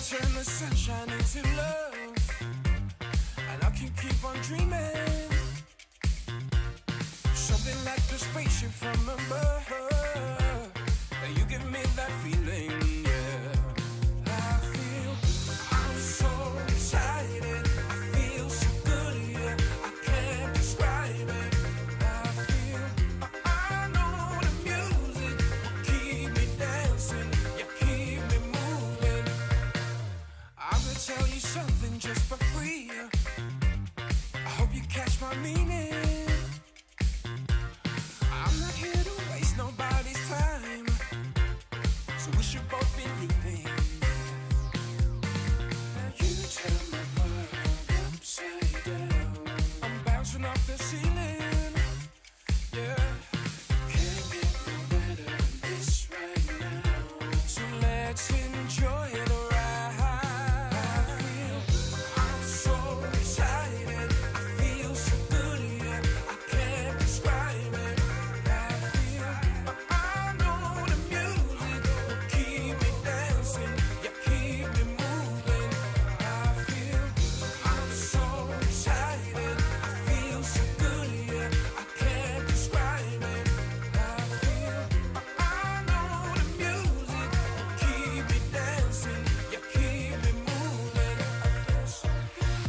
turn the sunshine into love, and I can keep on dreaming. Something like the spaceship from above, and you give me that feeling, yeah. I feel I'm so excited. I feel so good, yeah. I can't describe it. I feel I know the music will keep me dancing, yeah, keep me moving. I'm gonna tell you something just for free. I hope you catch my meaning. I'm not here to waste nobody's time, so we should both be leaving. Now you turn my world upside down. I'm bouncing off the ceiling, yeah. Can't get no better than this right now, so let's enjoy the ride. I feel I'm so excited. I feel so good, yeah. I can't describe it. I feel I know the music will keep me dancing, yeah, keep me moving. I feel I'm so excited. I feel so good, yeah. I can't describe it. I feel I know the music will keep me dancing, yeah, keep me moving. I feel so good.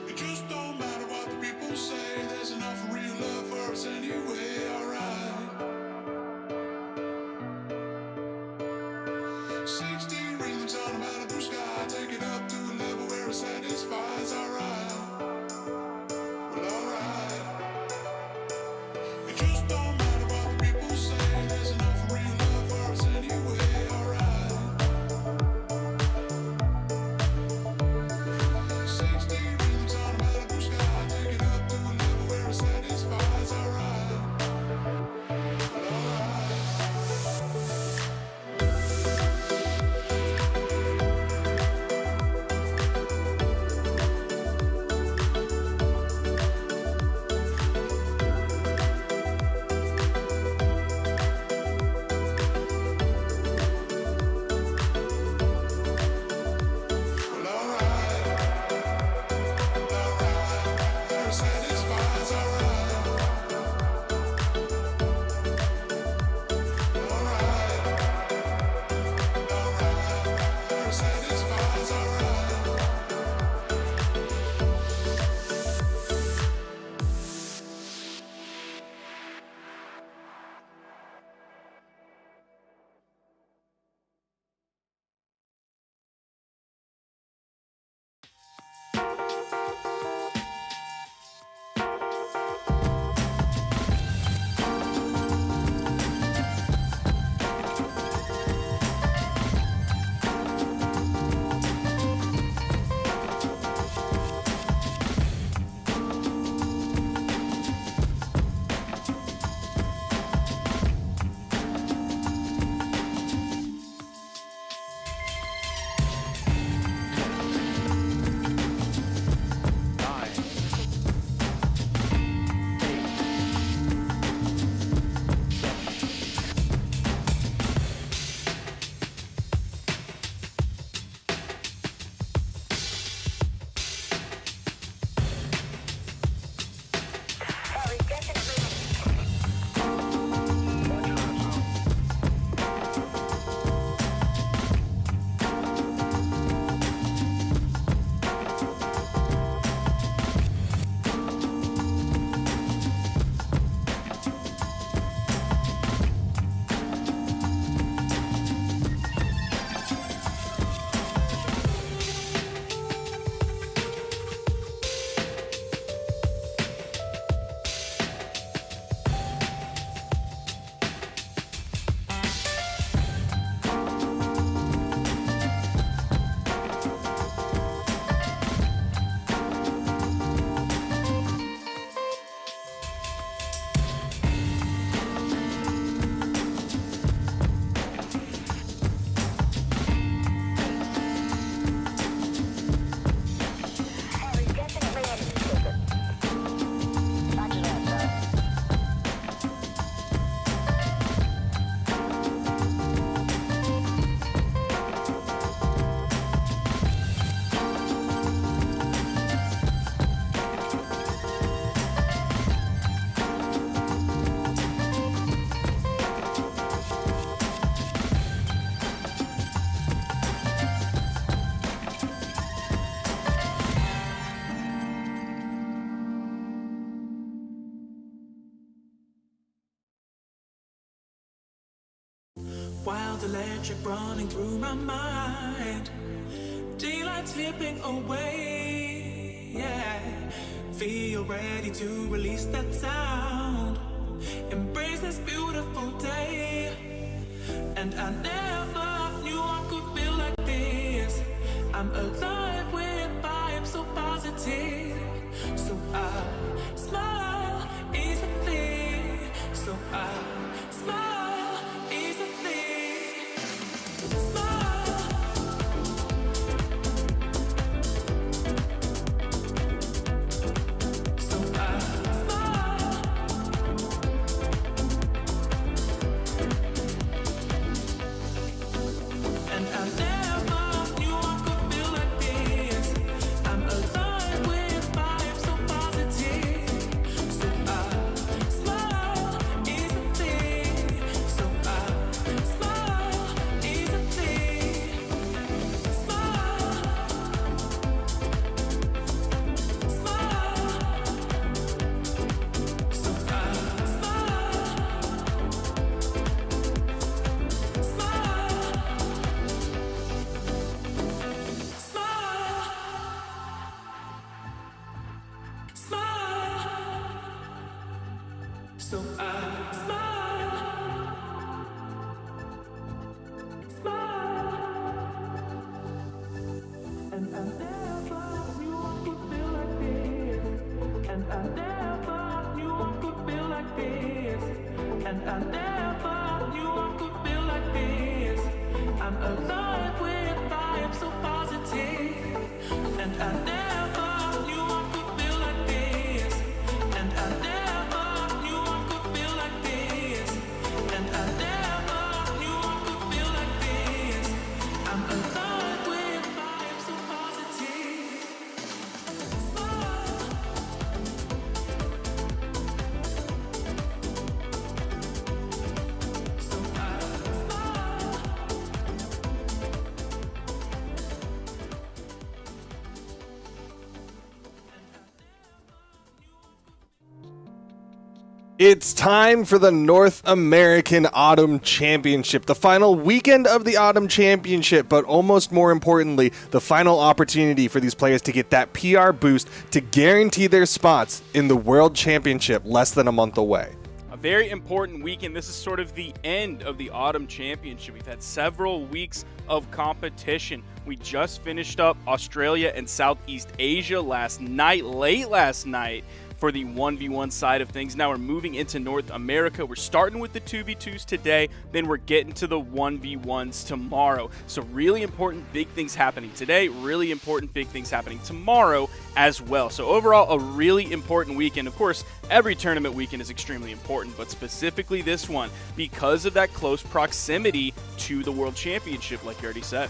It just don't matter what the people say. There's enough real love for us anyway, alright. 16 rhythms on a Malibu sky. Take it up to a level where it satisfies, alright. Well, alright. It just don't matter what the people say. There's enough real love for us anyway, alright. 16 rhythms on a Malibu sky. Take it up to a level where it satisfies, alright. Well, alright. wild electric running through my mind. Daylight slipping away, yeah. Feel ready to release that sound. Embrace this beautiful day. And I never knew I could feel like this. I'm alive with vibes so positive. So I smile easily. So I smile easily. Smile. So I smile. And I never knew I could feel like this. I'm alive with vibes so positive. So I smile easily. So I smile easily. Smile. Smile. So I smile. Smile. Smile. So I smile. Smile. And I never knew I could feel like this. And I never knew I could feel like this. And I never knew I could feel like this. I'm alive with vibes so positive. And I never knew I could feel like this. And I never knew I could feel like this. And I never knew I could feel like this. I'm alive with vibes so positive. Smile. So I smile. It's time for the North American Autumn Championship, the final weekend of the Autumn Championship, but almost more importantly, the final opportunity for these players to get that PR boost to guarantee their spots in the World Championship less than a month away. A very important weekend. This is sort of the end of the Autumn Championship. We've had several weeks of competition. We just finished up Australia and Southeast Asia late last night for the 1v1 side of things. Now we're moving into North America. We're starting with the 2v2s today, then we're getting to the 1v1s tomorrow. So really important big things happening today, really important big things happening tomorrow as well. So overall, a really important weekend. Of course, every tournament weekend is extremely important, but specifically this one because of that close proximity to the World Championship, like you already said.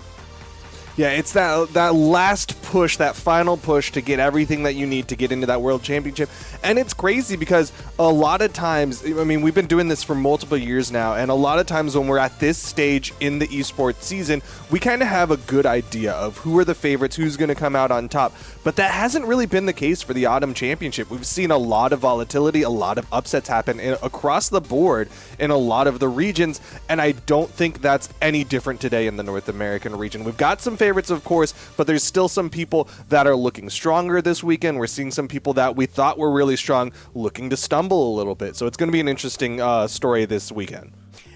Yeah, it's that last push, that final push to get everything that you need to get into that World Championship. And it's crazy because a lot of times, I mean, we've been doing this for multiple years now, and a lot of times when we're at this stage in the esports season, we kind of have a good idea of who are the favorites, who's going to come out on top. But that hasn't really been the case for the Autumn Championship. We've seen a lot of volatility, a lot of upsets happen across the board in a lot of the regions, and I don't think that's any different today in the North American region. We've got some favorites, of course, but there's still some people that are looking stronger this weekend. We're seeing some people that we thought were really strong looking to stumble a little bit. So it's going to be an interesting story this weekend.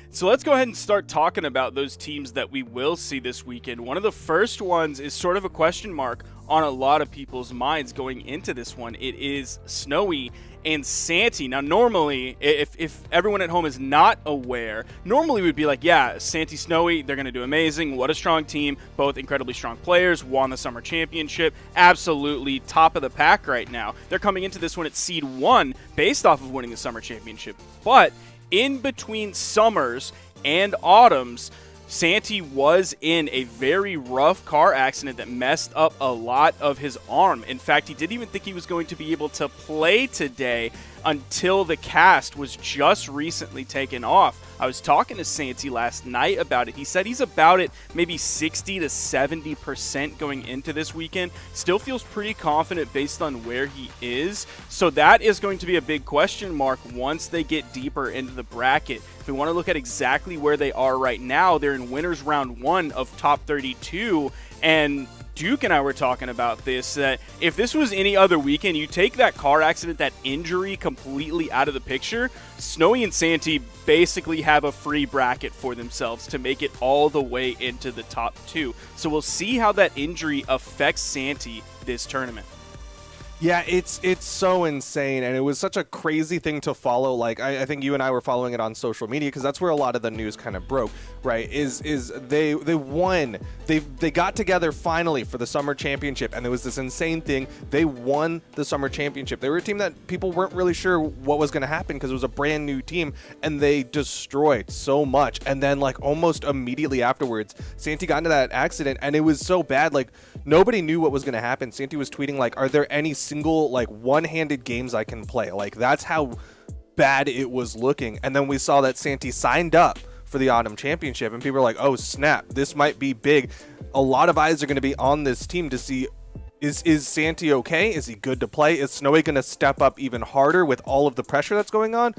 So let's go ahead and start talking about those teams that we will see this weekend. One of the first ones is sort of a question mark on a lot of people's minds going into this one. It is Snowy and Santi. Now, normally, if everyone at home is not aware, normally we'd be like, yeah, Santi, Snowy, they're going to do amazing. What a strong team. Both incredibly strong players, won the Summer Championship. Absolutely top of the pack right now. They're coming into this one at seed 1 based off of winning the Summer Championship. But in between summers and autumns, Santi was in a very rough car accident that messed up a lot of his arm. In fact, he didn't even think he was going to be able to play today until the cast was just recently taken off. I was talking to Santi last night about it. He said he's about at maybe 60 to 70% going into this weekend. Still feels pretty confident based on where he is. So that is going to be a big question mark once they get deeper into the bracket. If we want to look at exactly where they are right now, they're in winners round 1 of top 32, and Duke and I were talking about this, that if this was any other weekend, you take that car accident, that injury completely out of the picture, Snowy and Santi basically have a free bracket for themselves to make it all the way into the top 2. So we'll see how that injury affects Santi this tournament. Yeah, it's so insane, and it was such a crazy thing to follow. Like, I think you and I were following it on social media because that's where a lot of the news kind of broke, right? Is they won, they got together finally for the summer championship, and there was this insane thing. They won the summer championship. They were a team that people weren't really sure what was going to happen because it was a brand new team, and they destroyed so much. And then, like, almost immediately afterwards, Santi got into that accident, and it was so bad. Like, nobody knew what was going to happen. Santi was tweeting, like, are there any single, like, one-handed games I can play? Like, that's how bad it was looking. And then we saw that Santi signed up for the autumn championship, and people were like, oh snap, this might be big. A lot of eyes are going to be on this team to see, is Santi okay? Is he good to play? Is Snowy going to step up even harder with all of the pressure that's going on?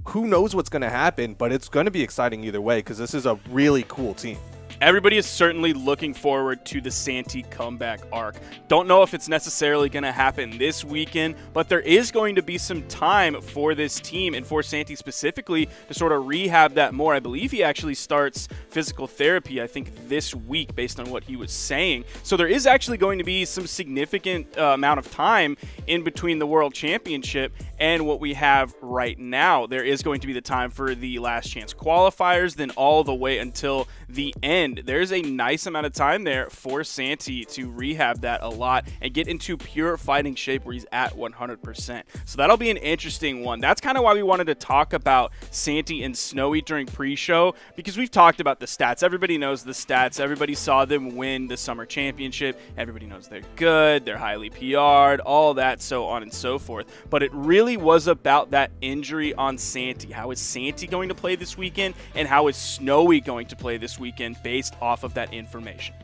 Who knows what's going to happen, but it's going to be exciting either way because this is a really cool team. Everybody is certainly looking forward to the Santi comeback arc. Don't know if it's necessarily going to happen this weekend, but there is going to be some time for this team and for Santi specifically to sort of rehab that more. I believe he actually starts physical therapy, I think, this week based on what he was saying. So there is actually going to be some significant amount of time in between the World Championship and what we have right now. There is going to be the time for the last chance qualifiers, then all the way until the end. There's a nice amount of time there for Santi to rehab that a lot and get into pure fighting shape where he's at 100%. So that'll be an interesting one. That's kind of why we wanted to talk about Santi and Snowy during pre-show, because we've talked about the stats. Everybody knows the stats. Everybody saw them win the summer championship. Everybody knows they're good. They're highly PR'd, all that, so on and so forth. But it really was about that injury on Santi. How is Santi going to play this weekend, and how is Snowy going to play this weekend based off of that information?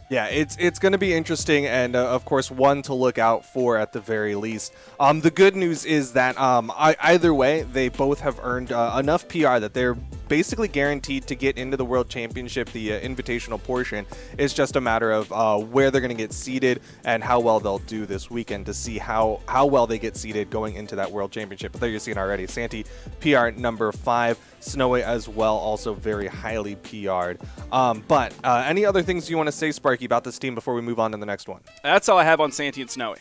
Yeah, it's going to be interesting, and of course one to look out for at the very least. The good news is that either way, they both have earned enough PR that they're basically guaranteed to get into the World Championship. The invitational portion is just a matter of where they're going to get seeded and how well they'll do this weekend to see how well they get seeded going into that World Championship. But there you're seeing already, Santi PR number 5, Snowy as well, also very highly PR'd. But any other things you want to say, Sparky, about this team before we move on to the next one? That's all I have on Santi and Snowy.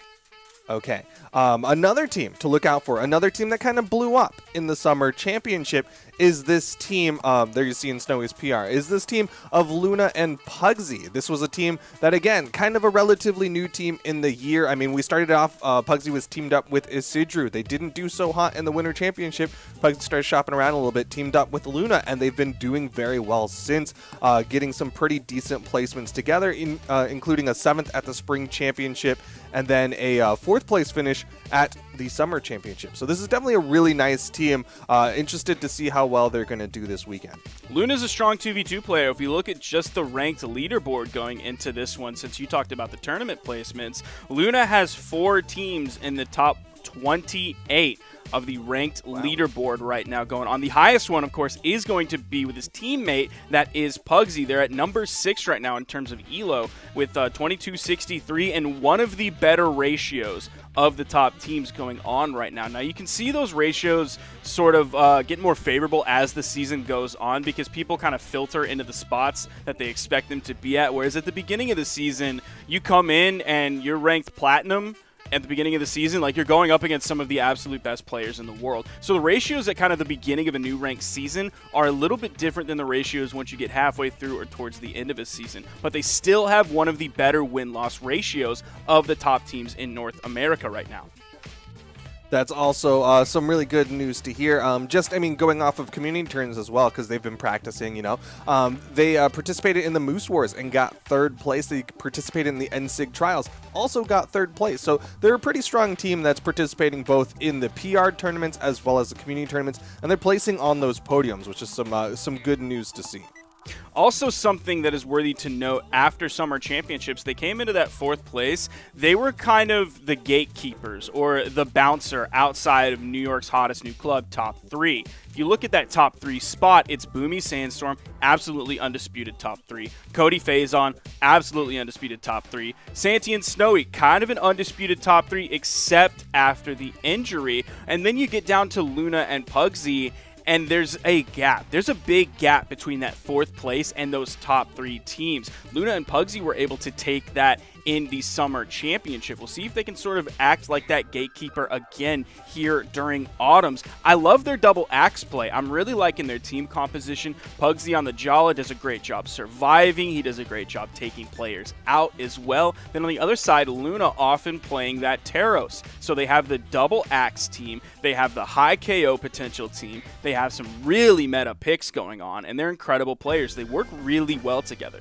Okay. Another team to look out for, another team that kind of blew up in the summer championship is this team, there you see in Snowy's PR, is this team of Luna and Pugsy. This was a team that, again, kind of a relatively new team in the year. I mean, we started off, Pugsy was teamed up with IThrow. They didn't do so hot in the winter championship. Pugsy started shopping around a little bit, teamed up with Luna, and they've been doing very well since, getting some pretty decent placements together, including a 7th at the spring championship, and then a 4th place finish at the summer championship. So this is definitely a really nice team. Interested to see how well they're going to do this weekend. Luna's a strong 2v2 player. If you look at just the ranked leaderboard going into this one, since you talked about the tournament placements, Luna has 4 teams in the top 28 of the ranked leaderboard right now going on. The highest one, of course, is going to be with his teammate, that is Pugsy. They're at number 6 right now in terms of ELO with 2263 and one of the better ratios of the top teams going on right now. Now, you can see those ratios sort of get more favorable as the season goes on because people kind of filter into the spots that they expect them to be at, whereas at the beginning of the season, you come in and you're ranked platinum at the beginning of the season, like you're going up against some of the absolute best players in the world. So the ratios at kind of the beginning of a new ranked season are a little bit different than the ratios once you get halfway through or towards the end of a season. But they still have one of the better win-loss ratios of the top teams in North America right now. That's also some really good news to hear. Going off of community turns as well, because they've been practicing, They participated in the Moose Wars and got 3rd place. They participated in the NSIG Trials, also got 3rd place. So they're a pretty strong team that's participating both in the PR tournaments as well as the community tournaments, and they're placing on those podiums, which is some good news to see. Also, something that is worthy to note, after Summer Championships, they came into that 4th place. They were kind of the gatekeepers, or the bouncer outside of New York's hottest new club, Top 3. If you look at that Top 3 spot, it's Boomi, Sandstorm, absolutely undisputed Top 3. Cody Faison, absolutely undisputed Top 3. Santi and Snowy, kind of an undisputed Top 3, except after the injury. And then you get down to Luna and Pugsy, and there's a gap. There's a big gap between that 4th place and those top 3 teams. Luna and Pugsy were able to take that in the Summer Championship. We'll see if they can sort of act like that gatekeeper again here during Autumns. I love their double axe play. I'm really liking their team composition. Pugsy on the Jala does a great job surviving. He does a great job taking players out as well. Then on the other side, Luna often playing that Taros. So they have the double axe team. They have the high KO potential team. They have some really meta picks going on, and they're incredible players. They work really well together.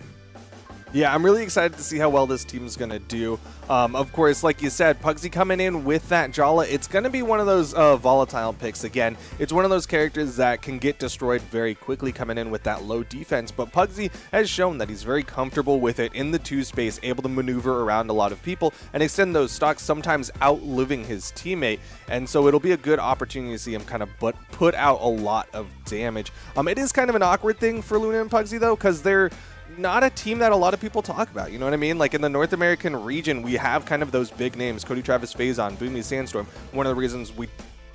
Yeah, I'm really excited to see how well this team is going to do. Of course, like you said, Pugsy coming in with that Jala, it's going to be one of those volatile picks. Again, it's one of those characters that can get destroyed very quickly coming in with that low defense, but Pugsy has shown that he's very comfortable with it in the 2 space, able to maneuver around a lot of people and extend those stocks, sometimes outliving his teammate, and so it'll be a good opportunity to see him kind of put out a lot of damage. It is kind of an awkward thing for Luna and Pugsy, though, because they're not a team that a lot of people talk about, you know what I mean? Like in the North American region, we have kind of those big names, Cody Travis Faison, Boomi Sandstorm. One of the reasons we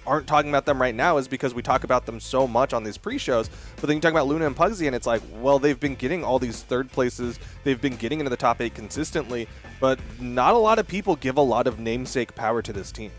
aren't talking about them right now is because we talk about them so much on these pre-shows, but then you talk about Luna and Pugsy and it's like, well, they've been getting all these 3rd places, they've been getting into the top 8 consistently, but not a lot of people give a lot of namesake power to this team.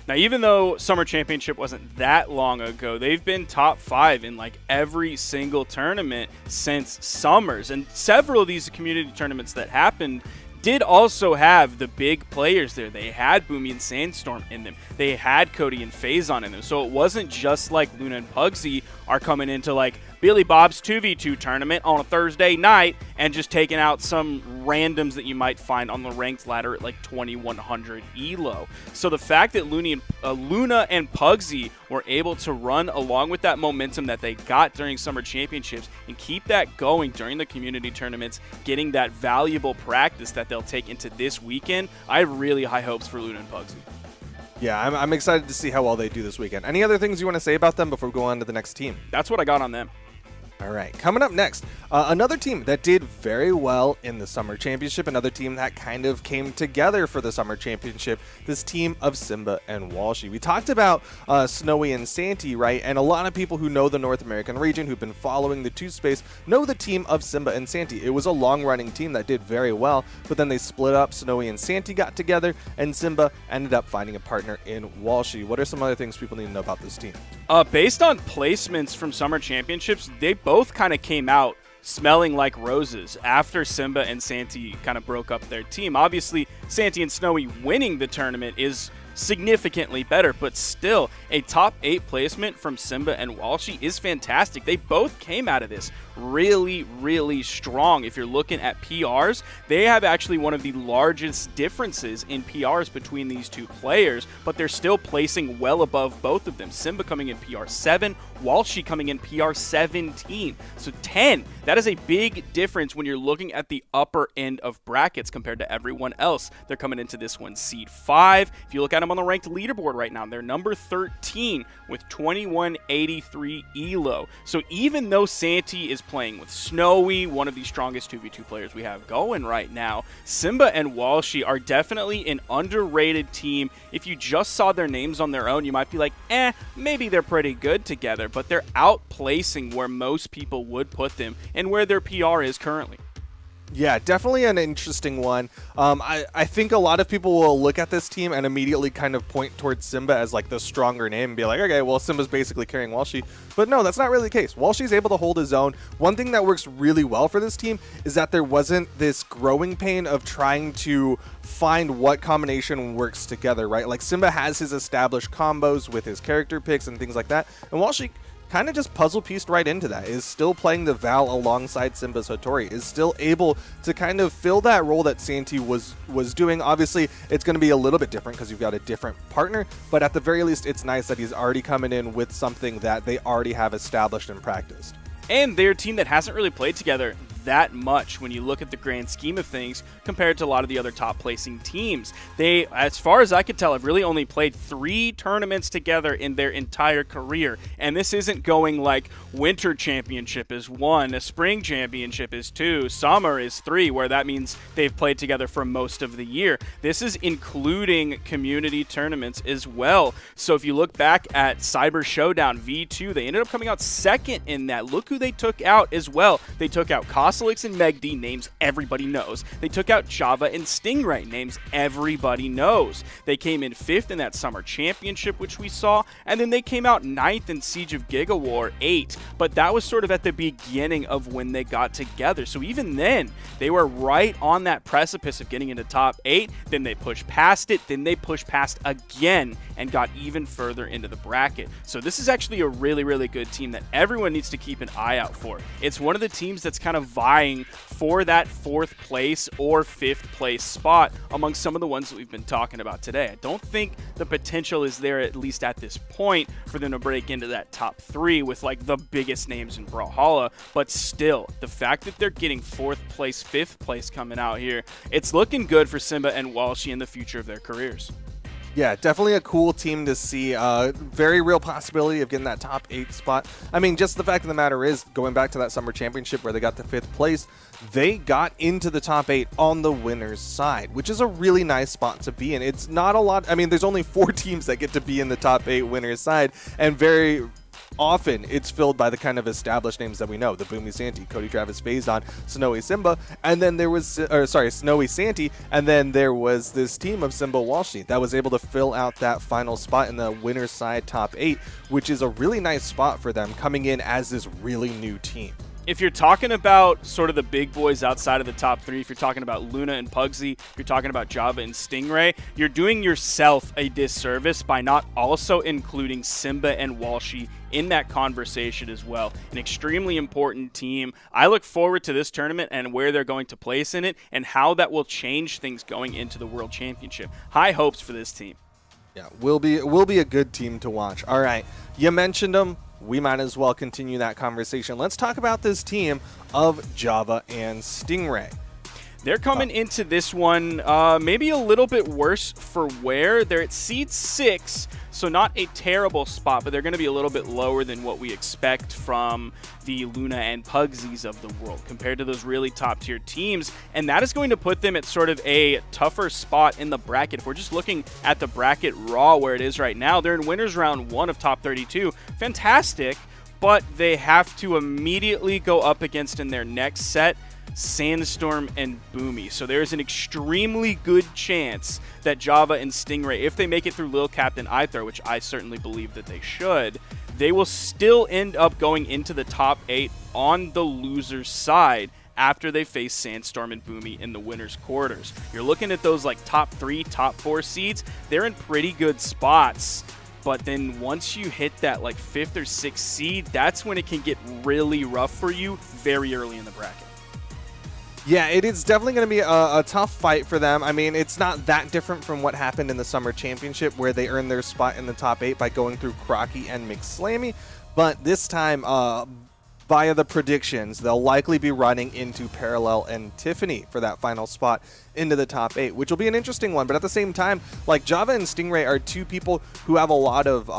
Now, even though Summer Championship wasn't that long ago, they've been top 5 in like every single tournament since Summers, and several of these community tournaments that happened did also have the big players there. They had Boomi and Sandstorm in them. They had Cody and Faison in them. So it wasn't just like Luna and Pugsy are coming into like Billy Bob's 2v2 tournament on a Thursday night and just taking out some randoms that you might find on the ranked ladder at like 2100 ELO. So the fact that Luna and Pugsy were able to run along with that momentum that they got during Summer Championships and keep that going during the community tournaments, getting that valuable practice that they'll take into this weekend, I have really high hopes for Luna and Pugsy. Yeah, I'm excited to see how well they do this weekend. Any other things you want to say about them before we go on to the next team? That's what I got on them. All right, coming up next, another team that did very well in the Summer Championship, another team that kind of came together for the Summer Championship, this team of Simba and Walshy. We talked about Snowy and Santi, right? And a lot of people who know the North American region, who've been following the 2 space, know the team of Simba and Santi. It was a long-running team that did very well, but then they split up. Snowy and Santi got together, and Simba ended up finding a partner in Walshy. What are some other things people need to know about this team? Based on placements from Summer Championships, they both kind of came out smelling like roses after Simba and Santi kind of broke up their team. Obviously, Santi and Snowy winning the tournament is significantly better, but still, a top 8 placement from Simba and Walshy is fantastic. They both came out of this really, really strong. If you're looking at PRs, they have actually one of the largest differences in PRs between these 2 players, but they're still placing well above both of them. Simba coming in PR 7, Walshy coming in PR 17. So 10. That is a big difference when you're looking at the upper end of brackets compared to everyone else. They're coming into this one seed 5. If you look at them on the ranked leaderboard right now, they're number 13 with 2183 ELO. So even though Santi is playing with Snowy, one of the strongest 2v2 players we have going right now, Simba and Walshy are definitely an underrated team. If you just saw their names on their own, you might be like, maybe they're pretty good together, but they're outplacing where most people would put them and where their PR is currently. Yeah, definitely an interesting one. I think a lot of people will look at this team and immediately kind of point towards Simba as like the stronger name and be like, okay, well, Simba's basically carrying Walshy. But no, that's not really the case. Walshy's able to hold his own. One thing that works really well for this team is that there wasn't this growing pain of trying to find what combination works together, right? Like Simba has his established combos with his character picks and things like that. And Walshy kind of just puzzle pieced right into that, is still playing the Val alongside Simba's Hattori, is still able to kind of fill that role that Santi was doing. Obviously, it's going to be a little bit different because you've got a different partner, but at the very least, it's nice that he's already coming in with something that they already have established and practiced. And they're a team that hasn't really played together that much when you look at the grand scheme of things compared to a lot of the other top placing teams. They, as far as I could tell, have really only played 3 tournaments together in their entire career. And this isn't going like winter championship is 1, a spring championship is 2, summer is 3, where that means they've played together for most of the year. This is including community tournaments as well. So if you look back at Cyber Showdown V2, they ended up coming out second in that. Look who they took out as well. They took out Kosalix and Megd, names everybody knows. They took out Java and Stingray, names everybody knows. They came in 5th in that summer championship, which we saw, and then they came out 9th in Siege of Giga War 8. But that was sort of at the beginning of when they got together. So even then, they were right on that precipice of getting into top 8. Then they pushed past it. Then they pushed past again and got even further into the bracket. So this is actually a really, really good team that everyone needs to keep an eye out for. It's one of the teams that's kind of vying for that 4th place or 5th place spot among some of the ones that we've been talking about today. I don't think the potential is there, at least at this point, for them to break into that top 3 with like the biggest names in Brawlhalla, but still, the fact that they're getting 4th place, 5th place coming out here, it's looking good for Simba and Walshy in the future of their careers. Yeah, definitely a cool team to see. Very real possibility of getting that top 8 spot. I mean, just the fact of the matter is, going back to that summer championship where they got the 5th place, they got into the top 8 on the winner's side, which is a really nice spot to be in. It's not a lot. I mean, there's only 4 teams that get to be in the top 8 winner's side, and very often it's filled by the kind of established names that we know, the Boomi Santi, Cody Travis Phazon, Snowy Simba, and then there was, Snowy Santi, and then there was this team of Simba Walshy that was able to fill out that final spot in the winner's side top 8, which is a really nice spot for them coming in as this really new team. If you're talking about sort of the big boys outside of the top 3, if you're talking about Luna and Pugsy, if you're talking about Java and Stingray, you're doing yourself a disservice by not also including Simba and Walshy in that conversation as well. An extremely important team. I look forward to this tournament and where they're going to place in it and how that will change things going into the World Championship. High hopes for this team. Yeah, will be a good team to watch. All right, you mentioned them. We might as well continue that conversation. Let's talk about this team of Java and Stingray. They're coming into this one maybe a little bit worse for wear. They're at seed 6, so not a terrible spot, but they're going to be a little bit lower than what we expect from the Luna and Pugsies of the world compared to those really top-tier teams, and that is going to put them at sort of a tougher spot in the bracket. If we're just looking at the bracket raw where it is right now, they're in winners round 1 of top 32. Fantastic, but they have to immediately go up against in their next set Sandstorm and Boomi. So there's an extremely good chance that Java and Stingray, if they make it through Lil Captain IThrow, which I certainly believe that they should, they will still end up going into the top 8 on the loser's side after they face Sandstorm and Boomi in the winner's quarters. You're looking at those like top 3, top 4 seeds. They're in pretty good spots. But then once you hit that like 5th or 6th seed, that's when it can get really rough for you very early in the bracket. Yeah, it is definitely going to be a tough fight for them. I mean, it's not that different from what happened in the Summer Championship where they earned their spot in the top 8 by going through Crocky and McSlammy. But this time, via the predictions, they'll likely be running into Parallel and Tiffany for that final spot into the top 8, which will be an interesting one. But at the same time, like Java and Stingray are 2 people who have a lot of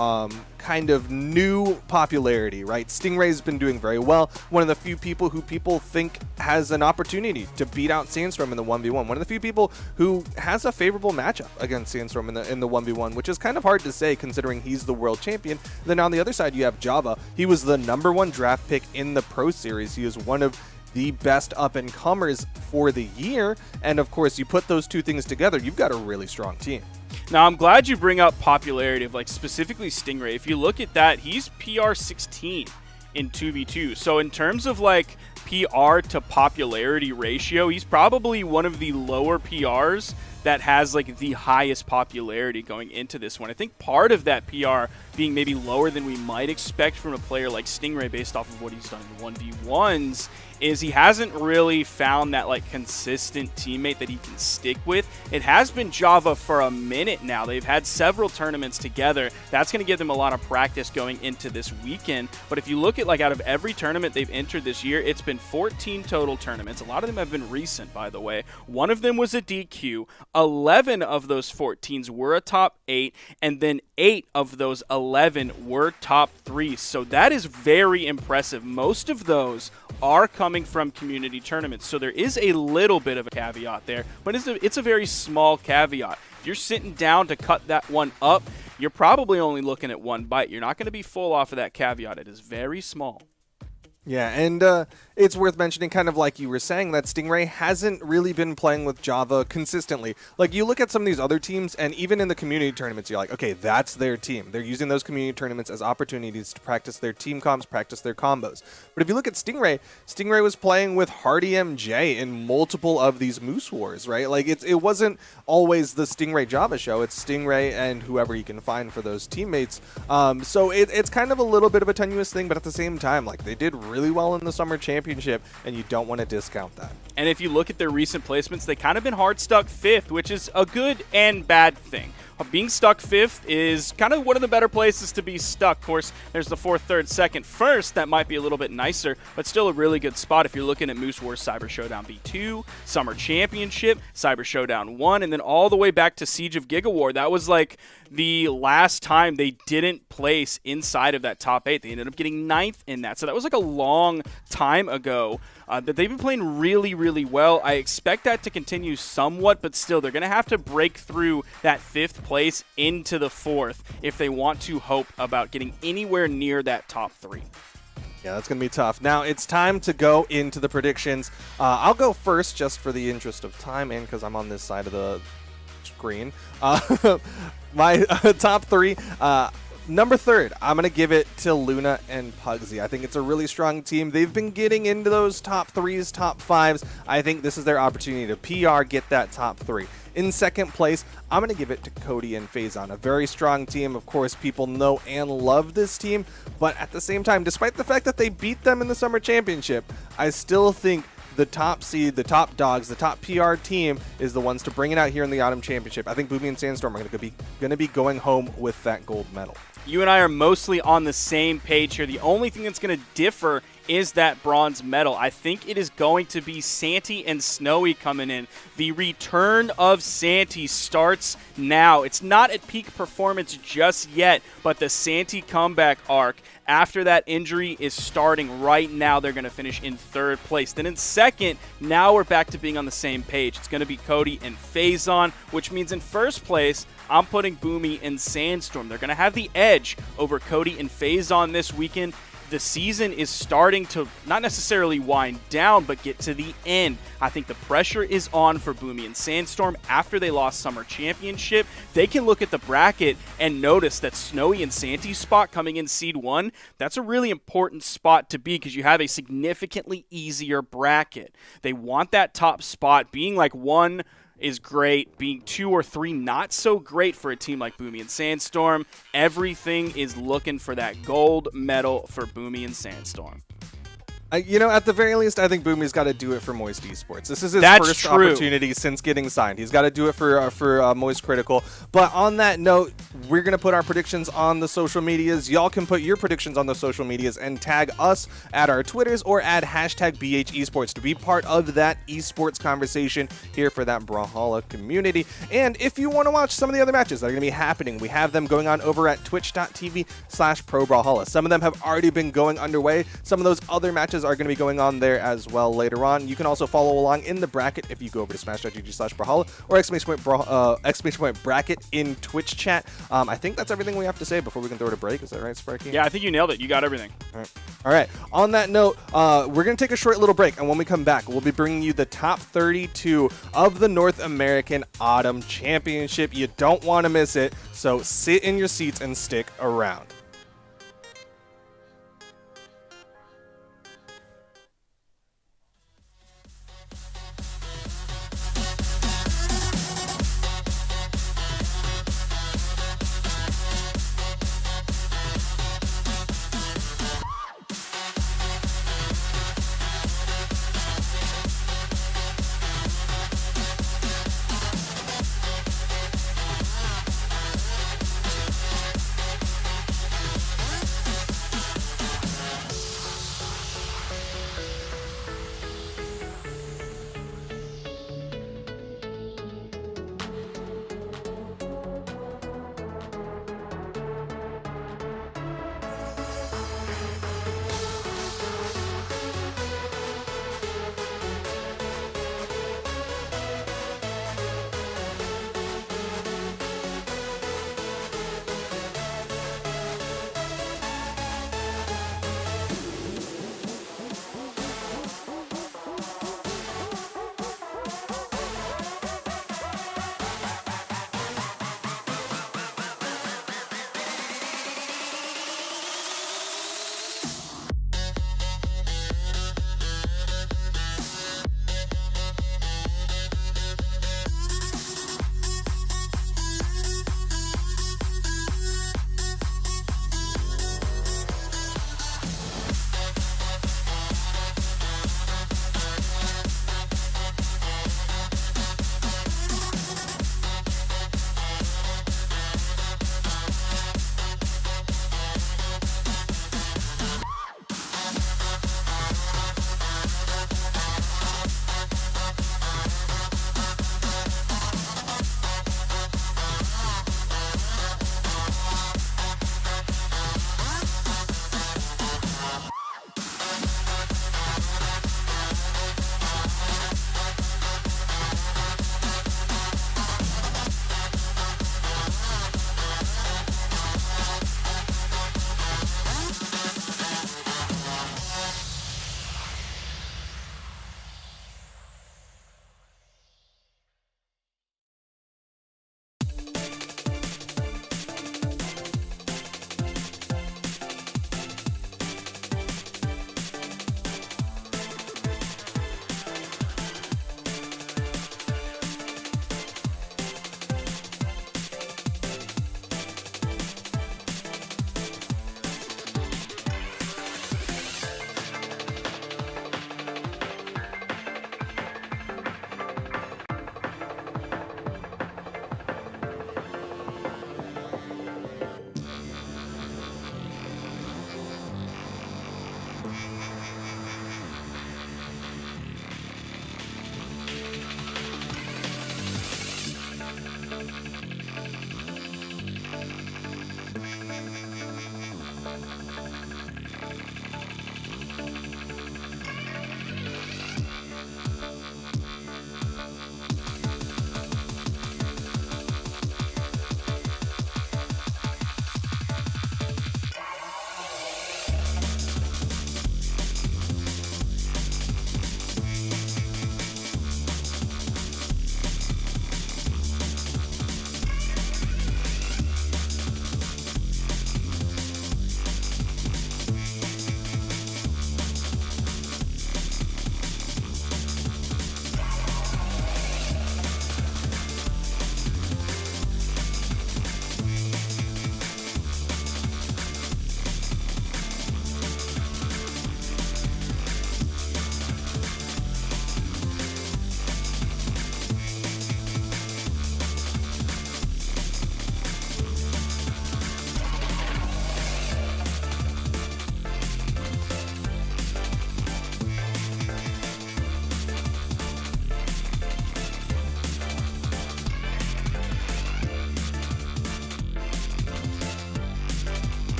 kind of new popularity, right? Stingray's been doing very well. One of the few people who people think has an opportunity to beat out Sandstorm in the 1v1. One of the few people who has a favorable matchup against Sandstorm in the 1v1, which is kind of hard to say considering he's the world champion. Then on the other side, you have Java. He was the #1 draft pick in the Pro Series. He is one of the best up-and-comers for the year. And of course, you put those two things together, you've got a really strong team. Now, I'm glad you bring up popularity of, like, specifically Stingray. If you look at that, he's PR 16 in 2v2. So in terms of, like, PR to popularity ratio, he's probably one of the lower PRs that has, like, the highest popularity going into this one. I think part of that PR being maybe lower than we might expect from a player like Stingray based off of what he's done in 1v1s is he hasn't really found that, like, consistent teammate that he can stick with. It has been Java for a minute now. They've had several tournaments together. That's going to give them a lot of practice going into this weekend. But if you look at, like, out of every tournament they've entered this year, it's been 14 total tournaments. A lot of them have been recent, by the way. One of them was a DQ. 11 of those 14s were a top 8, and then 8 of those 11 were top 3. So that is very impressive. Most of those are coming from community tournaments. So there is a little bit of a caveat there, but it's a very small caveat. If you're sitting down to cut that one up, you're probably only looking at one bite. You're not going to be full off of that caveat. It is very small. Yeah, and it's worth mentioning, kind of like you were saying, that Stingray hasn't really been playing with Java consistently. Like, you look at some of these other teams, and even in the community tournaments, you're like, okay, that's their team. They're using those community tournaments as opportunities to practice their team comps, practice their combos. But if you look at Stingray, Stingray was playing with Hardy MJ in multiple of these Moose Wars, right? Like, it wasn't always the Stingray Java show. It's Stingray and whoever you can find for those teammates. So it's kind of a little bit of a tenuous thing, but at the same time, like, they did really well in the summer championship, and you don't want to discount that. And if you look at their recent placements, they kind of been hard stuck 5th, which is a good and bad thing. Being stuck 5th is kind of one of the better places to be stuck. Of course, there's the 4th, 3rd, 2nd, 1st. That might be a little bit nicer, but still a really good spot if you're looking at Moose Wars Cyber Showdown V2, Summer Championship, Cyber Showdown 1, and then all the way back to Siege of Gigawar. That was like the last time they didn't place inside of that top 8. They ended up getting 9th in that. So that was like a long time ago. That they've been playing really, really well. I expect that to continue somewhat, but still, they're going to have to break through that 5th place into the 4th if they want to hope about getting anywhere near that top 3. Yeah, that's going to be tough. Now, it's time to go into the predictions. I'll go first just for the interest of time and because I'm on this side of the screen. My top 3, number 3rd, I'm going to give it to Luna and Pugsy. I think it's a really strong team. They've been getting into those top 3s, top 5s. I think this is their opportunity to PR, get that top 3. In 2nd place, I'm going to give it to Cody and Faison. A very strong team. Of course, people know and love this team. But at the same time, despite the fact that they beat them in the Summer Championship, I still think the top seed, the top dogs, the top PR team is the ones to bring it out here in the Autumn Championship. I think Boomi and Sandstorm are going to be going home with that gold medal. You and I are mostly on the same page here. The only thing that's going to differ is that bronze medal. I think it is going to be Santi and Snowy coming in. The return of Santi starts now. It's not at peak performance just yet, but the Santi comeback arc after that injury is starting right now. They're going to finish in 3rd place. Then in 2nd, now we're back to being on the same page. It's going to be Cody and Faison, which means in 1st place, I'm putting Boomi and Sandstorm. They're going to have the edge over Cody and Faison this weekend. The season is starting to not necessarily wind down, but get to the end. I think the pressure is on for Boomi and Sandstorm after they lost Summer Championship. They can look at the bracket and notice that Snowy and Santi's spot coming in Seed 1, that's a really important spot to be because you have a significantly easier bracket. They want that top spot being like 1 is great, being 2 or 3 not so great for a team like Boomi and Sandstorm. Everything is looking for that gold medal for Boomi and Sandstorm. At the very least, I think Boomi's got to do it for Moist Esports. This is his first opportunity since getting signed. He's got to do it for Moist Critical. But on that note, we're going to put our predictions on the social medias. Y'all can put your predictions on the social medias and tag us at our Twitters or add hashtag BH Esports to be part of that esports conversation here for that Brawlhalla community. And if you want to watch some of the other matches that are going to be happening, we have them going on over at twitch.tv/ProBrawlhalla. Some of them have already been going underway. Some of those other matches matches are going to be going on there as well later on. You can also follow along in the bracket if you go over to smash.gg/Brawlhalla or exclamation point bracket in Twitch chat. I think that's everything we have to say before we can throw it a break. Is that right, Sparky? Yeah, I think you nailed it. You got everything. All right. On that note, we're going to take a short little break, and when we come back, we'll be bringing you the top 32 of the North American Autumn Championship. You don't want to miss it, so sit in your seats and stick around.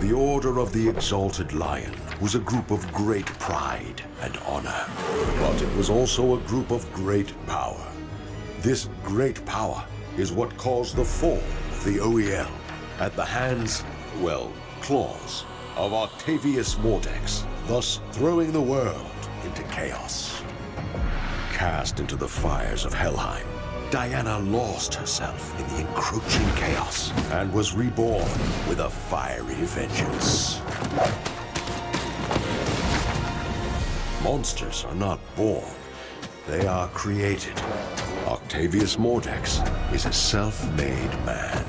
The Order of the Exalted Lion was a group of great pride and honor, but it was also a group of great power. This great power is what caused the fall of the OEL at the hands, well, claws, of Octavius Mordex, thus throwing the world into chaos. Cast into the fires of Helheim, Diana lost herself in the encroaching chaos and was reborn with a fiery vengeance. Monsters are not born, they are created. Octavius Mordex is a self-made man.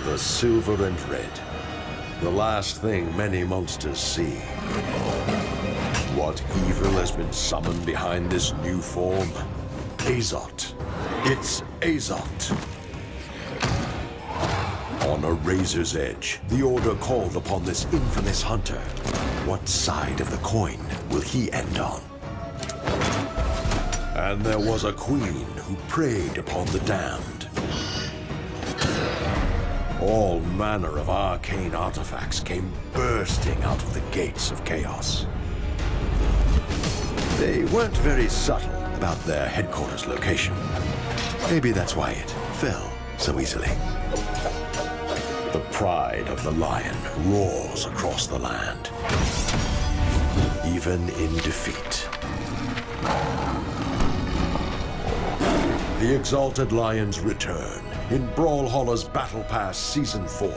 The silver and red, the last thing many monsters see. What evil has been summoned behind this new form? Azot. It's Azot. On a razor's edge, the Order called upon this infamous hunter. What side of the coin will he end on? And there was a queen who preyed upon the damned. All manner of arcane artifacts came bursting out of the gates of chaos. They weren't very subtle about their headquarters location. Maybe that's why it fell so easily. The pride of the lion roars across the land, even in defeat. The Exalted Lions return in Brawlhalla's Battle Pass Season 4.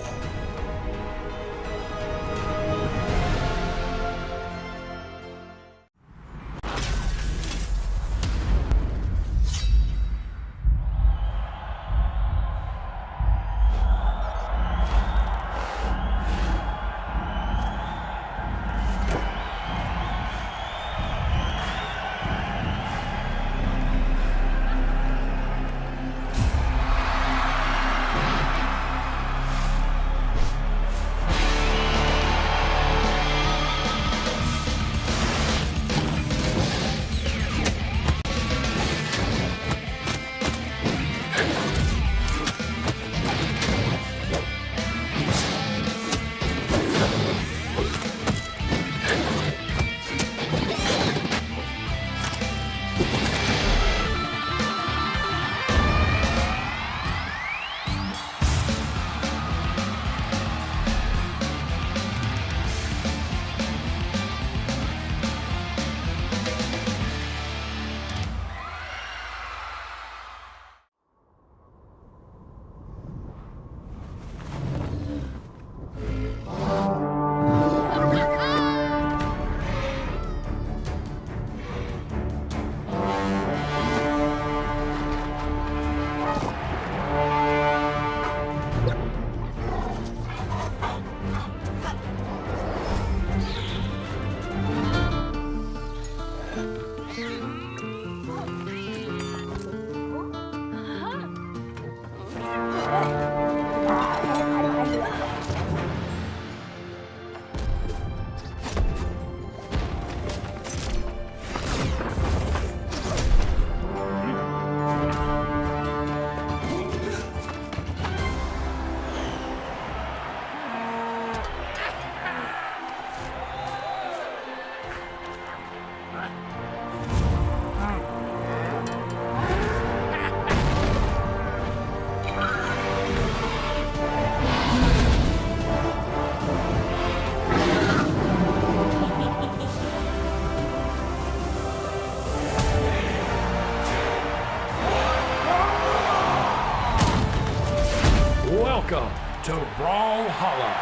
Welcome to Brawlhalla.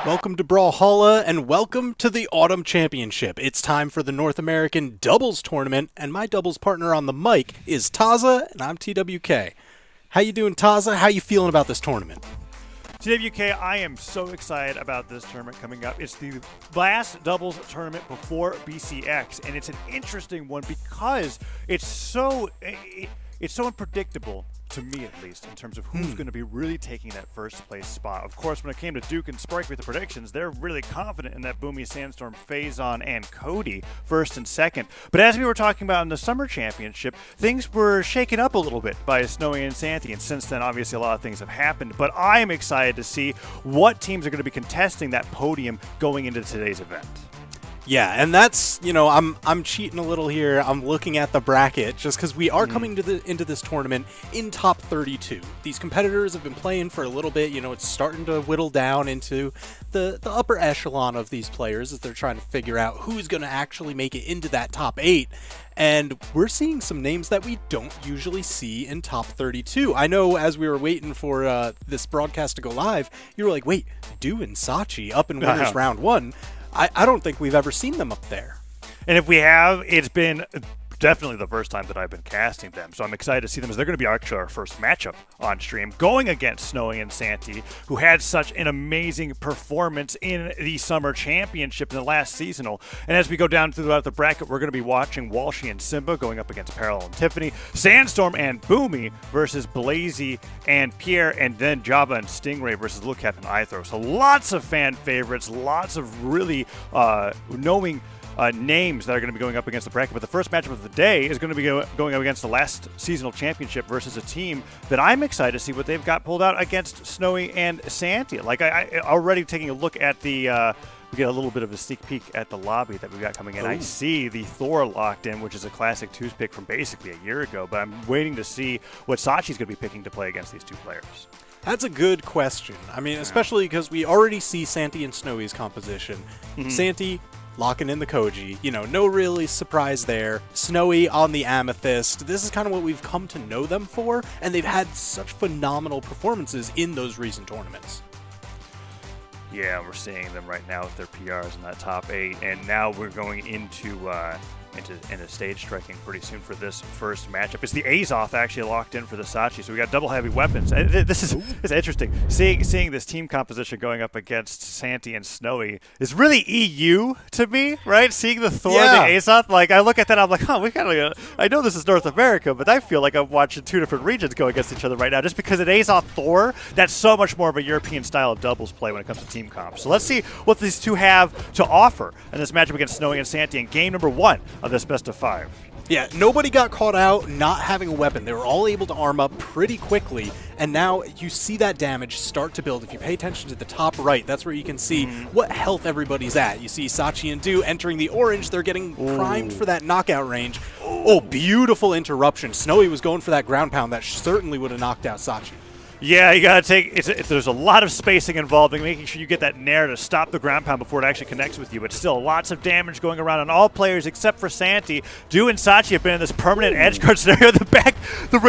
Welcome to Brawlhalla and welcome to the Autumn Championship. It's time for the North American Doubles Tournament, and my doubles partner on the mic is Taza, and I'm TWK. How you doing, Taza? How you feeling about this tournament? TWK, I am so excited about this tournament coming up. It's the last doubles tournament before BCX, and it's an interesting one because it's so... it's so unpredictable, to me at least, in terms of who's going to be really taking that first place spot. Of course, when it came to Duke and Sprite with the predictions, they're really confident in that Boomi, Sandstorm, Phazon, and Cody first and second. But as we were talking about in the Summer Championship, things were shaken up a little bit by Snowy and Santi, and since then, obviously, a lot of things have happened. But I am excited to see what teams are going to be contesting that podium going into today's event. Yeah, and that's, I'm cheating a little here. I'm looking at the bracket just because we are coming into this tournament in top 32. These competitors have been playing for a little bit. It's starting to whittle down into the upper echelon of these players as they're trying to figure out who's going to actually make it into that top 8. And we're seeing some names that we don't usually see in top 32. I know as we were waiting for this broadcast to go live, you were like, wait, Do and Sachi up in winners round 1. I don't think we've ever seen them up there. And if we have, it's been definitely the first time that I've been casting them. So I'm excited to see them as they're going to be actually our first matchup on stream, going against Snowy and Santi, who had such an amazing performance in the Summer Championship in the last seasonal. And as we go down throughout the bracket, we're going to be watching Walshy and Simba going up against Parallel and Tiffany, Sandstorm and Boomi versus Blazie and Pier, and then Java and Stingray versus Lookcap and IThrow. So lots of fan favorites, lots of really knowing names that are going to be going up against the bracket. But the first matchup of the day is going to be going up against the last seasonal championship versus a team that I'm excited to see what they've got pulled out against Snowy and Santi. Like, I already taking a look at the we get a little bit of a sneak peek at the lobby that we've got coming in. I see the Thor locked in, which is a classic 2's pick from basically a year ago, but I'm waiting to see what Sachi's going to be picking to play against these two players. That's a good question. I mean, especially because we already see Santi and Snowy's composition. Santi locking in the Koji, no really surprise there. Snowy on the Amethyst. This is kind of what we've come to know them for, and they've had such phenomenal performances in those recent tournaments. Yeah, we're seeing them right now with their PRs in that top 8, and now we're going into stage striking pretty soon for this first matchup. It's the Azoth actually locked in for the Sachi, so we got double heavy weapons. And this is it's interesting. Seeing this team composition going up against Santi and Snowy is really EU to me, right? Seeing the Thor and the Azoth, like I look at that, I'm like, we gotta. I know this is North America, but I feel like I'm watching two different regions go against each other right now, just because an Azoth Thor, that's so much more of a European style of doubles play when it comes to team comp. So let's see what these two have to offer in this matchup against Snowy and Santi in game number 1 of this best of 5. Yeah, nobody got caught out not having a weapon. They were all able to arm up pretty quickly, and now you see that damage start to build. If you pay attention to the top right, that's where you can see what health everybody's at. You see Sachi and Do entering the orange. They're getting primed for that knockout range. Oh, beautiful interruption. Snowy was going for that ground pound. That certainly would have knocked out Sachi. Yeah, you gotta take. There's a lot of spacing involved in making sure you get that nair to stop the ground pound before it actually connects with you. But still, lots of damage going around on all players except for Santi. Do and Sachi have been in this permanent edge guard scenario. The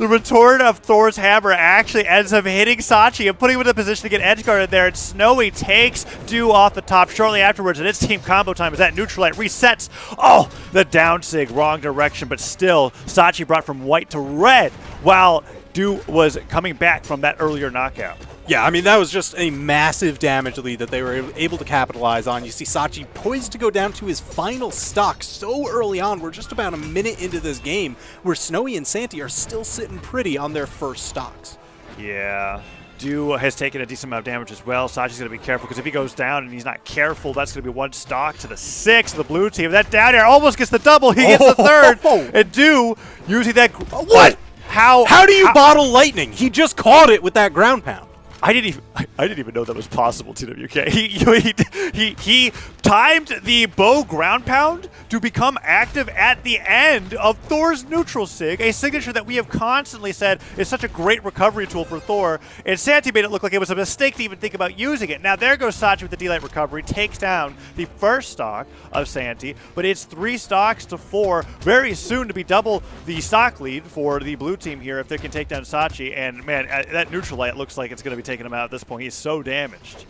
return of Thor's hammer actually ends up hitting Sachi and putting him in a position to get edge guarded there. And Snowy takes Do off the top shortly afterwards, and it's team combo time as that neutral light resets. Oh, the down sig, wrong direction, but still Sachi brought from white to red while Do was coming back from that earlier knockout. Yeah, I mean, that was just a massive damage lead that they were able to capitalize on. You see Sachi poised to go down to his final stock so early on. We're just about a minute into this game where Snowy and Santi are still sitting pretty on their first stocks. Yeah. Do has taken a decent amount of damage as well. Sachi's going to be careful because if he goes down and he's not careful, that's going to be 1 stock to the 6 of the blue team. That down air almost gets the double. He gets the third. And Do using that. What? How do you bottle lightning? He just caught it with that ground pound. I didn't even know that was possible, TWK. He timed the bow ground pound to become active at the end of Thor's neutral sig, a signature that we have constantly said is such a great recovery tool for Thor, and Santi made it look like it was a mistake to even think about using it. Now there goes Sachi with the D-Light recovery, takes down the first stock of Santi, but it's 3 stocks to 4, very soon to be double the stock lead for the blue team here if they can take down Sachi, and man, that neutral light looks like it's going to be taking him out at this point. He's so damaged.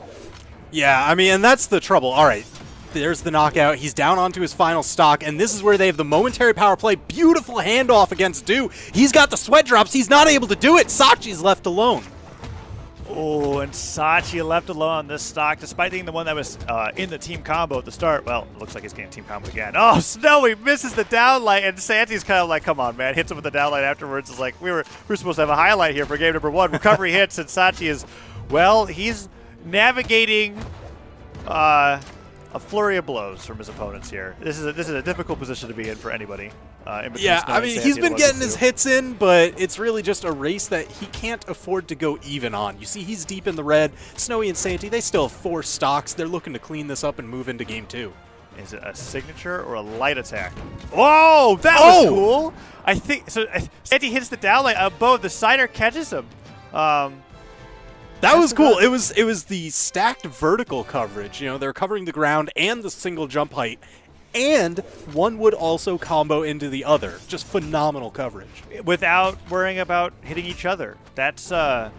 Yeah, I mean, and that's the trouble. All right, there's the knockout. He's down onto his final stock, and this is where they have the momentary power play. Beautiful handoff against Do. He's got the sweat drops. He's not able to do it. Sachi's left alone. Oh, and Sachi left alone on this stock, despite being the one that was in the team combo at the start. Well, it looks like he's getting team combo again. Oh, Snowy misses the downlight, and Santi's kind of like, come on, man. Hits him with the downlight afterwards. It's like, we're supposed to have a highlight here for game number 1. Recovery hits, and Sachi is, well, he's navigating a flurry of blows from his opponents here. This is a difficult position to be in for anybody. In between Yeah, Snowy I and mean, Santi he's at been 1 getting and his 2. hits in, but it's really just a race that he can't afford to go even on. You see, he's deep in the red. Snowy and Santi, they still have 4 stocks. They're looking to clean this up and move into game 2. Is it a signature or a light attack? Whoa, that was cool. I think so. Santi hits the downlight above. The Cider catches him. That was cool. It was the stacked vertical coverage. You know, they're covering the ground and the single jump height, and one would also combo into the other. Just phenomenal coverage. Without worrying about hitting each other. That's some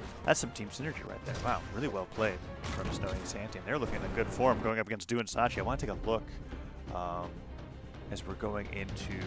team synergy right there. Wow, really well played from Snowy and Santi. And they're looking in good form going up against Du and Sachi. I want to take a look as we're going into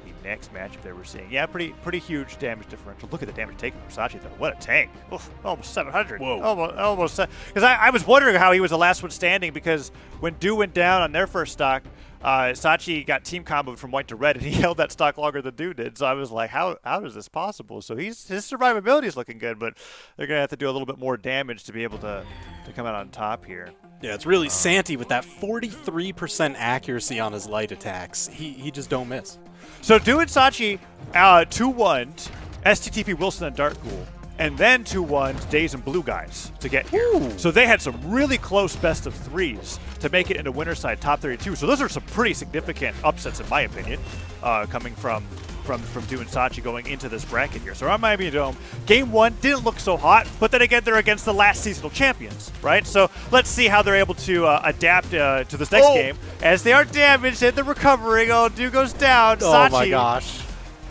the next matchup that we're seeing. Yeah, pretty huge damage differential. Look at the damage taken from Sachi, though. What a tank. Oof, almost 700. Whoa. Almost. Because I was wondering how he was the last one standing, because when Du went down on their first stock, Sachi got team comboed from white to red, and he held that stock longer than Du did. So I was like, how is this possible? So his survivability is looking good, but they're going to have to do a little bit more damage to be able to come out on top here. Yeah, it's really Santi with that 43% accuracy on his light attacks. He just don't miss. So Du and Sachi 2-1'd STTP Wilson and Dark Ghoul, and then 2-1'd Days and Blue Guys to get here. Ooh. So they had some really close best of 3s to make it into winner's side top 32. So those are some pretty significant upsets, in my opinion, coming from Du and Sachi going into this bracket here. So around Miami Dome, game 1 didn't look so hot, but then again, they're against the last seasonal champions, right? So let's see how they're able to adapt to this next game, as they are damaged and they're recovering. Oh, Du goes down. Sachi, Oh my gosh.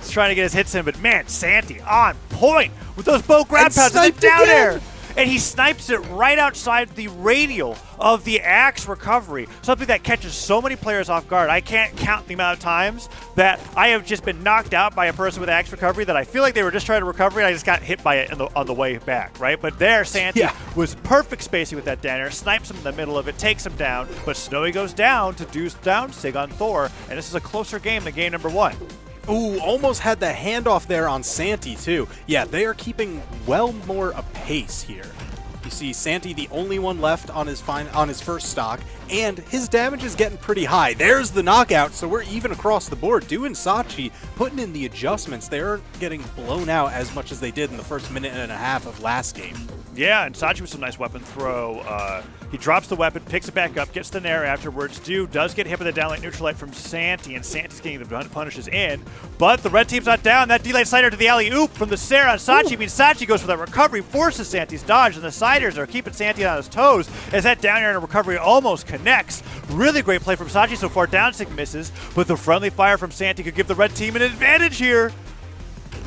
he's trying to get his hits in, but man, Santi on point with those bow ground And pounds and sniped then down again. air. And he snipes it right outside the radial of the axe recovery, something that catches so many players off guard. I can't count the amount of times that I have just been knocked out by a person with axe recovery that I feel like they were just trying to recover and I just got hit by it on the way back, right? But there, Santi was perfect spacing with that down air, snipes him in the middle of it, takes him down, but Snowy goes down to Du's down Sig on Thor, and this is a closer game than game number 1. Ooh, almost had the handoff there on Santi, too. Yeah, they are keeping well more apace here. You see Santi the only one left on his first stock, and his damage is getting pretty high. There's the knockout, so we're even across the board. Du and Sachi putting in the adjustments. They aren't getting blown out as much as they did in the first minute and a half of last game. Yeah, and Sachi with some nice weapon throw. He drops the weapon, picks it back up, gets the nair afterwards. Du does get hit with a downlight neutral light from Santi, and Santi's getting the punishes in. But the red team's not down. That D-light slider to the alley-oop from the Sarah on Sachi means Sachi goes for that recovery, forces Santi's dodge, and the Siders are keeping Santi on his toes as that down air and recovery almost connects. Really great play from Sachi so far. Down stick misses, but the friendly fire from Santi could give the red team an advantage here.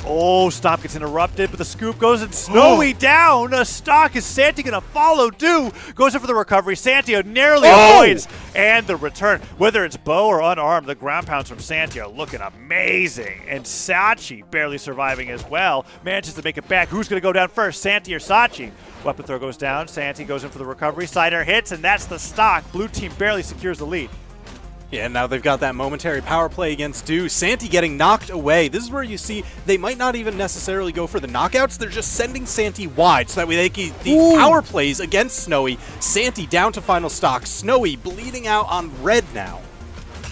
Oh, stop gets interrupted, but the scoop goes and Snowy down. A stock. Is Santi going to follow? Du goes in for the recovery. Santi narrowly avoids, and the return. Whether it's bow or unarmed, the ground pounds from Santi are looking amazing. And Sachi barely surviving as well. Manages to make it back. Who's going to go down first, Santi or Sachi? Weapon throw goes down. Santi goes in for the recovery. Cider hits, and that's the stock. Blue team barely secures the lead. Yeah, now they've got that momentary power play against Du. Santi getting knocked away. This is where you see they might not even necessarily go for the knockouts. They're just sending Santi wide so that way they can these power plays against Snowy. Santi down to final stock. Snowy bleeding out on red now.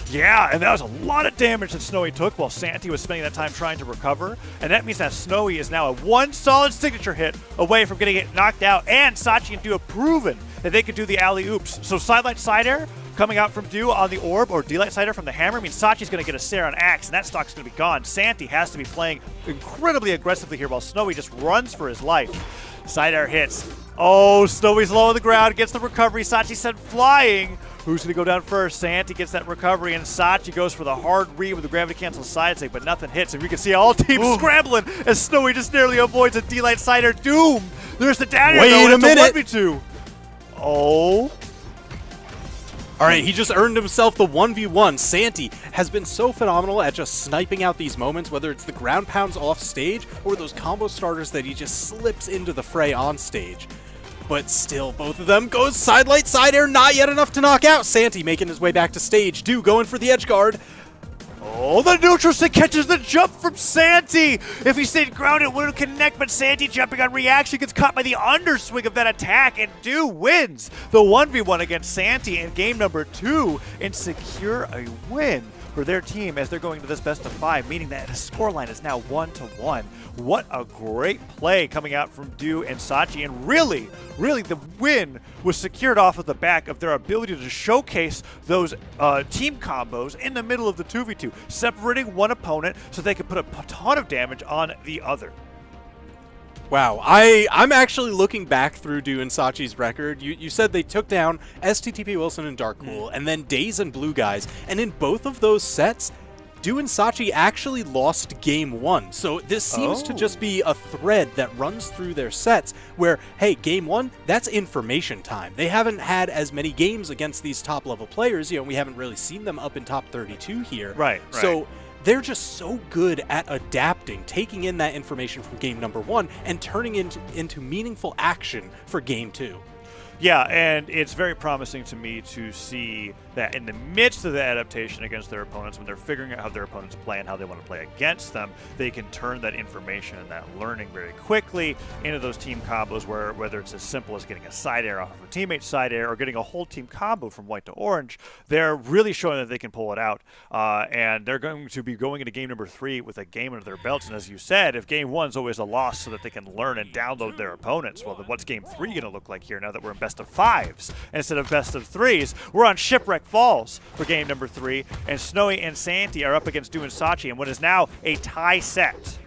Yeah, and that was a lot of damage that Snowy took while Santi was spending that time trying to recover. And that means that Snowy is now a one solid signature hit away from getting it knocked out. And Sachi and Du have proven that they could do the alley-oops. So sidelight side air coming out from Du on the orb, or D-light side air from the hammer, means Sachi's going to get a Sarah on axe, and that stock's going to be gone. Santi has to be playing incredibly aggressively here while Snowy just runs for his life. Side air hits. Oh, Snowy's low on the ground, gets the recovery. Sachi sent flying. Who's going to go down first? Santi gets that recovery, and Sachi goes for the hard read with the gravity cancel side stick, but nothing hits. And we can see all teams scrambling as Snowy just narrowly avoids a D-light side air. Doom! There's the down air. Wait a minute. It's a 1v2. Oh. All right, he just earned himself the 1v1. Santi has been so phenomenal at just sniping out these moments, whether it's the ground pounds off stage or those combo starters that he just slips into the fray on stage. but still both of them goes side light, side air, not yet enough to knock out. Santi making his way back to stage. Do going for the edge guard. Oh, the neutral stick catches the jump from Santi. If he stayed grounded, it wouldn't connect, but Santi jumping on reaction gets caught by the underswing of that attack, and Do wins the 1v1 against Santi in game number 2 and secure a win for their team as they're going to this best of 5, meaning that the scoreline is now 1-1. What a great play coming out from Do and Sachi, and really the win was secured off of the back of their ability to showcase those team combos in the middle of the 2v2, separating one opponent so they could put a ton of damage on the other. Wow, I'm actually looking back through Do and Sachi's record. You said they took down STTP Wilson and Darkcool, and then Daze and Blue Guys, and in both of those sets, Do and Sachi actually lost game 1. So this seems to just be a thread that runs through their sets where, hey, game 1, that's information time. They haven't had as many games against these top-level players. You know, we haven't really seen them up in top 32 here. Right. So they're just so good at adapting, taking in that information from game number 1 and turning it into meaningful action for game 2. Yeah, and it's very promising to me to see that in the midst of the adaptation against their opponents, when they're figuring out how their opponents play and how they want to play against them, they can turn that information and that learning very quickly into those team combos where whether it's as simple as getting a side air off of a teammate's side air or getting a whole team combo from white to orange, they're really showing that they can pull it out. And they're going to be going into game number 3 with a game under their belts. And as you said, if game 1's always a loss so that they can learn and download their opponents, well, then what's game 3 going to look like here now that we're in best of 5s instead of best of 3s? We're on Shipwreck Falls for game number 3, and Snowy and Santi are up against Do and Sachi in what is now a tie set.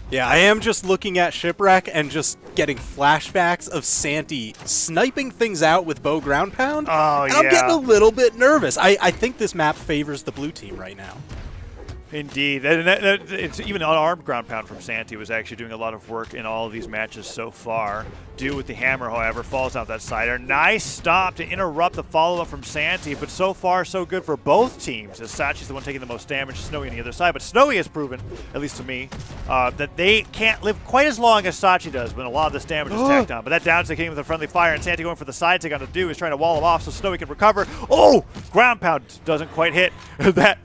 Yeah, I am just looking at Shipwreck and just getting flashbacks of Santi sniping things out with bow ground pound. Oh, and I'm getting a little bit nervous. I think this map favors the blue team right now. Indeed. And it's even unarmed ground pound from Santi was actually doing a lot of work in all of these matches so far. Do with the hammer, however, falls out that side air. Nice stop to interrupt the follow-up from Santi, but so far so good for both teams as Sachi's the one taking the most damage, Snowy on the other side. But Snowy has proven, at least to me, that they can't live quite as long as Sachi does when a lot of this damage is tacked on. But that down stick hitting with a friendly fire, and Santi going for the side stick on the Do is trying to wall him off so Snowy can recover. Oh! Ground pound doesn't quite hit. That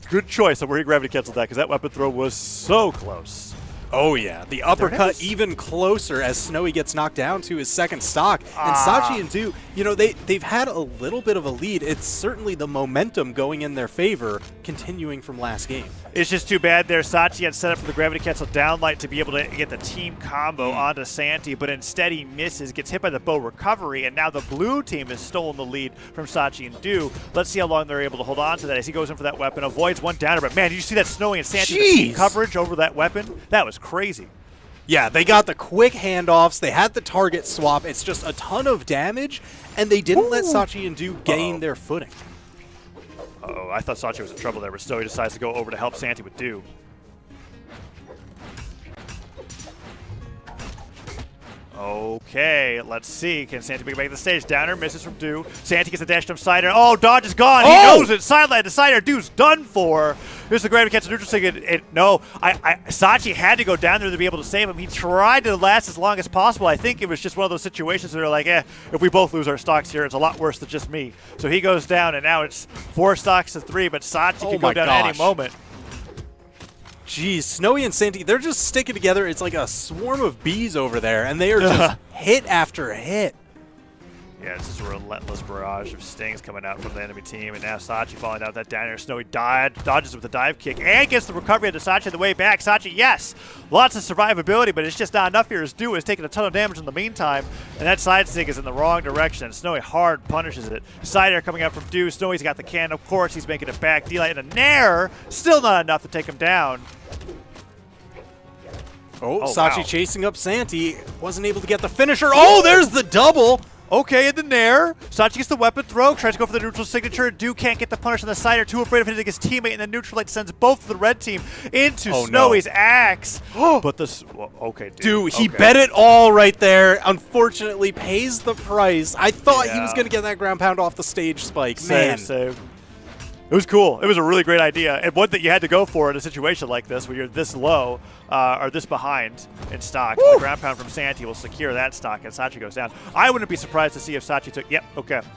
good choice of where he gravity canceled that because that weapon throw was so close. Oh yeah, the uppercut even closer as Snowy gets knocked down to his second stock. And Sachi and Do, you know, they've had a little bit of a lead. It's certainly the momentum going in their favor, continuing from last game. It's just too bad there. Sachi had set up for the gravity cancel downlight to be able to get the team combo onto Santi, but instead he misses, gets hit by the bow recovery, and now the blue team has stolen the lead from Sachi and Do. Let's see how long they're able to hold on to that as he goes in for that weapon, avoids one downer, but man, did you see that Snowy and Santi the team coverage over that weapon? That was crazy. Yeah, they got the quick handoffs, they had the target swap, it's just a ton of damage, and they didn't let Sachi and Do gain their footing. Uh-oh, I thought Sachi was in trouble there, but still he decides to go over to help Santi with Do. Okay, let's see. Can Santi make it back to the stage? Downer misses from Do. Santi gets a dash jump side air. Oh, dodge is gone. He knows it. Sideline to side air. Do's done for. Here's the gravity catch neutral stick. No, Sachi had to go down there to be able to save him. He tried to last as long as possible. I think it was just one of those situations where they're like, if we both lose our stocks here, it's a lot worse than just me. So he goes down, and now it's 4 stocks to 3, but Sachi can go down at any moment. Jeez, Snowy and Santi, they're just sticking together. It's like a swarm of bees over there, and they are just hit after hit. Yeah, it's just a relentless barrage of stings coming out from the enemy team, and now Sachi falling out that downer. Snowy dodges with a dive kick and gets the recovery into Sachi on the way back. Sachi, yes, lots of survivability, but it's just not enough here as Do is taking a ton of damage in the meantime, and that side stick is in the wrong direction. Snowy hard punishes it. Side air coming out from Do. Snowy's got the can, of course, he's making it back. D-Light and a nair, still not enough to take him down. Oh, Sachi chasing up Santi, wasn't able to get the finisher. Oh, there's the double. Okay, in the nair. Sachi gets the weapon throw, tries to go for the neutral signature. Do can't get the punish on the side, or too afraid of hitting his teammate, and the neutral light sends both of the red team into Snowy's axe. But this, okay, dude. He bet it all right there. Unfortunately, pays the price. I thought he was going to get that ground pound off the stage spike. Man. Save. It was cool. It was a really great idea, and one that you had to go for in a situation like this, where you're this low or this behind in stock. The ground pound from Santi will secure that stock, and Sachi goes down. I wouldn't be surprised to see if Sachi took,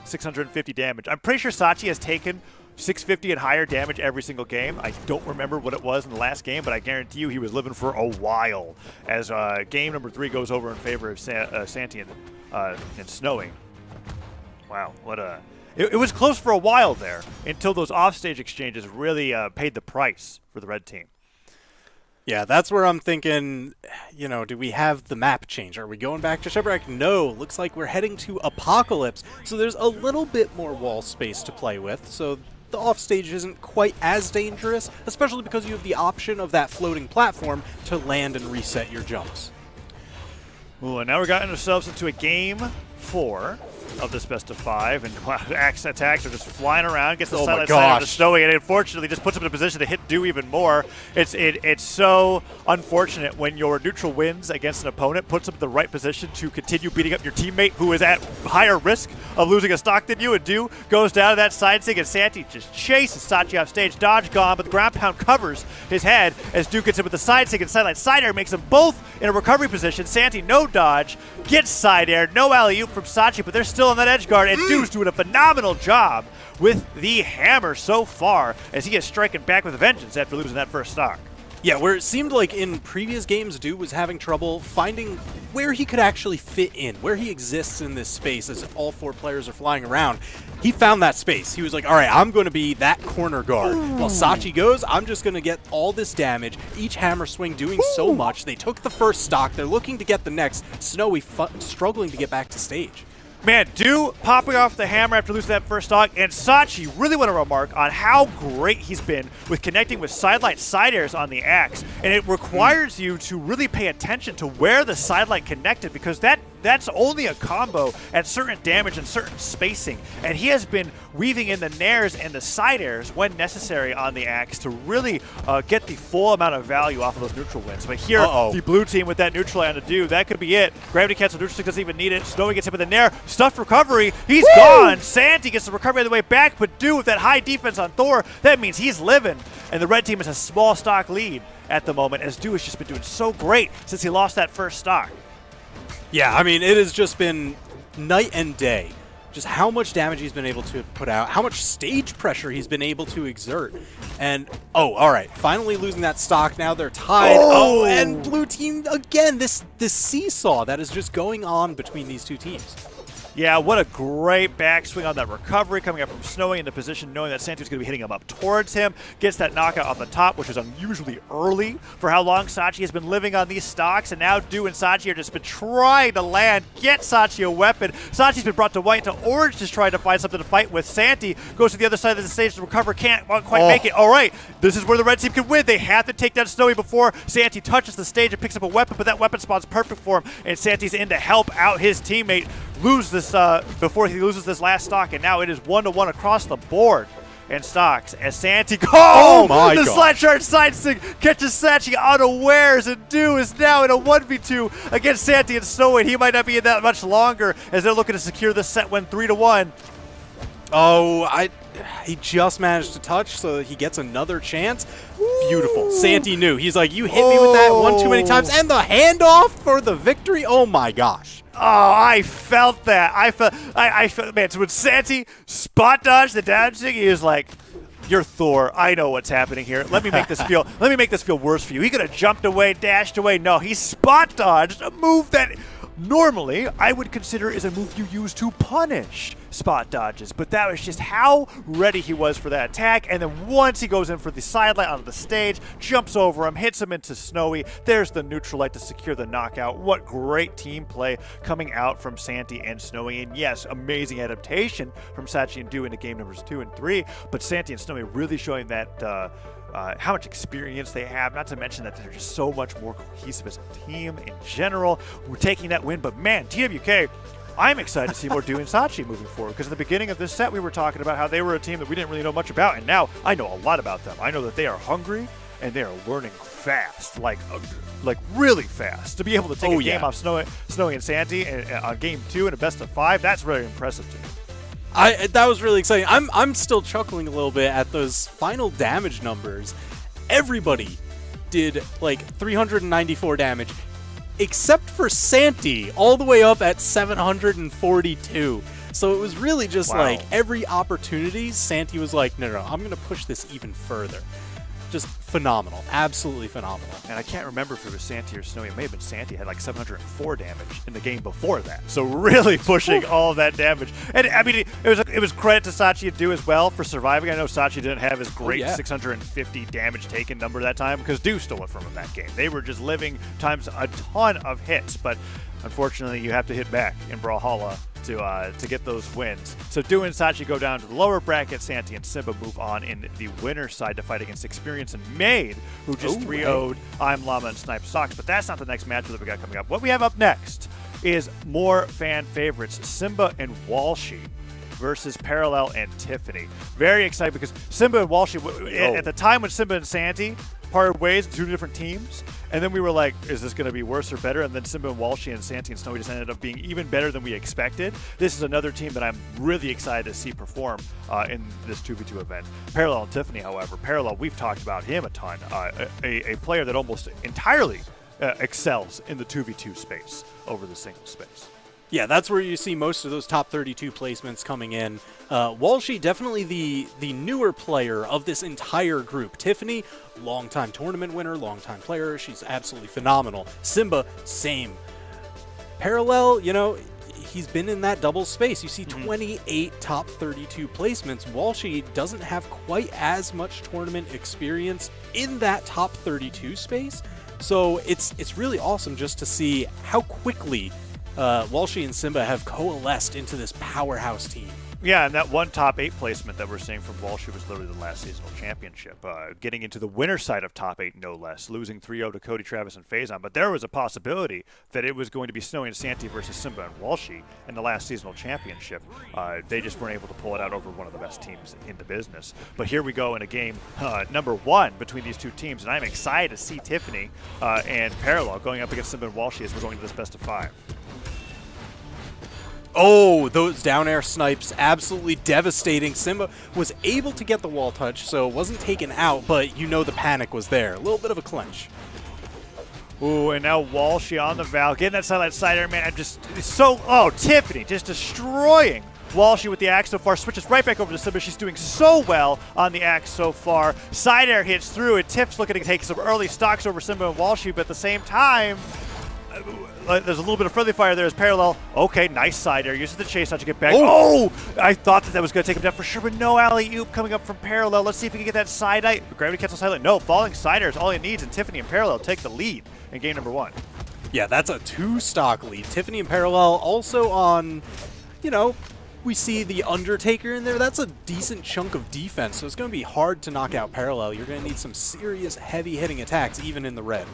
650 damage. I'm pretty sure Sachi has taken 650 and higher damage every single game. I don't remember what it was in the last game, but I guarantee you he was living for a while as game number 3 goes over in favor of Santi and Snowy. Wow, what a... It was close for a while there until those offstage exchanges really paid the price for the red team. Yeah, that's where I'm thinking, do we have the map change? Are we going back to Shipwreck? No, looks like we're heading to Apocalypse. So there's a little bit more wall space to play with. So the offstage isn't quite as dangerous, especially because you have the option of that floating platform to land and reset your jumps. Ooh, and now we're getting ourselves into a game 4 of this best of 5, and axe attacks are just flying around, gets the side of the Snowy, and unfortunately just puts him in a position to hit Do even more. It's so unfortunate when your neutral wins against an opponent, puts him in the right position to continue beating up your teammate who is at higher risk of losing a stock than you, and Do goes down to that side stick, and Santi just chases Sachi off stage. Dodge gone, but the ground pound covers his head as Do gets him with the side stick, and sideline side air makes them both in a recovery position. Santi, no dodge, gets side air, no alley-oop from Sachi, but they're still on that edge guard, and Do's doing a phenomenal job with the hammer so far as he is striking back with a vengeance after losing that first stock. Yeah, where it seemed like in previous games, Do was having trouble finding where he could actually fit in, where he exists in this space as all 4 players are flying around. He found that space. He was like, all right, I'm going to be that corner guard. While Sachi goes, I'm just going to get all this damage, each hammer swing doing so much. They took the first stock. They're looking to get the next. Snowy struggling to get back to stage. Man, Do popping off the hammer after losing that first stock, and Sachi really want to remark on how great he's been with connecting with sideline side airs on the axe, and it requires you to really pay attention to where the sideline connected, because that's only a combo at certain damage and certain spacing, and he has been weaving in the nairs and the side airs when necessary on the axe to really get the full amount of value off of those neutral wins. But here, the blue team with that neutral on to Do, that could be it. Gravity cancel, neutral stick doesn't even need it. Snowy gets hit with the nair, stuffed recovery, he's gone. Santi gets the recovery on the way back, but Do with that high defense on Thor, that means he's living, and the red team has a small stock lead at the moment, as Do has just been doing so great since he lost that first stock. Yeah, I mean, it has just been night and day. Just how much damage he's been able to put out, how much stage pressure he's been able to exert. And, all right, finally losing that stock. Now they're tied. Oh, and blue team, again, this seesaw that is just going on between these two teams. Yeah, what a great backswing on that recovery, coming up from Snowy into position, knowing that Santi was going to be hitting him up towards him. Gets that knockout off the top, which is unusually early for how long Sachi has been living on these stocks. And now Do and Sachi are just been trying to land, get Sachi a weapon. Sachi's been brought to white to orange, just trying to find something to fight with. Santi goes to the other side of the stage to recover, can't quite make it. All right, this is where the red team can win. They have to take down Snowy before Santi touches the stage and picks up a weapon, but that weapon spawns perfect for him, and Santi's in to help out his teammate lose this before he loses this last stock, and now it is 1-1 across the board in stocks as Santi the slide charge side stick catches Sachi unawares, and Do is now in a 1v2 against Santi and Snowy, and he might not be in that much longer as they're looking to secure this set win 3-1. He just managed to touch so that he gets another chance. Beautiful. Santi knew. He's like, you hit me with that one too many times, and the handoff for the victory. Oh my gosh. Oh, I felt that. I felt, man, so when Santi spot dodged the down stick, he was like, you're Thor. I know what's happening here. Let me make this feel worse for you. He could have jumped away, dashed away. No, he spot dodged a move that normally I would consider is a move you use to punish spot dodges, but that was just how ready he was for that attack. And then once he goes in for the sideline onto the stage, jumps over him, hits him into Snowy. There's the neutral light to secure the knockout. What great team play coming out from Santi and Snowy. And yes, amazing adaptation from Sachi and Do into game numbers 2 and 3, but Santi and Snowy really showing that how much experience they have, not to mention that they're just so much more cohesive as a team in general. We're taking that win, but man, TWK, I'm excited to see more Do and Sachi moving forward, because in the beginning of this set we were talking about how they were a team that we didn't really know much about, and now I know a lot about them. I know that they are hungry and they are learning fast, like really fast. To be able to take a game off Snowy and Santi on game 2 in a best of 5, that's really impressive to me. That was really exciting. I'm still chuckling a little bit at those final damage numbers. Everybody did like 394 damage, except for Santi, all the way up at 742. So it was really just like every opportunity, Santi was like, no, I'm going to push this even further. Just phenomenal. Absolutely phenomenal. And I can't remember if it was Santi or Snowy. It may have been Santi. Had like 704 damage in the game before that. So really pushing all of that damage. And I mean, it was credit to Sachi to do as well for surviving. I know Sachi didn't have his great 650 damage taken number that time because Dew stole it from him that game. They were just living times a ton of hits, but unfortunately you have to hit back in Brawlhalla to get those wins. So Dew and Sachi go down to the lower bracket. Santi and Simba move on in the winner's side to fight against Experience and Maid, who just 3-0'd I'm Llama and Snipe Socks. But that's not the next matchup that we got coming up. What we have up next is more fan favorites, Simba and Walshy versus Parallel and Tiffany. Very excited because Simba and Walshy, at the time when Simba and Santi parted ways, two different teams, and then we were like, is this going to be worse or better? And then Simba and Walshy and Santi and Snowy just ended up being even better than we expected. This is another team that I'm really excited to see perform in this 2v2 event. Parallel and Tiffany, however, Parallel, we've talked about him a ton. A player that almost entirely excels in the 2v2 space over the single space. Yeah, that's where you see most of those top 32 placements coming in. Walshy, definitely the newer player of this entire group. Tiffany, longtime tournament winner, longtime player. She's absolutely phenomenal. Simba, same. Parallel, he's been in that double space. You see 28 top 32 placements. Walshy doesn't have quite as much tournament experience in that top 32 space. So it's really awesome just to see how quickly Walshy and Simba have coalesced into this powerhouse team. Yeah, and that one top 8 placement that we're seeing from Walshy was literally the last seasonal championship. Getting into the winner's side of top 8, no less. Losing 3-0 to Cody, Travis, and Faison. But there was a possibility that it was going to be Snowy and Santi versus Simba and Walshy in the last seasonal championship. They just weren't able to pull it out over one of the best teams in the business. But here we go in a game number 1 between these two teams. And I'm excited to see Tiffany and Parallel going up against Simba and Walshy as we're going to this best of 5. Oh, those down air snipes, absolutely devastating. Simba was able to get the wall touch, so it wasn't taken out, but the panic was there. A little bit of a clinch. Ooh, and now Walshy on the Val, getting that side air, man. Tiffany just destroying Walshy with the axe so far. Switches right back over to Simba. She's doing so well on the axe so far. Side air hits through, and Tiff's looking to take some early stocks over Simba and Walshy, but at the same time, there's a little bit of friendly fire there as Parallel. Okay, nice side air. Uses the chase out to get back. Oh! I thought that was going to take him down for sure, but no alley-oop coming up from Parallel. Let's see if we can get that side eye. Gravity cancel silent. No, falling side air is all he needs, and Tiffany and Parallel take the lead in game number 1. Yeah, that's a 2-stock lead. Tiffany and Parallel also on, we see the Undertaker in there. That's a decent chunk of defense, so it's going to be hard to knock out Parallel. You're going to need some serious heavy-hitting attacks, even in the red.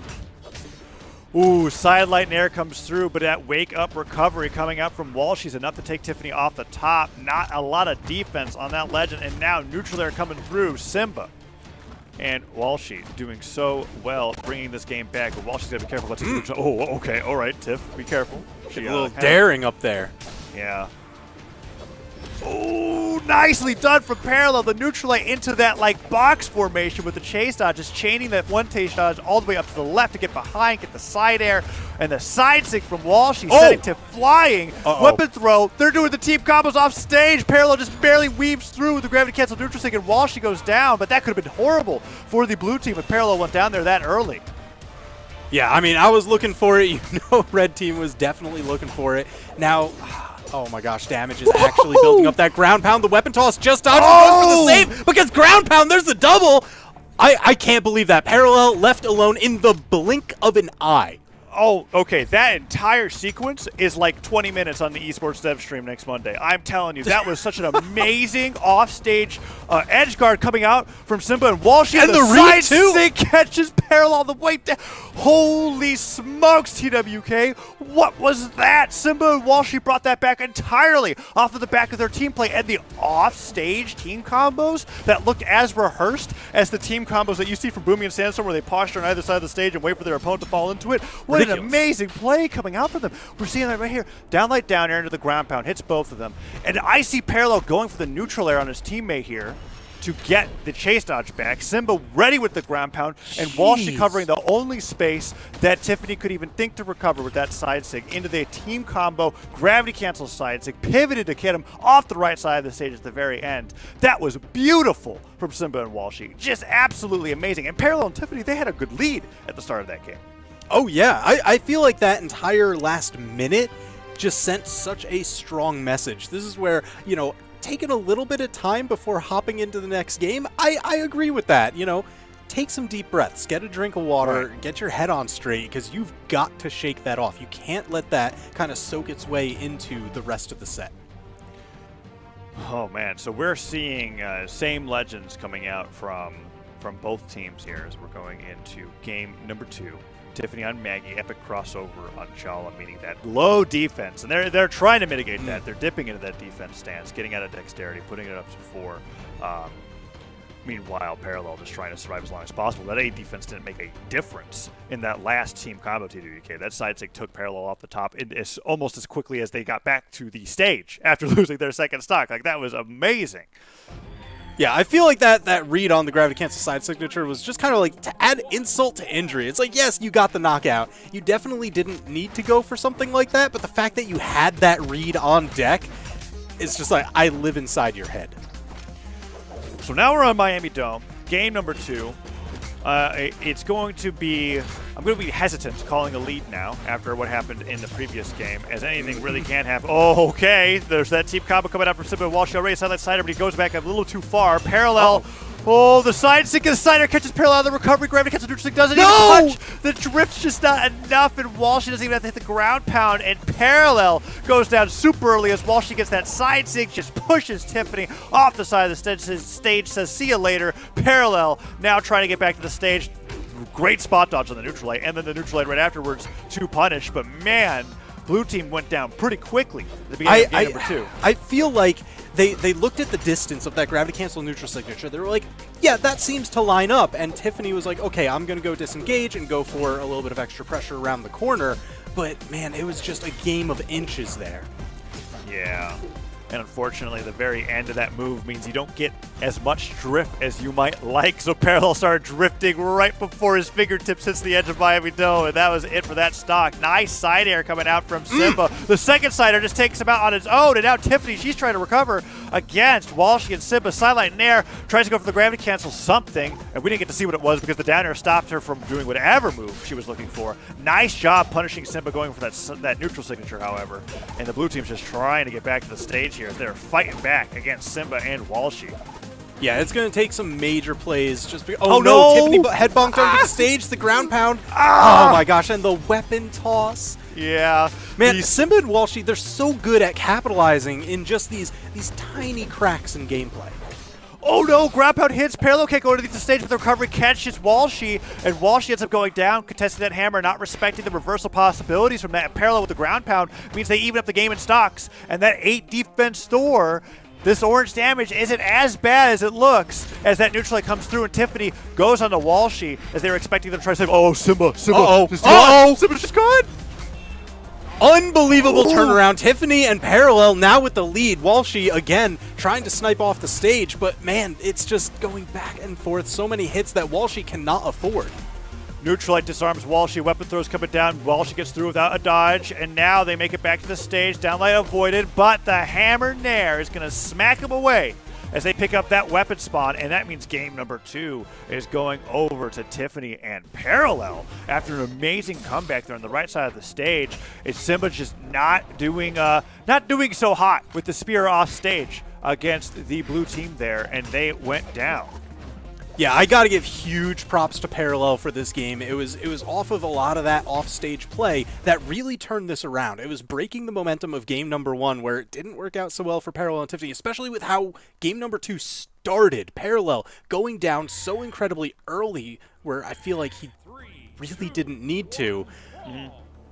Ooh, side light and air comes through, but that wake-up recovery coming out from Walshy's enough to take Tiffany off the top. Not a lot of defense on that legend, and now neutral air coming through. Simba and Walshy doing so well, bringing this game back, but Walshy's got to be careful. Let's okay, all right, Tiff, be careful. A little daring up there. Yeah. Oh, nicely done from Parallel. The neutral light into that box formation with the chase dodge, just chaining that one chase dodge all the way up to the left to get behind, get the side air, and the side stick from Walshy setting to flying. Weapon throw. They're doing the team combos off stage. Parallel just barely weaves through with the gravity cancel neutral stick, and Walshy goes down, but that could have been horrible for the blue team if Parallel went down there that early. Yeah, I mean, I was looking for it. Red team was definitely looking for it. Now, oh my gosh, damage is actually building up. That ground pound, the weapon toss just dodges goes for the save because ground pound, there's the double. I can't believe that. Parallel left alone in the blink of an eye. Oh, okay. That entire sequence is like 20 minutes on the esports dev stream next Monday. I'm telling you, that was such an amazing offstage edge guard coming out from Simba and Walshy. And the side too. stick catches Parallel the way down. Holy smokes, TWK. What was that? Simba and Walshy brought that back entirely off of the back of their team play, and the offstage team combos that looked as rehearsed as the team combos that you see from Boomi and Sandstorm, where they posture on either side of the stage and wait for their opponent to fall into it. What an amazing play coming out from them. We're seeing that right here. Down light down air into the ground pound, hits both of them. And I see Parallel going for the neutral air on his teammate here to get the chase dodge back. Simba ready with the ground pound, and Walshy covering the only space that Tiffany could even think to recover with that side sig into the team combo, gravity cancel side sig, pivoted to get him off the right side of the stage at the very end. That was beautiful from Simba and Walshy. Just absolutely amazing. And Parallel and Tiffany, they had a good lead at the start of that game. Oh, yeah. I feel like that entire last minute just sent such a strong message. This is where, you know, taking a little bit of time before hopping into the next game, I agree with that. You know, take some deep breaths, get a drink of water, get your head on straight, because you've got to shake that off. You can't let that kind of soak its way into the rest of the set. Oh, man. So we're seeing same legends coming out from both teams here as we're going into game number 2. Tiffany on Maggie, epic crossover on Chala, meaning that low defense. And they're trying to mitigate that. They're dipping into that defense stance, getting out of dexterity, putting it up to 4. Meanwhile, Parallel just trying to survive as long as possible. That A defense didn't make a difference in that last team combo TWK. That side sig took Parallel off the top almost as quickly as they got back to the stage after losing their second stock. Like, that was amazing. Yeah, I feel like that read on the gravity cancel side signature was just kind of like to add insult to injury. It's like, yes, you got the knockout. You definitely didn't need to go for something like that, but the fact that you had that read on deck is just like, I live inside your head. So now we're on Miami Dome, game number 2. It's going to be, I'm going to be hesitant calling a lead now after what happened in the previous game, as anything really can happen. Oh, okay. There's that team combo coming out from Simba and Walshy already. Side side, but he goes back a little too far. Parallel. Oh, the side stick is Snyder catches Parallel. The recovery, gravity catches neutral stick doesn't even touch. The drift's just not enough, and Walshy doesn't even have to hit the ground pound. And Parallel goes down super early as Walshy gets that side stick, just pushes Tiffany off the side of the stage, says, see you later. Parallel now trying to get back to the stage. Great spot dodge on the neutral light, and then the neutral light right afterwards to punish. But man, blue team went down pretty quickly at the beginning of game number 2. I feel like they looked at the distance of that gravity cancel neutral signature. They were like, yeah, that seems to line up. And Tiffany was like, okay, I'm going to go disengage and go for a little bit of extra pressure around the corner. But man, it was just a game of inches there. Yeah. And unfortunately, the very end of that move means you don't get as much drift as you might like. So Parallel started drifting right before his fingertips hits the edge of Miami Dome, and that was it for that stock. Nice side air coming out from Simba. The second side air just takes him out on his own, and now Tiffany, she's trying to recover against Walshy and Simba. Sideline in air, tries to go for the gravity cancel something, and we didn't get to see what it was because the down air stopped her from doing whatever move she was looking for. Nice job punishing Simba going for that neutral signature, however. And the blue team's just trying to get back to the stage here. They're fighting back against Simba and Walshy. Yeah, it's going to take some major plays. Oh no! Tiffany head bonked onto the stage, the ground pound. Oh my gosh, and the weapon toss. Yeah. Man, Simba and Walshy, they're so good at capitalizing in just these tiny cracks in gameplay. Oh no, ground pound hits. Parallel can't go underneath the stage with the recovery catches Walshy, and Walshy ends up going down, contesting that hammer, not respecting the reversal possibilities from that. Parallel with the ground pound means they even up the game in stocks, and that 8 defense store, this orange damage isn't as bad as it looks as that neutral light comes through, and Tiffany goes on to Walshy as they were expecting them to try to save. Oh, Simba. Simba's just gone. Unbelievable turnaround. Tiffany and Parallel now with the lead. Walshy again trying to snipe off the stage, but man, it's just going back and forth. So many hits that Walshy cannot afford. Neutral light disarms Walshy. Weapon throws coming down. Walshy gets through without a dodge, and now they make it back to the stage. Downlight avoided, but the hammer Nair is going to smack him away as they pick up that weapon spawn, and that means game number 2 is going over to Tiffany and Parallel after an amazing comeback there on the right side of the stage. It's Simba just not doing so hot with the spear off stage against the blue team there, and they went down. Yeah, I got to give huge props to Parallel for this game. It was off of a lot of that off-stage play that really turned this around. It was breaking the momentum of game number 1 where it didn't work out so well for Parallel and Tiffany, especially with how game number 2 started. Parallel going down so incredibly early where I feel like he really didn't need to.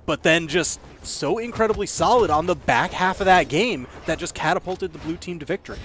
But then just so incredibly solid on the back half of that game that just catapulted the blue team to victory.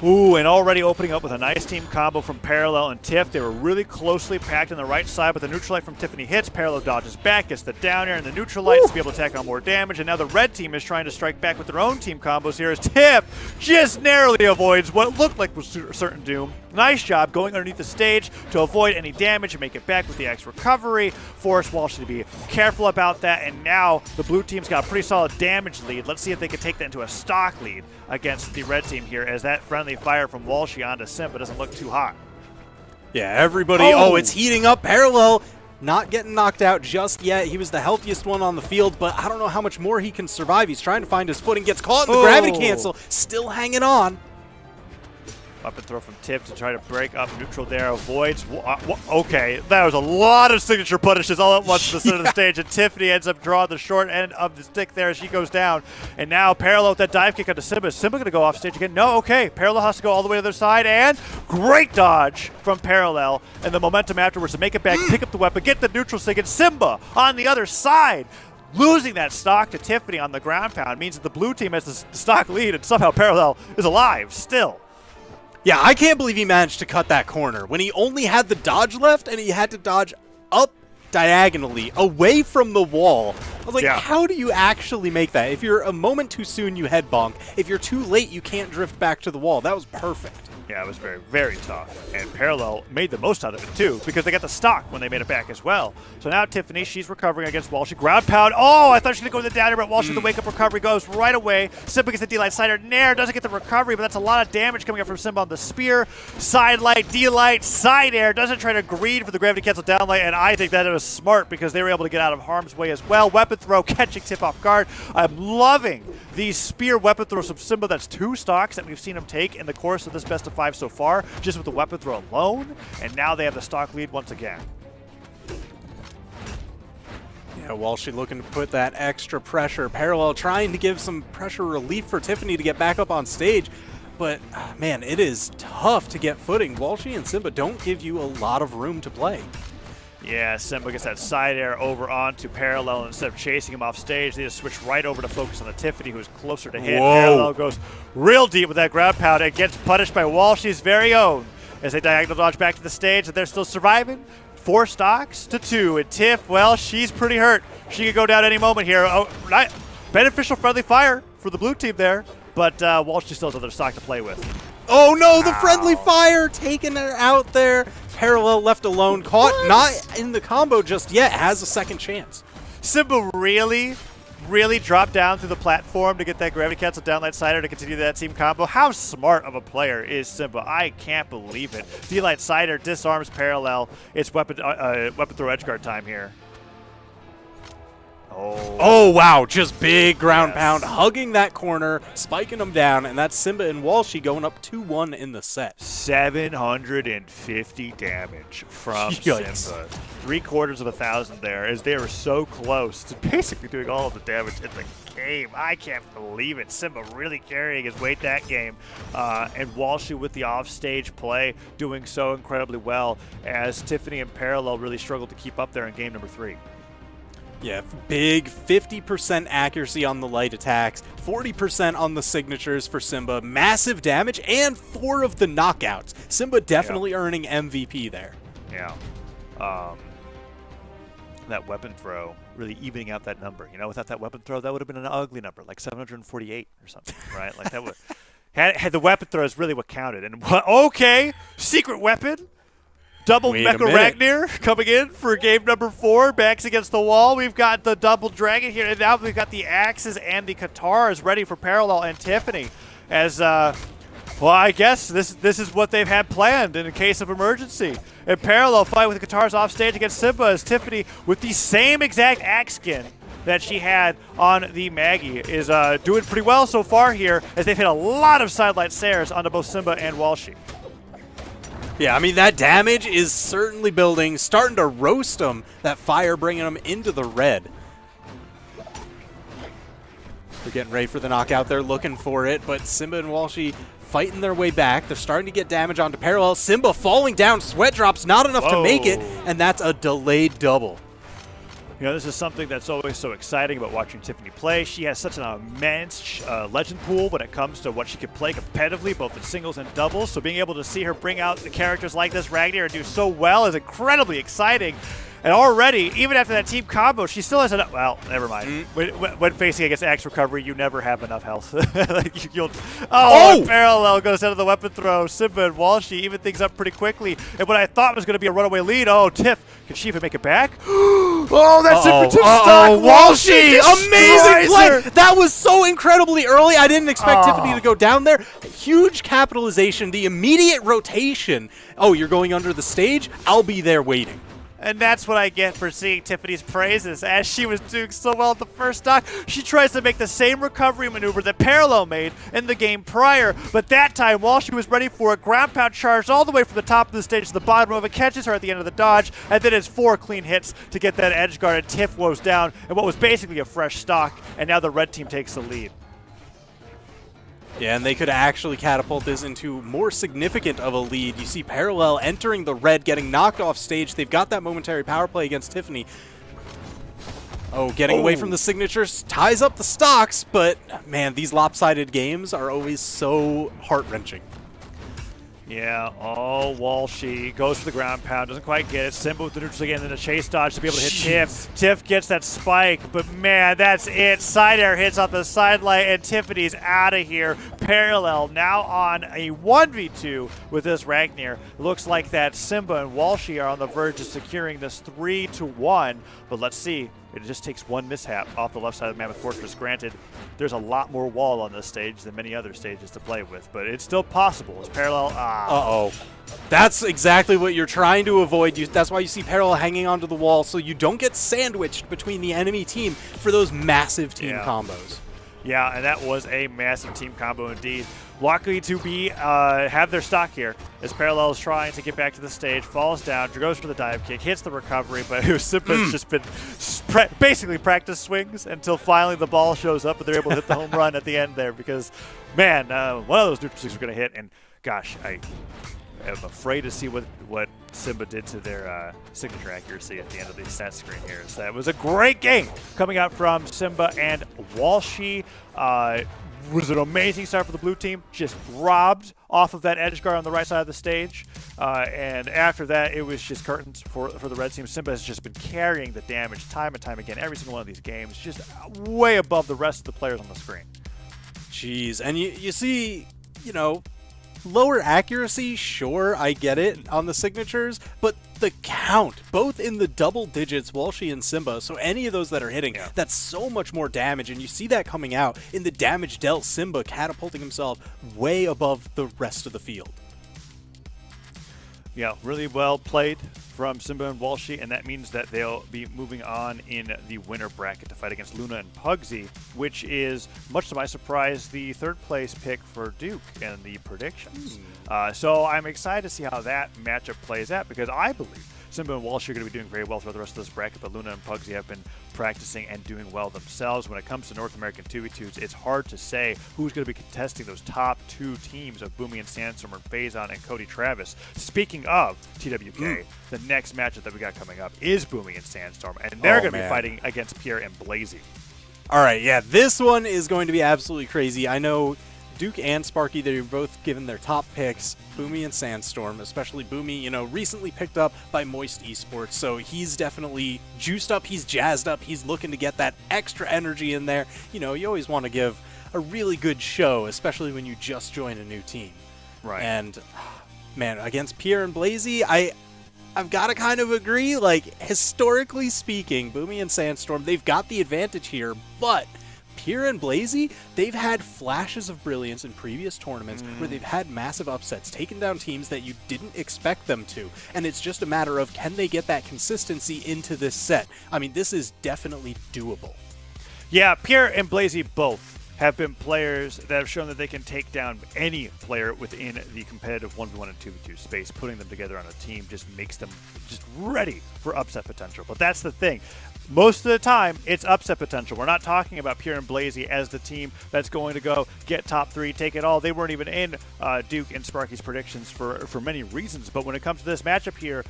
Ooh, and already opening up with a nice team combo from Parallel and Tiff. They were really closely packed on the right side, but the neutral light from Tiffany hits. Parallel dodges back, gets the down air and the neutral lights to be able to tack on more damage. And now the red team is trying to strike back with their own team combos here as Tiff just narrowly avoids what looked like was certain doom. Nice job going underneath the stage to avoid any damage and make it back with the X recovery. Force Walshy to be careful about that. And now the blue team's got a pretty solid damage lead. Let's see if they can take that into a stock lead against the red team here, as that friendly fire from Walshy onto Simba doesn't look too hot. Yeah, everybody. Oh, it's heating up. Parallel not getting knocked out just yet. He was the healthiest one on the field, but I don't know how much more he can survive. He's trying to find his footing, gets caught in the gravity cancel, still hanging on. Weapon throw from Tiff to try to break up neutral there. Avoids. Okay, that was a lot of signature punishes all at once to the center of the stage, and Tiffany ends up drawing the short end of the stick there as she goes down. And now Parallel with that dive kick onto Simba. Is Simba going to go off stage again? No, okay. Parallel has to go all the way to the other side, and great dodge from Parallel. And the momentum afterwards to make it back, pick up the weapon, get the neutral sig, and Simba on the other side. Losing that stock to Tiffany on the ground pound means that the blue team has the stock lead, and somehow Parallel is alive still. Yeah, I can't believe he managed to cut that corner when he only had the dodge left and he had to dodge up diagonally away from the wall. I was like, how do you actually make that? If you're a moment too soon, you head bonk. If you're too late, you can't drift back to the wall. That was perfect. Yeah, it was very, very tough. And Parallel made the most out of it, too, because they got the stock when they made it back as well. So now Tiffany, she's recovering against Walshy. Ground pound. Oh, I thought she was going to go to the down air, but Walshy, the wake-up recovery goes right away. Simba gets the D-Light Sider. Nair doesn't get the recovery, but that's a lot of damage coming up from Simba on the spear. Side light, D-Light, side air. Doesn't try to greed for the gravity cancel down light, and I think that it was smart because they were able to get out of harm's way as well. Weapon throw, catching Tiff off guard. I'm loving these spear weapon throws from Simba. That's 2 stocks that we've seen him take in the course of this best of 5 so far, just with the weapon throw alone, and now they have the stock lead once again. Yeah, Walshy looking to put that extra pressure. Parallel trying to give some pressure relief for Tiffany to get back up on stage, but man, it is tough to get footing. Walshy and Simba don't give you a lot of room to play. Yeah, Simba gets that side air over onto Parallel, and instead of chasing him off stage, they just switch right over to focus on the Tiffany, who's closer to hit. Parallel goes real deep with that ground pound and gets punished by Walshy's very own as they diagonal dodge back to the stage, and they're still surviving. 4 stocks to 2, and Tiff, well, she's pretty hurt. She could go down any moment here. Oh, beneficial friendly fire for the blue team there, but Walshy still has another stock to play with. Oh no, the friendly fire taking her out there. Parallel left alone, caught, not in the combo just yet, has a second chance. Simba really dropped down through the platform to get that gravity cancel downlight sider to continue that team combo. How smart of a player is Simba? I can't believe it. D-light sider disarms Parallel. It's weapon throw edge guard time here. Oh, wow, just big ground pound, hugging that corner, spiking them down, and that's Simba and Walshy going up 2-1 in the set. 750 damage from Simba. 750 there, as they were so close to basically doing all of the damage in the game. I can't believe it. Simba really carrying his weight that game, and Walshy with the offstage play doing so incredibly well, as Tiffany and Parallel really struggled to keep up there in game number 3. Yeah, big 50% accuracy on the light attacks, 40% on the signatures for Simba, massive damage, and 4 of the knockouts. Simba definitely earning MVP there. Yeah. That weapon throw really evening out that number. You know, without that weapon throw, that would have been an ugly number, like 748 or something, right? Like that would had the weapon throw is really what counted. And okay, secret weapon. Double Mecha Ragnar coming in for game number 4. Backs against the wall. We've got the double dragon here. And now we've got the axes and the katars ready for Parallel and Tiffany. As, well, I guess this is what they've had planned in case of emergency. And Parallel fight with the katars off stage against Simba, as Tiffany, with the same exact axe skin that she had on the Maggie, is doing pretty well so far here, as they've hit a lot of sidelight snares onto both Simba and Walshy. Yeah, I mean, that damage is certainly building, starting to roast them, that fire bringing them into the red. They're getting ready for the knockout. They're looking for it, but Simba and Walshy fighting their way back. They're starting to get damage onto Parallel. Simba falling down, sweat drops, not enough to make it, and that's a delayed double. This is something that's always so exciting about watching Tiffany play. She has such an immense legend pool when it comes to what she can play competitively, both in singles and doubles. So being able to see her bring out the characters like this Ragnar and do so well is incredibly exciting. And already, even after that team combo, she still has enough. Well, never mind. When facing against Axe Recovery, you never have enough health. Parallel goes out of the weapon throw. Simba and Walshy even things up pretty quickly. And what I thought was going to be a runaway lead, Tiff, can she even make it back? That's it for Tiff stock. Walshy, amazing play. That was so incredibly early. I didn't expect Tiffany to go down there. Huge capitalization, the immediate rotation. You're going under the stage? I'll be there waiting. And that's what I get for seeing Tiffany's praises. As she was doing so well at the first stock, she tries to make the same recovery maneuver that Parallel made in the game prior. But that time, while she was ready for a ground pound charge all the way from the top of the stage to the bottom of it, catches her at the end of the dodge, and then it's 4 clean hits to get that edge guard, and Tiff woes down in what was basically a fresh stock, and now the red team takes the lead. Yeah, and they could actually catapult this into more significant of a lead. You see Parallel entering the red, getting knocked off stage. They've got that momentary power play against Tiffany. Getting away from the signatures, ties up the stocks, but man, these lopsided games are always so heart-wrenching. Yeah, Walshy goes for the ground pound, doesn't quite get it. Simba with the neutral again, and then a chase dodge to be able to hit Tiff. Tiff gets that spike, but man, that's it. Side air hits off the sideline, and Tiffany's out of here. Parallel now on a 1v2 with this Ragnar. Looks like that Simba and Walshy are on the verge of securing this 3-1, but let's see. It just takes one mishap off the left side of the Mammoth Fortress. Granted, there's a lot more wall on this stage than many other stages to play with, but it's still possible. It's Parallel. That's exactly what you're trying to avoid. That's why you see Parallel hanging onto the wall, so you don't get sandwiched between the enemy team for those massive team combos. Yeah, and that was a massive team combo indeed. Luckily to be have their stock here as Parallel is trying to get back to the stage, falls down, goes for the dive kick, hits the recovery, but Simba's just been basically practice swings until finally the ball shows up and they're able to hit the home run at the end there because, man, one of those neutral sticks were going to hit, and gosh, I am afraid to see what Simba did to their signature accuracy at the end of the stat screen here. So that was a great game coming out from Simba and Walshy. Was an amazing start for the blue team, just robbed off of that edge guard on the right side of the stage. And after that, it was just curtains for the red team. Simba has just been carrying the damage time and time again, every single one of these games, just way above the rest of the players on the screen. Jeez, and you see, lower accuracy, sure, I get it on the signatures, but the count, both in the double digits, Walshy and Simba, so any of those that are hitting, that's so much more damage, and you see that coming out in the damage dealt, Simba catapulting himself way above the rest of the field. Yeah, really well played from Simba and Walshy, and that means that they'll be moving on in the winner bracket to fight against Luna and Pugsy, which is, much to my surprise, the third place pick for Duke in the predictions. So I'm excited to see how that matchup plays out because I believe Simba and Walshy are going to be doing very well throughout the rest of this bracket, but Luna and Pugsy have been practicing and doing well themselves. When it comes to North American 2v2s, it's hard to say who's going to be contesting those top two teams of Boomi and Sandstorm, or Phazon and Cody Travis. Speaking of TWK, the next matchup that we got coming up is Boomi and Sandstorm, and they're going to be fighting against Pier and Blazie. All right, yeah, this one is going to be absolutely crazy. I know Duke and Sparky, they're both given their top picks, Boomi and Sandstorm, especially Boomi, recently picked up by Moist Esports, so he's definitely juiced up, he's jazzed up, he's looking to get that extra energy in there. You always want to give a really good show, especially when you just join a new team. Right. And, man, against Pier and Blazie, I've got to kind of agree, historically speaking, Boomi and Sandstorm, they've got the advantage here, but Pier and Blazie, they've had flashes of brilliance in previous tournaments where they've had massive upsets, taken down teams that you didn't expect them to, and it's just a matter of can they get that consistency into this set. I mean, this is definitely doable. Yeah, Pier and Blazie both have been players that have shown that they can take down any player within the competitive 1v1 and 2v2 space. Putting them together on a team just makes them just ready for upset potential. But that's the thing. Most of the time, it's upset potential. We're not talking about Pier and Blazie as the team that's going to go get top 3, take it all. They weren't even in Duke and Sparky's predictions for many reasons. But when it comes to this matchup here,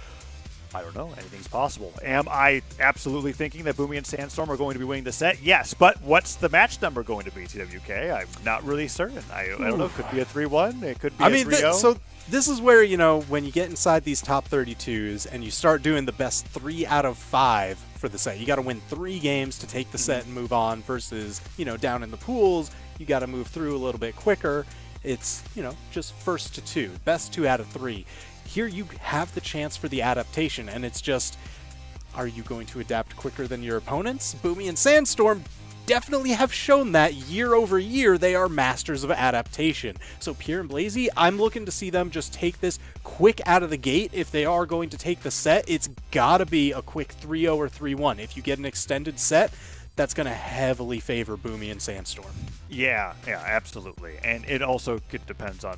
I don't know. Anything's possible. Am I absolutely thinking that Boomi and Sandstorm are going to be winning the set? Yes, but what's the match number going to be, TWK? I'm not really certain. I don't know. Could be a 3-1. It could be a 3-0. So this is where, when you get inside these top 32s and you start doing the best 3 out of 5 for the set, you got to win 3 games to take the set and move on versus, down in the pools, you got to move through a little bit quicker. It's, just first to 2, best 2 out of 3. Here you have the chance for the adaptation, and it's just, are you going to adapt quicker than your opponents? Boomi and Sandstorm definitely have shown that year over year they are masters of adaptation. So Pier and Blazie, I'm looking to see them just take this quick out of the gate. If they are going to take the set, it's gotta be a quick 3-0 or 3-1. If you get an extended set, that's going to heavily favor Boomi and Sandstorm. Yeah, absolutely. And it also depends on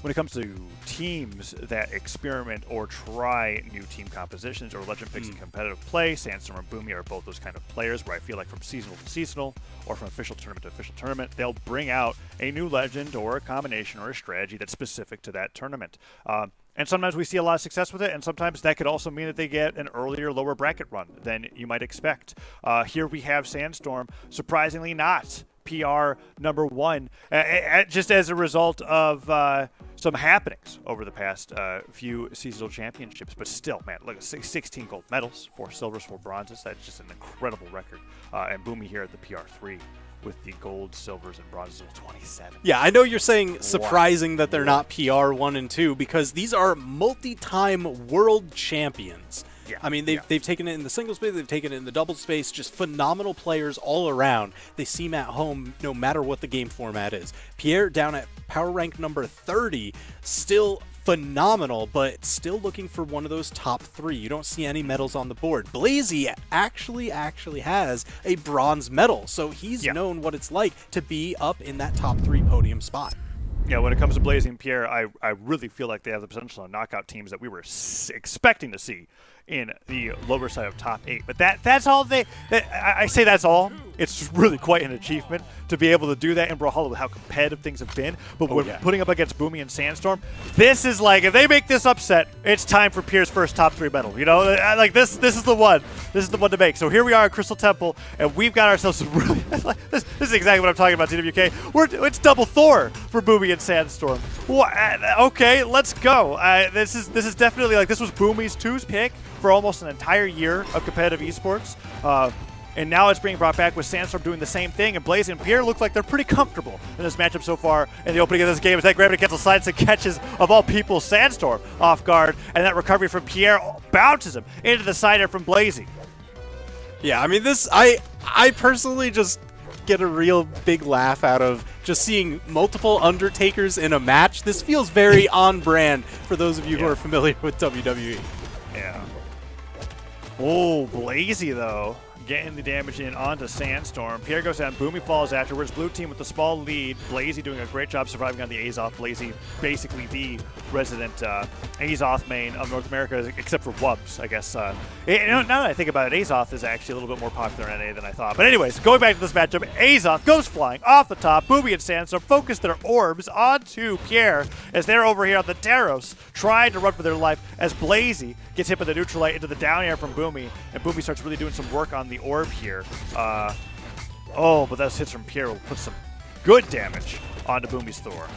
when it comes to teams that experiment or try new team compositions or legend picks in competitive play. Sandstorm and Boomi are both those kind of players where I feel like from seasonal to seasonal or from official tournament to official tournament, they'll bring out a new legend or a combination or a strategy that's specific to that tournament. And sometimes we see a lot of success with it, and sometimes that could also mean that they get an earlier lower bracket run than you might expect. Here we have Sandstorm, surprisingly not PR number 1, just as a result of some happenings over the past few seasonal championships. But still, man, look, 16 gold medals, 4 silvers, 4 bronzes. That's just an incredible record. And Boomi here at the PR3 with the gold, silvers, and bronzes of 27. Yeah, I know you're saying surprising that they're not PR 1 and 2 because these are multi-time world champions. Yeah. I mean, they've taken it in the single space, they've taken it in the double space, just phenomenal players all around. They seem at home no matter what the game format is. Pier down at power rank number 30, still phenomenal, but still looking for one of those top 3. You don't see any medals on the board. Blazie actually has a bronze medal, so he's known what it's like to be up in that top 3 podium spot. Yeah, when it comes to Blazie and Pier, I really feel like they have the potential to knock out teams that we were expecting to see in the lower side of top 8. But that's all I say that's all. It's really quite an achievement to be able to do that in Brawlhalla with how competitive things have been. But when putting up against Boomi and Sandstorm, this is like, if they make this upset, it's time for Pier's first top 3 medal. Like this is the one. This is the one to make. So here we are at Crystal Temple, and we've got ourselves some really this is exactly what I'm talking about, TWK. It's double Thor for Boomi and Sandstorm. Okay, let's go. This is definitely like, this was Boomi's 2's pick for almost an entire year of competitive esports. And now it's being brought back with Sandstorm doing the same thing, and Blazie and Pier look like they're pretty comfortable in this matchup so far. In the opening of this game, as that gravity cancel sides and catches, of all people, Sandstorm off guard, and that recovery from Pier bounces him into the side air from Blazie. Yeah, I mean, I personally just get a real big laugh out of just seeing multiple Undertakers in a match. This feels very on brand for those of you who are familiar with WWE. Yeah. Oh, Blazie, though, getting the damage in onto Sandstorm. Pier goes down, Boomi falls afterwards. Blue team with the small lead. Blazie doing a great job surviving on the Azoth. Blazie basically the resident Azoth main of North America, except for Wubs, I guess. Now that I think about it, Azoth is actually a little bit more popular in NA than I thought. But anyways, going back to this matchup, Azoth goes flying off the top. Boomi and Sandstorm focus their orbs onto Pier as they're over here on the Daros, trying to run for their life as Blazie gets hit with the neutral light into the down air from Boomi, and Boomi starts really doing some work on the orb here. But those hits from Pier will put some good damage onto Boomi's Thor.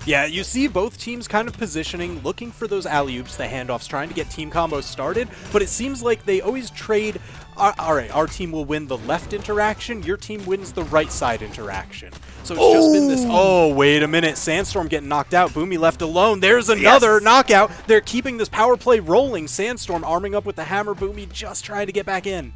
Yeah, you see both teams kind of positioning, looking for those alley-oops, the handoffs, trying to get team combos started, but it seems like they always trade, all right, our team will win the left interaction, your team wins the right side interaction. So it's just been this, wait a minute, Sandstorm getting knocked out, Boomi left alone, there's another knockout. They're keeping this power play rolling, Sandstorm arming up with the hammer, Boomi just trying to get back in.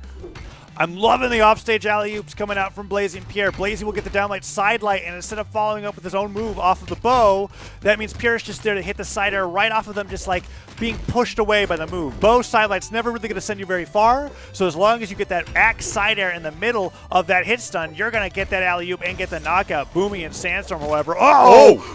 I'm loving the offstage alley-oops coming out from Blazie and Pier. Blazie will get the downlight side light, and instead of following up with his own move off of the bow, that means Pier's just there to hit the side air right off of them, just like being pushed away by the move. Bow side light's never really going to send you very far, so as long as you get that axe side air in the middle of that hit stun, you're going to get that alley-oop and get the knockout. Boomi and Sandstorm, however,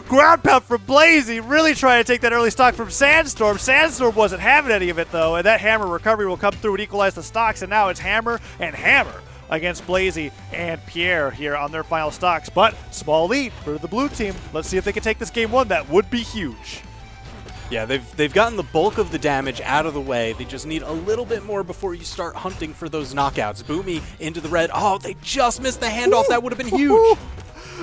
ground pound from Blazie, really trying to take that early stock from Sandstorm. Sandstorm wasn't having any of it, though, and that hammer recovery will come through and equalize the stocks, and now it's hammer and hammer against Blazie and Pier here on their final stocks. But small lead for the blue team. Let's see if they can take this game 1. That would be huge. Yeah, they've gotten the bulk of the damage out of the way. They just need a little bit more before you start hunting for those knockouts. Boomi into the red. Oh, they just missed the handoff. That would have been huge.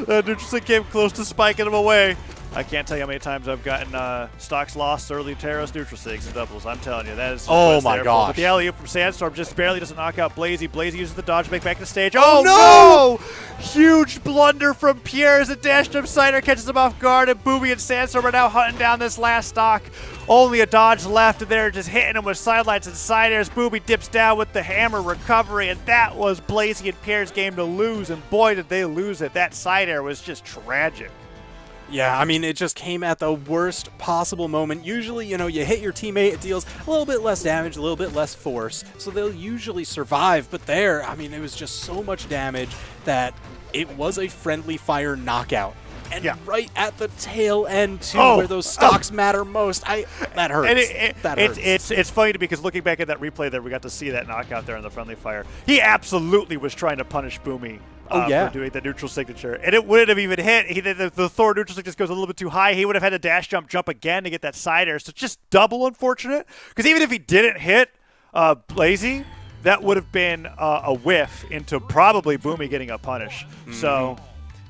Neutral Sig came close to spiking him away. I can't tell you how many times I've gotten stocks lost early Taros Neutral Sigs and doubles. I'm telling you, that is Oh what it's my there for. gosh. But the alley-oop from Sandstorm just barely doesn't knock out Blazie. Blazie uses the dodge to make back to stage. Oh, No! Huge blunder from Pier as a dash jump Cider catches him off guard, and Boomi and Sandstorm are now hunting down this last stock. Only a dodge left, and they're just hitting him with sidelights and side airs. Boomi dips down with the hammer recovery, and that was Blazie and Pierre's game to lose, and boy did they lose it. That side air was just tragic. Yeah, I mean, it just came at the worst possible moment. Usually, you know, you hit your teammate, it deals a little bit less damage, a little bit less force, so they'll usually survive. But there, I mean, it was just so much damage that it was a friendly fire knockout. And right at the tail end, too, where those stocks matter most. That hurts. And that hurts. It's funny because looking back at that replay there, we got to see that knockout there in the friendly fire. He absolutely was trying to punish Boomi. For doing the neutral signature. And it wouldn't have even hit. The Thor neutral sig just goes a little bit too high. He would have had to dash jump again to get that side air. So just double unfortunate. Because even if he didn't hit Blazie, that would have been a whiff into probably Boomi getting a punish. So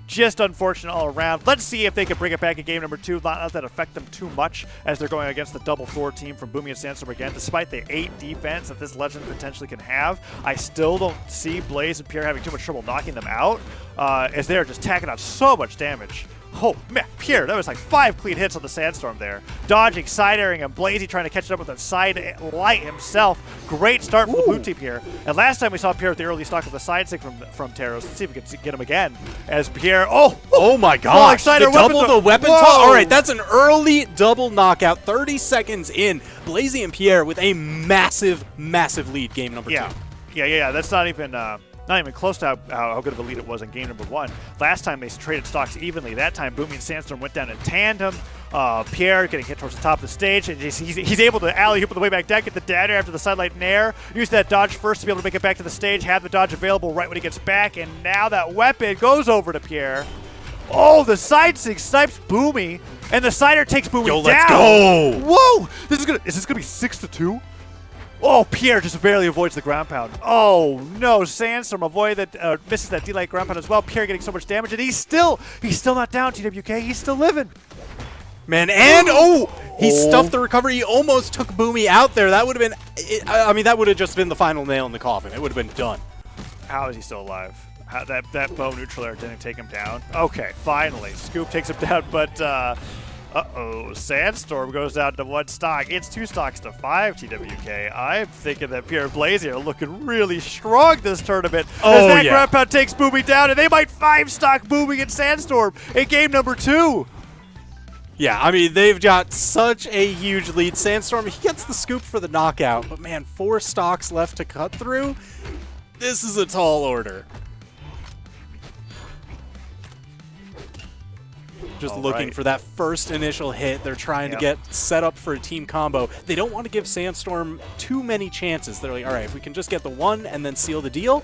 just unfortunate all around. Let's see if they can bring it back in game number 2. Not that affect them too much as they're going against the double Thor team from Boomi and Sandstorm again. Despite the 8 defense that this Legend potentially can have, I still don't see Blaze and Pier having too much trouble knocking them out as they're just tacking on so much damage. Oh, man, Pier, that was like 5 clean hits on the Sandstorm there. Dodging, side-airing, and Blazie trying to catch it up with a side light himself. Great start for the blue team here. And last time we saw Pier with the early stock of the side stick from Taros. Let's see if we can get him again. As Pier, oh my gosh, the double the weapon toss. All right, that's an early double knockout, 30 seconds in. Blazie and Pier with a massive, massive lead game number 2. Yeah, that's not even close to how good of a lead it was in game number 1. Last time they traded stocks evenly. That time Boomi and Sandstorm went down in tandem. Pierre getting hit towards the top of the stage. And he's able to alley-oop the way back down, get the dagger after the sidelight nair. Use that dodge first to be able to make it back to the stage. Have the dodge available right when he gets back. And now that weapon goes over to Pierre. Oh, the side sig snipes Boomi. And the sider takes Boomi down. Let's go. Whoa! Is this gonna be 6-2? Oh, Pier just barely avoids the ground pound. Oh, no. Sandstorm misses that D-Light ground pound as well. Pier getting so much damage, and he's still not down, TWK. He's still living. Man, and he stuffed the recovery. He almost took Boomi out there. That would have been, I mean, that would have just been the final nail in the coffin. It would have been done. How is he still alive? That bow neutral air didn't take him down. Okay, finally. Scoop takes him down, but Sandstorm goes down to 1 stock. It's 2 stocks to 5, TWK. I'm thinking that Pier and Blazie are looking really strong this tournament. As that ground pound takes Boomi down, and they might 5-stock Boomi and Sandstorm in game number 2. Yeah, I mean, they've got such a huge lead. Sandstorm, he gets the scoop for the knockout, but man, 4 stocks left to cut through. This is a tall order. Just looking for that first initial hit. They're trying to get set up for a team combo. They don't want to give Sandstorm too many chances. They're like, all right, if we can just get the 1 and then seal the deal,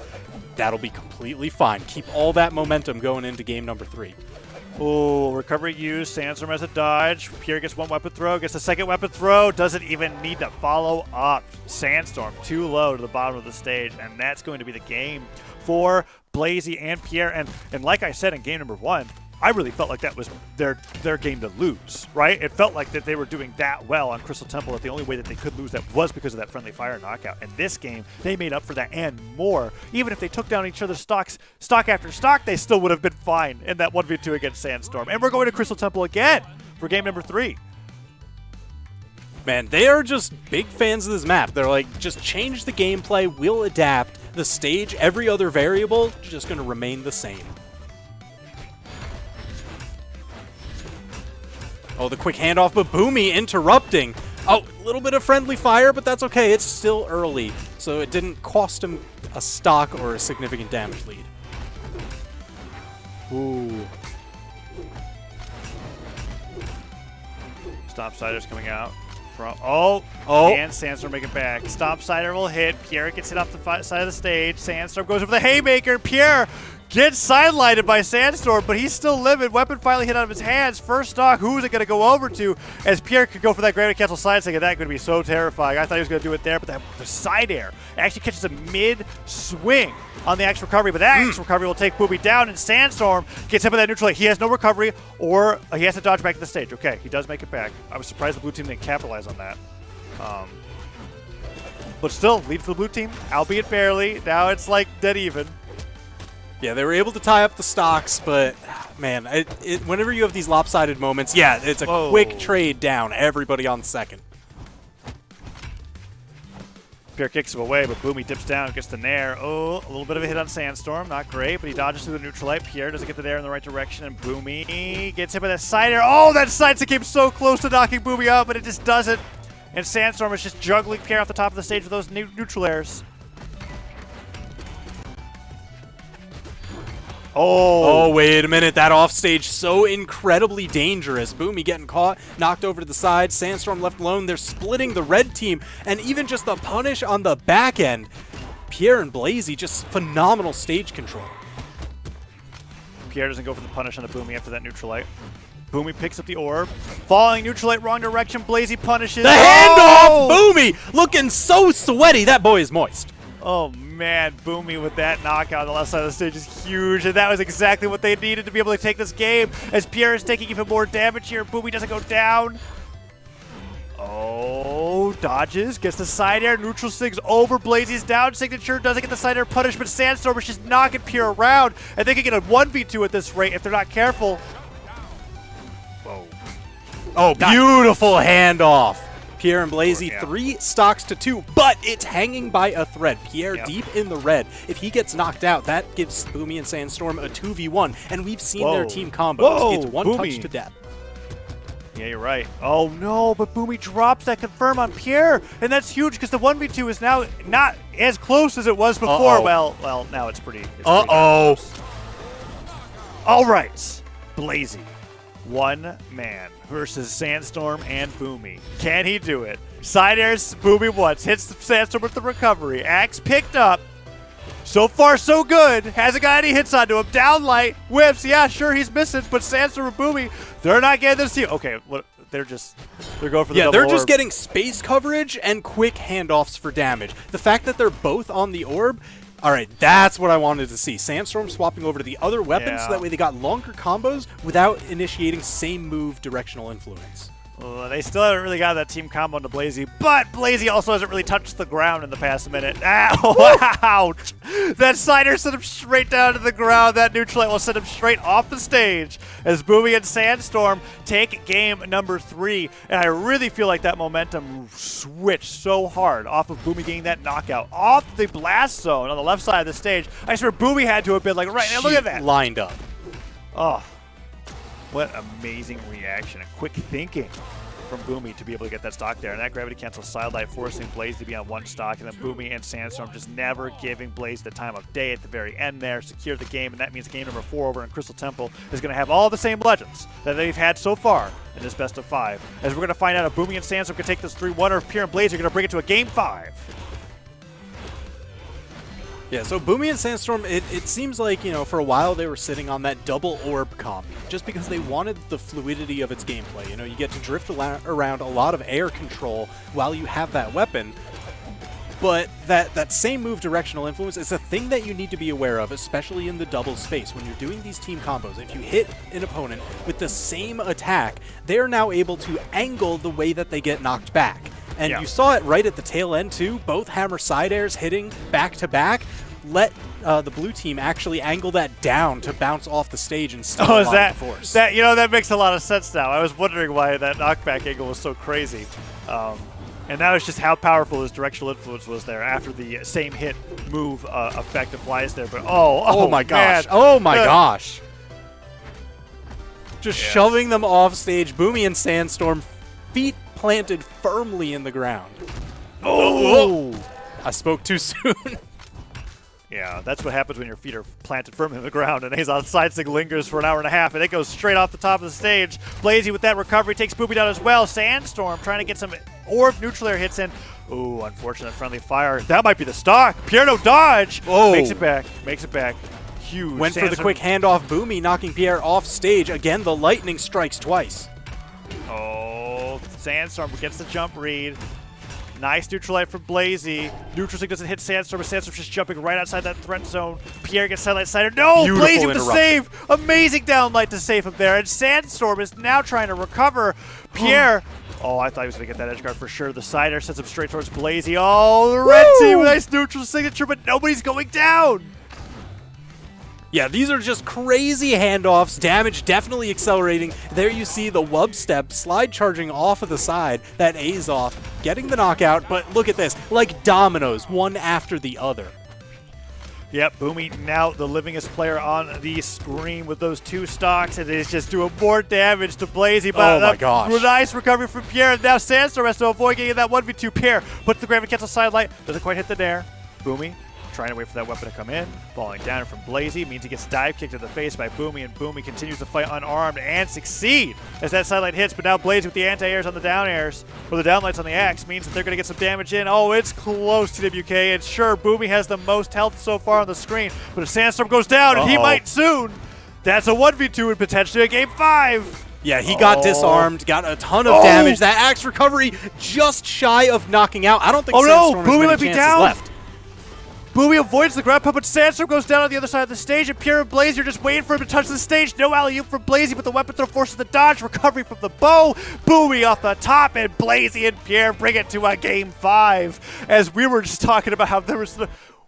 that'll be completely fine. Keep all that momentum going into game number 3. Oh, recovery used. Sandstorm has a dodge. Pier gets 1 weapon throw, gets a 2nd weapon throw. Doesn't even need to follow up. Sandstorm too low to the bottom of the stage, and that's going to be the game for Blazie and Pier. And like I said in game number 1, I really felt like that was their game to lose, right? It felt like that they were doing that well on Crystal Temple that the only way that they could lose that was because of that friendly fire knockout. In this game, they made up for that and more. Even if they took down each other's stocks, stock after stock, they still would have been fine in that 1v2 against Sandstorm. And we're going to Crystal Temple again for game number 3. Man, they are just big fans of this map. They're like, just change the gameplay, we'll adapt. The stage, every other variable, just going to remain the same. Oh, the quick handoff, but Boomi interrupting. Oh, a little bit of friendly fire, but that's okay. It's still early, so it didn't cost him a stock or a significant damage lead. Ooh. Stomp Sider's coming out. And Sandstorm making back. Stomp Sider will hit. Pierre gets hit off the side of the stage. Sandstorm goes over the haymaker. Pierre Gets sidelighted by Sandstorm, but he's still living. Weapon finally hit out of his hands. First stock, who is it going to go over to? As Pier could go for that gravity cancel side stick, and that could be so terrifying. I thought he was going to do it there, but the side air actually catches a mid-swing on the axe recovery, but that axe recovery will take Boomi down, and Sandstorm gets hit by that neutral light. He has no recovery, or he has to dodge back to the stage. Okay, he does make it back. I was surprised the blue team didn't capitalize on that. But still, lead for the blue team, albeit barely. Now it's like dead even. Yeah, they were able to tie up the stocks, but man, whenever you have these lopsided moments, yeah, it's a quick trade down. Everybody on second. Pier kicks him away, but Boomi dips down, gets the nair. Oh, a little bit of a hit on Sandstorm. Not great, but he dodges through the neutral light. Pier doesn't get the nair in the right direction, and Boomi gets hit by that side air. Oh, that side stick came so close to knocking Boomi out, but it just doesn't. And Sandstorm is just juggling Pier off the top of the stage with those neutral airs. Oh, wait a minute. That offstage so incredibly dangerous. Boomi getting caught, knocked over to the side. Sandstorm left alone. They're splitting the red team. And even just the punish on the back end. Pier and Blazie, just phenomenal stage control. Pier doesn't go for the punish on the Boomi after that neutral light. Boomi picks up the orb. Falling neutral light wrong direction. Blazie punishes. The handoff! Boomi looking so sweaty. That boy is moist. Oh man, Boomi with that knockout on the left side of the stage is huge, and that was exactly what they needed to be able to take this game. As Pier is taking even more damage here, Boomi doesn't go down. Oh, dodges, gets the side air, neutral sings over Blazie's down signature, doesn't get the side air punish, but Sandstorm is just knocking Pier around, and they can get a 1v2 at this rate if they're not careful. Whoa. Oh, beautiful handoff. Pier and Blazie, 3 stocks to 2, but it's hanging by a thread. Pier deep in the red. If he gets knocked out, that gives Boomi and Sandstorm a 2v1, and we've seen their team combos. It's one touch to death. Yeah, you're right. Oh no, but Boomi drops that confirm on Pier, and that's huge because the 1v2 is now not as close as it was before. Well, now it's pretty. All right, Blazie, one man versus Sandstorm and Boomi. Can he do it? Side airs Boomi once, hits the Sandstorm with the recovery. Axe picked up. So far, so good. Hasn't got any hits onto him. Down light, whips. Yeah, sure, he's missing, but Sandstorm and Boomi, they're not getting this team. Okay, they're going for the double they're just orb. getting space coverage and quick handoffs for damage. The fact that they're both on the orb, all right, that's what I wanted to see. Sandstorm swapping over to the other weapons so that way they got longer combos without initiating same move directional influence. They still haven't really got that team combo into Blazie, but Blazie also hasn't really touched the ground in the past minute. Ow, ouch! That sider sent him straight down to the ground. That neutral light will send him straight off the stage as Boomi and Sandstorm take game number 3. And I really feel like that momentum switched so hard off of Boomi getting that knockout off the blast zone on the left side of the stage. I swear Boomi had to have been like, right, now look at that. Lined up. Oh. What amazing reaction and quick thinking from Boomi to be able to get that stock there. And that gravity cancel side light forcing Blaze to be on one stock. And then Boomi and Sandstorm just never giving Blaze the time of day at the very end there. Secure the game. And that means game number 4 over in Crystal Temple is going to have all the same legends that they've had so far in this best of 5. As we're going to find out if Boomi and Sandstorm can take this 3-1 or if Pier and Blaze are going to bring it to a game 5. Yeah, so Boomi and Sandstorm, it seems like, for a while they were sitting on that double orb comp just because they wanted the fluidity of its gameplay. You get to drift around a lot of air control while you have that weapon, but that same move directional influence is a thing that you need to be aware of, especially in the double space. When you're doing these team combos, if you hit an opponent with the same attack, they're now able to angle the way that they get knocked back. And you saw it right at the tail end, too. Both hammer side airs hitting back-to-back let the blue team actually angle that down to bounce off the stage and still apply the force. That makes a lot of sense now. I was wondering why that knockback angle was so crazy. And that was just how powerful his directional influence was there after the same hit move effect applies there. But oh my gosh. Man. Oh my gosh. Just shoving them off stage. Boomi and Sandstorm, feet planted firmly in the ground. Oh! I spoke too soon. Yeah, that's what happens when your feet are planted firmly in the ground and his side stick lingers for an hour and a half and it goes straight off the top of the stage. Blazie with that recovery takes Boomi down as well. Sandstorm trying to get some orb neutral air hits in. Ooh, unfortunate friendly fire. That might be the stock. Pier no dodge. Whoa. Makes it back. huge. Went for the quick handoff. Boomi knocking Pier off stage. Again, the lightning strikes twice. Oh, Sandstorm gets the jump read. Nice neutral light from Blazie. Neutral stick doesn't hit Sandstorm, but Sandstorm's just jumping right outside that threat zone. Pier gets satellite sider. No! Beautiful Blazie with the interruption. save! Amazing down light to save him there. And Sandstorm is now trying to recover. Pier. Oh, I thought he was going to get that edge guard for sure. The sider sends him straight towards Blazie. Oh, the red team, nice neutral signature, but nobody's going down. Yeah, these are just crazy handoffs. Damage definitely accelerating. There you see the wub step slide charging off of the side. That A's off, getting the knockout. But look at this, like dominoes, one after the other. Yep, Boomi now the livingest player on the screen with those 2 stocks, and is just doing more damage to Blazie. But oh my gosh. Nice recovery from Pier. Now Sandstorm has to avoid getting that 1v2. Pier puts the gravity cancel sidelight, doesn't quite hit the nair. Boomi trying to wait for that weapon to come in, falling down from Blazie, means he gets dive kicked in the face by Boomi, and Boomi continues to fight unarmed and succeed as that sidelight hits, but now Blazie with the anti-airs on the down airs, or the downlights on the axe, means that they're going to get some damage in. Oh, it's close, TWK, and sure, Boomi has the most health so far on the screen, but if Sandstorm goes down, and he might soon, that's a 1v2 and potentially a game 5. Yeah, he got disarmed, got a ton of damage. That axe recovery just shy of knocking out. I don't think Sandstorm has Boomi many might be chances down. left. Boomi avoids the grab pump, but Sandstorm goes down on the other side of the stage, and Pier and Blazie are just waiting for him to touch the stage. No alley-oop from Blazie, but the weapon throw forces the dodge. Recovery from the bow. Boomi off the top, and Blazie and Pier bring it to a game 5. As we were just talking about how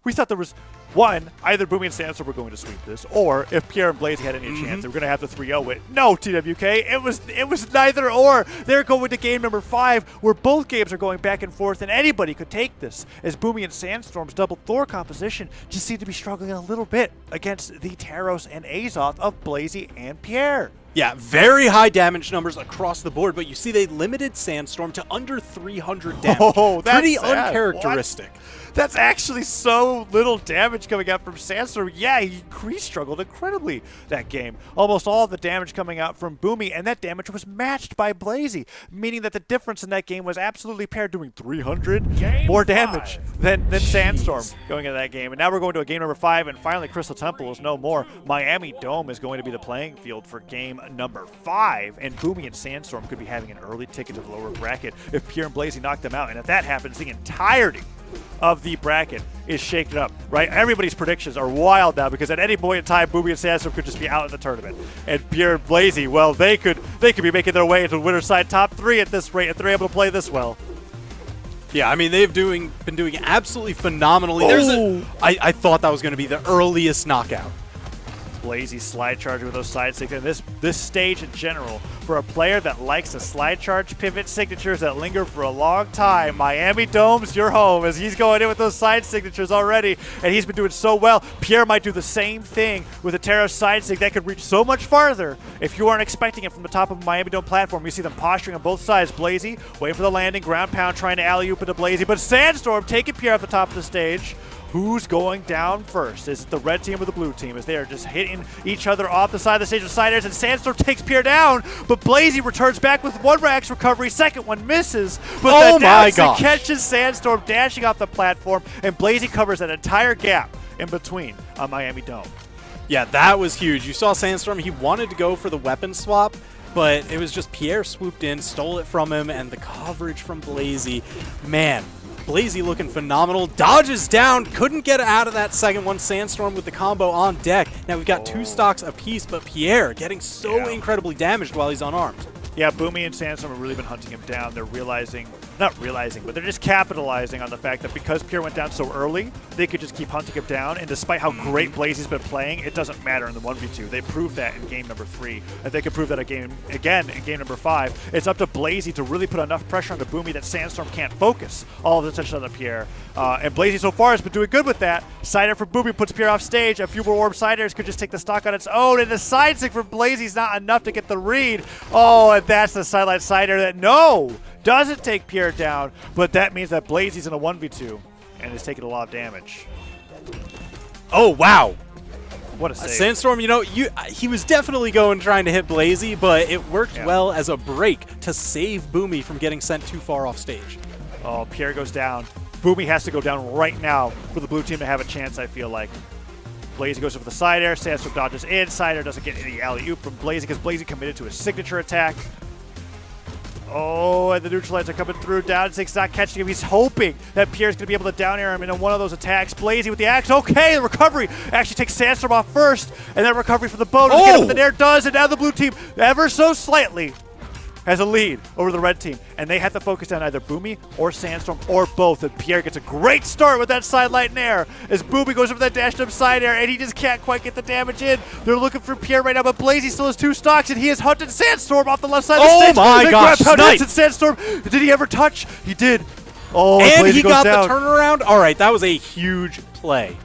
we thought there was one, either Boomi and Sandstorm were going to sweep this, or if Pier and Blazie had any chance, they were going to have to 3-0 it. No, TWK, it was neither or. They're going to game number 5, where both games are going back and forth, and anybody could take this, as Boomi and Sandstorm's double Thor composition just seem to be struggling a little bit against the Taros and Azoth of Blazie and Pier. Yeah, very high damage numbers across the board, but you see they limited Sandstorm to under 300 damage. Oh, that's pretty sad. uncharacteristic. What? That's actually so little damage coming out from Sandstorm. Yeah, he struggled incredibly that game. Almost all of the damage coming out from Boomi, and that damage was matched by Blazie, meaning that the difference in that game was absolutely Pier doing 300 more damage than Sandstorm going into that game. And now we're going to a game number 5, and finally Crystal Temple is no more. Miami Dome is going to be the playing field for game number 5, and Boomi and Sandstorm could be having an early ticket to the lower bracket if Pier and Blazie knock them out. And if that happens, the entirety of the bracket is shaken up, right? Everybody's predictions are wild now, because at any point in time, Boomi and Sandstorm could just be out of the tournament. And Pier and Blazie, well, they could be making their way into the winner's side top 3 at this rate if they're able to play this well. Yeah, I mean, they've been doing absolutely phenomenally. I thought that was going to be the earliest knockout. Blazie slide charge with those side sticks, and this stage in general, for a player that likes to slide charge pivot signatures that linger for a long time, Miami Dome's your home, as he's going in with those side signatures already, and he's been doing so well. Pier might do the same thing with a Terra side stick that could reach so much farther if you aren't expecting it from the top of a Miami Dome platform. You see them posturing on both sides. Blazie waiting for the landing, ground pound, trying to alley-oop into Blazie, but Sandstorm taking Pier at the top of the stage. Who's going down first? Is it the red team or the blue team? As they are just hitting each other off the side of the stage with side airs, and Sandstorm takes Pier down, but Blazie returns back with one axe recovery. Second one misses, but the catches Sandstorm dashing off the platform, and Blazie covers that entire gap in between on Miami Dome. Yeah, that was huge. You saw Sandstorm, he wanted to go for the weapon swap, but it was just Pier swooped in, stole it from him, and the coverage from Blazie. Man, Blazie looking phenomenal. Dodges down, couldn't get out of that second one. Sandstorm with the combo on deck. Now we've got 2 stocks apiece, but Pier getting so incredibly damaged while he's unarmed. Yeah, Boomi and Sandstorm have really been hunting him down. They're not realizing, but they're just capitalizing on the fact that because Pier went down so early, they could just keep hunting him down. And despite how great Blazie's been playing, it doesn't matter in the 1v2. They proved that in game number 3, and they could prove that again in game number 5. It's up to Blazie to really put enough pressure on the Boomi that Sandstorm can't focus all of the attention on the Pier. And Blazie so far has been doing good with that. Side air from Boomi puts Pier off stage. A few more warm side airs could just take the stock on its own, and the side stick from Blazie's not enough to get the read. Oh, and that's the sideline side air that doesn't take Pier down, but that means that Blazie's in a 1v2 and is taking a lot of damage. Oh, wow. What a save. Sandstorm, he was definitely trying to hit Blazie, but it worked well as a break to save Boomi from getting sent too far off stage. Oh, Pier goes down. Boomi has to go down right now for the blue team to have a chance, I feel like. Blazie goes over the side air. Sandstorm dodges in. Side air doesn't get any alley-oop from Blazie because Blazie committed to his signature attack. Oh, and the neutralizer coming through. Downsig's not catching him. He's hoping that Pierre's going to be able to down air him in one of those attacks. Blazie with the axe. Okay, the recovery actually takes Sandstorm off first, and then recovery from the boat. Does he get him with the nair? Does, and now the blue team, ever so slightly, has a lead over the red team, and they have to focus on either Boomi or Sandstorm or both. And Pierre gets a great start with that side light nair as Boomi goes over that dashed up side air, and he just can't quite get the damage in. They're looking for Pierre right now, but Blazie still has 2 stocks, and he has hunted Sandstorm off the left side of the stage. Oh my gosh, Snipe. Sandstorm, did he ever touch? He did. Oh, and Blazie he goes got down. the turnaround. All right, that was a huge play.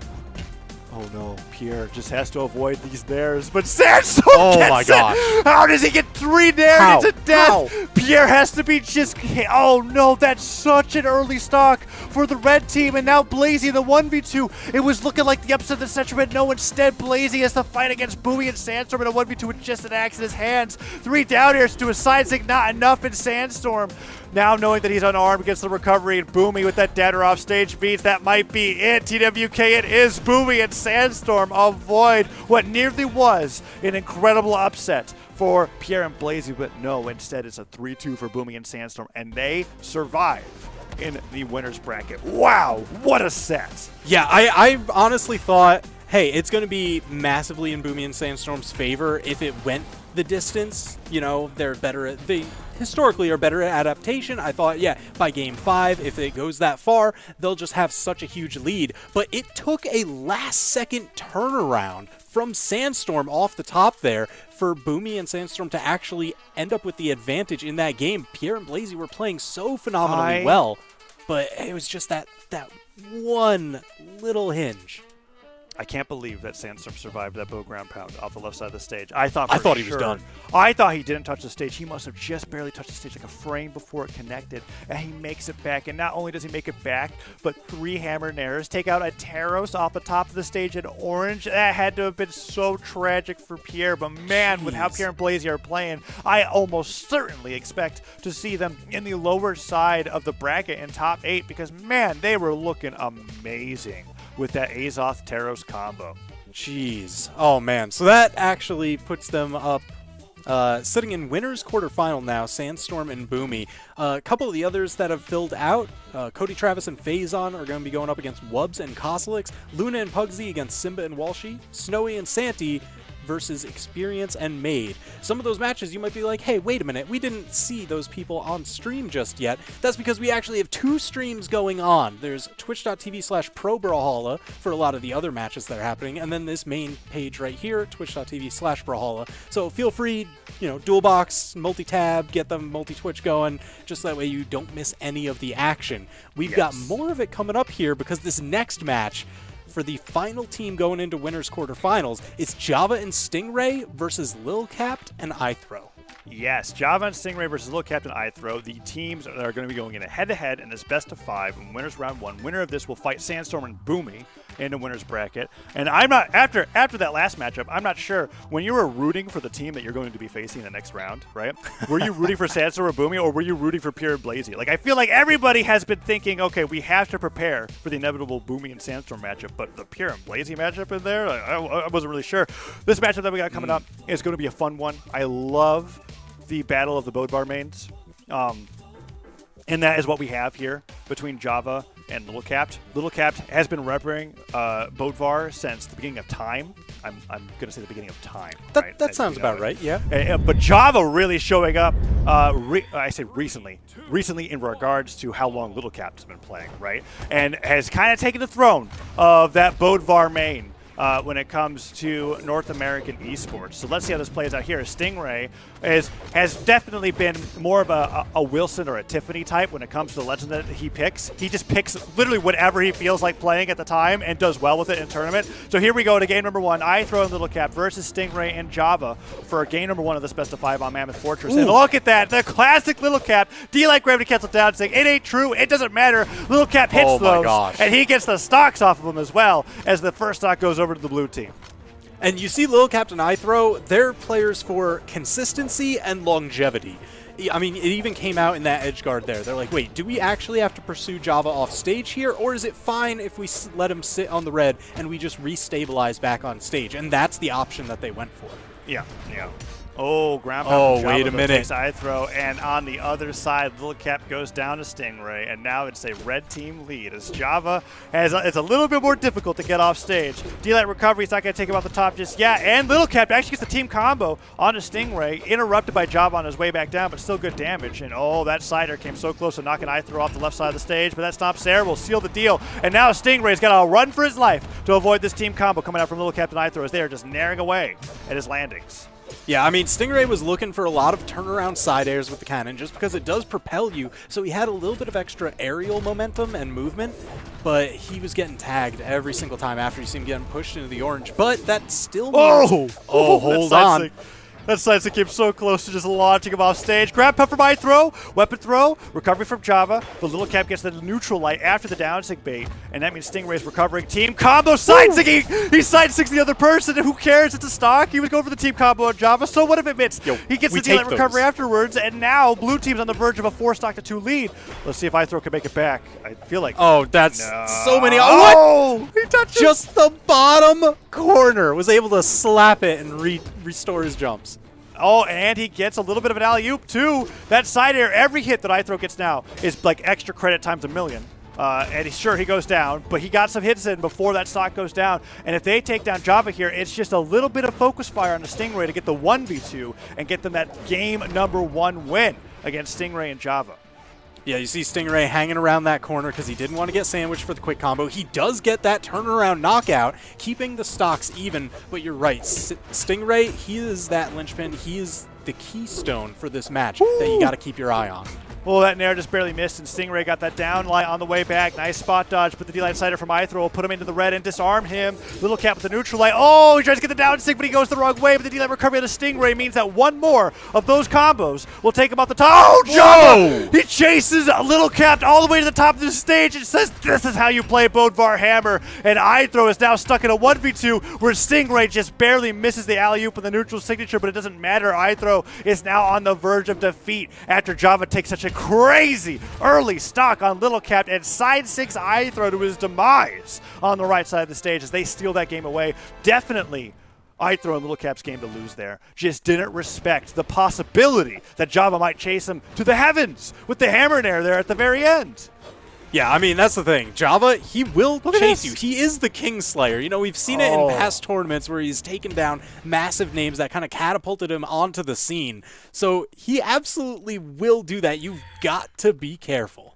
Oh no, Pierre just has to avoid these nairs, but Sandstorm gets my it! gosh. How does he get 3 nairs How? into death? How? Pierre has to be just, oh no, that's such an early stock for the red team, and now Blazie in the 1v2. It was looking like the upset of the century, but no, instead Blazie has to fight against Boomi and Sandstorm in a 1v2 with just an axe in his hands. 3 down airs to a side stick, not enough in Sandstorm. Now knowing that he's unarmed, gets the recovery, and Boomi with that dagger off stage beats. That might be it. TWK, it is Boomi and Sandstorm avoid what nearly was an incredible upset for Pier and Blazie, but no, instead it's a 3-2 for Boomi and Sandstorm, and they survive in the winner's bracket. Wow, what a set. Yeah, I honestly thought, hey, it's going to be massively in Boomi and Sandstorm's favor if it went the distance. You know, they're better at, they historically are better at adaptation. I thought, yeah, by game 5, if it goes that far, they'll just have such a huge lead. But it took a last-second turnaround from Sandstorm off the top there for Boomi and Sandstorm to actually end up with the advantage in that game. Pier and Blazie were playing so phenomenally well, but it was just that one little hinge. I can't believe that Sandstorm survived that bow ground pound off the left side of the stage. I thought he was done. I thought he didn't touch the stage. He must have just barely touched the stage, like a frame before it connected, and he makes it back. And not only does he make it back, but 3 hammer nairs take out a Taros off the top of the stage in orange. That had to have been so tragic for Pierre, but man, with how Pierre and Blazie are playing, I almost certainly expect to see them in the lower side of the bracket in top 8 because, man, they were looking amazing with that Azoth Taros combo. Jeez. Oh, man. So that actually puts them up sitting in winner's quarterfinal now, Sandstorm and Boomi. A couple of the others that have filled out, Cody Travis and Phazon are going to be going up against Wubs and Kosalix, Luna and Pugsy against Simba and Walshy, Snowy and Santi versus Experience and Maid. Some of those matches you might be like, hey, wait a minute, we didn't see those people on stream just yet. That's because we actually have 2 streams going on. There's twitch.tv/pro-Brawlhalla for a lot of the other matches that are happening, and then this main page right here, twitch.tv/Brawlhalla. So feel free, dual box, multi-tab, get them multi-Twitch going, just that way you don't miss any of the action. We've got more of it coming up here because this next match for the final team going into winners quarterfinals, it's Java and Stingray versus Lil Capt and IThrow. Yes, Java and Stingray versus Lil Captain IThrow. The teams that are going to be going in a head-to-head in this best of 5 and winners round 1. Winner of this will fight Sandstorm and Boomi in the winners bracket. And I'm not after that last matchup, I'm not sure when you were rooting for the team that you're going to be facing in the next round, right? Were you rooting for Sandstorm or Boomi, or were you rooting for Pier and Blazie? Like, I feel like everybody has been thinking, okay, we have to prepare for the inevitable Boomi and Sandstorm matchup, but the Pier and Blazie matchup in there, I wasn't really sure. This matchup that we got coming up is going to be a fun one. I love the battle of the Bodvar mains. And that is what we have here between Java and Little Capt. Little Capt has been repping Bodvar since the beginning of time. I'm going to say the beginning of time. That sounds about right, yeah. But Java really showing up, I say recently in regards to how long Little Capt has been playing, right? And has kind of taken the throne of that Bodvar main. When it comes to North American esports. So let's see how this plays out here. Stingray has definitely been more of a Wilson or a Tiffany type when it comes to the legend that he picks. He just picks literally whatever he feels like playing at the time and does well with it in tournament. So here we go to game number 1. IThrow and Little Cap versus Stingray and Java for game number 1 of this best of 5 on Mammoth Fortress. Ooh. And look at that, the classic Little Cap. D-like gravity cancel down, saying it ain't true, it doesn't matter. Little Cap hits those, and he gets the stocks off of them as well as the first stock goes over to the blue team. And you see Lil Captain IThrow, they're players for consistency and longevity. I mean, it even came out in that edge guard there. They're like, wait, do we actually have to pursue Java off stage here, or is it fine if we let him sit on the red and we just restabilize back on stage? And that's the option that they went for. Yeah. Oh, ground Oh, pound from wait Java, a minute. takes IThrow, and on the other side, Little Cap goes down to Stingray, and now it's a red team lead as Java it's a little bit more difficult to get off stage. D-Light recovery is not going to take him off the top just yet, and Little Cap actually gets the team combo onto Stingray, interrupted by Java on his way back down, but still good damage. And oh, that sider came so close to knocking IThrow off the left side of the stage, but that stomp Sarah will seal the deal. And now Stingray's got to run for his life to avoid this team combo coming out from Little Cap and IThrow as they are just naring away at his landings. Yeah, I mean, Stingray was looking for a lot of turnaround side airs with the cannon just because it does propel you, so he had a little bit of extra aerial momentum and movement, but he was getting tagged every single time after you see him getting pushed into the orange. But that still means... Hold on. That sidestick came so close to just launching him off stage. Grab pump from IThrow, weapon throw, recovery from Java. The Little Cap gets the neutral light after the down sig bait, and that means Stingray's recovering. Team combo side-sticking! He side-sticks the other person, and who cares? It's a stock. He was going for the team combo on Java, so what if it missed? He gets the D-Light recovery afterwards, and now blue team's on the verge of a 4-stock-2 lead. Let's see if IThrow can make it back. I feel like... Oh, that's so many... Oh! What? He touched just the bottom corner. Was able to slap it and restore his jumps. Oh, and he gets a little bit of an alley-oop, too. That side air, every hit that IThrow gets now is like extra credit times a million. And he goes down, but he got some hits in before that stock goes down. And if they take down Java here, it's just a little bit of focus fire on the Stingray to get the 1v2 and get them that game #1 win against Stingray and Java. Yeah, you see Stingray hanging around that corner because he didn't want to get sandwiched for the quick combo. He does get that turnaround knockout, keeping the stocks even, but you're right. Stingray, he is that linchpin. He is the keystone for this match that you got to keep your eye on. Well, that Nair just barely missed, and Stingray got that down light on the way back. Nice spot dodge, but the D-Light Sider from IThrow will put him into the red and disarm him. Little Cap with the neutral light. Oh, he tries to get the down stick, but he goes the wrong way. But the D-Light recovery of the Stingray means that one more of those combos will take him off the top. Oh, Java! He chases Little Cap all the way to the top of the stage and says, this is how you play Bodvar Hammer. And IThrow is now stuck in a 1v2 where Stingray just barely misses the alley-oop and the neutral signature, but it doesn't matter. IThrow is now on the verge of defeat after Java takes such a crazy early stock on Little Cap and side 6 IThrow to his demise on the right side of the stage as they steal that game away. Definitely IThrow and Little Cap's game to lose there. Just didn't respect the possibility that Java might chase him to the heavens with the hammer and air there at the very end. Yeah, I mean, that's the thing. Java, he will chase you. He is the Kingslayer. You know, we've seen it in past tournaments where he's taken down massive names that kind of catapulted him onto the scene. So he absolutely will do that. You've got to be careful.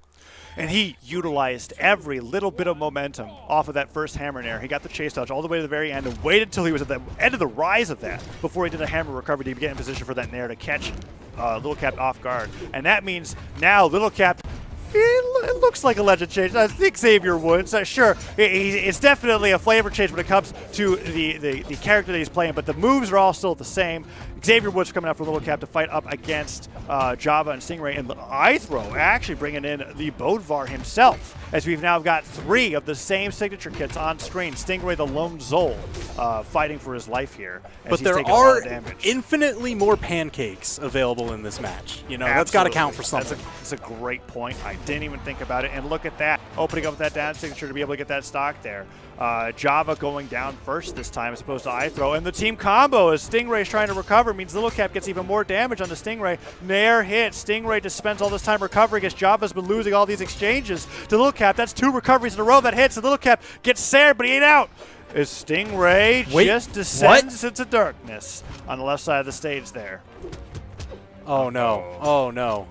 And he utilized every little bit of momentum off of that first hammer and air. He got the chase dodge all the way to the very end and waited until he was at the end of the rise of that before he did a hammer recovery to get in position for that nair to catch Little Cap off guard. And that means now Little Cap, it looks like a legend change. I think Xavier would. So sure, it's definitely a flavor change when it comes to the character that he's playing, but the moves are all still the same. Xavier Woods coming out for Little Cap to fight up against Java and Stingray, and IThrow actually bringing in the Bodvar himself, as we've now got 3 of the same signature kits on screen. Stingray, the lone Zol, fighting for his life here. But there are infinitely more pancakes available in this match. You know, that's got to count for something. That's a great point. I didn't even think about it. And look at that, opening up with that down signature to be able to get that stock there. Java going down first this time as opposed to IThrow. And the team combo as Stingray's trying to recover means Little Cap gets even more damage on the Stingray. Nair hit. Stingray just spends all this time recovering as Java's been losing all these exchanges to Little Cap. That's 2 recoveries in a row that hits. And Little Cap gets sared, but he ain't out. As Stingray just descends into darkness on the left side of the stage there. Oh, no. Oh, no.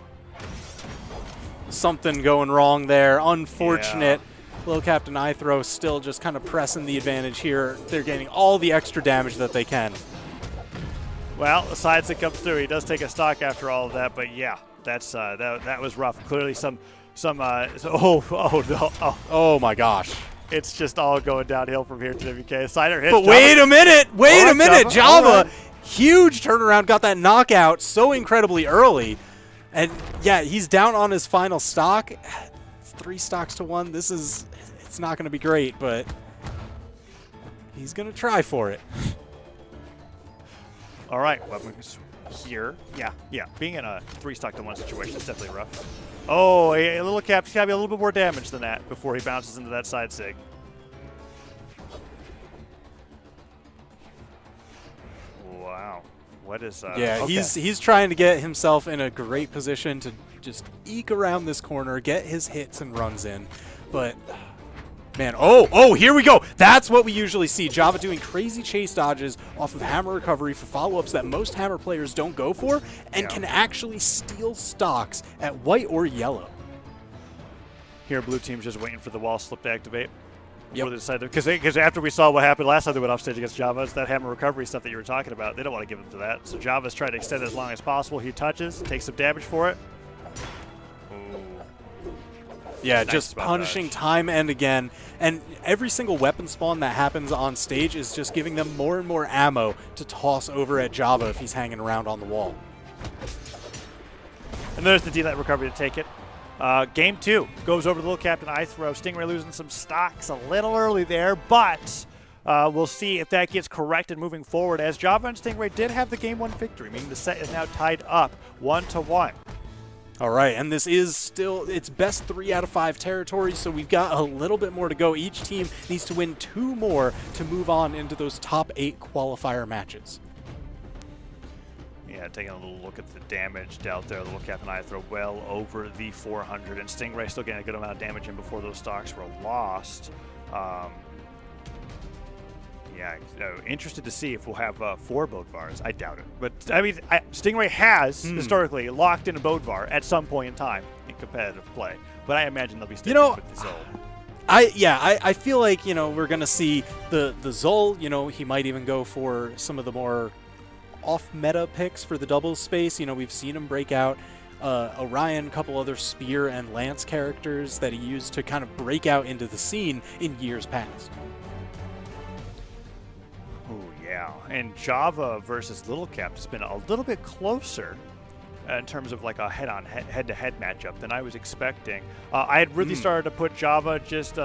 Something going wrong there. Unfortunate. Yeah. Little Captain IThrow still just kind of pressing the advantage here. They're getting all the extra damage that they can. Well, the sides that comes through, he does take a stock after all of that, but yeah, that's that was rough. Clearly oh my gosh. It's just all going downhill from here to WK. Sider hits. But wait a minute, Java. Huge turnaround, got that knockout so incredibly early. And yeah, he's down on his final stock. 3 stocks to 1. It's not going to be great, but he's going to try for it. All right, weapons here. Yeah. Being in a 3-stock to 1 situation is definitely rough. Oh, a little cap's got to be a little bit more damage than that before he bounces into that side sig. Wow. What is Yeah, okay. he's trying to get himself in a great position to just eke around this corner, get his hits and runs in. But man, oh, here we go. That's what we usually see. Java doing crazy chase dodges off of hammer recovery for follow-ups that most hammer players don't go for and can actually steal stocks at white or yellow. Here, blue team's just waiting for the wall slip to activate. Yep. Because after we saw what happened last time they went off stage against Java, it's that hammer recovery stuff that you were talking about. They don't want to give him to that. So Java's trying to extend it as long as possible. He touches, takes some damage for it. Yeah, Nice just spot punishing dodge. time and again. And every single weapon spawn that happens on stage is just giving them more and more ammo to toss over at Java if he's hanging around on the wall. And there's the D-Light recovery to take it. Game 2 goes over to Little Captain IThrow. Stingray losing some stocks a little early there, but we'll see if that gets corrected moving forward, as Java and Stingray did have the Game 1 victory, meaning the set is now tied up 1-1. All right, and this is still its best 3 out of 5 territory, so we've got a little bit more to go. Each team needs to win 2 more to move on into those top 8 qualifier matches. Yeah, taking a little look at the damage dealt there. Little Captain IThrow well over the 400, and Stingray still getting a good amount of damage in before those stocks were lost. Yeah, interested to see if we'll have 4 Bodvars. I doubt it. But, I mean, Stingray has historically locked in a Bodvar at some point in time in competitive play. But I imagine they'll be sticking with the Zol. I feel like, we're going to see the Zol, he might even go for some of the more off-meta picks for the doubles space. We've seen him break out Orion, a couple other Spear and Lance characters that he used to kind of break out into the scene in years past. Oh, yeah. And Java versus Little Cap has been a little bit closer in terms of like a head-to-head matchup than I was expecting. I had really started to put Java just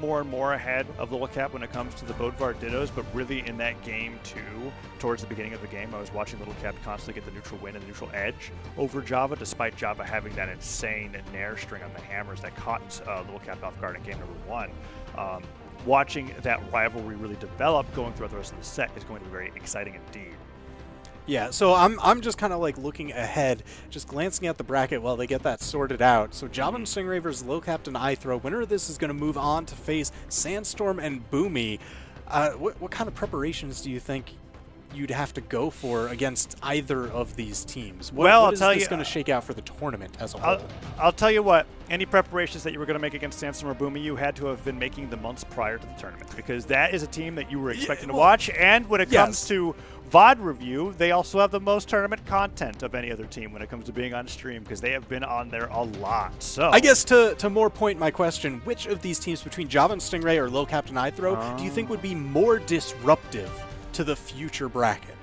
more and more ahead of Little Cap when it comes to the Bodvar Dittos, but really in that game too, towards the beginning of the game, I was watching Little Cap constantly get the neutral win and the neutral edge over Java, despite Java having that insane nair string on the hammers that caught Little Cap off guard in game number 1. Watching that rivalry really develop going throughout the rest of the set is going to be very exciting indeed. Yeah, so I'm just kind of like looking ahead, just glancing at the bracket while they get that sorted out. So Java and Stingray versus Little Captain IThrow. Winner of this is going to move on to face Sandstorm and Boomi. What kind of preparations do you think you'd have to go for against either of these teams? What is this going to shake out for the tournament as a whole? I'll tell you what, any preparations that you were going to make against Sandstorm or Boomi, you had to have been making the months prior to the tournament, because that is a team that you were expecting to watch. And when it comes to VOD review, they also have the most tournament content of any other team when it comes to being on stream, because they have been on there a lot. So I guess to more point my question, which of these teams between Java and Stingray or Little Captain IThrow do you think would be more disruptive to the future bracket?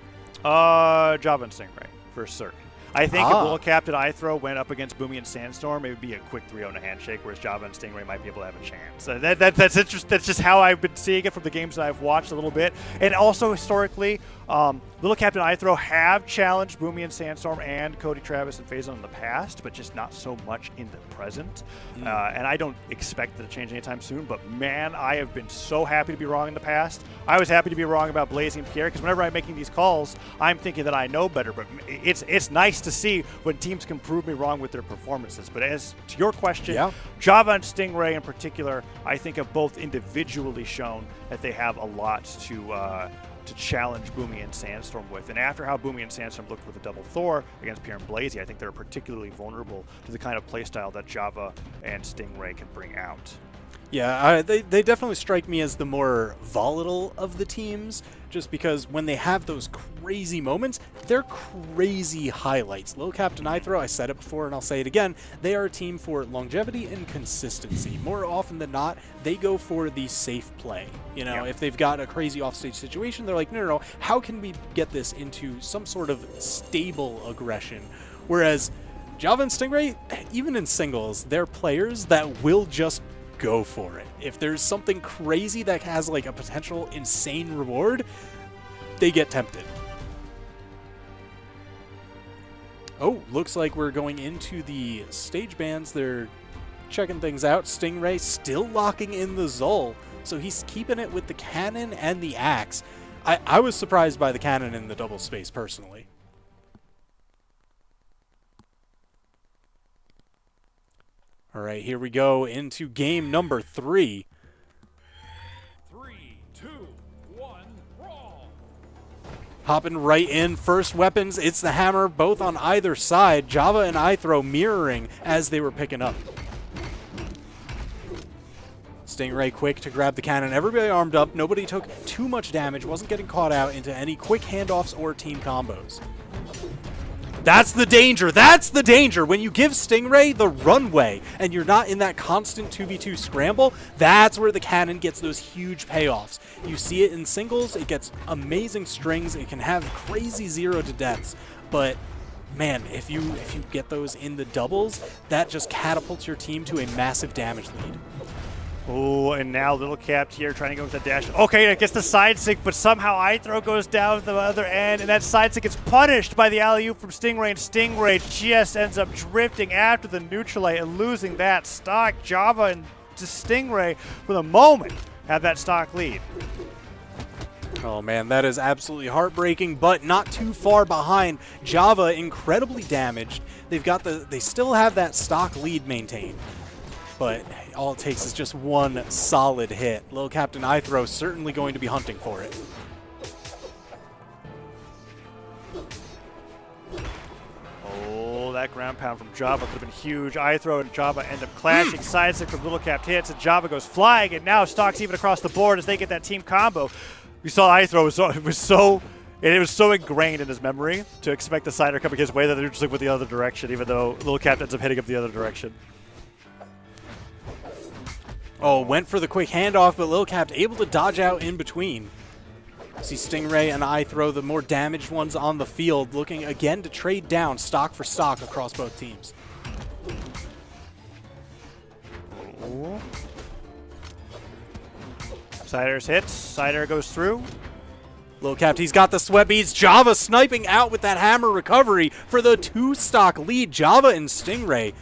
Java and Stingray, for certain. I think if Little Captain IThrow went up against Boomi and Sandstorm, it would be a quick 3-0 and a handshake, whereas Java and Stingray might be able to have a chance. That's interesting. That's just how I've been seeing it from the games that I've watched a little bit. And also historically, Little Captain IThrow have challenged Boomi and Sandstorm and Cody Travis and Phazon in the past, but just not so much in the present. And I don't expect it to change anytime soon, but man, I have been so happy to be wrong in the past. I was happy to be wrong about Blazie and Pier, because whenever I'm making these calls, I'm thinking that I know better, but it's nice to see when teams can prove me wrong with their performances. But as to your question, Java and Stingray in particular, I think have both individually shown that they have a lot to challenge Boomi and Sandstorm with. And after how Boomi and Sandstorm looked with the double Thor against Pier and Blazie, I think they're particularly vulnerable to the kind of playstyle that Java and Stingray can bring out. Yeah, they definitely strike me as the more volatile of the teams, just because when they have those crazy moments, they're crazy highlights. Little Captain IThrow, I said it before and I'll say it again, they are a team for longevity and consistency. More often than not, they go for the safe play. If they've got a crazy offstage situation, they're like, no, how can we get this into some sort of stable aggression? Whereas Java and Stingray, even in singles, they're players that will just go for it. If there's something crazy that has like a potential insane reward, they get tempted. Oh, looks like we're going into the stage bands. They're checking things out. Stingray still locking in the Zul, so he's keeping it with the cannon and the axe. I was surprised by the cannon in the double space, personally. All right, here we go into game number 3. 3, 2, 1, brawl. Hopping right in, first weapons, it's the hammer, both on either side. Java and IThrow mirroring as they were picking up. Stingray quick to grab the cannon. Everybody armed up. Nobody took too much damage. Wasn't getting caught out into any quick handoffs or team combos. That's the danger. That's the danger. When you give Stingray the runway and you're not in that constant 2v2 scramble, that's where the cannon gets those huge payoffs. You see it in singles. It gets amazing strings. It can have crazy 0 to deaths. But man, if you get those in the doubles, that just catapults your team to a massive damage lead. Oh, and now Little Capped here trying to go with the dash. Okay, it gets the side sync, but somehow IThrow goes down the other end, and that side sync gets punished by the alley-oop from Stingray, and Stingray just ends up drifting after the neutralite and losing that stock. Java and Stingray, for the moment, have that stock lead. Oh man, that is absolutely heartbreaking, but not too far behind. Java incredibly damaged. They still have that stock lead maintained. But all it takes is just one solid hit. Little Captain IThrow certainly going to be hunting for it. Oh, that ground pound from Java could have been huge. IThrow and Java end up clashing. Side stick from Little Capped hits, and Java goes flying, and now stocks even across the board as they get that team combo. We saw IThrow it was so ingrained in his memory to expect the sider coming his way that they're just like with the other direction, even though Little Capped ends up hitting up the other direction. Oh, went for the quick handoff, but Lil Capped able to dodge out in between. See Stingray and IThrow, the more damaged ones on the field, looking again to trade down stock for stock across both teams. Oh. Sider's hits. Sider goes through. Lil Capped, he's got the sweat beads. Java sniping out with that hammer recovery for the 2-stock lead. Java and Stingray,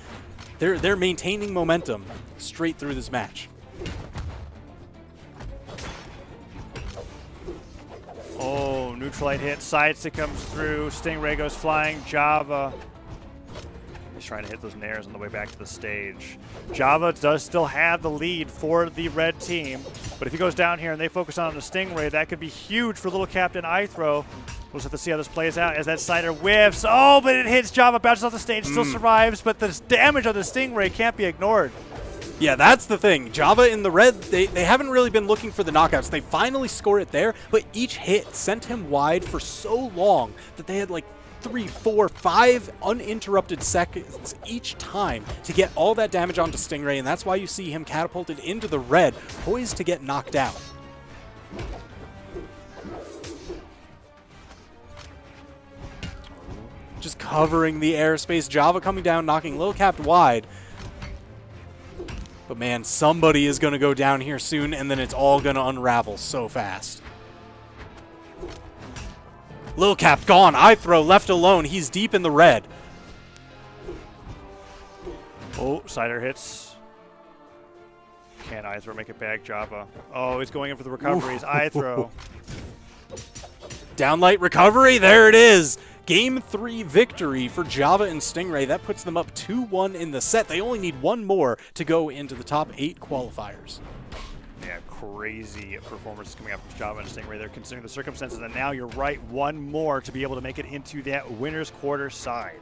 they're maintaining momentum straight through this match. Oh, neutralite hit. Side stick comes through. Stingray goes flying. Java. He's trying to hit those nairs on the way back to the stage. Java does still have the lead for the red team, but if he goes down here and they focus on the Stingray, that could be huge for Little Captain IThrow. We'll just have to see how this plays out as that Sider whiffs. Oh, but it hits Java, bounces off the stage, still survives, but the damage on the Stingray can't be ignored. Yeah, that's the thing. Java in the red, they haven't really been looking for the knockouts. They finally score it there, but each hit sent him wide for so long that they had like 3, 4, 5 uninterrupted seconds each time to get all that damage onto Stingray, and that's why you see him catapulted into the red, poised to get knocked out. Just covering the airspace. Java coming down, knocking Lil Capped wide. But man, somebody is going to go down here soon, and then it's all going to unravel so fast. Lil Capped gone. IThrow left alone. He's deep in the red. Oh, Sider hits. Can IThrow make it back? Java. Oh, he's going in for the recoveries. IThrow. Downlight recovery. There it is. Game 3 victory for Java and Stingray. That puts them up 2-1 in the set. They only need one more to go into the top 8 qualifiers. Yeah, crazy performance coming up from Java and Stingray. They're considering the circumstances, and now you're right, one more to be able to make it into that winner's quarter side.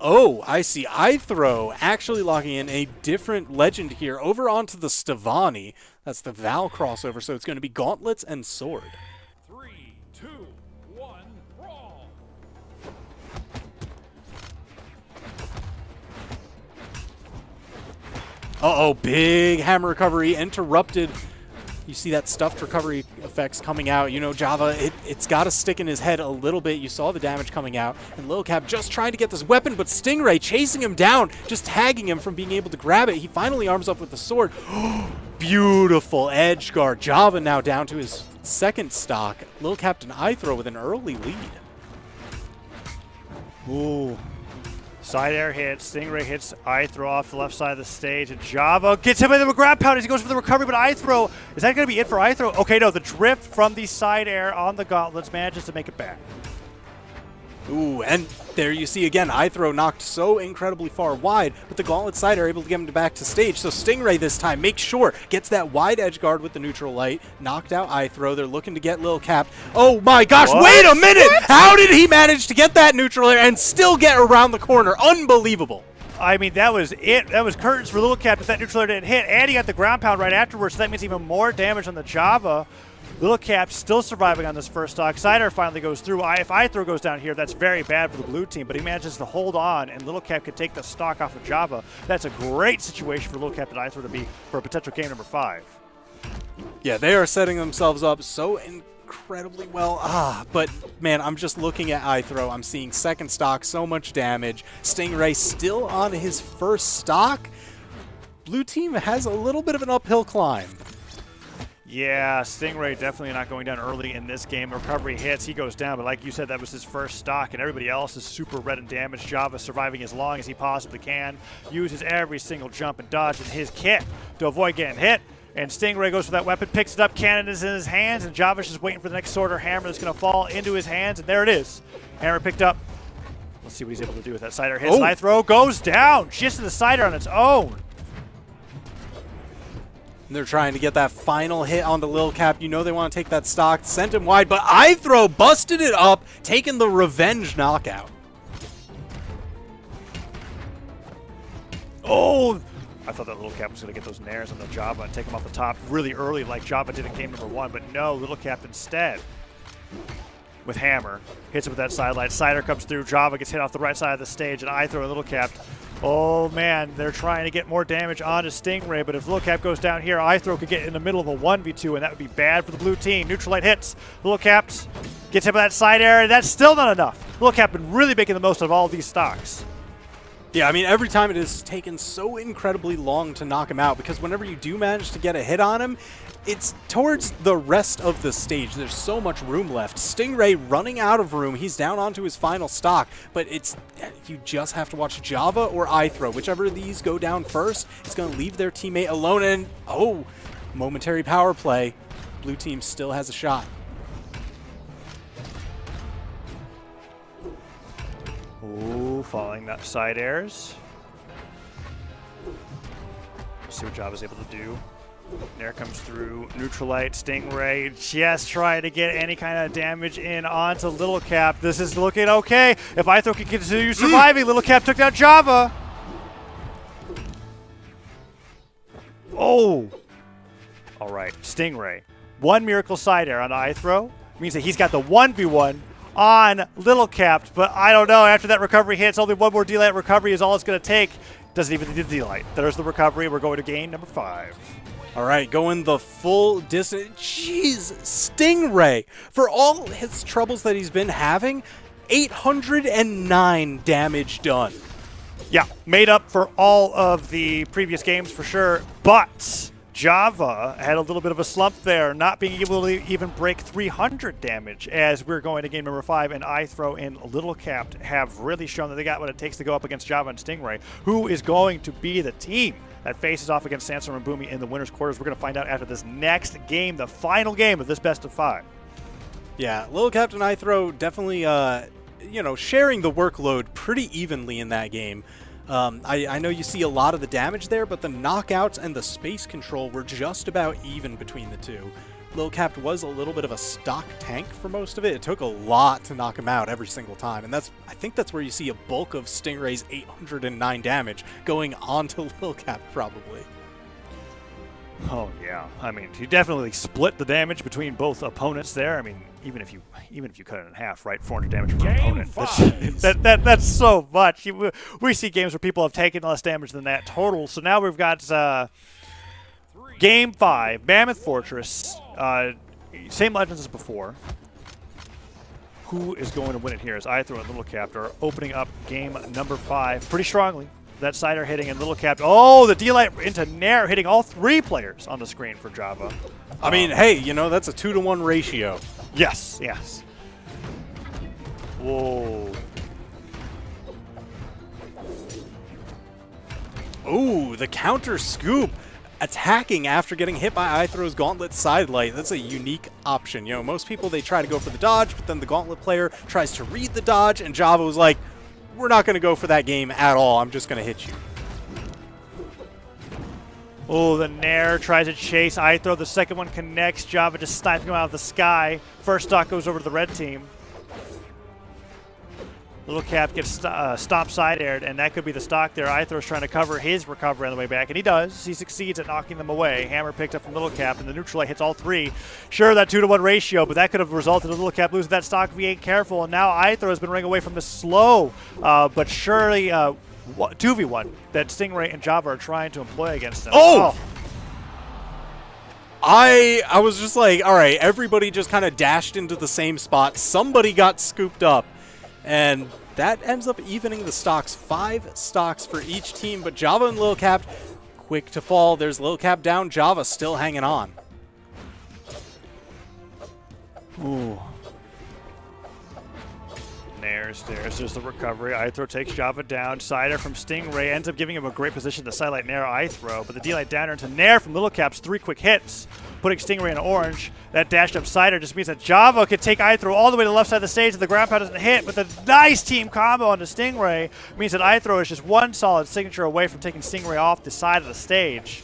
Oh, I see. IThrow actually locking in a different legend here over onto the Stevani. That's the Val crossover, so it's going to be Gauntlets and Sword. 3, 2, 1, brawl. Uh-oh, big hammer recovery interrupted. You see that stuffed recovery effects coming out. You know, Java, it's got to stick in his head a little bit. You saw the damage coming out. And Lil Cap just trying to get this weapon, but Stingray chasing him down, just tagging him from being able to grab it. He finally arms up with the sword. Beautiful edge guard. Java now down to his second stock. Lil Captain IThrow with an early lead. Ooh. Side air hits. Stingray hits IThrow off the left side of the stage. And Java gets him with the grab pound as he goes for the recovery, but IThrow, is that going to be it for IThrow? Okay, no, the drift from the side air on the gauntlets manages to make it back. Ooh, and there you see again, IThrow knocked so incredibly far wide, but the gauntlet side are able to get him back to stage. So Stingray this time makes sure, gets that wide edge guard with the neutral light, knocked out IThrow. They're looking to get Lil Cap. Oh my gosh, What? wait a minute! What? How did he manage to get that neutral air and still get around the corner? Unbelievable. I mean, that was it. That was curtains for Little Cap if that neutral air didn't hit. And he got the ground pound right afterwards, so that means even more damage on the Java. Little Cap still surviving on this first stock. Sider finally goes through. If IThrow goes down here, that's very bad for the blue team, but he manages to hold on, and Little Cap could take the stock off of Java. That's a great situation for Little Cap and IThrow to be for a potential game number 5. Yeah, they are setting themselves up so incredibly well. But man, I'm just looking at IThrow. I'm seeing second stock, so much damage. Stingray still on his first stock. Blue team has a little bit of an uphill climb. Yeah, Stingray definitely not going down early in this game. Recovery hits, he goes down, but like you said, that was his first stock, and everybody else is super red and damaged. Java surviving as long as he possibly can, uses every single jump and dodge in his kit to avoid getting hit. And Stingray goes for that weapon, picks it up, cannon is in his hands, and Java's just waiting for the next sword or hammer that's going to fall into his hands, and there it is. Hammer picked up. Let's see what he's able to do with that. Sider hits, IThrow goes down, just to the Sider on its own. They're trying to get that final hit on the Lil Cap. You know they want to take that stock, sent him wide, but IThrow busted it up, taking the revenge knockout. Oh! I thought that Little Cap was going to get those nairs on the Java and take him off the top really early like Java did in game number 1, but no, Little Cap instead, with Hammer, hits him with that sidelight. Sider comes through, Java gets hit off the right side of the stage, and IThrow and Little Cap, oh man, they're trying to get more damage onto Stingray, but if Little Cap goes down here, IThrow could get in the middle of a 1v2, and that would be bad for the blue team. Neutral light hits, Little Cap gets hit with that side air, and that's still not enough. Little Cap been really making the most of all of these stocks. Yeah, I mean, every time it has taken so incredibly long to knock him out, because whenever you do manage to get a hit on him, it's towards the rest of the stage. There's so much room left. Stingray running out of room. He's down onto his final stock, but you just have to watch Java or IThrow. Whichever of these go down first, it's going to leave their teammate alone, and momentary power play. Blue team still has a shot. Ooh, falling that side airs. Let's see what Java's able to do. Nair comes through, Neutralite, Stingray, just trying to get any kind of damage in onto Little Cap. This is looking okay. If IThrow can continue surviving, Little Cap took down Java. Oh! All right, Stingray. One miracle side air on IThrow means that he's got the 1v1 on Little Cap, but I don't know. After that recovery hits, only one more D-Light recovery is all it's going to take. Doesn't even need the D-Light. There's the recovery. We're going to game number 5. All right, going the full distance. Jeez, Stingray, for all his troubles that he's been having, 809 damage done. Yeah, made up for all of the previous games for sure, but Java had a little bit of a slump there, not being able to even break 300 damage as we're going to game number 5, and IThrow and Little Cap have really shown that they got what it takes to go up against Java and Stingray, who is going to be the team that faces off against Sandstorm and Boomi in the winner's quarters. We're going to find out after this next game, the final game of this best of 5. Yeah, Little Cap and IThrow definitely, sharing the workload pretty evenly in that game. I know you see a lot of the damage there, but the knockouts and the space control were just about even between the two. Lil Cap was a little bit of a stock tank for most of it. It took a lot to knock him out every single time, and I think that's where you see a bulk of Stingray's 809 damage going onto Lil Cap probably. Oh yeah, I mean, he definitely split the damage between both opponents there. I mean, even if you cut it in half, right? 400 damage per opponent. That's so much. We see games where people have taken less damage than that total. So now we've got game 5, Mammoth Fortress. Same legends as before. Who is going to win it here? As IThrow and Little Cap are opening up game number 5 pretty strongly. That Sider hitting and Little Cap. Oh, the D-Light into Nair, hitting all 3 players on the screen for Java. I mean, hey, that's a 2-to-1 ratio. Yes, yes. Whoa. Ooh, the counter scoop. Attacking after getting hit by IThrow's Gauntlet Sidelight. That's a unique option. You know, most people, they try to go for the dodge, but then the Gauntlet player tries to read the dodge, and Java was like, we're not going to go for that game at all. I'm just going to hit you. Oh, the Nair tries to chase IThrow. The second one connects. Java just sniping him out of the sky. First stock goes over to the red team. Little Cap gets stop side aired, and that could be the stock there. IThrow's trying to cover his recovery on the way back, and he does. He succeeds at knocking them away. Hammer picked up from Little Cap, and the neutral light hits all three. Sure, that 2-to-1 ratio, but that could have resulted in Little Cap losing that stock if he ain't careful. And now IThrow has been running away from the slow, but surely 2v1 that Stingray and Java are trying to employ against him. Oh! I was just like, all right, everybody just kind of dashed into the same spot. Somebody got scooped up, and that ends up evening the stocks. 5 stocks for each team, but Java and Lil Cap quick to fall. There's Lil Cap down, Java still hanging on. Ooh. There's the recovery. IThrow takes Java down. Sider from Stingray ends up giving him a great position to sidelight Nair IThrow, but the D-light downer into Nair from Little Cap's 3 quick hits, putting Stingray in orange. That dashed up Sider just means that Java could take IThrow all the way to the left side of the stage and the ground pound doesn't hit, but the nice team combo onto Stingray means that IThrow is just one solid signature away from taking Stingray off the side of the stage.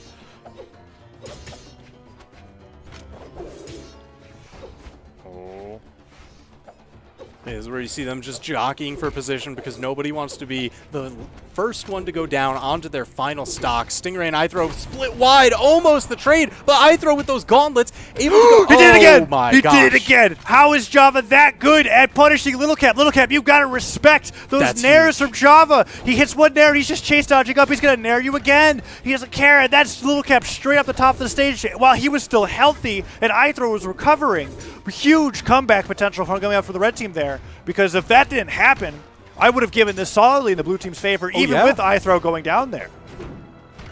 This is where you see them just jockeying for position because nobody wants to be the first one to go down onto their final stock. Stingray and IThrow split wide, almost the trade, but IThrow with those gauntlets able to go. He did it again! Oh my He gosh. did it again! How is Java that good at punishing Little Cap? Little Cap, you've got to respect those That's nairs huge. from Java. He hits one nair and he's just chase dodging up. He's going to nair you again. He doesn't care. And that's Little Cap straight up the top of the stage while he was still healthy and IThrow was recovering. Huge comeback potential from coming out for the red team there, because if that didn't happen, I would have given this solidly in the blue team's favor, even with IThrow going down there.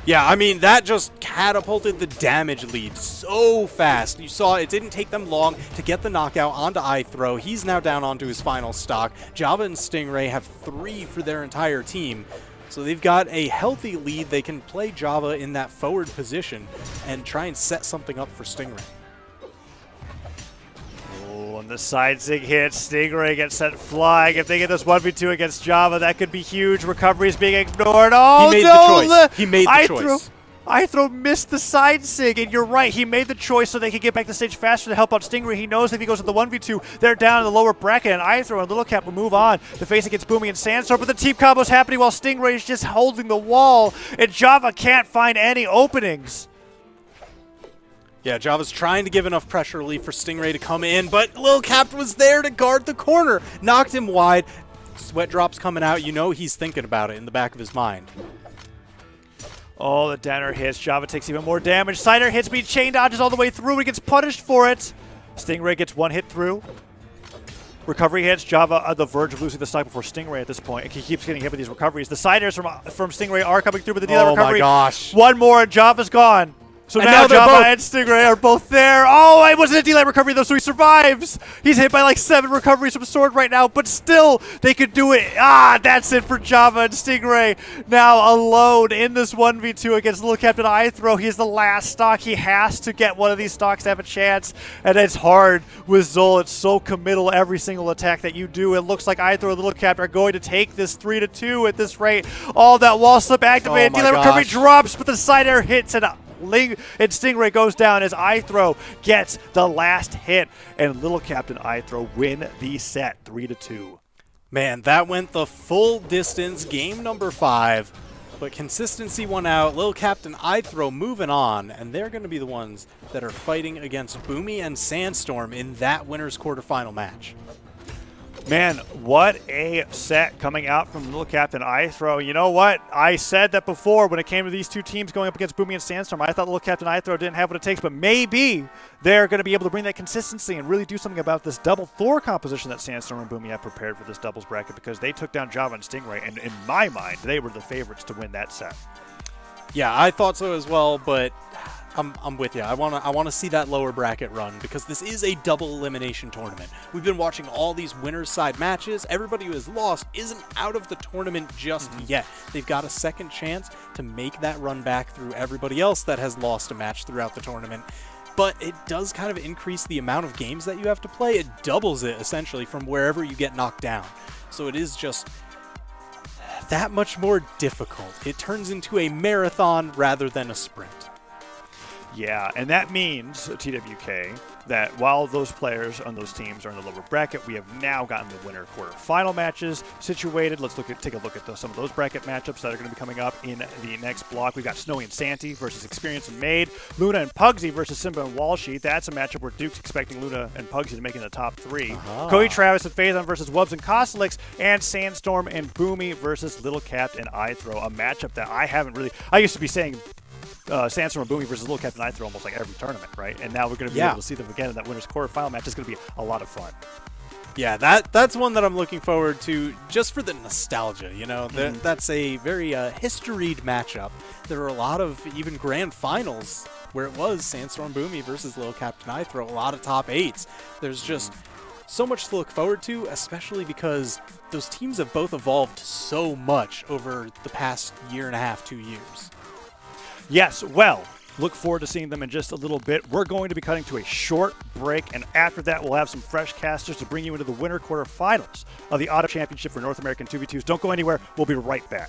Yeah, I mean, that just catapulted the damage lead so fast. You saw it didn't take them long to get the knockout onto IThrow. He's now down onto his final stock. Java and Stingray have 3 for their entire team. So they've got a healthy lead. They can play Java in that forward position and try and set something up for Stingray. And the side zig hits. Stingray gets sent flying. If they get this 1v2 against Java, that could be huge. Recovery is being ignored. Oh, He made no! the choice. He made the choice. IThrow missed the side zig, and you're right. He made the choice so they could get back to stage faster to help out Stingray. He knows if he goes to the 1v2, they're down in the lower bracket, and IThrow and Little Cap will move on to face against Boomi and Sandstorm, but the team combo's happening while Stingray is just holding the wall, and Java can't find any openings. Yeah, Java's trying to give enough pressure relief for Stingray to come in, but Lil Cap was there to guard the corner. Knocked him wide. Sweat drops coming out. You know he's thinking about it in the back of his mind. Oh, the downer hits. Java takes even more damage. Sider hits me. Chain dodges all the way through. He gets punished for it. Stingray gets 1 hit through. Recovery hits. Java on the verge of losing the stock before Stingray at this point. He keeps getting hit with these recoveries. The siders from Stingray are coming through with the dealer recovery. Oh my gosh. 1 more and Java's gone. So And now now they're Java both- and Stingray are both there. Oh, it wasn't a delay recovery though, so he survives. He's hit by like 7 recoveries from Sword right now, but still, they could do it. Ah, that's it for Java and Stingray. Now alone in this 1v2 against Little Captain IThrow. He is the last stock. He has to get one of these stocks to have a chance, and it's hard with Zol. It's so committal every single attack that you do. It looks like IThrow and Little Cap are going to take this 3-2 at this rate. All that wall slip activated. Oh my Delay recovery gosh. drops, but the side air hits and Stingray goes down as IThrow gets the last hit, and Little Captain IThrow win the set 3-2. Man, that went the full distance, game number 5. But consistency won out. Lil Captain IThrow moving on, and they're going to be the ones that are fighting against Boomi and Sandstorm in that winner's quarterfinal match. Man, what a set coming out from Little Captain IThrow. You know what? I said that before when it came to these two teams going up against Boomi and Sandstorm. I thought Little Captain IThrow didn't have what it takes, but maybe they're going to be able to bring that consistency and really do something about this double Thor composition that Sandstorm and Boomi have prepared for this doubles bracket, because they took down Java and Stingray, and in my mind, they were the favorites to win that set. Yeah, I thought so as well, but I'm with you. I want to see that lower bracket run because this is a double elimination tournament. We've been watching all these winners side matches. Everybody who has lost isn't out of the tournament just yet. They've got a second chance to make that run back through everybody else that has lost a match throughout the tournament. But it does kind of increase the amount of games that you have to play. It doubles it essentially from wherever you get knocked down. So it is just that much more difficult. It turns into a marathon rather than a sprint. Yeah, and that means, TWK, that while those players on those teams are in the lower bracket, we have now gotten the winner quarterfinal matches situated. Let's take a look at some of those bracket matchups that are going to be coming up in the next block. We've got Snowy and Santi versus Experience and Maid. Luna and Pugsy versus Simba and Walshy. That's a matchup where Duke's expecting Luna and Pugsy to make it in the top 3. Cody Travis and Phazon versus Wubs and Kostelix. And Sandstorm and Boomi versus Little Cap and IThrow. A matchup that I used to be saying Sandstorm and Boomi versus Little Captain IThrow almost like every tournament, right? And now we're going to be able to see them again in that winner's quarterfinal match. It's going to be a lot of fun. Yeah, that's one that I'm looking forward to just for the nostalgia, you know. That's a very historied matchup. There are a lot of even grand finals where it was Sandstorm Boomi versus Little Captain IThrow, a lot of top 8s. There's just so much to look forward to, especially because those teams have both evolved so much over the past year and a half, 2 years. Yes, well, look forward to seeing them in just a little bit. We're going to be cutting to a short break, and after that, we'll have some fresh casters to bring you into the winter quarterfinals of the Auto Championship for North American 2v2s. Don't go anywhere. We'll be right back.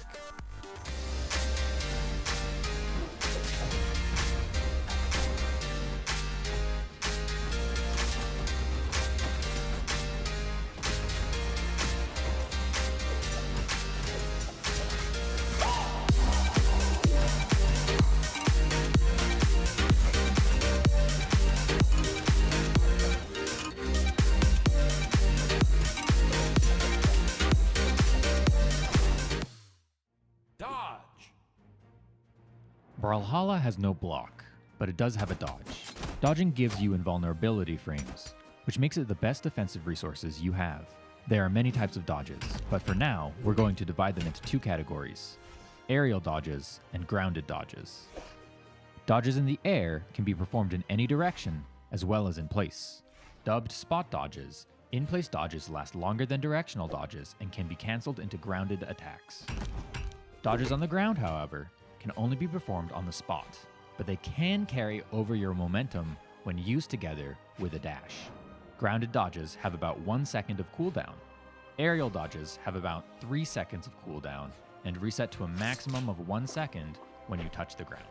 Dodge. Brawlhalla has no block, but it does have a dodge. Dodging gives you invulnerability frames, which makes it the best defensive resources you have. There are many types of dodges, but for now, we're going to divide them into 2 categories: aerial dodges and grounded dodges. Dodges in the air can be performed in any direction, as well as in place. Dubbed spot dodges, in-place dodges last longer than directional dodges and can be cancelled into grounded attacks. Dodges on the ground, however, can only be performed on the spot, but they can carry over your momentum when used together with a dash. Grounded dodges have about 1 second of cooldown. Aerial dodges have about 3 seconds of cooldown and reset to a maximum of 1 second when you touch the ground.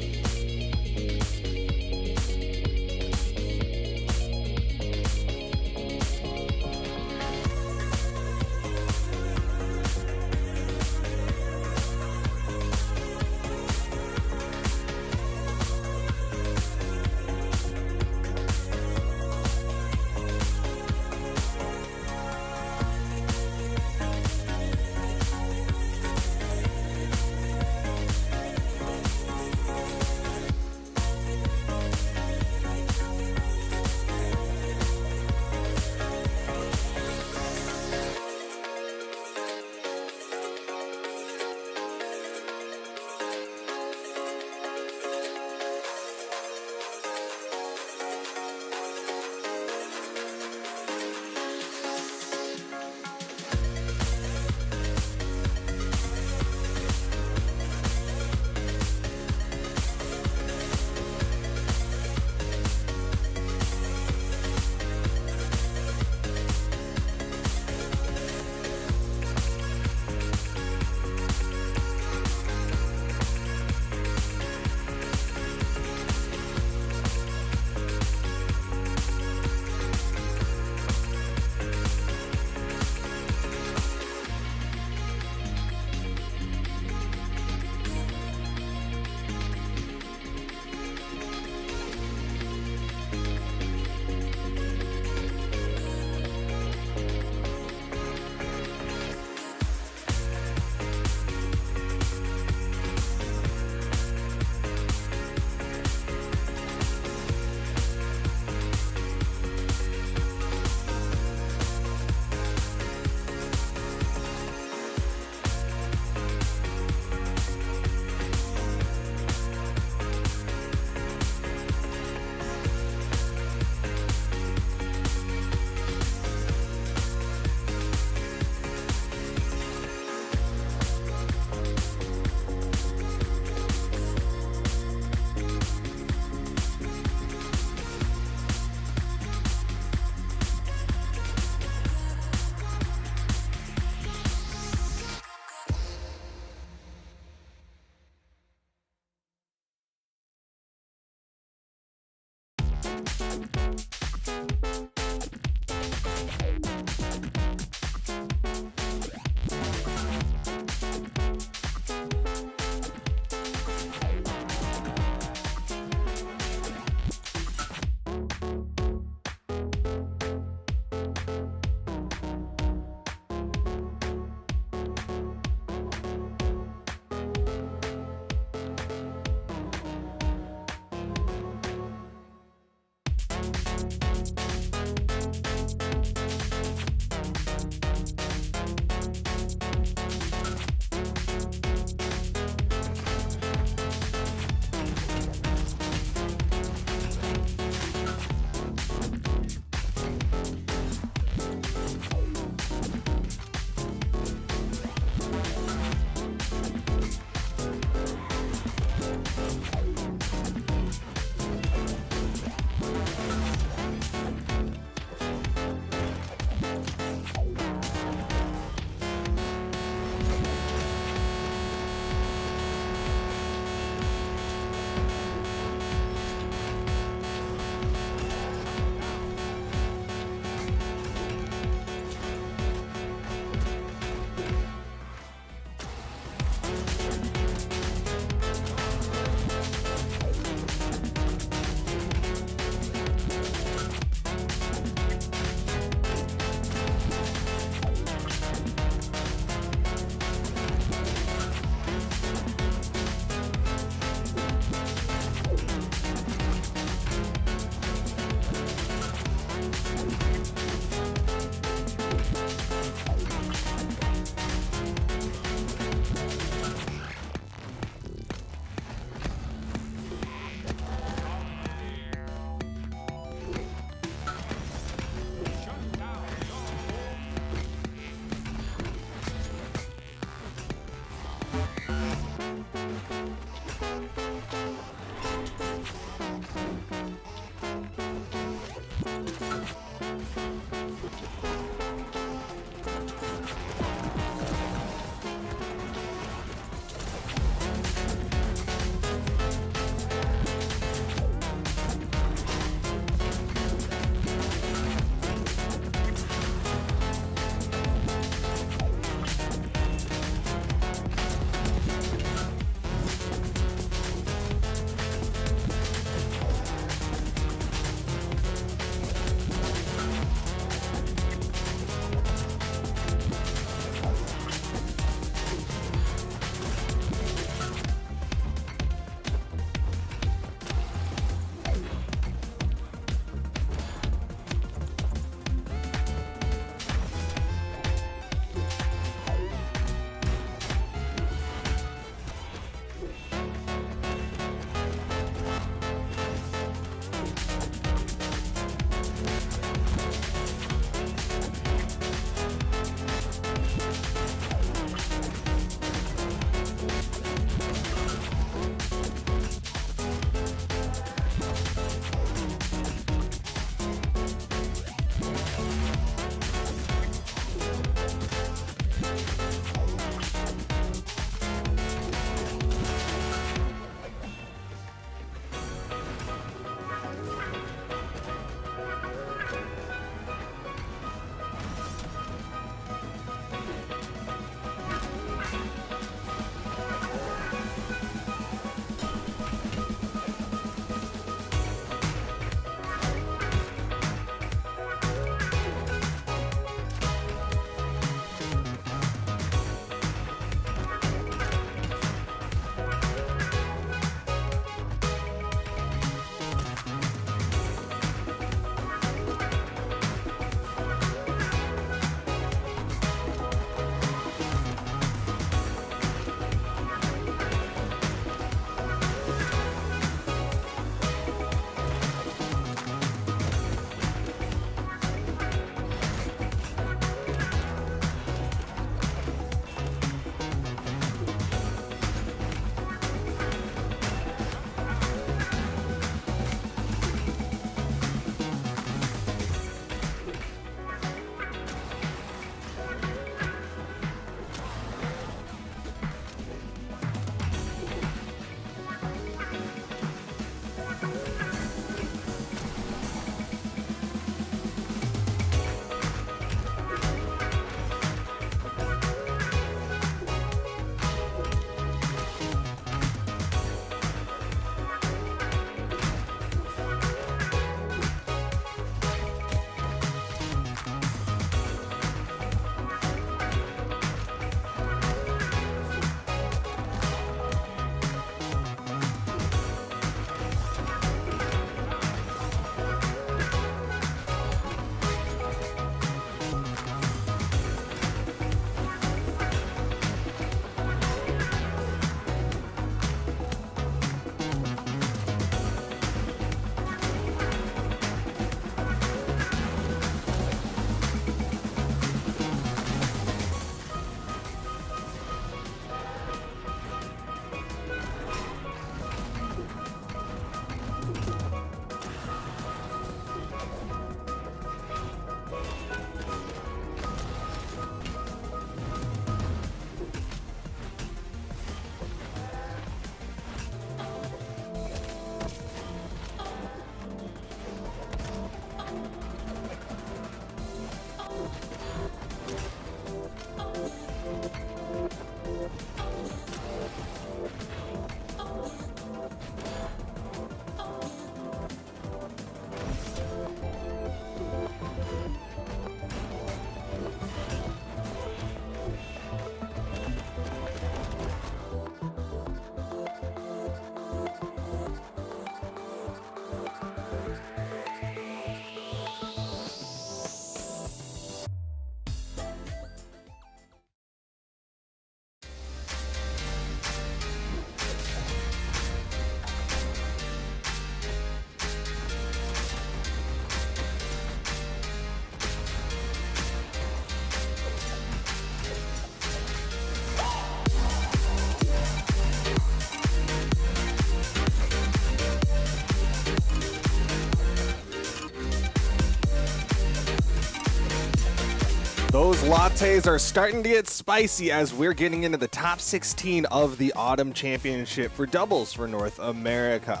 Those lattes are starting to get spicy as we're getting into the top 16 of the Autumn Championship for doubles for North America.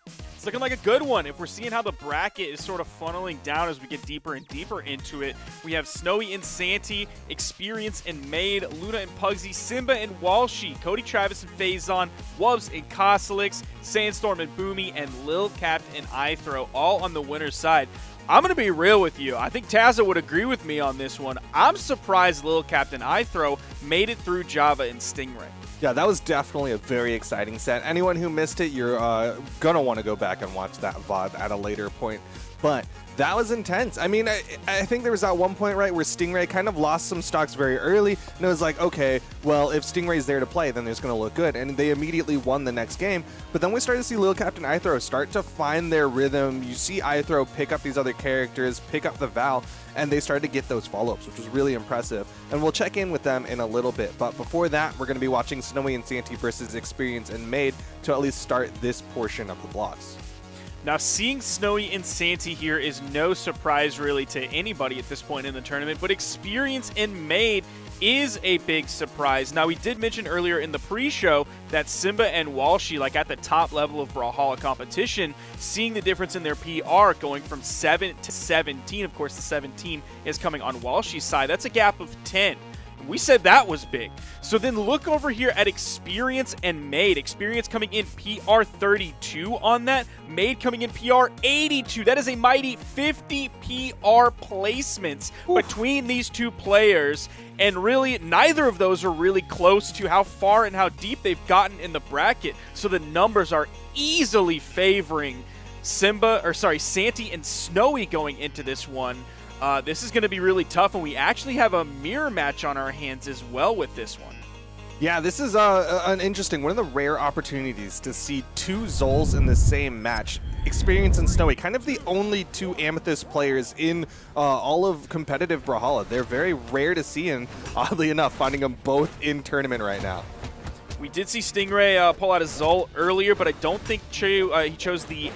It's looking like a good one. If we're seeing how the bracket is sort of funneling down as we get deeper and deeper into it, we have Snowy and Santi, Experience and Maid, Luna and Pugsy, Simba and Walshy, Cody Travis and Faison, Wubs and Kosalix, Sandstorm and Boomi, and Lil Cap and IThrow, all on the winner's side. I'm going to be real with you. I think Tazza would agree with me on this one. I'm surprised Lil Captain IThrow made it through Java and Stingray. Yeah, that was definitely a very exciting set. Anyone who missed it, you're going to want to go back and watch that VOD at a later point. But that was intense. I mean, I think there was that one point, right, where Stingray kind of lost some stocks very early, and it was like, okay, well, if Stingray's there to play, then it's going to look good. And they immediately won the next game. But then we started to see Lil Captain IThrow start to find their rhythm. You see IThrow pick up these other characters, pick up the Val, and they started to get those follow-ups, which was really impressive. And we'll check in with them in a little bit. But before that, we're going to be watching Snowy and Santi versus Experience and Maid to at least start this portion of the blocks. Now, seeing Snowy and Santi here is no surprise really to anybody at this point in the tournament, but Experience and Maid is a big surprise. Now, we did mention earlier in the pre-show that Simba and Walshy, like at the top level of Brawlhalla competition, seeing the difference in their PR going from 7 to 17. Of course, the 17 is coming on Walshy's side. That's a gap of 10. We said that was big. So then look over here at Experience and Maid. Experience coming in PR 32 on that. Maid coming in PR 82. That is a mighty 50 PR placements between these two players. And really, neither of those are really close to how far and how deep they've gotten in the bracket. So the numbers are easily favoring Santi and Snowy going into this one. This is going to be really tough, and we actually have a mirror match on our hands as well with this one. Yeah, this is an interesting, one of the rare opportunities to see two Zols in the same match. Experience and Snowy, kind of the only two Amethyst players in all of competitive Brawlhalla. They're very rare to see, and oddly enough, finding them both in tournament right now. We did see Stingray pull out a Zol earlier, but I don't think he chose the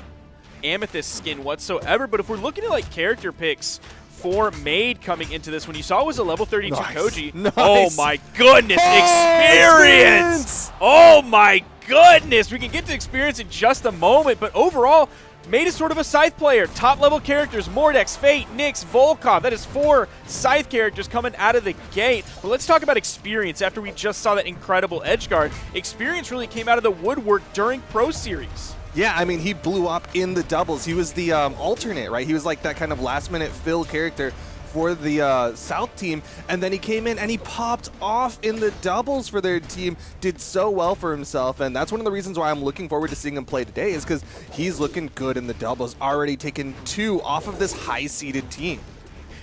Amethyst skin whatsoever. But if we're looking at like character picks for Maid coming into this one, you saw it was a level 32 Koji. Nice. Oh my goodness, Experience! Oh my goodness, we can get to Experience in just a moment, but overall, Maid is sort of a Scythe player. Top level characters, Mordex, Fate, Nyx, Volkov. That is 4 Scythe characters coming out of the gate. But let's talk about Experience after we just saw that incredible edgeguard. Experience really came out of the woodwork during Pro Series. Yeah, I mean, he blew up in the doubles. He was the alternate, right? He was like that kind of last-minute fill character for the South team, and then he came in and he popped off in the doubles for their team, did so well for himself, and that's one of the reasons why I'm looking forward to seeing him play today, is because he's looking good in the doubles, already taken 2 off of this high-seeded team.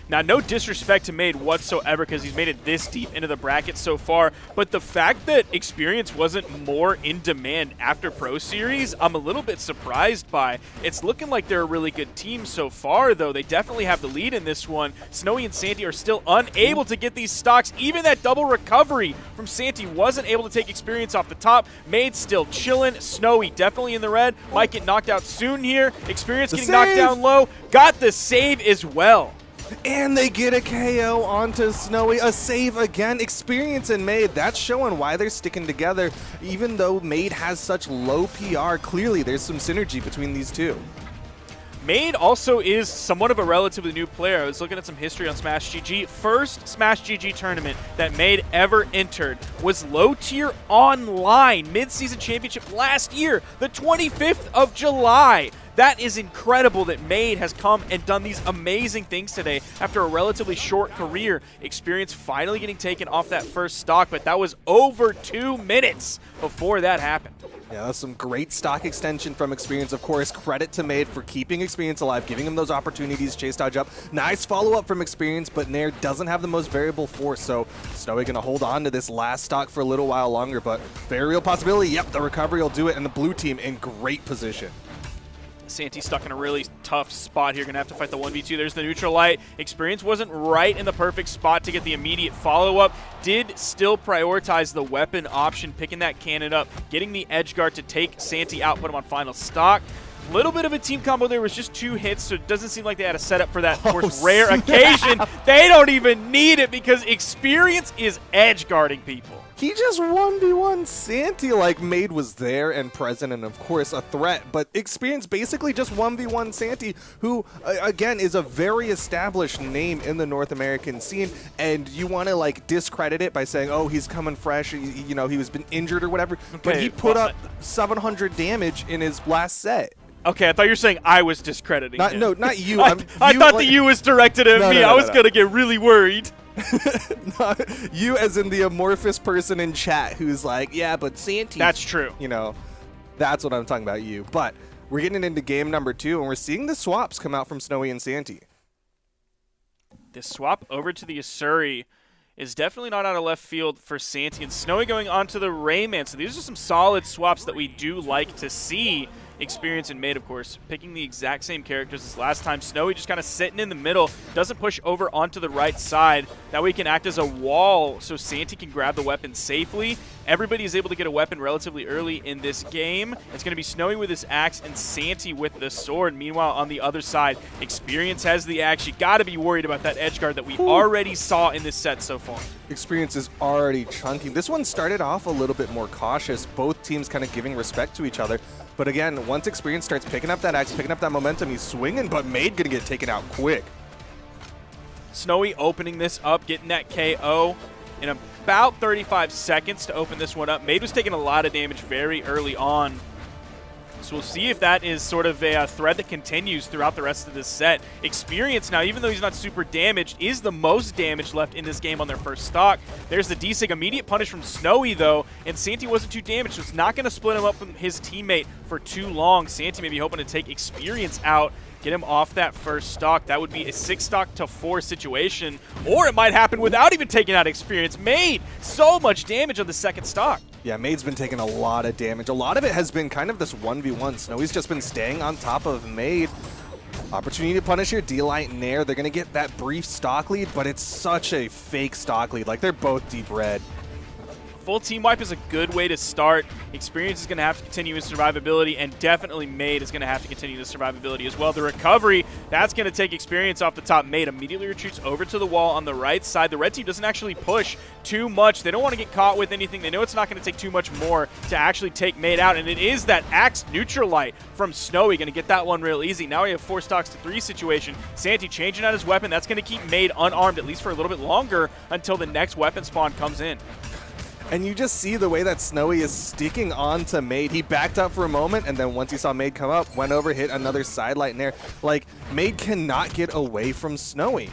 Now, no disrespect to Maid whatsoever because he's made it this deep into the bracket so far, but the fact that Experience wasn't more in demand after Pro Series, I'm a little bit surprised by. It's looking like they're a really good team so far, though. They definitely have the lead in this one. Snowy and Santi are still unable to get these stocks. Even that double recovery from Santi wasn't able to take Experience off the top. Maid still chilling. Snowy definitely in the red. Might get knocked out soon here. Experience getting knocked down low. Got the save as well. And they get a KO onto Snowy, a save again. Experience and Maid, that's showing why they're sticking together. Even though Maid has such low PR, clearly there's some synergy between these two. Maid also is somewhat of a relatively new player. I was looking at some history on Smash GG. First Smash GG tournament that Maid ever entered was low tier online mid-season championship last year, the 25th of July. That is incredible that Maid has come and done these amazing things today after a relatively short career. Experience finally getting taken off that first stock, but that was over 2 minutes before that happened. Yeah, that's some great stock extension from Experience. Of course, credit to Maid for keeping Experience alive, giving him those opportunities, chase dodge up. Nice follow-up from Experience, but Nair doesn't have the most variable force, so Snowy going to hold on to this last stock for a little while longer, but very real possibility. Yep, the recovery will do it, and the blue team in great position. Santi stuck in a really tough spot here. Going to have to fight the 1v2. There's the neutral light. Experience wasn't right in the perfect spot to get the immediate follow-up. Did still prioritize the weapon option, picking that cannon up, getting the edge guard to take Santi out, put him on final stock. Little bit of a team combo there, was just 2 hits, so it doesn't seem like they had a setup for that rare occasion. They don't even need it because Experience is edge guarding people. He just 1v1 Santi, like Maid was there and present and of course a threat, but Experience basically just 1v1 Santi, who again is a very established name in the North American scene, and you want to like discredit it by saying, oh, he's coming fresh, you know, he was been injured or whatever, but he put up 700 damage in his last set. Okay, I thought you were saying I was discrediting him. No, not you. I thought the you was directed at me. I was going to get really worried. No, you as in the amorphous person in chat who's like, yeah, but Santi. That's true. You know, that's what I'm talking about, you. But we're getting into game number 2, and we're seeing the swaps come out from Snowy and Santi. This swap over to the Asuri is definitely not out of left field for Santi, and Snowy going onto the Rayman. So these are some solid swaps that we do like to see. Experience and Maid, of course, picking the exact same characters as last time. Snowy just kind of sitting in the middle, doesn't push over onto the right side. That way he can act as a wall so Santi can grab the weapon safely. Everybody is able to get a weapon relatively early in this game. It's going to be Snowy with his axe and Santi with the sword. Meanwhile, on the other side, Experience has the axe. You got to be worried about that edge guard that we already saw in this set so far. Experience is already chunking. This one started off a little bit more cautious, both teams kind of giving respect to each other. But again, once Experience starts picking up that axe, picking up that momentum, he's swinging, but Maid going to get taken out quick. Snowy opening this up, getting that KO in about 35 seconds to open this one up. Maid was taking a lot of damage very early on. So we'll see if that is sort of a thread that continues throughout the rest of this set. Experience now, even though he's not super damaged, is the most damage left in this game on their first stock. There's the desig, immediate punish from Snowy though, and Santi wasn't too damaged, so it's not going to split him up from his teammate for too long. Santi may be hoping to take Experience out, get him off that first stock. That would be a 6 stock to 4 situation, or it might happen without even taking out Experience. Maid, so much damage on the second stock. Yeah, Maid's been taking a lot of damage. A lot of it has been kind of this 1v1. Snowy's just been staying on top of Maid. Opportunity to punish here, D-Light Nair. They're going to get that brief stock lead, but it's such a fake stock lead. Like, they're both deep red. Full team wipe is a good way to start. Experience is going to have to continue his survivability, and definitely Maid is going to have to continue the survivability as well. The recovery, that's going to take Experience off the top. Maid immediately retreats over to the wall on the right side. The red team doesn't actually push too much. They don't want to get caught with anything. They know it's not going to take too much more to actually take Maid out, and it is that axe neutral light from Snowy going to get that one real easy. Now we have 4 stocks to 3 situation. Santi changing out his weapon. That's going to keep Maid unarmed at least for a little bit longer until the next weapon spawn comes in. And you just see the way that Snowy is sticking on to Maid. He backed up for a moment, and then once he saw Maid come up, went over, hit another side light in there. Like, Maid cannot get away from Snowy.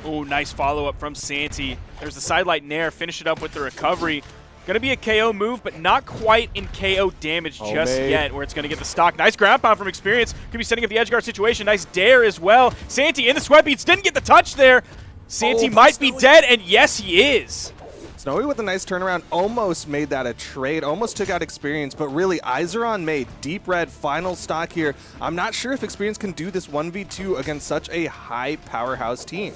Oh, nice follow-up from Santi. There's the side light Nair. Finish it up with the recovery. Going to be a KO move, but not quite in KO damage just Maid. yet, where it's going to get the stock. Nice ground pound from Experience. Could be setting up the edge guard situation. Nice dare as well. Santi in the sweat beats. Didn't get the touch there. Santi might be dead, and yes, he is. Snowy with a nice turnaround, almost made that a trade, almost took out Experience, but really eyes are on Maid. Deep red, final stock here. I'm not sure if Experience can do this 1v2 against such a high powerhouse team.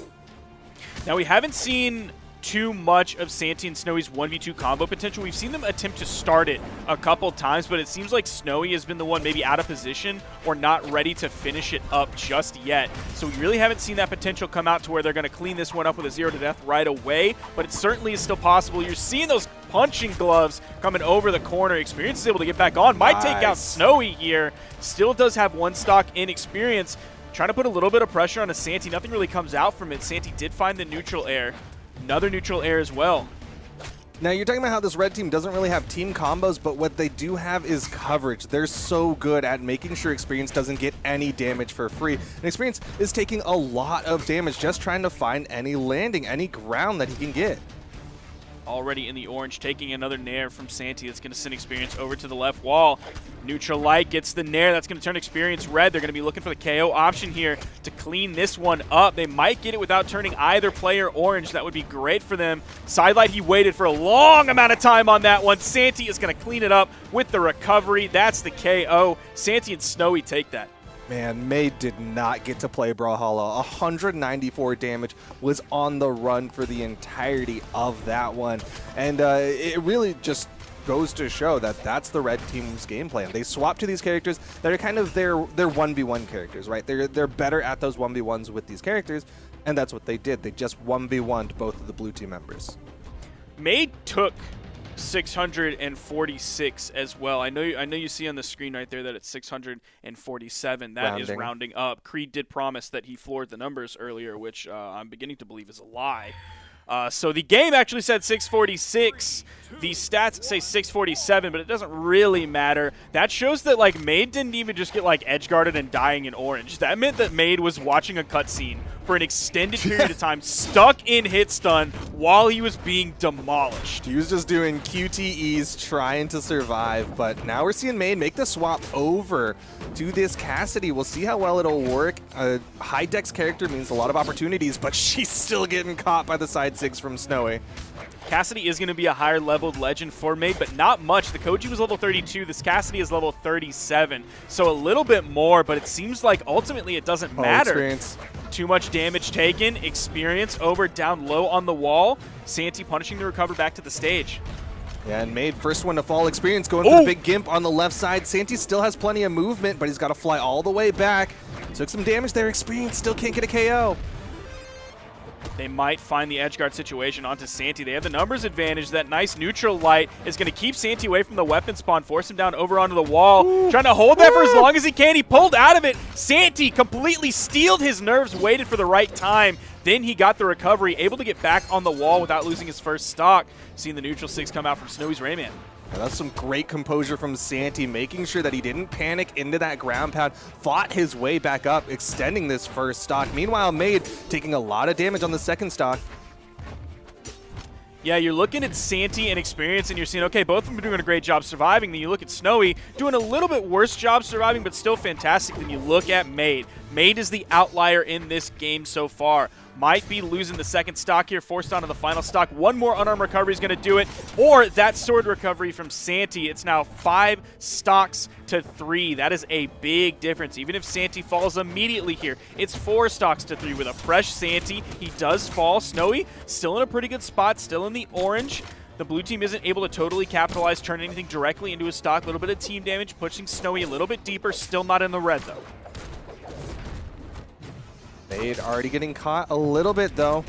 Now, we haven't seen too much of Santi and Snowy's 1v2 combo potential. We've seen them attempt to start it a couple times, but it seems like Snowy has been the one maybe out of position or not ready to finish it up just yet. So we really haven't seen that potential come out to where they're going to clean this one up with a 0 to death right away, but it certainly is still possible. You're seeing those punching gloves coming over the corner. Experience is able to get back on. Might take out Snowy here. Still does have 1 stock in Experience. Trying to put a little bit of pressure on a Santi. Nothing really comes out from it. Santi did find the neutral air. Another neutral air as well. Now, you're talking about how this red team doesn't really have team combos, but what they do have is coverage. They're so good at making sure Experience doesn't get any damage for free. And Experience is taking a lot of damage just trying to find any landing, any ground that he can get. Already in the orange, taking another nair from Santi. That's going to send Experience over to the left wall. Neutral light gets the nair. That's going to turn Experience red. They're going to be looking for the KO option here to clean this one up. They might get it without turning either player orange. That would be great for them. Sidelight, he waited for a long amount of time on that one. Santi is going to clean it up with the recovery. That's the KO. Santi and Snowy take that. Man, Maid did not get to play Brawlhalla. 194 damage, was on the run for the entirety of that one. And it really just goes to show that that's the red team's game plan. They swap to these characters that are kind of their 1v1 characters, right? They're better at those 1v1s with these characters, and that's what they did. They just 1v1'd both of the blue team members. Maid took 646 as well. I know you see on the screen right there that it's 647. That is rounding up. Creed did promise that he floored the numbers earlier, which I'm beginning to believe is a lie. So the game actually said 646. The stats say 647, but it doesn't really matter. That shows that like Maid didn't even just get like edge guarded and dying in orange. That meant that Maid was watching a cutscene for an extended period of time, stuck in hit stun while he was being demolished. He was just doing QTEs, trying to survive, but now we're seeing Maid make the swap over to this Cassidy. We'll see how well it'll work. A high dex character means a lot of opportunities, but she's still getting caught by the side 6 from Snowy. Cassidy is going to be a higher leveled legend for Maid, but not much. The Koji was level 32. This Cassidy is level 37. So a little bit more, but it seems like ultimately it doesn't matter. Experience. Too much damage taken. Experience over down low on the wall. Santi punishing the recover back to the stage. Yeah, and Maid, first one to fall. Experience going for the big gimp on the left side. Santi still has plenty of movement, but he's got to fly all the way back. Took some damage there. Experience still can't get a KO. They might find the edge guard situation onto Santi. They have the numbers advantage. That nice neutral light is going to keep Santi away from the weapon spawn, force him down over onto the wall. Trying to hold that for as long as he can. He pulled out of it. Santi completely steeled his nerves, waited for the right time. Then he got the recovery, able to get back on the wall without losing his first stock. Seeing the neutral 6 come out from Snowy's Rayman. Yeah, that's some great composure from Santi, making sure that he didn't panic into that ground pound, fought his way back up, extending this first stock. Meanwhile, Maid taking a lot of damage on the second stock. Yeah, you're looking at Santi and Experience, and you're seeing, okay, both of them are doing a great job surviving. Then you look at Snowy, doing a little bit worse job surviving, but still fantastic. Then you look at Maid. Maid is the outlier in this game so far. Might be losing the second stock here, forced onto the final stock. One more unarmed recovery is going to do it, or that sword recovery from Santi. It's now 5 stocks to 3. That is a big difference. Even if Santi falls immediately here, it's 4 stocks to 3 with a fresh Santi. He does fall. Snowy still in a pretty good spot, still in the orange. The blue team isn't able to totally capitalize, turn anything directly into a stock. A little bit of team damage, pushing Snowy a little bit deeper. Still not in the red, though. Maid already getting caught a little bit, though.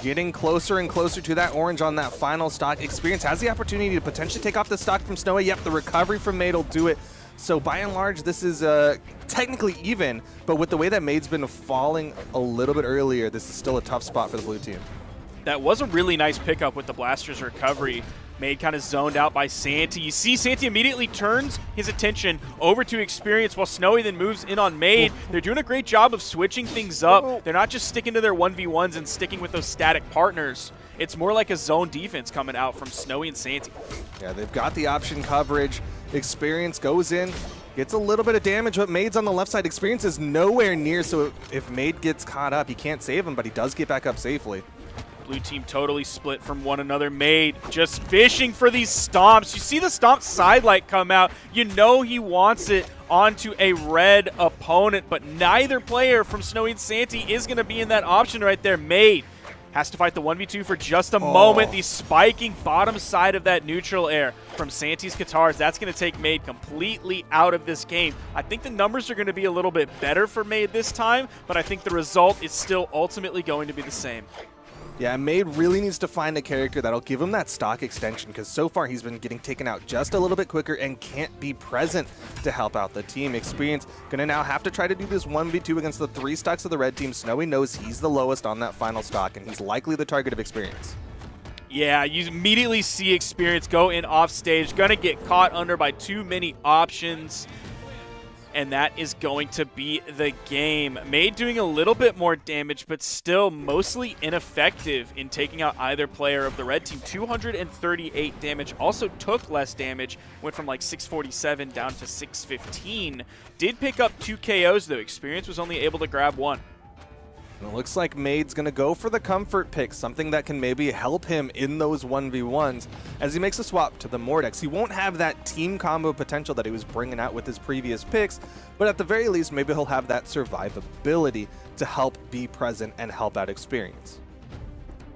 Getting closer and closer to that orange on that final stock. Experience has the opportunity to potentially take off the stock from Snowy. Yep, the recovery from Maid will do it. So by and large, this is technically even, but with the way that Maid's been falling a little bit earlier, this is still a tough spot for the blue team. That was a really nice pickup with the Blaster's recovery. Maid kind of zoned out by Santi. You see Santi immediately turns his attention over to Experience while Snowy then moves in on Maid. They're doing a great job of switching things up. They're not just sticking to their 1v1s and sticking with those static partners. It's more like a zone defense coming out from Snowy and Santi. Yeah, they've got the option coverage. Experience goes in, gets a little bit of damage, but Maid's on the left side. Experience is nowhere near, so if Maid gets caught up, he can't save him, but he does get back up safely. Blue team totally split from one another. Maid just fishing for these stomps. You see the stomp side light come out. You know he wants it onto a red opponent, but neither player from Snowy and Santi is going to be in that option right there. Maid has to fight the 1v2 for just a moment. The spiking bottom side of that neutral air from Santi's guitars, that's going to take Maid completely out of this game. I think the numbers are going to be a little bit better for Maid this time, but I think the result is still ultimately going to be the same. Yeah, Maid really needs to find a character that'll give him that stock extension, because so far he's been getting taken out just a little bit quicker and can't be present to help out the team. Experience going to now have to try to do this 1v2 against the 3 stocks of the red team. Snowy knows he's the lowest on that final stock, and he's likely the target of Experience. Yeah, you immediately see Experience go in off stage, going to get caught under by too many options. And that is going to be the game. Maid doing a little bit more damage, but still mostly ineffective in taking out either player of the red team. 238 damage, also took less damage, went from like 647 down to 615. Did pick up 2 KOs though. Experience was only able to grab 1. And it looks like Maid's going to go for the comfort pick, something that can maybe help him in those 1v1s as he makes a swap to the Mordex. He won't have that team combo potential that he was bringing out with his previous picks, but at the very least, maybe he'll have that survivability to help be present and help out Experience.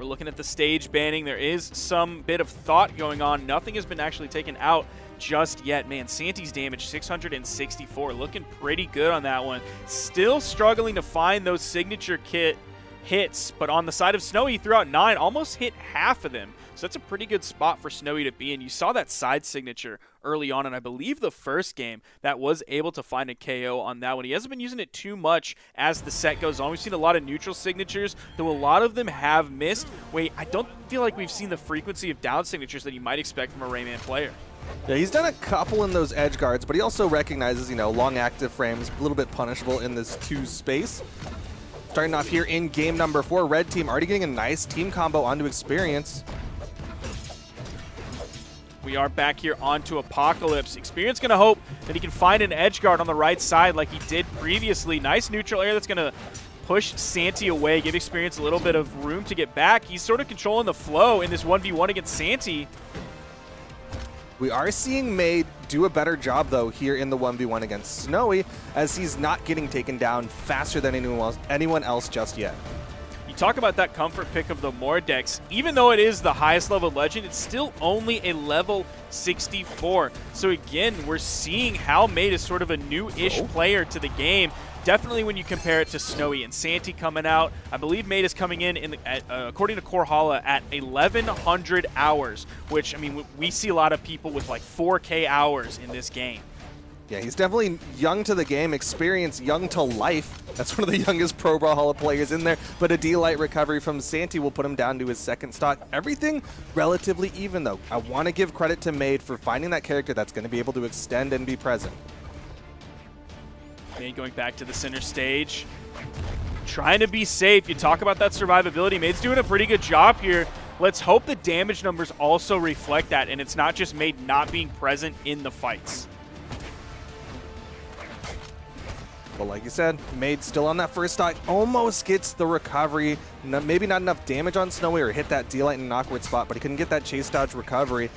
We're looking at the stage banning. There is some bit of thought going on. Nothing has been actually taken out just yet. Man, Santi's damage, 664. Looking pretty good on that one. Still struggling to find those signature kit hits, but on the side of Snowy, he threw out 9, almost hit half of them. So that's a pretty good spot for Snowy to be in. You saw that side signature early on, and I believe the first game that was able to find a KO on that one. He hasn't been using it too much as the set goes on. We've seen a lot of neutral signatures, though a lot of them have missed. Wait, I don't feel like we've seen the frequency of down signatures that you might expect from a Rayman player. Yeah, he's done a couple in those edge guards, but he also recognizes, long active frames, a little bit punishable in this 2 space. Starting off here in game number 4, red team already getting a nice team combo onto Experience. We are back here onto Apocalypse. Experience going to hope that he can find an edge guard on the right side like he did previously. Nice neutral air that's going to push Santi away, give Experience a little bit of room to get back. He's sort of controlling the flow in this 1v1 against Santi. We are seeing Maid do a better job, though, here in the 1v1 against Snowy, as he's not getting taken down faster than anyone else just yet. You talk about that comfort pick of the Mordex. Even though it is the highest level legend, it's still only a level 64. So again, we're seeing how Maid is sort of a new-ish player to the game. Definitely when you compare it to Snowy and Santi coming out. I believe Maid is coming in according to Brawlhalla, at 1,100 hours, which, I mean, we see a lot of people with like 4K hours in this game. Yeah, he's definitely young to the game, experience young to life. That's one of the youngest Pro Brawlhalla players in there, but a D-Light recovery from Santi will put him down to his second stock. Everything relatively even, though. I want to give credit to Maid for finding that character that's going to be able to extend and be present. Maid going back to the center stage, trying to be safe. You talk about that survivability. Maid's doing a pretty good job here. Let's hope the damage numbers also reflect that, and it's not just Maid not being present in the fights. But like you said, Maid still on that first stock, almost gets the recovery. Maybe not enough damage on Snowy or hit that D-Light in an awkward spot, but he couldn't get that chase dodge recovery.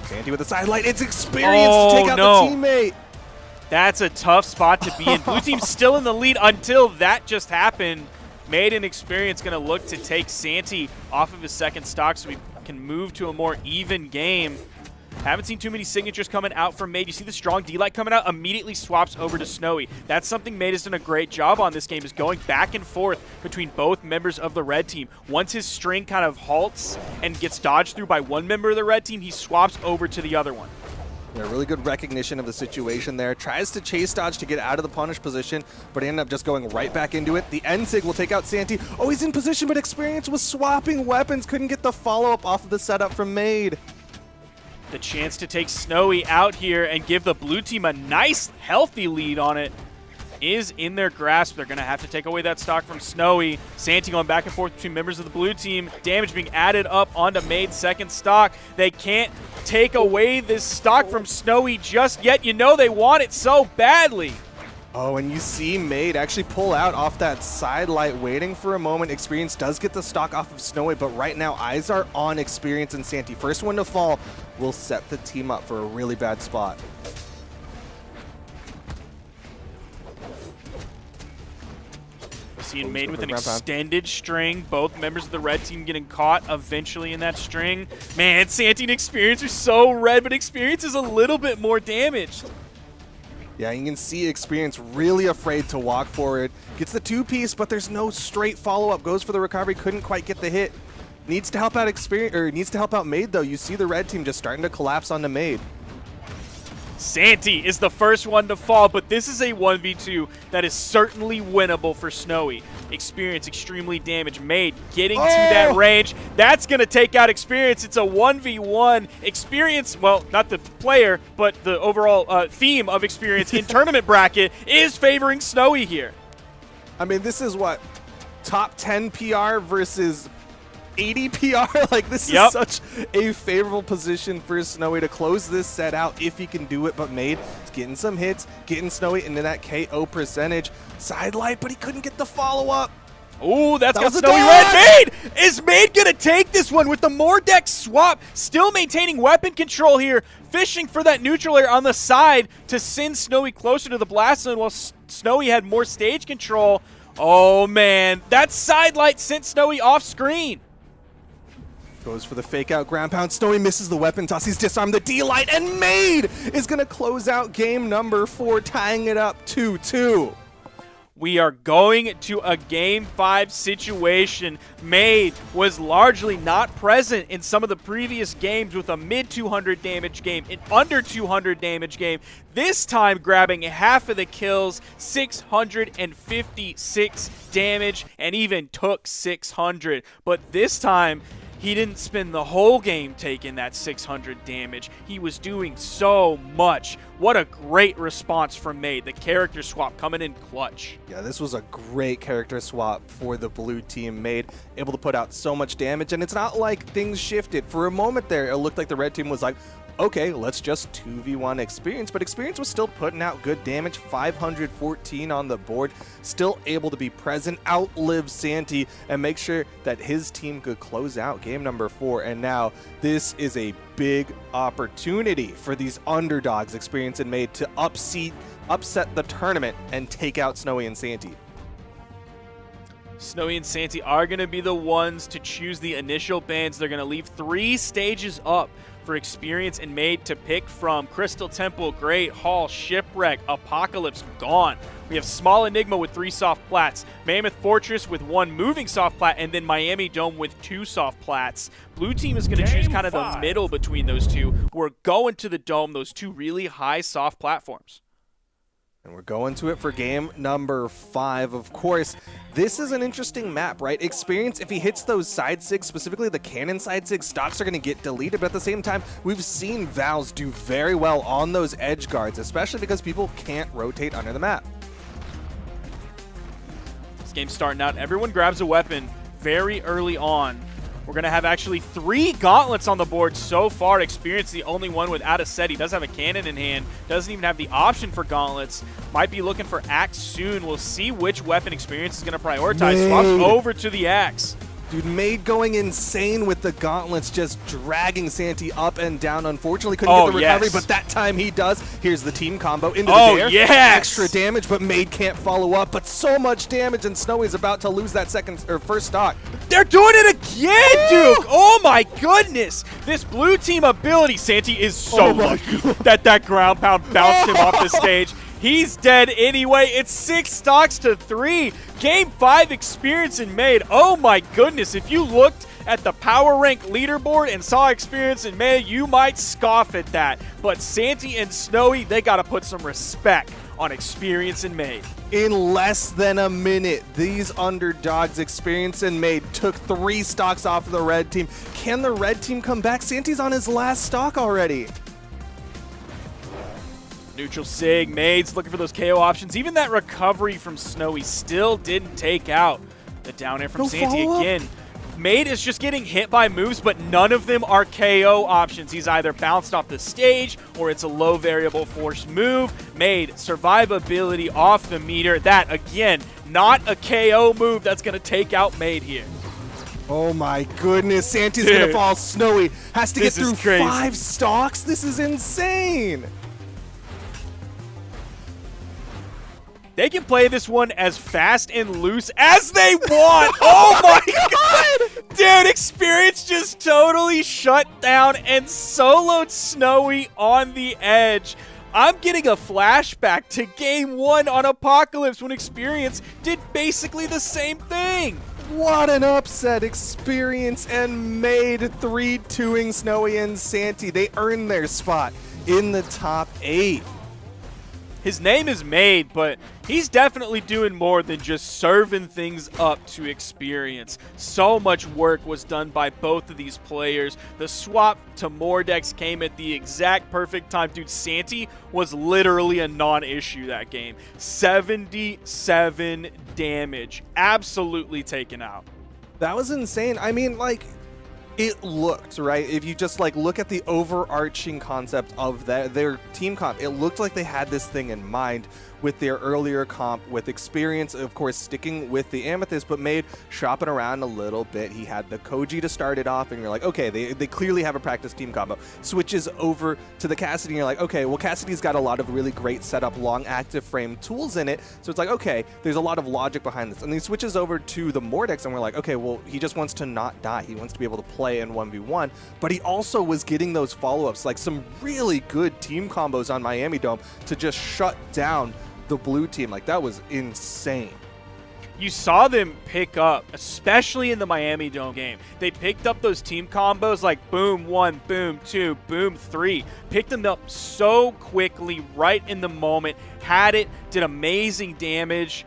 Santi with the side light. It's Experience to take out the teammate. That's a tough spot to be in. Blue team's still in the lead until that just happened. Maid and Experience going to look to take Santi off of his second stock so we can move to a more even game. Haven't seen too many signatures coming out from Maid. You see the strong D-Light coming out, immediately swaps over to Snowy. That's something Maid has done a great job on this game, is going back and forth between both members of the red team. Once his string kind of halts and gets dodged through by one member of the red team, he swaps over to the other one. Yeah, really good recognition of the situation there. Tries to chase dodge to get out of the punish position, but he ended up just going right back into it. The N-Sig will take out Santi. Oh, he's in position, but Experience was swapping weapons. Couldn't get the follow-up off of the setup from Maid. The chance to take Snowy out here and give the blue team a nice, healthy lead on it is in their grasp. They're going to have to take away that stock from Snowy. Santi going back and forth between members of the blue team. Damage being added up onto Maid's second stock. They can't take away this stock from Snowy just yet. You know they want it so badly. Oh, and you see Maid actually pull out off that side light, waiting for a moment. Experience does get the stock off of Snowy, but right now eyes are on Experience and Santi. First one to fall will set the team up for a really bad spot. Seeing Maid with an extended string. Both members of the red team getting caught eventually in that string. Man, Santi and Experience are so red, but Experience is a little bit more damaged. Yeah, you can see Experience really afraid to walk forward. Gets the two-piece, but there's no straight follow-up. Goes for the recovery, couldn't quite get the hit. Needs to help out needs to help out Maid, though. You see the red team just starting to collapse onto Maid. Santi is the first one to fall, but this is a 1v2 that is certainly winnable for Snowy. Experience extremely damaged. Maid getting to that range. That's going to take out Experience. It's a 1v1. Experience, well, not the player, but the overall theme of Experience in tournament bracket is favoring Snowy here. I mean, this is what? Top 10 PR versus 80 PR? Like, this is such a favorable position for Snowy to close this set out if he can do it, but Maid is getting some hits, getting Snowy into that KO percentage. Side light, but he couldn't get the follow-up. Ooh, that's got Snowy red. Maid! Is Maid going to take this one with the Mordex swap? Still maintaining weapon control here, fishing for that neutral air on the side to send Snowy closer to the blast zone while Snowy had more stage control. Oh, man. That side light sent Snowy off screen. Goes for the fake out ground pound. Snowy misses the weapon toss. He's disarmed the D-Light, and Maid is going to close out game number 4, tying it up 2-2. We are going to a Game 5 situation. Maid was largely not present in some of the previous games with a mid-200 damage game, an under 200 damage game. This time grabbing half of the kills, 656 damage, and even took 600. But this time, he didn't spend the whole game taking that 600 damage. He was doing so much. What a great response from Maid. The character swap coming in clutch. Yeah, this was a great character swap for the blue team. Maid able to put out so much damage, and it's not like things shifted. For a moment there, it looked like the red team was like, okay, let's just 2v1 Experience, but Experience was still putting out good damage, 514 on the board, still able to be present, outlive Santi, and make sure that his team could close out game number 4. And now this is a big opportunity for these underdogs, Experience and Maid, to upset the tournament and take out Snowy and Santi. Snowy and Santi are going to be the ones to choose the initial bans. They're going to leave 3 stages up for Experience and Maid to pick from. Crystal Temple, Great Hall, Shipwreck, Apocalypse, gone. We have Small Enigma with 3 soft plats, Mammoth Fortress with 1 moving soft plat, and then Miami Dome with 2 soft plats. Blue team is going to choose kind of the middle between those two. We're going to the Dome, those 2 really high soft platforms. And we're going to it for game number 5. Of course, this is an interesting map, right? Experience, if he hits those side 6, specifically the cannon side 6, stocks are going to get deleted. But at the same time, we've seen Vals do very well on those edge guards, especially because people can't rotate under the map. This game's starting out. Everyone grabs a weapon very early on. We're going to have actually 3 gauntlets on the board so far. Experience the only one without a set. He does have a cannon in hand. Doesn't even have the option for gauntlets. Might be looking for axe soon. We'll see which weapon Experience is going to prioritize. Swaps over to the axe. Dude, Maid going insane with the gauntlets, just dragging Santi up and down. Unfortunately, couldn't get the recovery, but that time he does. Here's the team combo into the dare. Extra damage, but Maid can't follow up. But so much damage, and Snowy's about to lose that first stock. They're doing it again, Duke! Oh my goodness! This blue team ability, Santi is so lucky that that ground pound bounced him off the stage. He's dead anyway. It's 6 stocks to 3. Game 5 Experience and Maid. Oh my goodness. If you looked at the power rank leaderboard and saw Experience and Maid, you might scoff at that. But Santi and Snowy, they got to put some respect on Experience and Maid. In less than a minute, these underdogs, Experience and Maid, took 3 stocks off of the red team. Can the red team come back? Santi's on his last stock already. Neutral Sig, Maid's looking for those KO options. Even that recovery from Snowy still didn't take out the down air from Santi again. Maid is just getting hit by moves, but none of them are KO options. He's either bounced off the stage or it's a low variable force move. Maid, survivability off the meter. That, again, not a KO move that's going to take out Maid here. Oh my goodness, Santi's going to fall. Snowy has to get through 5 stocks. This is insane. They can play this one as fast and loose as they want. Oh my god! Dude, Experience just totally shut down and soloed Snowy on the edge. I'm getting a flashback to game 1 on Apocalypse when Experience did basically the same thing. What an upset. Experience and Maid 3-2ing Snowy and Santi. They earned their spot in the top 8. His name is Maid, but he's definitely doing more than just serving things up to Experience. So much work was done by both of these players. The swap to Mordex came at the exact perfect time. Dude, Santi was literally a non-issue that game. 77 damage. Absolutely taken out. That was insane. I mean, like, it looked, right? If you just like look at the overarching concept of their team comp, it looked like they had this thing in mind with their earlier comp, with experience, of course, sticking with the Amethyst, but Maid shopping around a little bit. He had the Koji to start it off, and you're like, okay, they clearly have a practice team combo. Switches over to the Cassidy, and you're like, okay, well, Cassidy's got a lot of really great setup, long active frame tools in it, so it's like, okay, there's a lot of logic behind this. And then he switches over to the Mordex, and we're like, okay, well, he just wants to not die. He wants to be able to play in 1v1, but he also was getting those follow-ups, like some really good team combos on Miami Dome to just shut down the blue team. Like, that was insane. You saw them pick up, especially in the Miami Dome game. They picked up those team combos like boom 1, boom 2, boom 3. Picked them up so quickly, right in the moment. Had it, did amazing damage.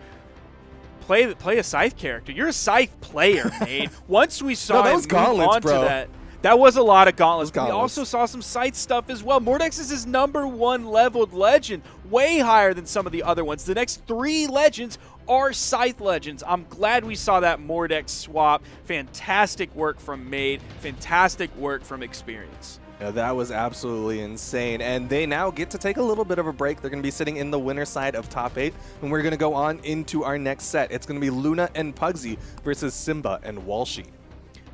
Play a Scythe character. You're a Scythe player, Maid. Once we saw that him was move gauntlets, on to bro. that was a lot of gauntlets. Gauntlets. We also saw some Scythe stuff as well. Mordex is his #1 leveled legend, way higher than some of the other ones. The next 3 legends are Scythe legends. I'm glad we saw that Mordex swap. Fantastic work from Maid. Fantastic work from Experience. Yeah, that was absolutely insane. And they now get to take a little bit of a break. They're going to be sitting in the winner side of top 8. And we're going to go on into our next set. It's going to be Luna and Pugsy versus Simba and Walshy.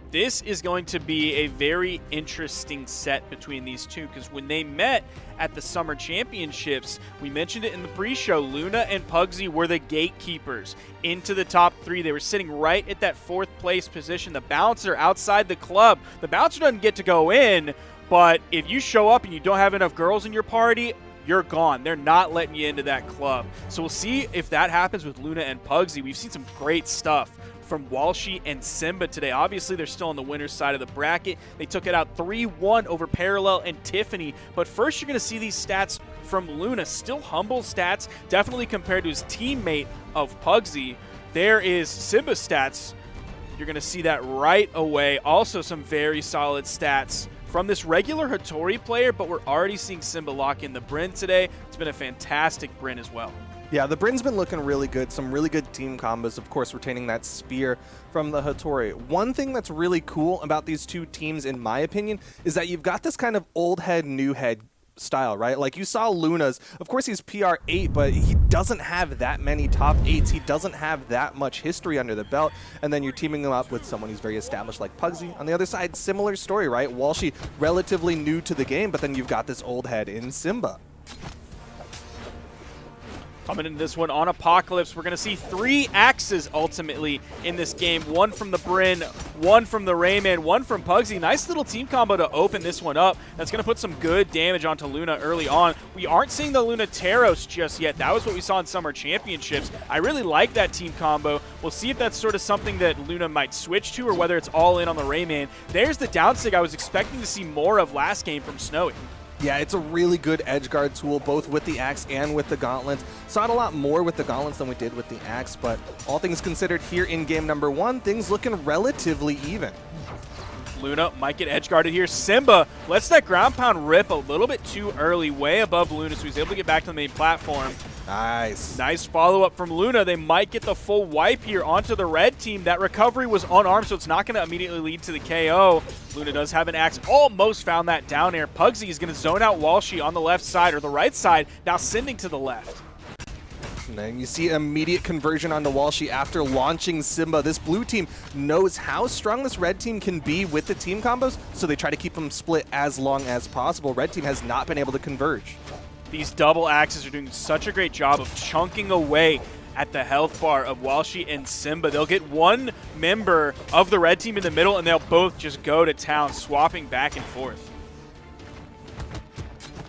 This is going to be a very interesting set between these two, because when they met at the Summer Championships, we mentioned it in the pre-show, Luna and Pugsy were the gatekeepers into the top 3. They were sitting right at that 4th place position. The bouncer outside the club. The bouncer doesn't get to go in, but if you show up and you don't have enough girls in your party, you're gone. They're not letting you into that club. So we'll see if that happens with Luna and Pugsy. We've seen some great stuff from Walshy and Simba today. Obviously, they're still on the winner's side of the bracket. They took it out 3-1 over Parallel and Tiffany. But first, you're going to see these stats from Luna. Still humble stats, definitely compared to his teammate of Pugsy. There is Simba's stats. You're going to see that right away. Also, some very solid stats from this regular Hattori player, but we're already seeing Simba lock in the Bryn today. It's been a fantastic Bryn as well. Yeah, the Bryn's been looking really good. Some really good team combos, of course, retaining that spear from the Hattori. One thing that's really cool about these two teams, in my opinion, is that you've got this kind of old head, new head style, right? Like, you saw Luna's, of course, he's PR 8, but he doesn't have that many top 8s. He doesn't have that much history under the belt. And then you're teaming him up with someone who's very established like Pugsy. On the other side, similar story, right? Walshy, relatively new to the game, but then you've got this old head in Simba. Coming into this one on Apocalypse, we're going to see 3 axes ultimately in this game. 1 from the Bryn, 1 from the Rayman, 1 from Pugsy. Nice little team combo to open this one up. That's going to put some good damage onto Luna early on. We aren't seeing the Luna Teros just yet. That was what we saw in Summer Championships. I really like that team combo. We'll see if that's sort of something that Luna might switch to, or whether it's all in on the Rayman. There's the downstig I was expecting to see more of last game from Snowy. Yeah, it's a really good edge guard tool, both with the axe and with the gauntlets. Saw it a lot more with the gauntlets than we did with the axe, but all things considered, here in game number 1, things looking relatively even. Luna might get edge guarded here. Simba lets that ground pound rip a little bit too early, way above Luna, so he's able to get back to the main platform. Nice. Nice follow-up from Luna. They might get the full wipe here onto the red team. That recovery was unarmed, so it's not going to immediately lead to the KO. Luna does have an axe. Almost found that down air. Pugsy is going to zone out Walshy on the left side, or the right side, now sending to the left. And then you see immediate conversion onto Walshy after launching Simba. This blue team knows how strong this red team can be with the team combos, so they try to keep them split as long as possible. Red team has not been able to converge. These double axes are doing such a great job of chunking away at the health bar of Walshy and Simba. They'll get one member of the red team in the middle, and they'll both just go to town, swapping back and forth.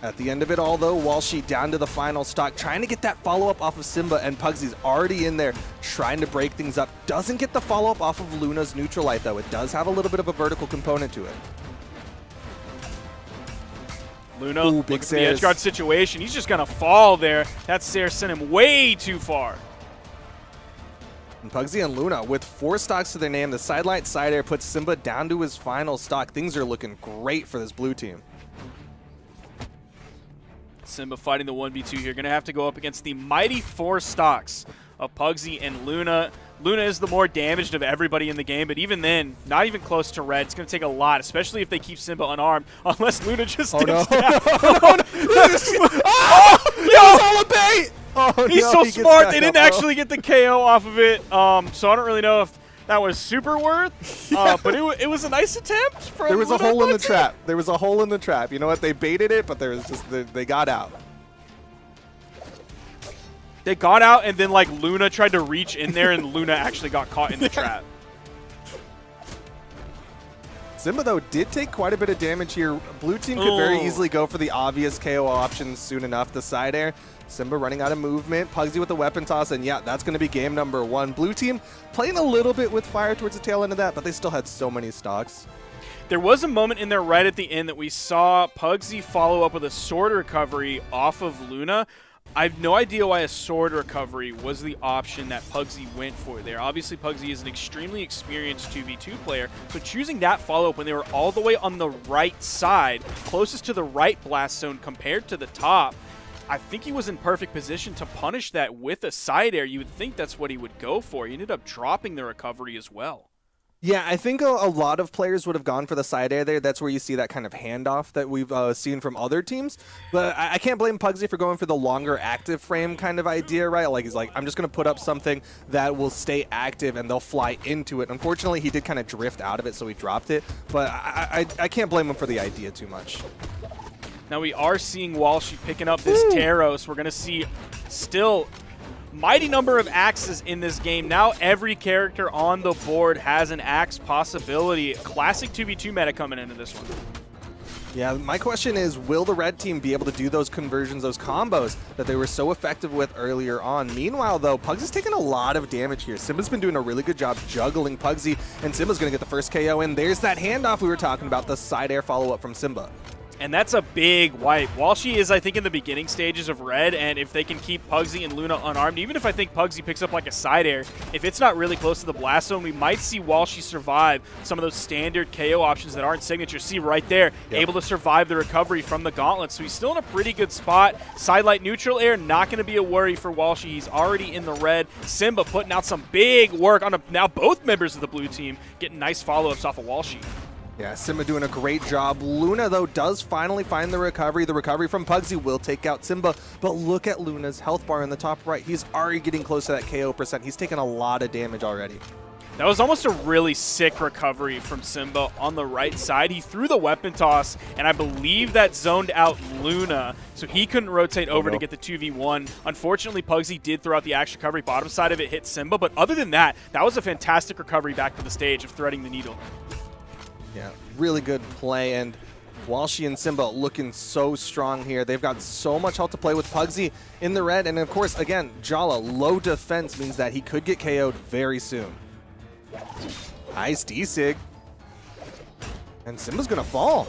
At the end of it all, though, Walshy down to the final stock, trying to get that follow-up off of Simba, and Pugsy's already in there trying to break things up. Doesn't get the follow-up off of Luna's neutral light, though. It does have a little bit of a vertical component to it. Luna, Ooh, look big at the edge guard situation. He's just going to fall there. That Sayre sent him way too far. And Pugsy and Luna with 4 stocks to their name. The sidelight side air puts Simba down to his final stock. Things are looking great for this blue team. Simba fighting the 1v2 here. Going to have to go up against the mighty 4 stocks of Pugsy and Luna. Luna is the more damaged of everybody in the game, but even then, not even close to red. It's going to take a lot, especially if they keep Simba unarmed, unless Luna just dips down. Oh, no. Oh, it was all a bait! Oh, He's no, so he gets smart. back They didn't up. actually get the KO off of it. So I don't really know if that was super worth. But it was a nice attempt. From There was a Luna hole in the Bootsy. trap. There was a hole in the trap. You know what? They baited it, but there was just they got out. They got out, and then like Luna tried to reach in there, and Luna actually got caught in the trap. Simba, though, did take quite a bit of damage here. Blue team could very easily go for the obvious KO options soon enough. The side air, Simba running out of movement, Pugsy with the weapon toss, and yeah, that's going to be game number 1. Blue team playing a little bit with fire towards the tail end of that, but they still had so many stocks. There was a moment in there right at the end that we saw Pugsy follow up with a sword recovery off of Luna. I have no idea why a sword recovery was the option that Pugsy went for there. Obviously, Pugsy is an extremely experienced 2v2 player, so choosing that follow-up when they were all the way on the right side, closest to the right blast zone compared to the top, I think he was in perfect position to punish that with a side air. You would think that's what he would go for. He ended up dropping the recovery as well. Yeah, I think a lot of players would have gone for the side air there. That's where you see that kind of handoff that we've seen from other teams. But I can't blame Pugsy for going for the longer active frame kind of idea, right? Like, he's like, I'm just going to put up something that will stay active and they'll fly into it. Unfortunately, he did kind of drift out of it, so he dropped it. But I can't blame him for the idea too much. Now we are seeing Walshy picking up this Taros. We're going to see still mighty number of axes in this game. Now every character on the board has an axe possibility. Classic 2v2 meta coming into this one. Yeah, my question is, will the red team be able to do those conversions, those combos that they were so effective with earlier on? Meanwhile, though, Pugsy's taking a lot of damage here. Simba's been doing a really good job juggling Pugsy, and Simba's going to get the first KO, and there's that handoff we were talking about, the side air follow-up from Simba. And that's a big wipe. Walshy is, I think, in the beginning stages of red, and if they can keep Pugsy and Luna unarmed, even if I think Pugsy picks up like a side air, if it's not really close to the blast zone, we might see Walshy survive some of those standard KO options that aren't signature. See right there, able to survive the recovery from the gauntlet. So he's still in a pretty good spot. Sidelight neutral air, not going to be a worry for Walshy. He's already in the red. Simba putting out some big work on now both members of the blue team getting nice follow-ups off of Walshy. Yeah, Simba doing a great job. Luna, though, does finally find the recovery. The recovery from Pugsy will take out Simba, but look at Luna's health bar in the top right. He's already getting close to that KO percent. He's taken a lot of damage already. That was almost a really sick recovery from Simba on the right side. He threw the weapon toss, and I believe that zoned out Luna, so he couldn't rotate over to get the 2v1. Unfortunately, Pugsy did throw out the axe recovery. Bottom side of it hit Simba, but other than that, that was a fantastic recovery back to the stage of threading the needle. Yeah, really good play, and Walshy and Simba looking so strong here. They've got so much health to play with. Pugsy in the red, and of course, again, Jala, low defense means that he could get KO'd very soon. Nice D-Sig. And Simba's gonna fall.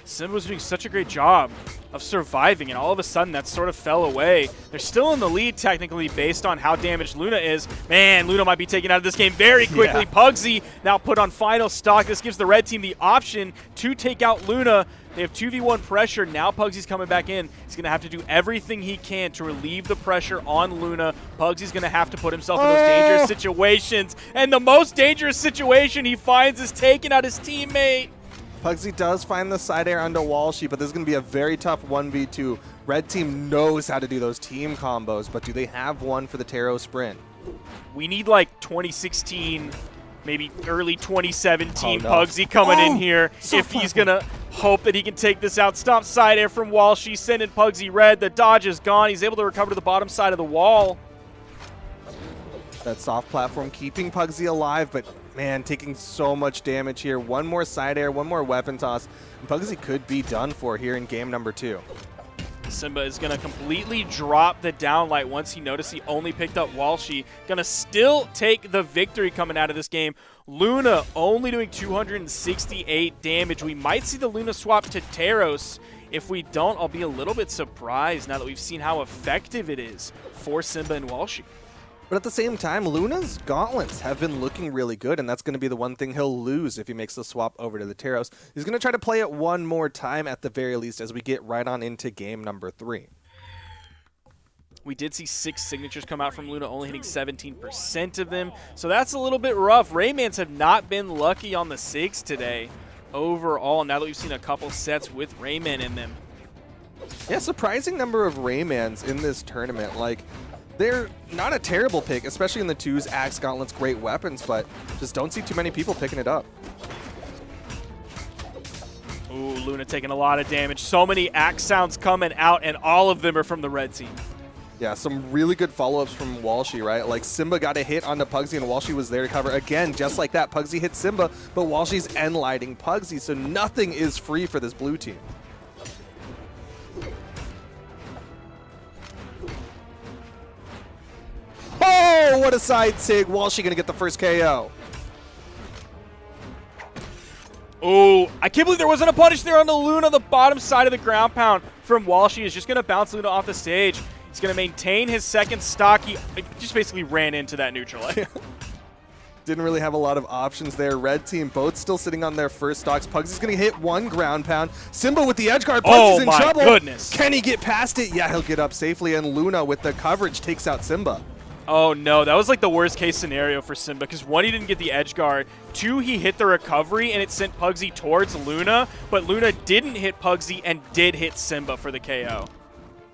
Simba was doing such a great job of surviving, and all of a sudden that sort of fell away. They're still in the lead technically based on how damaged Luna is. Man, Luna might be taken out of this game very quickly. Yeah. Pugsy now put on final stock. This gives the red team the option to take out Luna. They have 2v1 pressure. Now Pugsy's coming back in. He's going to have to do everything he can to relieve the pressure on Luna. Pugsy's going to have to put himself in those dangerous situations. And the most dangerous situation he finds is taking out his teammate. Pugsy does find the side air onto Walshy, but this is going to be a very tough 1v2. Red team knows how to do those team combos, but do they have one for the Taro sprint? We need like 2016, maybe early 2017 Oh, no. Pugsy coming in here so if he's going to hope that he can take this out. Stomp side air from Walshy, sending Pugsy red. The dodge is gone. He's able to recover to the bottom side of the wall. That soft platform keeping Pugsy alive, but man, taking so much damage here. One more side air, one more weapon toss, and Pugsy could be done for here in game number 2. Simba is going to completely drop the downlight once he noticed he only picked up Walshy. Going to still take the victory coming out of this game. Luna only doing 268 damage. We might see the Luna swap to Taros. If we don't, I'll be a little bit surprised now that we've seen how effective it is for Simba and Walshy. But at the same time, Luna's gauntlets have been looking really good, and that's going to be the one thing he'll lose if he makes the swap over to the Taros. He's going to try to play it one more time at the very least as we get right on into game number 3. We did see 6 signatures come out from Luna, only hitting 17% of them. So that's a little bit rough. Raymans have not been lucky on the 6 today overall, now that we've seen a couple sets with Rayman in them. Yeah, surprising number of Raymans in this tournament. Like, they're not a terrible pick, especially in the twos. Axe Gauntlet's great weapons, but just don't see too many people picking it up. Ooh, Luna taking a lot of damage. So many axe sounds coming out, and all of them are from the red team. Yeah, some really good follow-ups from Walshy, right? Like, Simba got a hit onto Pugsy, and Walshy was there to cover. Again, just like that, Pugsy hit Simba, but Walshy's end-lighting Pugsy, so nothing is free for this blue team. Oh, what a side sig. Walshy gonna get the first KO. Oh, I can't believe there wasn't a punish there on the Luna. The bottom side of the ground pound from Walshy is just going to bounce Luna off the stage. He's going to maintain his second stock. He just basically ran into that neutral. Didn't really have a lot of options there. Red team both still sitting on their first stocks. Pugsy's going to hit one ground pound. Simba with the edge guard. Pugsy's in trouble. Oh my goodness. Can he get past it? Yeah, he'll get up safely. And Luna with the coverage takes out Simba. Oh no, that was like the worst case scenario for Simba because one, he didn't get the edge guard. Two, he hit the recovery and it sent Pugsy towards Luna, but Luna didn't hit Pugsy and did hit Simba for the KO.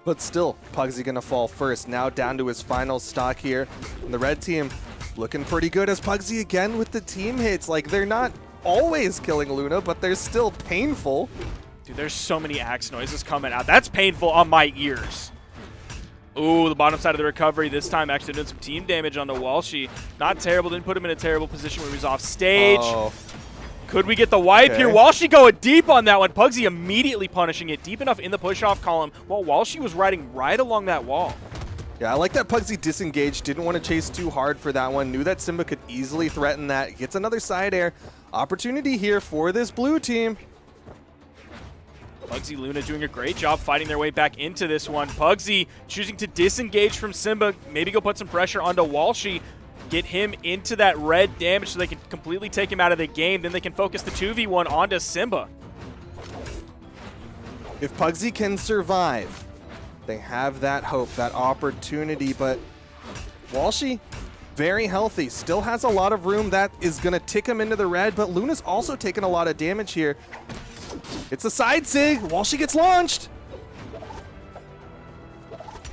But still, Pugsy gonna fall first. Now down to his final stock here. And the red team looking pretty good as Pugsy again with the team hits. Like, they're not always killing Luna, but they're still painful. Dude, there's so many axe noises coming out. That's painful on my ears. Ooh, the bottom side of the recovery this time actually doing some team damage on the Walshy. Not terrible, didn't put him in a terrible position when he was off stage. Oh. Could we get the wipe here? Walshy going deep on that one. Pugsy immediately punishing it deep enough in the push-off column while Walshy was riding right along that wall. Yeah, I like that Pugsy disengaged, didn't want to chase too hard for that one, knew that Simba could easily threaten that, gets another side air. Opportunity here for this blue team. Pugsy Luna doing a great job fighting their way back into this one. Pugsy choosing to disengage from Simba, maybe go put some pressure onto Walshy, get him into that red damage so they can completely take him out of the game. Then they can focus the 2v1 onto Simba. If Pugsy can survive, they have that hope, that opportunity, but Walshy, very healthy, still has a lot of room. That is going to tick him into the red, but Luna's also taking a lot of damage here. It's a side sig. Walshy gets launched.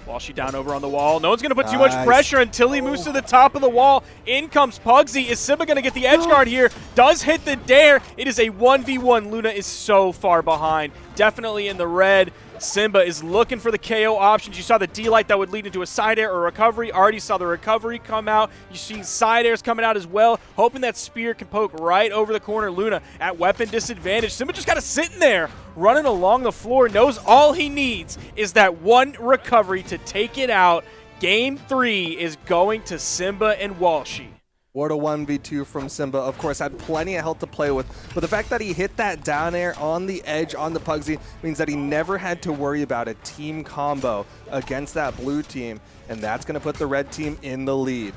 Walshy down over on the wall. No one's going to put too much pressure until he moves to the top of the wall. In comes Pugsy. Is Simba going to get the edge guard here? Does hit the dare. It is a 1v1. Luna is so far behind. Definitely in the red. Simba is looking for the KO options. You saw the D-Light that would lead into a side air or recovery. Already saw the recovery come out. You see side airs coming out as well. Hoping that spear can poke right over the corner. Luna at weapon disadvantage. Simba just got to sit in there, running along the floor. Knows all he needs is that one recovery to take it out. Game 3 is going to Simba and Walshy. What a 1v2 from Simba. Of course, had plenty of health to play with, but the fact that he hit that down air on the edge on the Pugsy means that he never had to worry about a team combo against that blue team, and that's going to put the red team in the lead.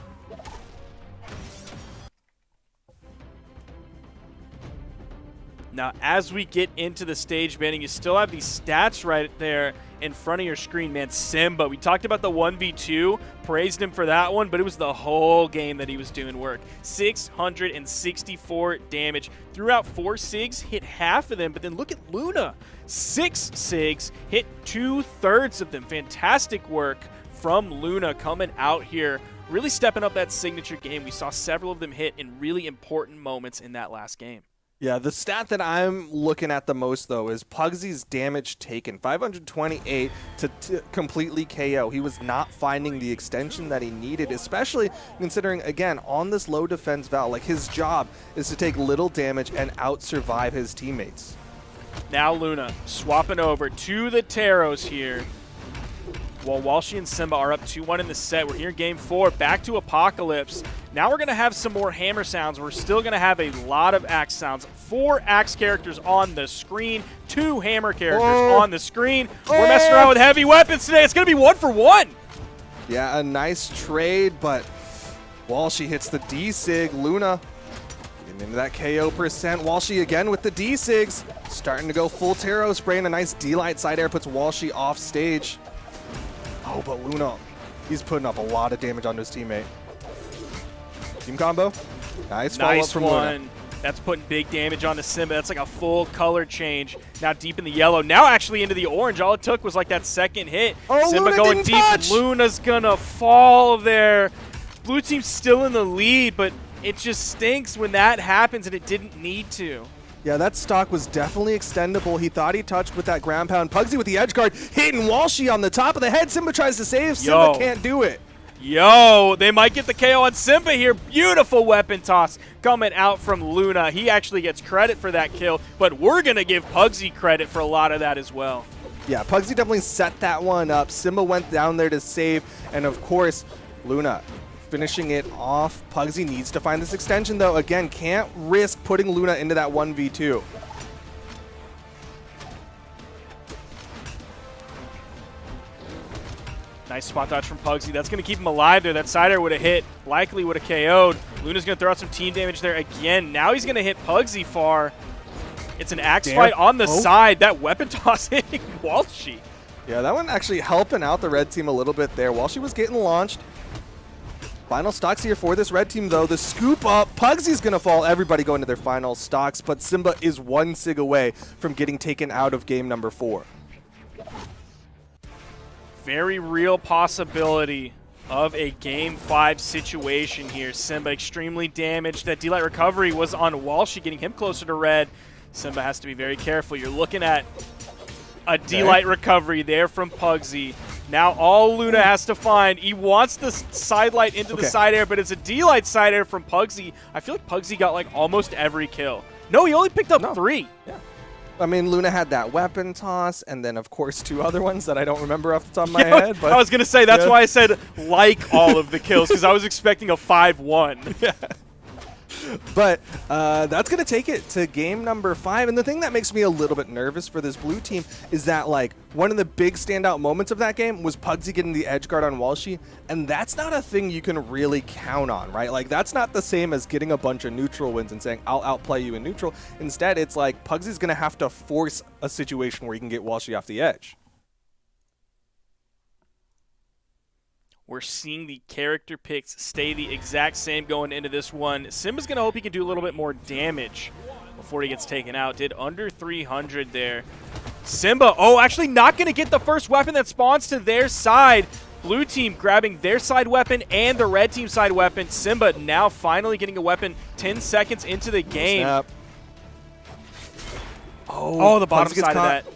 Now, as we get into the stage banning, you still have these stats right there in front of your screen, man. Simba, we talked about the 1v2, praised him for that one, but it was the whole game that he was doing work. 664 damage. Threw out 4 SIGs, hit half of them, but then look at Luna. 6 SIGs, hit 2/3 of them. Fantastic work from Luna coming out here, really stepping up that signature game. We saw several of them hit in really important moments in that last game. Yeah, the stat that I'm looking at the most, though, is Pugsy's damage taken. 528 to completely KO. He was not finding the extension that he needed, especially considering, again, on this low defense Val, like his job is to take little damage and out-survive his teammates. Now Luna swapping over to the Taros here. While Walshy and Simba are up 2-1 in the set, we're here in Game 4, back to Apocalypse. Now we're going to have some more hammer sounds. We're still going to have a lot of axe sounds. 4 axe characters on the screen, 2 hammer characters on the screen. We're messing around with heavy weapons today. It's going to be 1 for 1. Yeah, a nice trade, but Walshy hits the D-Sig. Luna getting into that KO percent. Walshy again with the D-Sigs. Starting to go full Taro, spraying a nice D-Light side air, puts Walshy off stage. Oh, but Luna, he's putting up a lot of damage on his teammate. Team combo. Nice follow-up from Luna. That's putting big damage onto Simba. That's like a full color change. Now deep in the yellow. Now actually into the orange. All it took was like that second hit. Oh, Simba Luna going didn't deep. touch! Luna's gonna fall there. Blue team's still in the lead, but it just stinks when that happens and it didn't need to. Yeah, that stock was definitely extendable. He thought he touched with that ground pound. Pugsy with the edge guard, hitting Walshy on the top of the head. Simba tries to save. Simba can't do it. Yo, they might get the KO on Simba here. Beautiful weapon toss coming out from Luna. He actually gets credit for that kill, but we're going to give Pugsy credit for a lot of that as well. Yeah, Pugsy definitely set that one up. Simba went down there to save, and of course, Luna finishing it off. Pugsy needs to find this extension, though. Again, can't risk putting Luna into that 1v2. Nice spot dodge from Pugsy. That's going to keep him alive there. That side air would have hit, likely would have KO'd. Luna's going to throw out some team damage there again. Now he's going to hit Pugsy far. It's an axe fight on the side. That weapon toss hitting Walshy. Yeah, that one actually helping out the red team a little bit there. While she was getting launched. Final stocks here for this red team, though. The scoop up. Pugsy's going to fall. Everybody going to their final stocks, but Simba is one sig away from getting taken out of game number 4. Very real possibility of a Game 5 situation here. Simba extremely damaged. That D-Light recovery was on Walshy, getting him closer to red. Simba has to be very careful. You're looking at a D-Light recovery there from Pugsy. Now all Luna has to find, he wants the side light into the side air, but it's a D-Light side air from Pugsy. I feel like Pugsy got like almost every kill. No, he only picked up 3. Yeah. I mean, Luna had that weapon toss, and then, of course, 2 other ones that I don't remember off the top of my head. But I was going to say, that's why I said like all of the kills, because I was expecting a 5-1. Yeah. But that's going to take it to game number 5. And the thing that makes me a little bit nervous for this blue team is that, like, one of the big standout moments of that game was Pugsy getting the edge guard on Walshy. And that's not a thing you can really count on, right? Like, that's not the same as getting a bunch of neutral wins and saying, I'll outplay you in neutral. Instead, it's like Pugsy's going to have to force a situation where he can get Walshy off the edge. We're seeing the character picks stay the exact same going into this one. Simba's going to hope he can do a little bit more damage before he gets taken out. Did under 300 there. Simba, actually not going to get the first weapon that spawns to their side. Blue team grabbing their side weapon and the red team side weapon. Simba now finally getting a weapon 10 seconds into the game. Snap. The bottom Pugsy gets side caught. of that.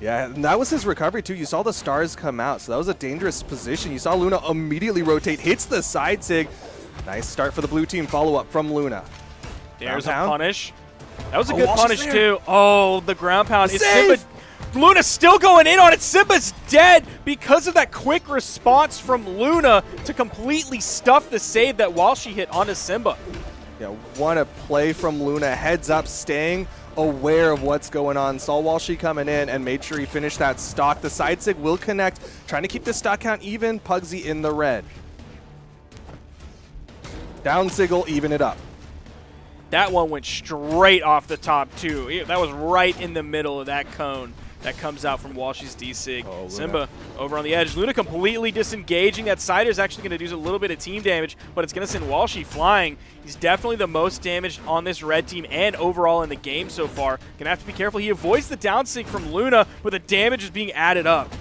Yeah, and that was his recovery, too. You saw the stars come out, so that was a dangerous position. You saw Luna immediately rotate, hits the side sig. Nice start for the blue team. Follow-up from Luna. There's a pound. punish. That was a good Walshy's punish, there. too. Oh, the ground pound. It's Save! Simba. Luna's still going in on it. Simba's dead because of that quick response from Luna to completely stuff the save that Walshy hit onto Simba. Yeah, what a play from Luna. Heads up, staying aware of what's going on. Saw Walshy coming in and made sure he finished that stock. The side sig will connect, trying to keep the stock count even. Pugsy in the red. Down sig will even it up. That one went straight off the top, too. That was right in the middle of that cone that comes out from Walshy's D-Sig. Simba over on the edge. Luna completely disengaging. That side is actually going to do a little bit of team damage, but it's going to send Walshy flying. He's definitely the most damaged on this red team and overall in the game so far. Going to have to be careful. He avoids the down sig from Luna, but the damage is being added up.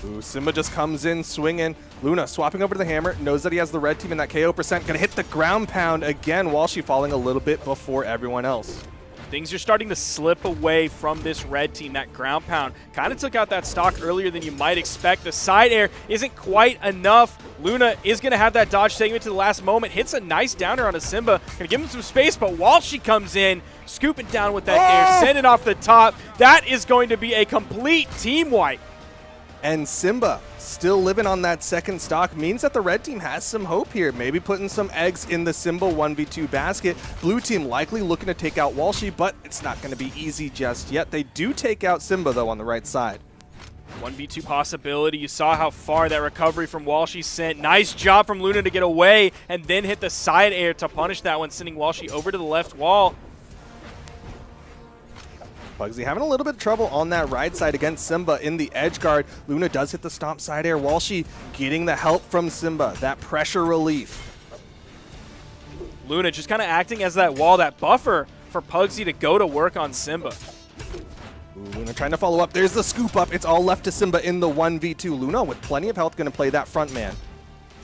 Ooh, Simba just comes in swinging. Luna swapping over to the hammer, knows that he has the red team in that KO percent. Going to hit the ground pound again, Walshy falling a little bit before everyone else. Things are starting to slip away from this red team. That ground pound kind of took out that stock earlier than you might expect. The side air isn't quite enough. Luna is going to have that dodge segment to the last moment. Hits a nice downer on a Simba. Going to give him some space, but Walshy comes in, scooping down with that air, send it off the top. That is going to be a complete team wipe. And Simba still living on that second stock means that the red team has some hope here. Maybe putting some eggs in the Simba 1v2 basket. Blue team likely looking to take out Walshy, but it's not going to be easy just yet. They do take out Simba, though, on the right side. 1v2 possibility. You saw how far that recovery from Walshy sent. Nice job from Luna to get away and then hit the side air to punish that one, sending Walshy over to the left wall. Pugsy having a little bit of trouble on that right side against Simba in the edge guard. Luna does hit the stomp side air. Walshy getting the help from Simba. That pressure relief. Luna just kind of acting as that wall, that buffer for Pugsy to go to work on Simba. Ooh, Luna trying to follow up. There's the scoop up. It's all left to Simba in the 1v2. Luna with plenty of health going to play that front man.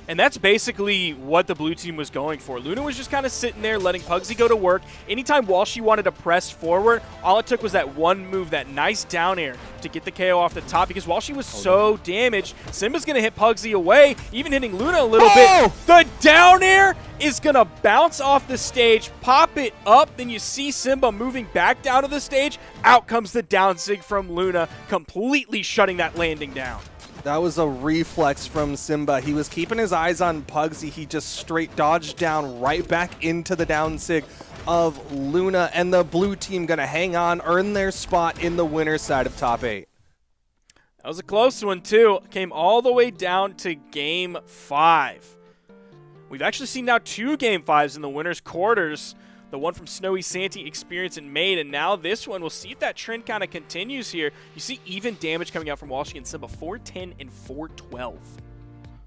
And that's basically what the blue team was going for. Luna was just kind of sitting there letting Pugsy go to work. Anytime Walshy wanted to press forward, all it took was that one move, that nice down air to get the KO off the top because Walshy was so damaged. Simba's going to hit Pugsy away, even hitting Luna a little bit. The down air is going to bounce off the stage, pop it up, then you see Simba moving back down to the stage. Out comes the down sig from Luna, completely shutting that landing down. That was a reflex from Simba. He was keeping his eyes on Pugsy. He just straight dodged down right back into the down sig of Luna, and the blue team going to hang on, earn their spot in the winner's side of top 8. That was a close one, too. Came all the way down to Game 5. We've actually seen now 2 Game 5s in the winner's quarters. The one from Snowy, Santi, Experience, and Maid, and now this one. We'll see if that trend kind of continues here. You see even damage coming out from Walshy and Simba, 410 and 412.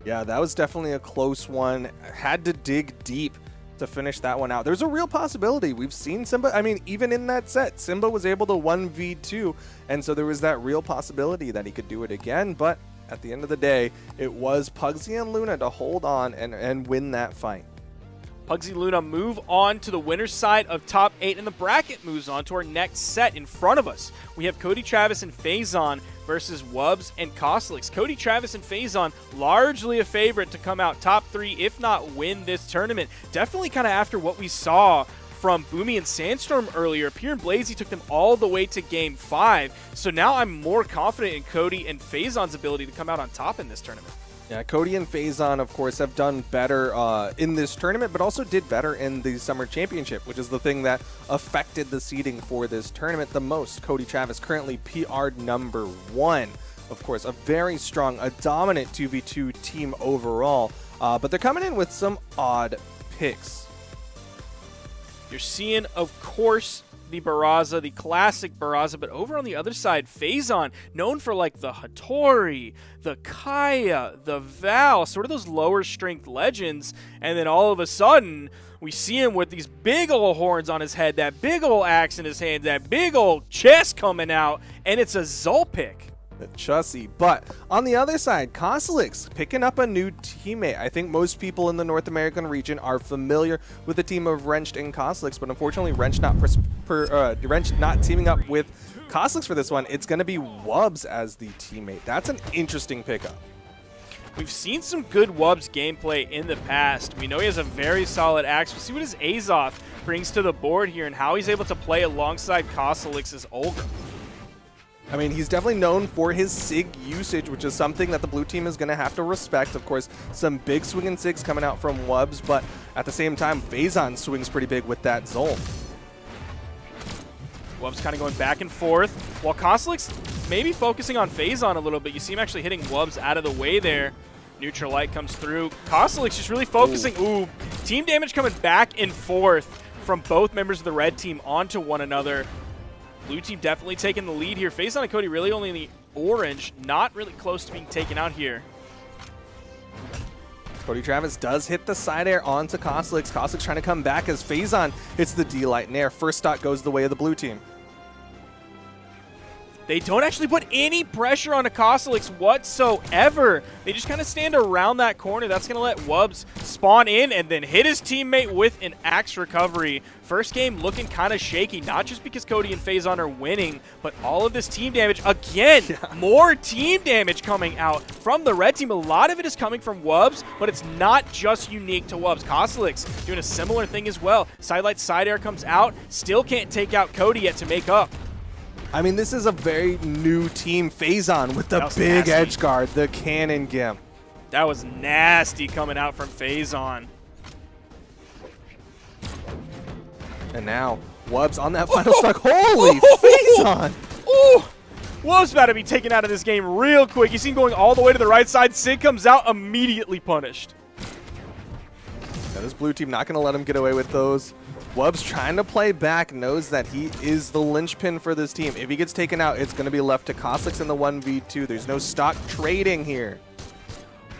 Yeah, that was definitely a close one. Had to dig deep to finish that one out. There's a real possibility. We've seen Simba, I mean, even in that set, Simba was able to 1v2, and so there was that real possibility that he could do it again, but at the end of the day, it was Pugsy and Luna to hold on and win that fight. Pugsy Luna move on to the winner's side of top 8, and the bracket moves on to our next set. In front of us, we have Cody Travis and Faison versus Wubs and Costlix. Cody Travis and Faison largely a favorite to come out top 3, if not win this tournament. Definitely kind of after what we saw from Boomi and Sandstorm earlier. Pier and Blazie took them all the way to Game 5, so now I'm more confident in Cody and Faison's ability to come out on top in this tournament. Yeah, Cody and Faison, of course, have done better in this tournament, but also did better in the Summer Championship, which is the thing that affected the seeding for this tournament the most. Cody Travis currently PR'd number 1. Of course, a very strong, a dominant 2v2 team overall, but they're coming in with some odd picks. You're seeing, of course, the Barraza, the classic Barraza, but over on the other side, Faison, known for like the Hattori, the Kaya, the Val, sort of those lower strength legends, and then all of a sudden, we see him with these big old horns on his head, that big old axe in his hand, that big old chest coming out, and it's a Zul pick. Chussie. But on the other side, Costlix picking up a new teammate. I think most people in the North American region are familiar with the team of Wrenched and Costlix, but unfortunately Wrenched not teaming up with Costlix for this one. It's going to be Wubs as the teammate. That's an interesting pickup. We've seen some good Wubs gameplay in the past. We know he has a very solid axe. We'll see what his Azoth brings to the board here and how he's able to play alongside Costlix's Olga. I mean, he's definitely known for his SIG usage, which is something that the blue team is going to have to respect. Of course, some big swinging SIGs coming out from Wubs, but at the same time, Faison swings pretty big with that Zul. Wubs kind of going back and forth, while Costlix maybe focusing on Faison a little bit. You see him actually hitting Wubs out of the way there. Neutral light comes through. Costlix just really focusing. Ooh, team damage coming back and forth from both members of the red team onto one another. Blue team definitely taking the lead here. Faison and Cody really only in the orange, not really close to being taken out here. Cody Travis does hit the side air onto Costlix. Costlix trying to come back as Faison hits the D-Light Nair. First stock goes the way of the blue team. They don't actually put any pressure on a Costlix whatsoever. They just kind of stand around that corner. That's going to let Wubs spawn in and then hit his teammate with an axe recovery. First game looking kind of shaky, not just because Cody and Faison are winning, but all of this team damage. Again, more team damage coming out from the red team. A lot of it is coming from Wubs, but it's not just unique to Wubs. Costlix doing a similar thing as well. Sidelight side air comes out. Still can't take out Cody yet to make up. I mean, this is a very new team. Faison with the big edge guard, the cannon gimp. That was nasty coming out from Faison. And now, Wubs on that final stock. Holy Faison! Ooh! Wubs about to be taken out of this game real quick. You see him going all the way to the right side. Sig comes out, immediately punished. Now, this blue team not going to let him get away with those. Wubs trying to play back, knows that he is the linchpin for this team. If he gets taken out, it's going to be left to Costlix in the 1v2. There's no stock trading here.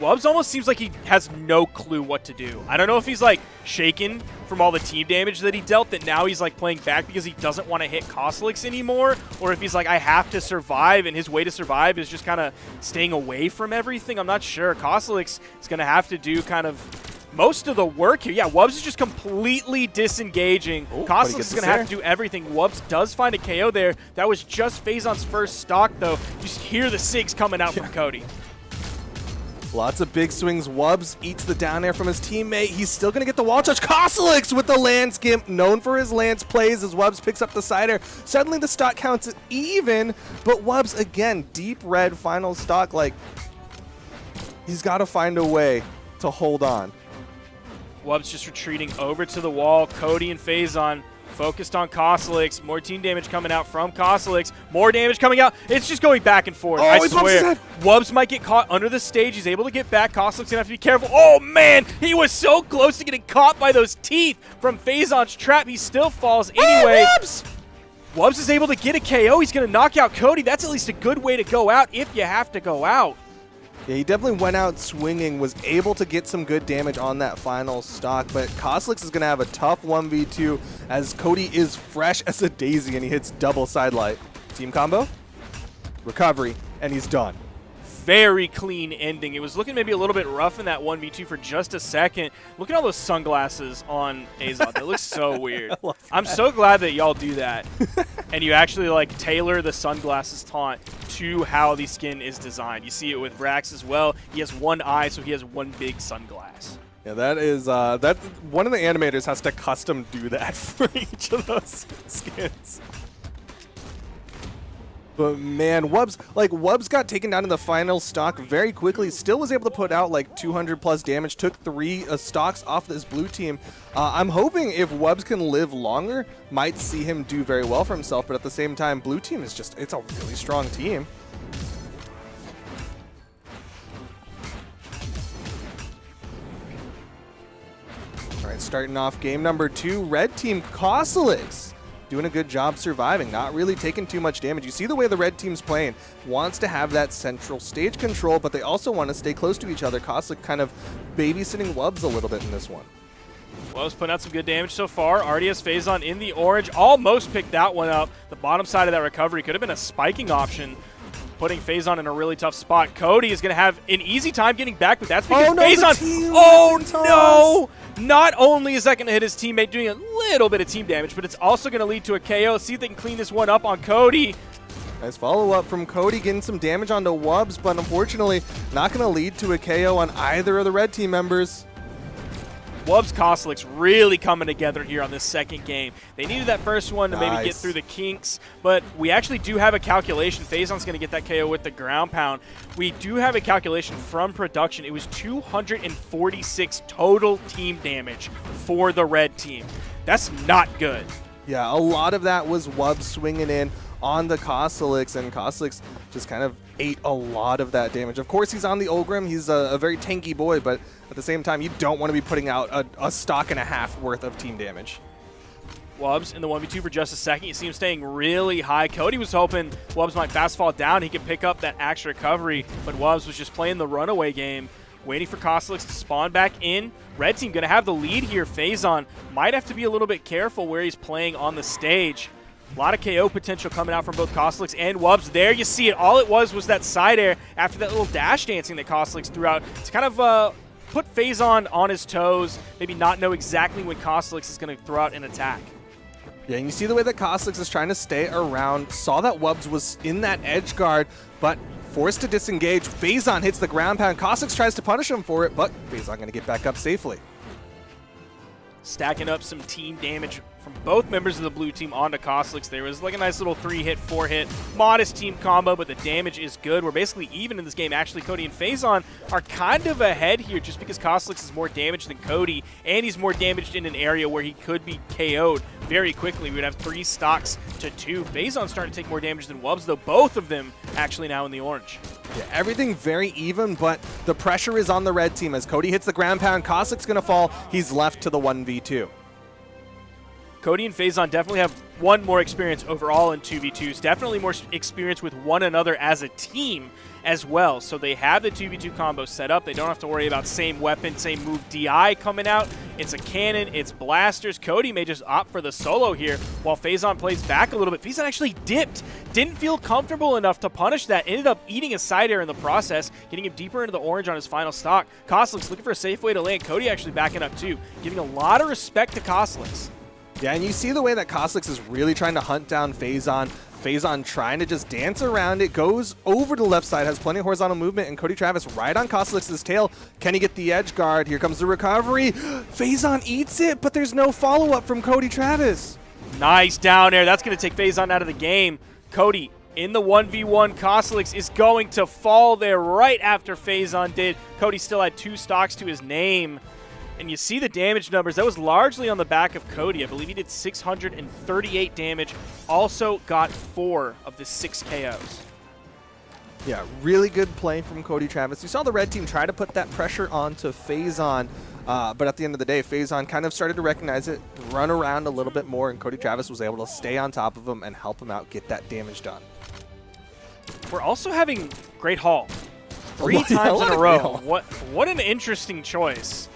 Wubbs almost seems like he has no clue what to do. I don't know if he's like shaken from all the team damage that he dealt, that now he's like playing back because he doesn't want to hit Kostelix anymore, or if he's like, I have to survive, and his way to survive is just kind of staying away from everything. I'm not sure. Kostelix is going to have to do kind of most of the work here. Yeah, Wubbs is just completely disengaging. Kostelix is going to have to do everything. Wubbs does find a KO there. That was just Phazon's first stock, though. You just hear the SIGs coming out from Cody. Lots of big swings. Wubbs eats the down air from his teammate. He's still going to get the wall touch. Kostelix with the Lance Gimp, known for his Lance plays as Wubbs picks up the side air. Suddenly the stock counts even, but Wubbs, again, deep red final stock. Like, he's got to find a way to hold on. Wubbs just retreating over to the wall. Cody and Phazon focused on Kostelix. More team damage coming out from Kostelix. More damage coming out. It's just going back and forth. I swear. Wubbs might get caught under the stage. He's able to get back. Kostelix going to have to be careful. Oh, man. He was so close to getting caught by those teeth from Phazon's trap. He still falls anyway. Wubbs is able to get a KO. He's going to knock out Cody. That's at least a good way to go out if you have to go out. Yeah, he definitely went out swinging, was able to get some good damage on that final stock, but Kostelix is going to have a tough 1v2 as Cody is fresh as a daisy and he hits double sidelight. Team combo, recovery, and he's done. Very clean ending. It was looking maybe a little bit rough in that 1v2 for just a second. Look at all those sunglasses on Azot. They look so weird. I'm so glad that y'all do that. And you actually like tailor the sunglasses taunt to how the skin is designed. You see it with Rax as well. He has one eye, so he has one big sunglass. Yeah, that is that one of the animators has to custom do that for each of those skins. But man, Wubbs got taken down in the final stock very quickly. Still was able to put out like 200 plus damage. Took 3 stocks off this blue team. I'm hoping if Wubbs can live longer, might see him do very well for himself. But at the same time, blue team is it's a really strong team. All right, starting off game number 2, red team Kostelix. Doing a good job surviving, not really taking too much damage. You see the way the red team's playing. Wants to have that central stage control, but they also want to stay close to each other. Kostelix kind of babysitting Wubbs a little bit in this one. Wubbs putting out some good damage so far. Already has Phazon in the orange. Almost picked that one up. The bottom side of that recovery could have been a spiking option, putting Phazon in a really tough spot. Cody is going to have an easy time getting back, but that's because Phazon... Oh, no! Not only is that going to hit his teammate doing a little bit of team damage, but it's also going to lead to a KO. See if they can clean this one up on Cody. Nice follow-up from Cody, getting some damage onto Wubbs, but unfortunately not going to lead to a KO on either of the red team members. Wubbs Kostelix really coming together here on this second game. They needed that first one to maybe get through the kinks, but we actually do have a calculation. Phazon's going to get that KO with the ground pound. We do have a calculation from production. It was 246 total team damage for the red team. That's not good. Yeah, a lot of that was Wubbs swinging in on the Kostelix, and Kostelix just kind of ate a lot of that damage. Of course, he's on the Ulgrim. He's a very tanky boy, but at the same time, you don't want to be putting out a stock and a half worth of team damage. Wubbs in the 1v2 for just a second. You see him staying really high. Cody was hoping Wubbs might fast fall down. He could pick up that axe recovery, but Wubbs was just playing the runaway game, waiting for Kostelix to spawn back in. Red team going to have the lead here. Phazon might have to be a little bit careful where he's playing on the stage. A lot of KO potential coming out from both Kostelix and Wubbs. There you see it. All it was that side air after that little dash dancing that Kostelix threw out to kind of put Phazon on his toes, maybe not know exactly when Kostelix is going to throw out an attack. Yeah, and you see the way that Kostelix is trying to stay around. Saw that Wubbs was in that edge guard, but forced to disengage. Phazon hits the ground pound. Kostelix tries to punish him for it, but Phazon going to get back up safely. Stacking up some team damage from both members of the blue team onto Kostelix. There was like a nice little 3-hit, 4-hit, modest team combo, but the damage is good. We're basically even in this game. Actually, Cody and Phazon are kind of ahead here just because Kostelix is more damaged than Cody, and he's more damaged in an area where he could be KO'd very quickly. We would have 3 stocks to 2. Phazon's starting to take more damage than Wubbs, though both of them actually now in the orange. Yeah, everything very even, but the pressure is on the red team. As Cody hits the ground pound, Kostelix going to fall. He's left to the 1v2. Cody and Faison definitely have one more experience overall in 2v2s, definitely more experience with one another as a team as well. So they have the 2v2 combo set up. They don't have to worry about same weapon, same move DI coming out. It's a cannon, it's blasters. Cody may just opt for the solo here while Faison plays back a little bit. Faison actually dipped. Didn't feel comfortable enough to punish that. Ended up eating a side air in the process, getting him deeper into the orange on his final stock. Koslik's looking for a safe way to land. Cody actually backing up too, giving a lot of respect to Koslik's. Yeah, and you see the way that Koslik's is really trying to hunt down Faison. Faison trying to just dance around it, goes over to the left side, has plenty of horizontal movement, and Cody Travis right on Koslik's tail. Can he get the edge guard? Here comes the recovery. Faison eats it, but there's no follow-up from Cody Travis. Nice down air. That's going to take Faison out of the game. Cody in the 1v1. Koslik's is going to fall there right after Faison did. Cody still had 2 stocks to his name. And you see the damage numbers. That was largely on the back of Cody. I believe he did 638 damage. Also got 4 of the 6 KOs. Yeah, really good play from Cody Travis. You saw the red team try to put that pressure onto Faison, but at the end of the day, Faison kind of started to recognize it, run around a little bit more, and Cody Travis was able to stay on top of him and help him out get that damage done. We're also having Great Hall. 3 times in a row. What an interesting choice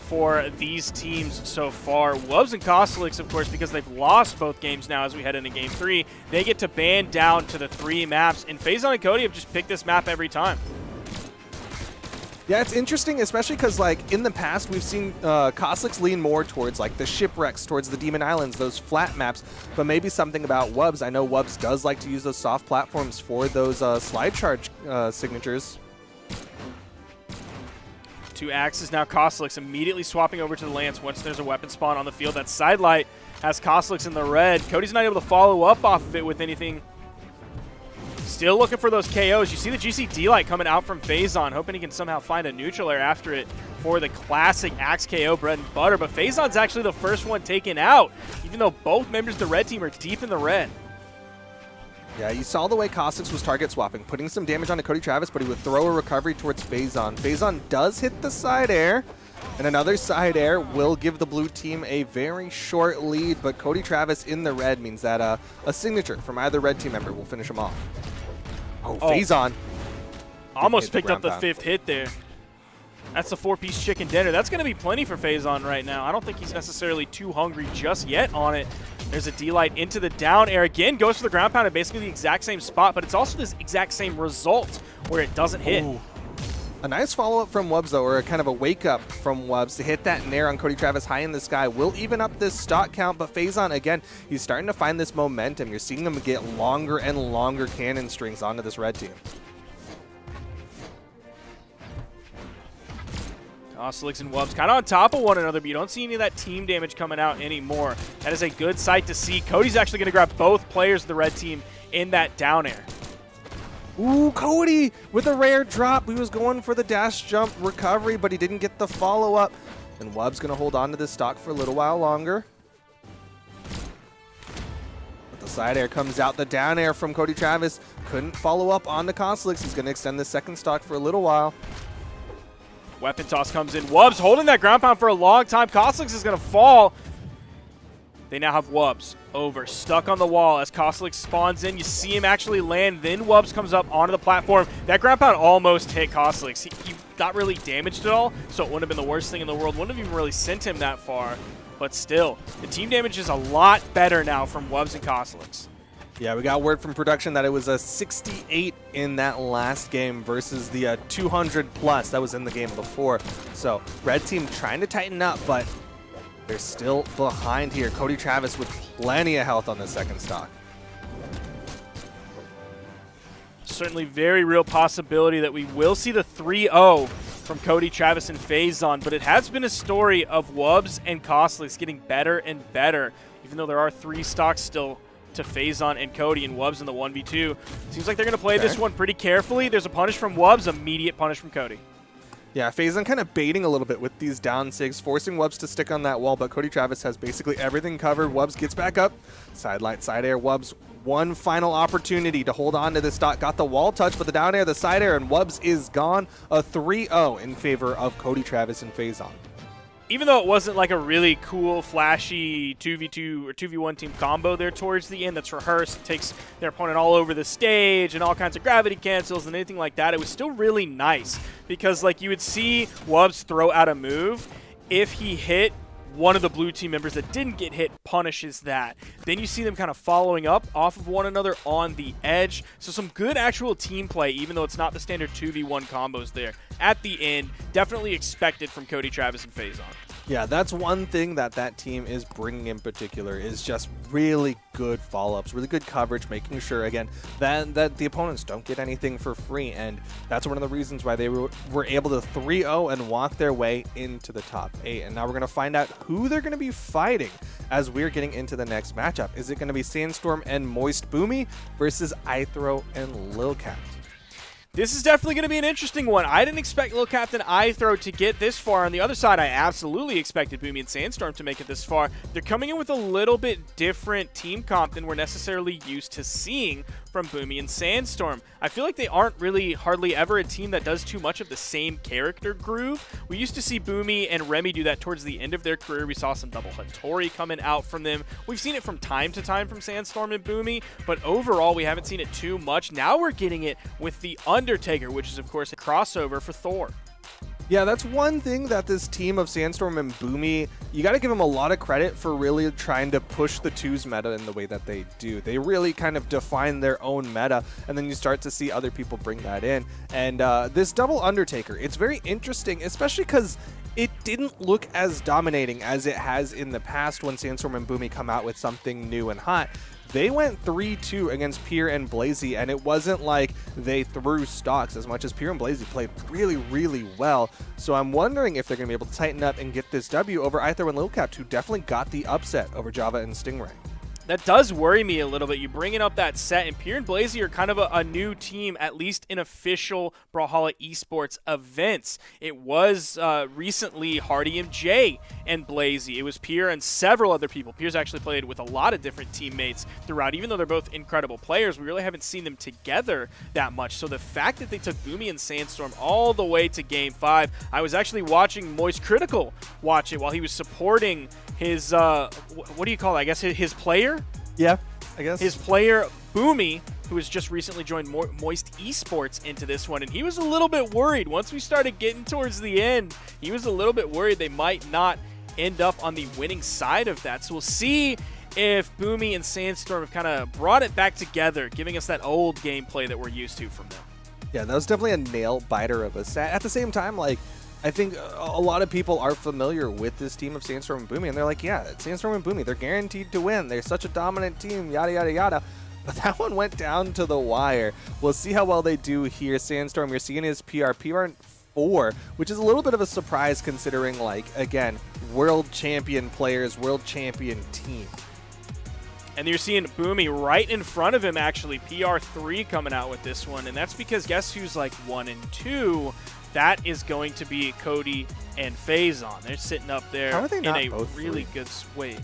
for these teams so far. Wubs and Koslik's, of course, because they've lost both games now as we head into Game 3, they get to band down to the 3 maps, and Faison and Cody have just picked this map every time. Yeah, it's interesting, especially because, like, in the past, we've seen Koslik's lean more towards, like, the shipwrecks, towards the Demon Islands, those flat maps, but maybe something about Wubs. I know Wubs does like to use those soft platforms for those slide charge signatures. 2 axes now. Koslik's immediately swapping over to the Lance once there's a weapon spawn on the field. That sidelight has Koslik's in the red. Cody's not able to follow up off of it with anything. Still looking for those KOs. You see the GC light coming out from Faison, hoping he can somehow find a neutral air after it for the classic axe KO bread and butter. But Faison's actually the first one taken out, even though both members of the red team are deep in the red. Yeah, you saw the way Koslik's was target swapping, putting some damage onto Cody Travis, but he would throw a recovery towards Faison. Faison does hit the side air, and another side air will give the blue team a very short lead, but Cody Travis in the red means that a signature from either red team member will finish him off. Oh, Faison. Almost picked up the 5th hit there. That's a 4-piece chicken dinner. That's going to be plenty for Faison right now. I don't think he's necessarily too hungry just yet on it. There's a D-Light into the down air. Again, goes for the ground pound at basically the exact same spot, but it's also this exact same result where it doesn't hit. Ooh. A nice follow-up from Wubs, though, or a kind of a wake-up from Wubs to hit that nair on Cody Travis high in the sky. Will even up this stock count, but Faison, again, he's starting to find this momentum. You're seeing him get longer and longer cannon strings onto this red team. Koslik's and Wubs kind of on top of one another, but you don't see any of that team damage coming out anymore. That is a good sight to see. Cody's actually going to grab both players of the red team in that down air. Ooh, Cody with a rare drop. He was going for the dash jump recovery, but he didn't get the follow-up. And Wub's going to hold on to this stock for a little while longer. But the side air comes out. The down air from Cody Travis couldn't follow up on the Koslik's. He's going to extend the second stock for a little while. Weapon toss comes in. Wubs holding that ground pound for a long time. Koslik's is going to fall. They now have Wubs over, stuck on the wall as Koslik spawns in. You see him actually land. Then Wubs comes up onto the platform. That ground pound almost hit Koslik. He got really damaged at all, so it wouldn't have been the worst thing in the world. Wouldn't have even really sent him that far. But still, the team damage is a lot better now from Wubs and Koslik's. Yeah, we got word from production that it was a 68 in that last game versus the 200 plus that was in the game before. So red team trying to tighten up, but they're still behind here. Cody Travis with plenty of health on the second stock. Certainly very real possibility that we will see the 3-0 from Cody Travis and Faison, but it has been a story of Wubs and Koslik's getting better and better, even though there are 3 stocks still to Faison and Cody, and Wubs in the 1v2. Seems like they're going to play this one pretty carefully. There's a punish from Wubs, immediate punish from Cody. Yeah, Faison kind of baiting a little bit with these down sigs, forcing Wubs to stick on that wall, but Cody Travis has basically everything covered. Wubs gets back up. Side light, side air. Wubs, one final opportunity to hold on to this stock. Got the wall touch, but the down air, the side air, and Wubs is gone. A 3-0 in favor of Cody Travis and Faison. even though it wasn't like a really cool, flashy 2v2 or 2v1 team combo there towards the end that's rehearsed, takes their opponent all over the stage and all kinds of gravity cancels and anything like that, it was still really nice because like you would see Wubbs throw out a move. If he hit one of the blue team members that didn't get hit, punishes that. Then you see them kind of following up off of one another on the edge. So some good actual team play, even though it's not the standard 2v1 combos there. At the end, definitely expected from Cody, Travis, and Phazon. Yeah, that's one thing that team is bringing in particular is just really good follow-ups, really good coverage, making sure, again, that the opponents don't get anything for free. And that's one of the reasons why they were able to 3-0 and walk their way into the top 8. And now we're going to find out who they're going to be fighting as we're getting into the next matchup. Is it going to be Sandstorm and Moist Boomi versus IThrow and Lilcat? This is definitely going to be an interesting one. I didn't expect Lil Captain IThrow to get this far. On the other side, I absolutely expected Boomi and Sandstorm to make it this far. They're coming in with a little bit different team comp than we're necessarily used to seeing from Boomi and Sandstorm. I feel like they aren't really hardly ever a team that does too much of the same character groove. We used to see Boomi and Remy do that towards the end of their career. We saw some double Hattori coming out from them. We've seen it from time to time from Sandstorm and Boomi, but overall we haven't seen it too much. Now we're getting it with the Undertaker, which is of course a crossover for Thor. Yeah, that's one thing that this team of Sandstorm and Boomi, you got to give them a lot of credit for really trying to push the twos meta in the way that they do. They really kind of define their own meta, and then you start to see other people bring that in. And this double Undertaker, it's very interesting, especially because it didn't look as dominating as it has in the past when Sandstorm and Boomi come out with something new and hot. They went 3-2 against Pier and Blazie, and it wasn't like they threw stocks as much as Pier and Blazie played really, really well. So I'm wondering if they're going to be able to tighten up and get this W over IThrow and Lilcat, who definitely got the upset over Java and Stingray. That does worry me a little bit. You bringing up that set, and Pier and Blazie are kind of a new team, at least in official Brawlhalla esports events. It was recently Hardy MJ and Blazie. It was Pier and several other people. Pier's actually played with a lot of different teammates throughout. Even though they're both incredible players, we really haven't seen them together that much. So the fact that they took Boomi and Sandstorm all the way to Game 5, I was actually watching Moist Critical watch it while he was supporting his, what do you call it? I guess his player? Yeah, I guess. His player, Boomi, who has just recently joined Moist Esports into this one, and he was a little bit worried. Once we started getting towards the end, he was a little bit worried they might not end up on the winning side of that. So we'll see if Boomi and Sandstorm have kind of brought it back together, giving us that old gameplay that we're used to from them. Yeah, that was definitely a nail-biter of a set. At the same time, like, I think a lot of people are familiar with this team of Sandstorm and Boomi, and they're like, yeah, Sandstorm and Boomi, they're guaranteed to win. They're such a dominant team, yada, yada, yada. But that one went down to the wire. We'll see how well they do here. Sandstorm, you're seeing his PR 4, which is a little bit of a surprise considering, like, again, world champion players, world champion team. And you're seeing Boomi right in front of him, actually, PR3 coming out with this one. And that's because guess who's like 1 and 2? That is going to be Cody and Phazon. They're sitting up there How are they not in a both really three? good wait.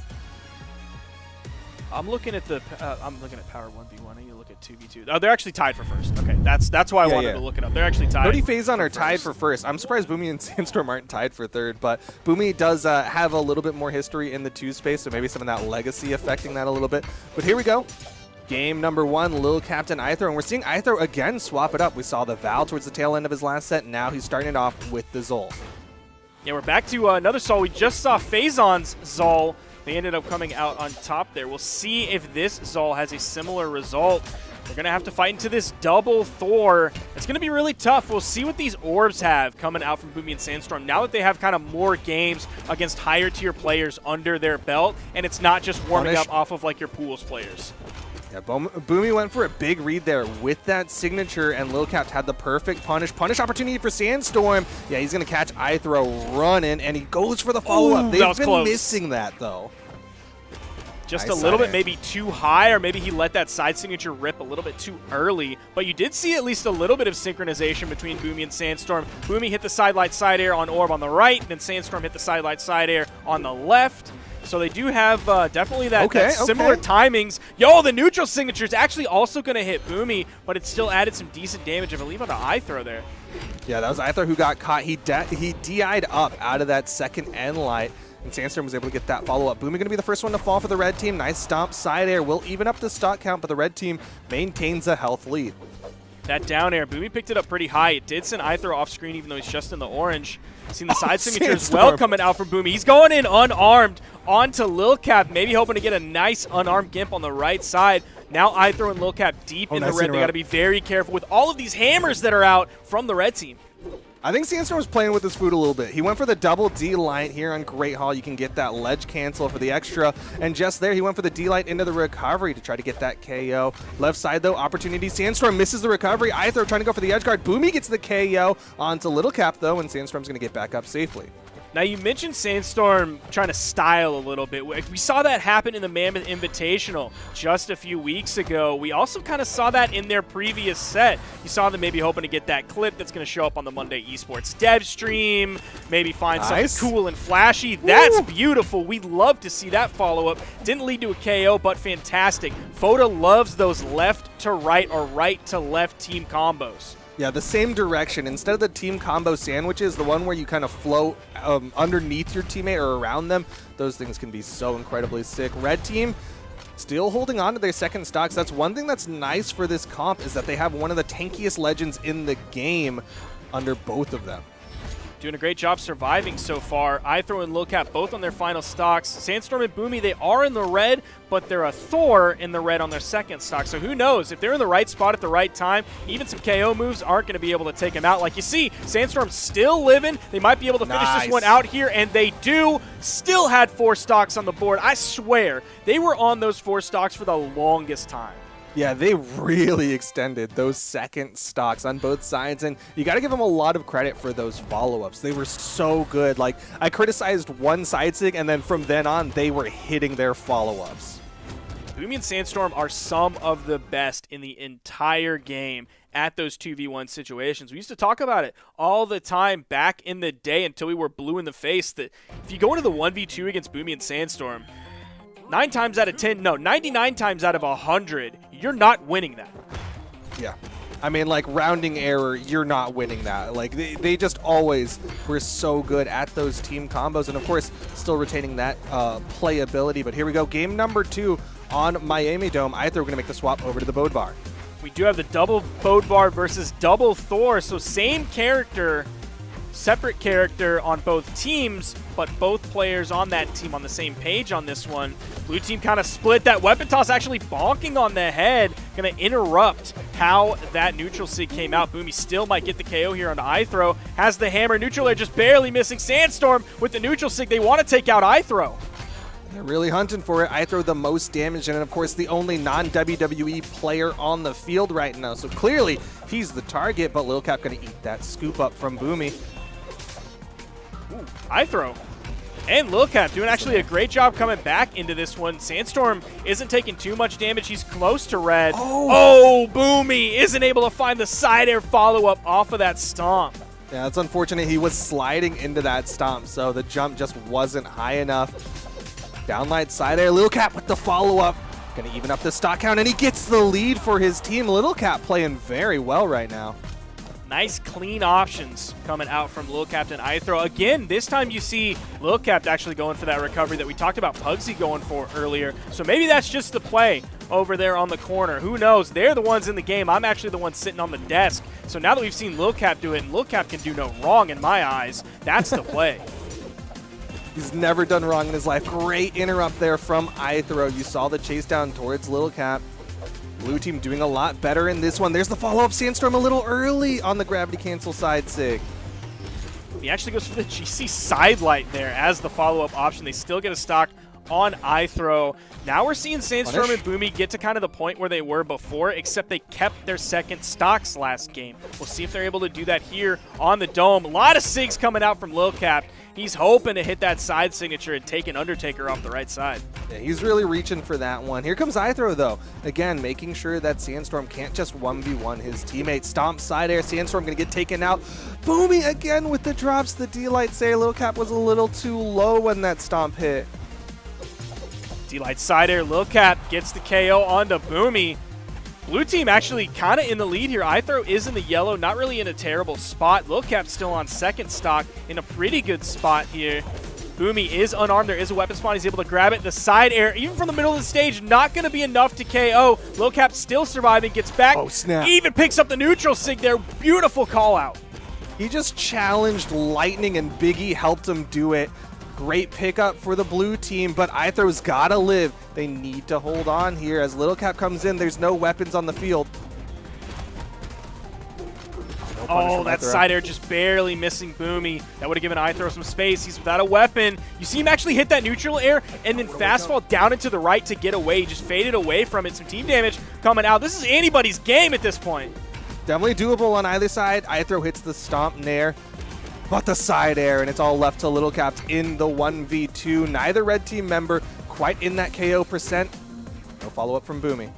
I'm looking at the I'm looking at Power 1v1. I need to look at 2v2. Oh, they're actually tied for first. Okay, that's why I wanted to look it up. They're actually tied. Cody Phazon are tied for first. I'm surprised Boomi and Sandstorm aren't tied for third, but Boomi does have a little bit more history in the 2 space, so maybe some of that legacy affecting that a little bit. But here we go. Game number 1, Lil Captain IThrow, and we're seeing IThrow again swap it up. We saw the Val towards the tail end of his last set, and now he's starting it off with the Zol. Yeah, we're back to another Zol. We just saw Phazon's Zol. They ended up coming out on top there. We'll see if this Zol has a similar result. They're going to have to fight into this double Thor. It's going to be really tough. We'll see what these orbs have coming out from Boomi and Sandstorm now that they have kind of more games against higher tier players under their belt, and it's not just warming up off of like your pools players. Yeah, Boomi went for a big read there with that signature, and Lilcat had the perfect punish opportunity for Sandstorm. Yeah, he's going to catch IThrow running, and he goes for the follow-up. They've been missing that, though. Just a little bit maybe too high, or maybe he let that side signature rip a little bit too early. But you did see at least a little bit of synchronization between Boomi and Sandstorm. Boomi hit the side light side air on orb on the right, then Sandstorm hit the side light side air on the left. So they do have definitely that, Okay, that similar okay. timings. Yo, the neutral signature is actually also going to hit Boomi, but it still added some decent damage, I believe, on the IThrow there. Yeah, that was IThrow who got caught. He DI'd up out of that second end light, and Sandstorm was able to get that follow-up. Boomi going to be the first one to fall for the red team. Nice stomp, side air. Will even up the stock count, but the red team maintains a health lead. That down air, Boomi picked it up pretty high. It did send IThrow off screen, even though he's just in the orange. Seen the side signature as well Sandstorm. coming out from Boomi. He's going in unarmed onto Lil Cap, maybe hoping to get a nice unarmed gimp on the right side. Now IThrow and Lil Cap deep in the nice red. They interrupt. got to be very careful with all of these hammers that are out from the red team. I think Sandstorm was playing with his food a little bit. He went for the double D light here on Great Hall. You can get that ledge cancel for the extra. And just there, he went for the D light into the recovery to try to get that KO. Left side, though, opportunity. Sandstorm misses the recovery. IThrow trying to go for the edge guard. Boomi gets the KO onto Little Cap, though, and Sandstorm's going to get back up safely. Now, you mentioned Sandstorm trying to style a little bit. We saw that happen in the Mammoth Invitational just a few weeks ago. We also kind of saw that in their previous set. You saw them maybe hoping to get that clip that's going to show up on the Monday Esports dev stream, maybe find Nice. something cool and flashy. That's beautiful. We'd love to see that follow-up. Didn't lead to a KO, but fantastic. Foda loves those left to right or right to left team combos. Yeah, the same direction. Instead of the team combo sandwiches, the one where you kind of float underneath your teammate or around them, those things can be so incredibly sick. Red team still holding on to their second stocks. That's one thing that's nice for this comp is that they have one of the tankiest legends in the game under both of them. Doing a great job surviving so far. IThrow and Lil Cap both on their final stocks. Sandstorm and Boomi, they are in the red, but they're a Thor in the red on their second stock. So who knows? If they're in the right spot at the right time, even some KO moves aren't going to be able to take them out. Like you see, Sandstorm's still living. They might be able to finish Nice. this one out here, and they do. Still had 4 stocks on the board. I swear, they were on those 4 stocks for the longest time. Yeah, they really extended those second stocks on both sides, and you got to give them a lot of credit for those follow-ups. They were so good. Like, I criticized one side sig, and then from then on, they were hitting their follow-ups. Boomi and Sandstorm are some of the best in the entire game at those 2v1 situations. We used to talk about it all the time back in the day until we were blue in the face that if you go into the 1v2 against Boomi and Sandstorm, 99 times out of 100, you're not winning that. Yeah. I mean, like, rounding error, you're not winning that. Like, they just always were so good at those team combos, and of course, still retaining that playability. But here we go, game number 2 on Miami Dome. IThrow going to make the swap over to the Bode Bar. We do have the double Bode Bar versus double Thor, so same character, separate character on both teams, but both players on that team on the same page on this one. Blue team kind of split. That weapon toss actually bonking on the head, going to interrupt how that neutral sig came out. Boomi still might get the KO here on IThrow. Has the hammer. Neutral air just barely missing. Sandstorm with the neutral sig. They want to take out IThrow. They're really hunting for it. IThrow the most damage, and of course the only non-WWE player on the field right now. So clearly he's the target, but Lil Cap going to eat that scoop up from Boomi. Ooh, IThrow and Lil Cap doing actually a great job coming back into this one. Sandstorm isn't taking too much damage. He's close to red. Oh, Boomi isn't able to find the side air follow-up off of that stomp. Yeah, that's unfortunate. He was sliding into that stomp, so the jump just wasn't high enough. Downlight side air. Lil Cap with the follow-up. Going to even up the stock count, and he gets the lead for his team. Lil Cap playing very well right now. Nice clean options coming out from Lil Cap and IThrow. Again, this time you see Lil Cap actually going for that recovery that we talked about Pugsy going for earlier. So maybe that's just the play over there on the corner. Who knows? They're the ones in the game. I'm actually the one sitting on the desk. So now that we've seen Lil Cap do it, and Lil Cap can do no wrong in my eyes, that's the play. He's never done wrong in his life. Great interrupt there from IThrow. You saw the chase down towards Lil Cap. Blue team doing a lot better in this one. There's the follow-up. Sandstorm a little early on the gravity cancel side sig. He actually goes for the GC sidelight there as the follow-up option. They still get a stock on IThrow. Now we're seeing Sandstorm and Boomi get to kind of the point where they were before, except they kept their second stocks last game. We'll see if they're able to do that here on the Dome. A lot of SIGs coming out from Lil Cap. He's hoping to hit that side signature and take an Undertaker off the right side. Yeah, he's really reaching for that one. Here comes IThrow, though. Again, making sure that Sandstorm can't just 1v1 his teammate. Stomp side air. Sandstorm going to get taken out. Boomi again with the drops. The D-Light say Lil Cap was a little too low when that stomp hit. D-Light side air, Lil Cap gets the KO onto Boomi. Blue team actually kind of in the lead here. IThrow is in the yellow, not really in a terrible spot. Lil Cap's still on second stock in a pretty good spot here. Boomi is unarmed. There is a weapon spawn. He's able to grab it. The side air, even from the middle of the stage, not going to be enough to KO. Lil Cap still surviving, gets back. Oh, snap. Even picks up the neutral sig there. Beautiful call out. He just challenged Lightning, and Biggie helped him do it. Great pickup for the blue team, but IThrow's got to live. They need to hold on here. As Little Cap comes in, there's no weapons on the field. Oh, that side air just barely missing Boomi. That would have given IThrow some space. He's without a weapon. You see him actually hit that neutral air and then fast fall down into the right to get away. He just faded away from it. Some team damage coming out. This is anybody's game at this point. Definitely doable on either side. IThrow hits the stomp nair, but the side air, and it's all left to Little Caps in the 1v2. Neither red team member quite in that KO percent. No follow-up from Boomi.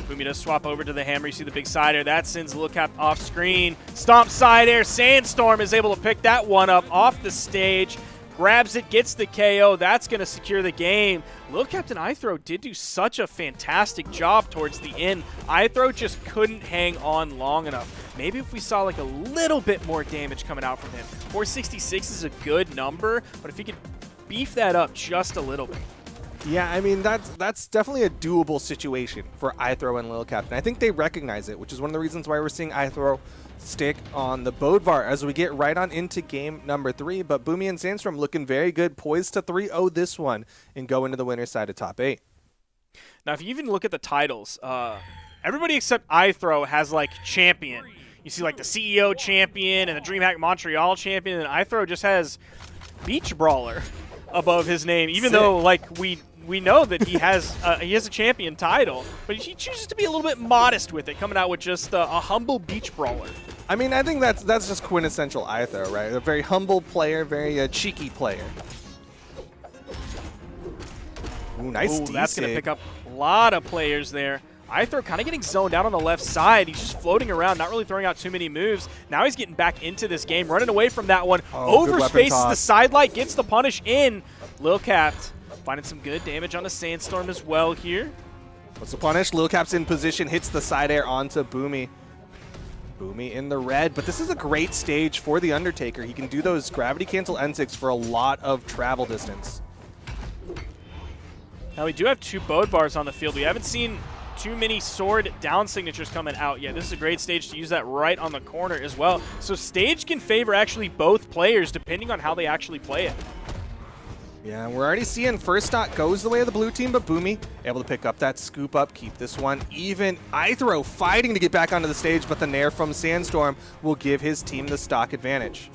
Boomi does swap over to the hammer. You see the big side air. That sends Lil Cap off screen. Stomp side air. Sandstorm is able to pick that one up off the stage. Grabs it, gets the KO. That's going to secure the game. Lil Captain IThrow did do such a fantastic job towards the end. IThrow just couldn't hang on long enough. Maybe if we saw like a little bit more damage coming out from him. 466 is a good number, but if he could beef that up just a little bit. Yeah, I mean, that's definitely a doable situation for IThrow and Lil Cap. And I think they recognize it, which is one of the reasons why we're seeing IThrow stick on the Bodvar as we get right on into game number 3. But Boomi and Sandstorm looking very good, poised to 3-0 this one and go into the winner's side of top 8. Now, if you even look at the titles, everybody except IThrow has like champion. You see like the CEO champion and the DreamHack Montreal champion, and IThrow just has Beach Brawler above his name, even though like we know that he has a champion title, but he chooses to be a little bit modest with it, coming out with just a humble Beach Brawler. I mean, I think that's just quintessential IThrow, right? A very humble player, very cheeky player. Ooh, nice. Ooh, that's going to pick up a lot of players there. IThrow kind of getting zoned out on the left side. He's just floating around, not really throwing out too many moves. Now he's getting back into this game, running away from that one. Overspaces the sidelight, gets the punish in. Lil Cap finding some good damage on the Sandstorm as well here. What's the punish? Lil Cap's in position, hits the side air onto Boomi. Boomi in the red, but this is a great stage for the Undertaker. He can do those gravity cancel N6 for a lot of travel distance. Now we do have 2 Bodvars on the field. We haven't seen too many sword down signatures coming out yet. This is a great stage to use that right on the corner as well. So stage can favor actually both players depending on how they actually play it. Yeah, we're already seeing first stock goes the way of the blue team, but Boomi able to pick up that scoop up, keep this one even. IThrow fighting to get back onto the stage, but the nair from Sandstorm will give his team the stock advantage.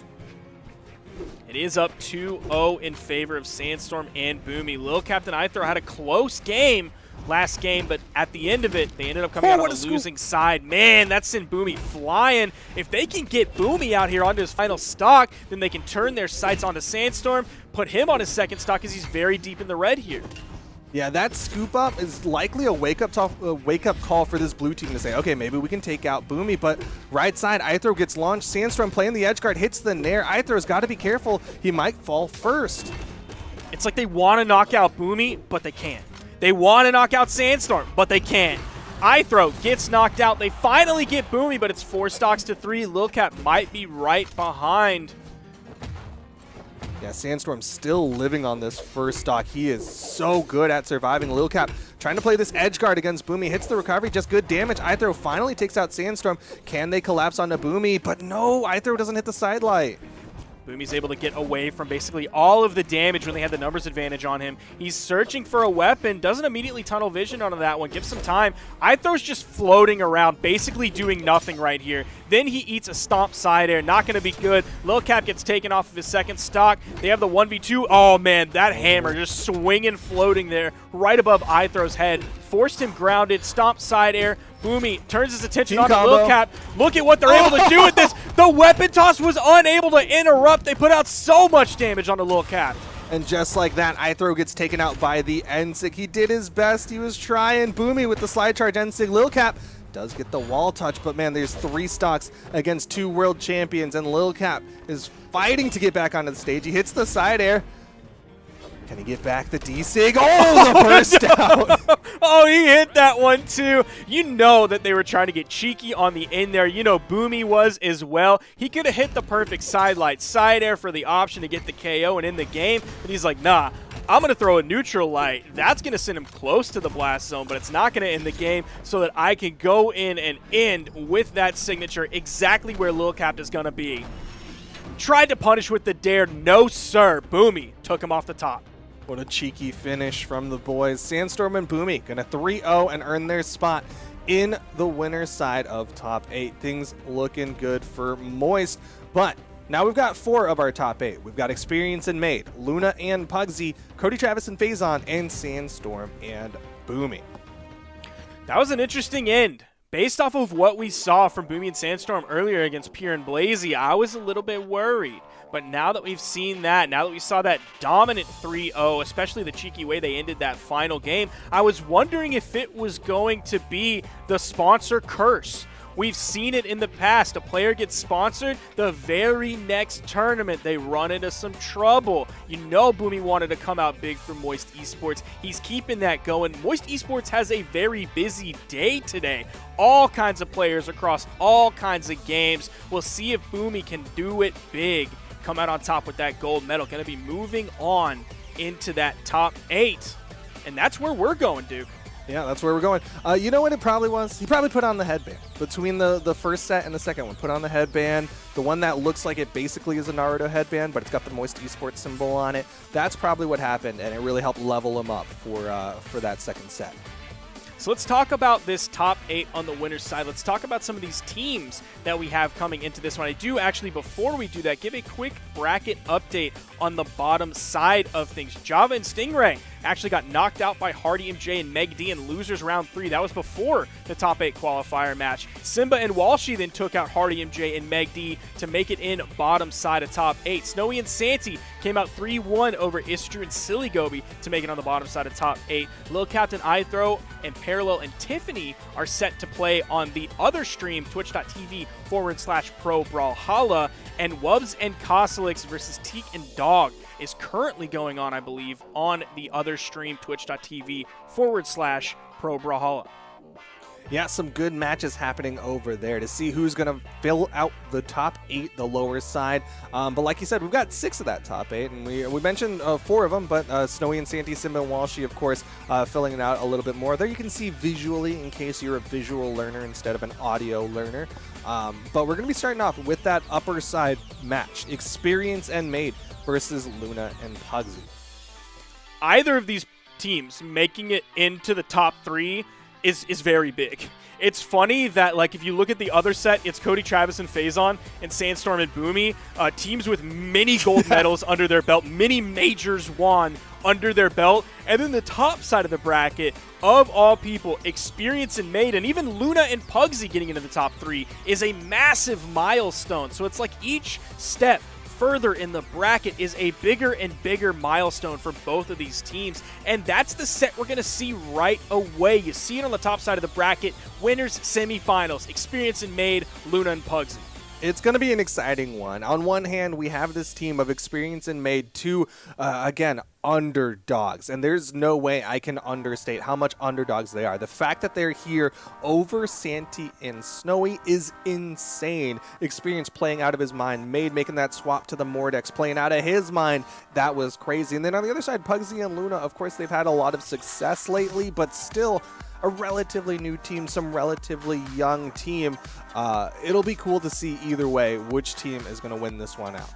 It is up 2-0 in favor of Sandstorm and Boomi. Lil Captain IThrow had a close game last game, but at the end of it, they ended up coming out on the losing side. Man, that sent Boomi flying. If they can get Boomi out here onto his final stock, then they can turn their sights onto Sandstorm, put him on his second stock as he's very deep in the red here. Yeah, that scoop up is likely a wake up call for this blue team to say, okay, maybe we can take out Boomi, but right side, IThrow gets launched. Sandstorm playing the edge guard, hits the nair. IThrow's got to be careful. He might fall first. It's like they want to knock out Boomi, but they can't. They want to knock out Sandstorm, but they can't. IThrow gets knocked out. They finally get Boomi, but it's 4 stocks to 3. Lil Cap might be right behind. Yeah, Sandstorm's still living on this first stock. He is so good at surviving. Lil Cap trying to play this edge guard against Boomi. Hits the recovery, just good damage. IThrow finally takes out Sandstorm. Can they collapse onto Boomi? But no, IThrow doesn't hit the sidelight. Boomi's able to get away from basically all of the damage when they had the numbers advantage on him. He's searching for a weapon, doesn't immediately tunnel vision onto that one, gives some time. IThrow's just floating around, basically doing nothing right here. Then he eats a stomp side air, not going to be good. Lil Cap gets taken off of his second stock. They have the 1v2. Oh man, that hammer just swinging, floating there right above IThrow's head. Forced him grounded, stomp side air. Boomi turns his attention on Lil Cap. Look at what they're able to do with this. The weapon toss was unable to interrupt. They put out so much damage onto Lil Cap. And just like that, IThrow gets taken out by the N-Sig. He did his best. He was trying. Boomi with the slide charge N-Sig. Lil Cap does get the wall touch, but man, there's 3 stocks against 2 world champions, and Lil Cap is fighting to get back onto the stage. He hits the side air. Can he get back the D-Sig? Oh, the burst out! Oh, he hit that one too. You know that they were trying to get cheeky on the end there. You know Boomi was as well. He could have hit the perfect side light side air for the option to get the KO and in the game, but he's like, nah, I'm going to throw a neutral light. That's going to send him close to the blast zone, but it's not going to end the game so that I can go in and end with that signature exactly where Lil Cap is going to be. Tried to punish with the dare. No, sir. Boomi took him off the top. What a cheeky finish from the boys. Sandstorm and Boomi going to 3-0 and earn their spot in the winner's side of top 8. Things looking good for Moist, but now we've got 4 of our top 8. We've got Experience and Maid, Luna and Pugsy, Cody Travis and Phazon, and Sandstorm and Boomi. That was an interesting end. Based off of what we saw from Boomi and Sandstorm earlier against Pier and Blazie, I was a little bit worried. But now that we've seen that, now that we saw that dominant 3-0, especially the cheeky way they ended that final game, I was wondering if it was going to be the sponsor curse. We've seen it in the past. A player gets sponsored, the very next tournament they run into some trouble. You know Boomi wanted to come out big for Moist Esports. He's keeping that going. Moist Esports has a very busy day today. All kinds of players across all kinds of games. We'll see if Boomi can do it big. Come out on top with that gold medal. Going to be moving on into that top 8. And that's where we're going, Duke. Yeah, that's where we're going. You know what it probably was? He probably put on the headband. Between the first set and the second one, put on the headband. The one that looks like it basically is a Naruto headband, but it's got the Moist Esports symbol on it. That's probably what happened, and it really helped level him up for that second set. So let's talk about this top 8 on the winner's side. Let's talk about some of these teams that we have coming into this one. I do actually, before we do that, give a quick bracket update on the bottom side of things. Java and Stingray actually got knocked out by Hardy MJ and Meg D in losers round 3. That was before the top 8 qualifier match. Simba and Walshy then took out Hardy MJ and Meg D to make it in bottom side of top 8. Snowy and Santi came out 3-1 over Istru and Silly Gobi to make it on the bottom side of top 8. Lil Captain IThrow and Parallel and Tiffany are set to play on the other stream, twitch.tv/pro Brawlhalla, and Wubs and Kosalix versus Teak and Dog is currently going on, I believe, on the other stream, twitch.tv/pro Brawlhalla. Yeah, some good matches happening over there to see who's going to fill out the top 8, the lower side. But like you said, we've got 6 of that top 8, and we mentioned 4 of them, but Snowy and Santi, Simba and Walshy, of course, filling it out a little bit more. There you can see visually in case you're a visual learner instead of an audio learner. But we're going to be starting off with that upper side match, Experience and Maid versus Luna and Pugsy. Either of these teams making it into the top 3 is very big. It's funny that, like, if you look at the other set, it's Cody Travis and Phazon and Sandstorm and Boomi, teams with many gold medals under their belt, many majors won under their belt. And then the top side of the bracket, of all people, Experience and Maid, and even Luna and Pugsy getting into the top 3 is a massive milestone. So it's like each step further in the bracket is a bigger and bigger milestone for both of these teams, and that's the set we're going to see right away. You see it on the top side of the bracket, winners, semifinals, Experience and Maid, Luna and Pugsy. It's going to be an exciting one. On one hand, we have this team of Experience and Maid, 2, again, underdogs. And there's no way I can understate how much underdogs they are. The fact that they're here over Santi and Snowy is insane. Experience playing out of his mind. Maid making that swap to the Mordex, playing out of his mind. That was crazy. And then on the other side, Pugsy and Luna, of course, they've had a lot of success lately, but still a relatively new team, some relatively young team. It'll be cool to see either way which team is going to win this one out.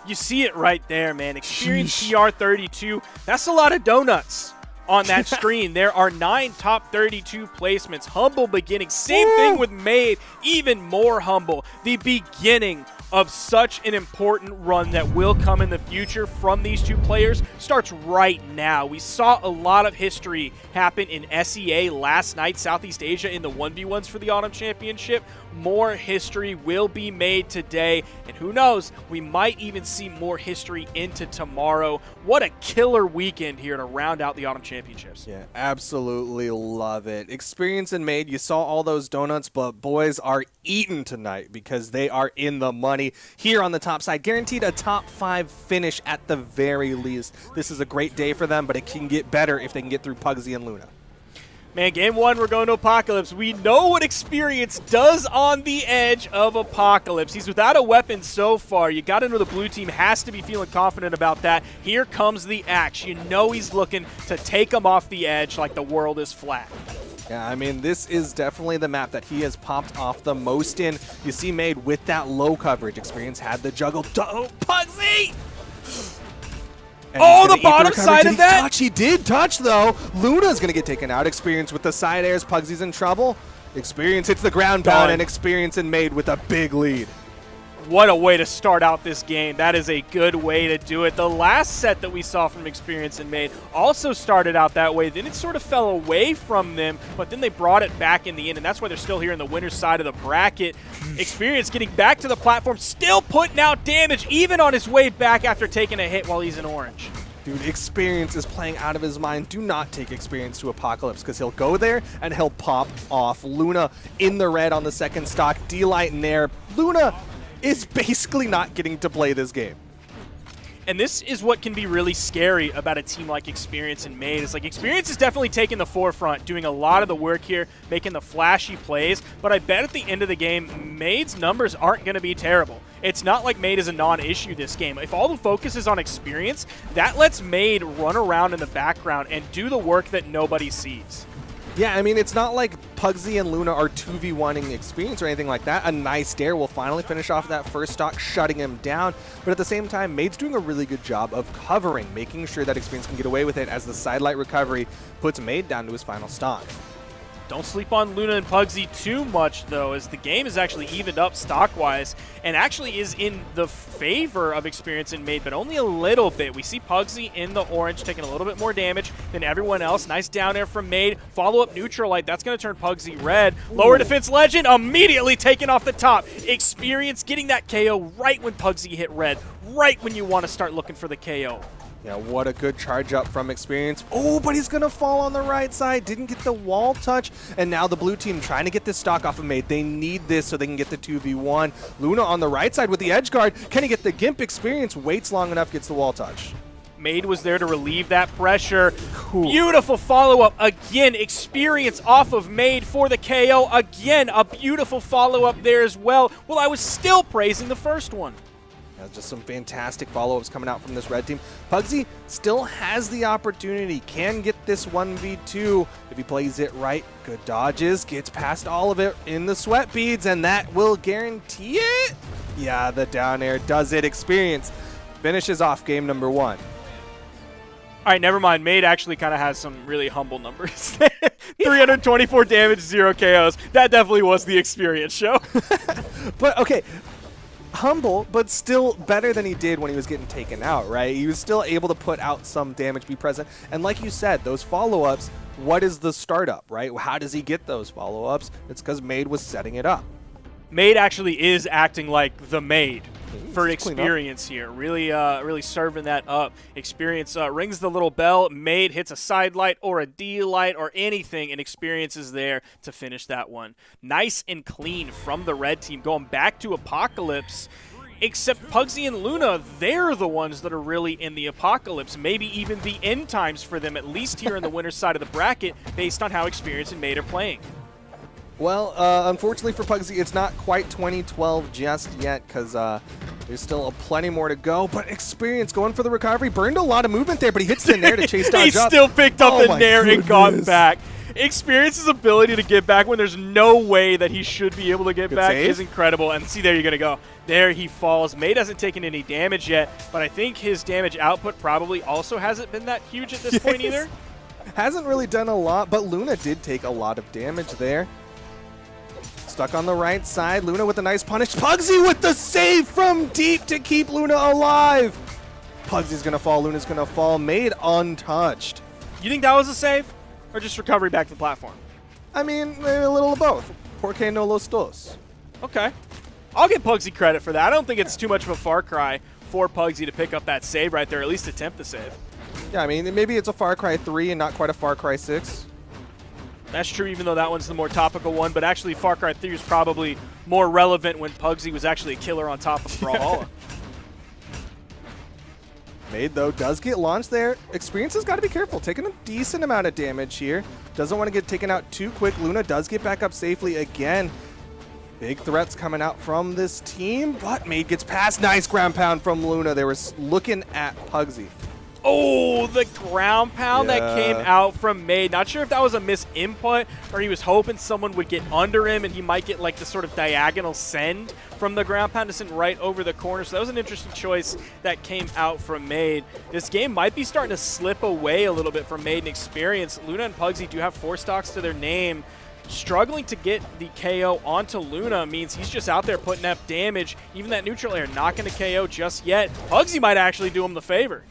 You see it right there, man. Experience PR32. That's a lot of donuts on that screen. There are 9 top 32 placements. Humble beginning. Same thing with Maid. Even more humble. The beginning of such an important run that will come in the future from these 2 players starts right now. We saw a lot of history happen in SEA last night, Southeast Asia, in the 1v1s for the Autumn Championship. More history will be made today, and who knows, we might even see more history into tomorrow. What a killer weekend here to round out the Autumn Championships. Yeah, absolutely love it. Experience and Maid, you saw all those donuts, but boys are eating tonight because they are in the money. Tiffany here on the top side. Guaranteed a top 5 finish at the very least. This is a great day for them, but it can get better if they can get through Pugsy and Luna. Man, game 1, we're going to Apocalypse. We know what Experience does on the edge of Apocalypse. He's without a weapon so far. You got to know the blue team has to be feeling confident about that. Here comes the axe. You know he's looking to take him off the edge like the world is flat. Yeah, I mean, this is definitely the map that he has popped off the most in. You see Maid with that low coverage. Experience had the juggle. Oh, Pugsy! And oh, the bottom side of that? Touch? He did touch, though. Luna's going to get taken out. Experience with the side airs. Pugsy's in trouble. Experience hits the ground pound, and Experience and Maid with a big lead. What a way to start out this game. That is a good way to do it. The last set that we saw from Experience and Maid also started out that way. Then it sort of fell away from them, but then they brought it back in the end, and that's why they're still here in the winner's side of the bracket. Experience getting back to the platform, still putting out damage, even on his way back after taking a hit while he's in orange. Dude, Experience is playing out of his mind. Do not take Experience to Apocalypse because he'll go there and he'll pop off. Luna in the red on the second stock. D-Light in there. Luna is basically not getting to play this game. And this is what can be really scary about a team like Experience and Maid. It's like Experience is definitely taking the forefront, doing a lot of the work here, making the flashy plays. But I bet at the end of the game, Maid's numbers aren't going to be terrible. It's not like Maid is a non-issue this game. If all the focus is on Experience, that lets Maid run around in the background and do the work that nobody sees. Yeah, I mean, it's not like Pugsy and Luna are 2v1ing Experience or anything like that. A nice dare will finally finish off that first stock, shutting him down. But at the same time, Maid's doing a really good job of covering, making sure that Experience can get away with it as the sidelight recovery puts Maid down to his final stock. Don't sleep on Luna and Pugsy too much, though, as the game is actually evened up stock-wise and actually is in the favor of Experience and Maid, but only a little bit. We see Pugsy in the orange taking a little bit more damage than everyone else. Nice down air from Maid. Follow-up neutral light. That's going to turn Pugsy red. Lower defense legend immediately taken off the top. Experience getting that KO right when Pugsy hit red, right when you want to start looking for the KO. Yeah, what a good charge up from Experience. Oh, but he's going to fall on the right side. Didn't get the wall touch. And now the blue team trying to get this stock off of Maid. They need this so they can get the 2v1. Luna on the right side with the edge guard. Can he get the Gimp? Experience waits long enough, gets the wall touch. Maid was there to relieve that pressure. Beautiful follow-up. Again, Experience off of Maid for the KO. Again, a beautiful follow-up there as well. Well, I was still praising the first one. Just some fantastic follow-ups coming out from this red team. Pugsy still has the opportunity, can get this 1v2 if he plays it right. Good dodges, gets past all of it in the sweat beads, and that will guarantee it. Yeah, the down air does it. Experience finishes off game number 1. All right, never mind. Maid actually kind of has some really humble numbers. 324 damage, 0 KOs. That definitely was the Experience show. But, okay. Humble, but still better than he did when he was getting taken out, right? He was still able to put out some damage, be present. And like you said, those follow-ups, what is the startup, right? How does he get those follow-ups? It's because Maid was setting it up. Maid actually is acting like the Maid for Experience here. Really really serving that up. Experience rings the little bell. Maid hits a side light or a D light or anything, and Experience is there to finish that one. Nice and clean from the red team, going back to Apocalypse. Except Pugsy and Luna, they're the ones that are really in the Apocalypse. Maybe even the end times for them, at least here in the winner's side of the bracket, based on how Experience and Maid are playing. Well, unfortunately for Pugsy, it's not quite 2012 just yet because there's still plenty more to go. But Experience going for the recovery. Burned a lot of movement there, but he hits the nair to chase dodge he up. still picked up the nair goodness. And got back. Experience's ability to get back when there's no way that he should be able to get Good back save. is incredible. And see, there you're going to go. There he falls. Maid hasn't taken any damage yet, but I think his damage output probably also hasn't been that huge at this point either. Hasn't really done a lot, but Luna did take a lot of damage there. Stuck on the right side. Luna with a nice punish. Pugsy with the save from deep to keep Luna alive. Pugsy's going to fall. Luna's going to fall. Maid untouched. You think that was a save? Or just recovery back to the platform? I mean, maybe a little of both. Porque no los dos. Okay. I'll give Pugsy credit for that. I don't think it's too much of a far cry for Pugsy to pick up that save right there, at least attempt the save. Yeah, I mean, maybe it's a Far Cry 3 and not quite a Far Cry 6. That's true, even though that one's the more topical one, but actually Far Cry 3 was probably more relevant when Pugsy was actually a killer on top of Brawlhalla. Maid, though, does get launched there. Experience has got to be careful. Taking a decent amount of damage here. Doesn't want to get taken out too quick. Luna does get back up safely again. Big threats coming out from this team, but Maid gets past. Nice ground pound from Luna. They were looking at Pugsy. Oh, the ground pound that came out from Maid. Not sure if that was a misinput or he was hoping someone would get under him and he might get like the sort of diagonal send from the ground pound to send right over the corner. So that was an interesting choice that came out from Maid. This game might be starting to slip away a little bit from Maid in experience. Luna and Pugsy do have 4 stocks to their name. Struggling to get the KO onto Luna means he's just out there putting up damage. Even that neutral air not going to KO just yet. Pugsy might actually do him the favor.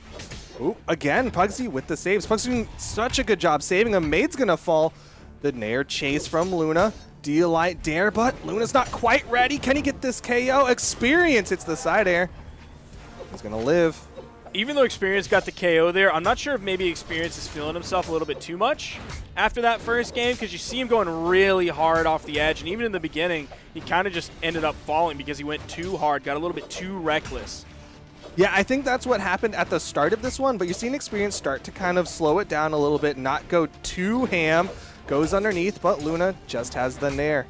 Ooh, again, Pugsy with the saves. Pugsy doing such a good job saving him. Maid's going to fall. The Nair chase from Luna. D-Light dare, but Luna's not quite ready. Can he get this KO? Experience, it's the side air. He's going to live. Even though Experience got the KO there, I'm not sure if maybe Experience is feeling himself a little bit too much after that first game, because you see him going really hard off the edge, and even in the beginning, he kind of just ended up falling because he went too hard, got a little bit too reckless. Yeah, I think that's what happened at the start of this one, but you've seen Experience start to kind of slow it down a little bit, not go too ham. Goes underneath, but Luna just has the Nair.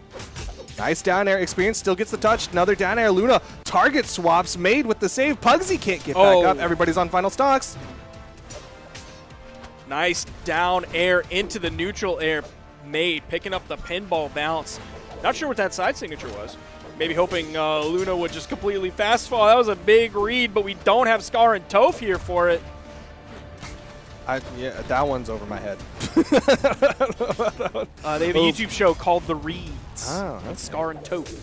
Nice down air. Experience still gets the touch. Another down air. Luna target swaps. Maid with the save. Pugsy can't get back up. Everybody's on final stocks. Nice down air into the neutral air. Maid picking up the pinball bounce. Not sure what that side signature was. Maybe hoping Luna would just completely fast fall. That was a big read, but we don't have Scar and Toph here for it. Yeah, that one's over my head. They have a YouTube show called The Reads. Oh, That's Scar and Toph.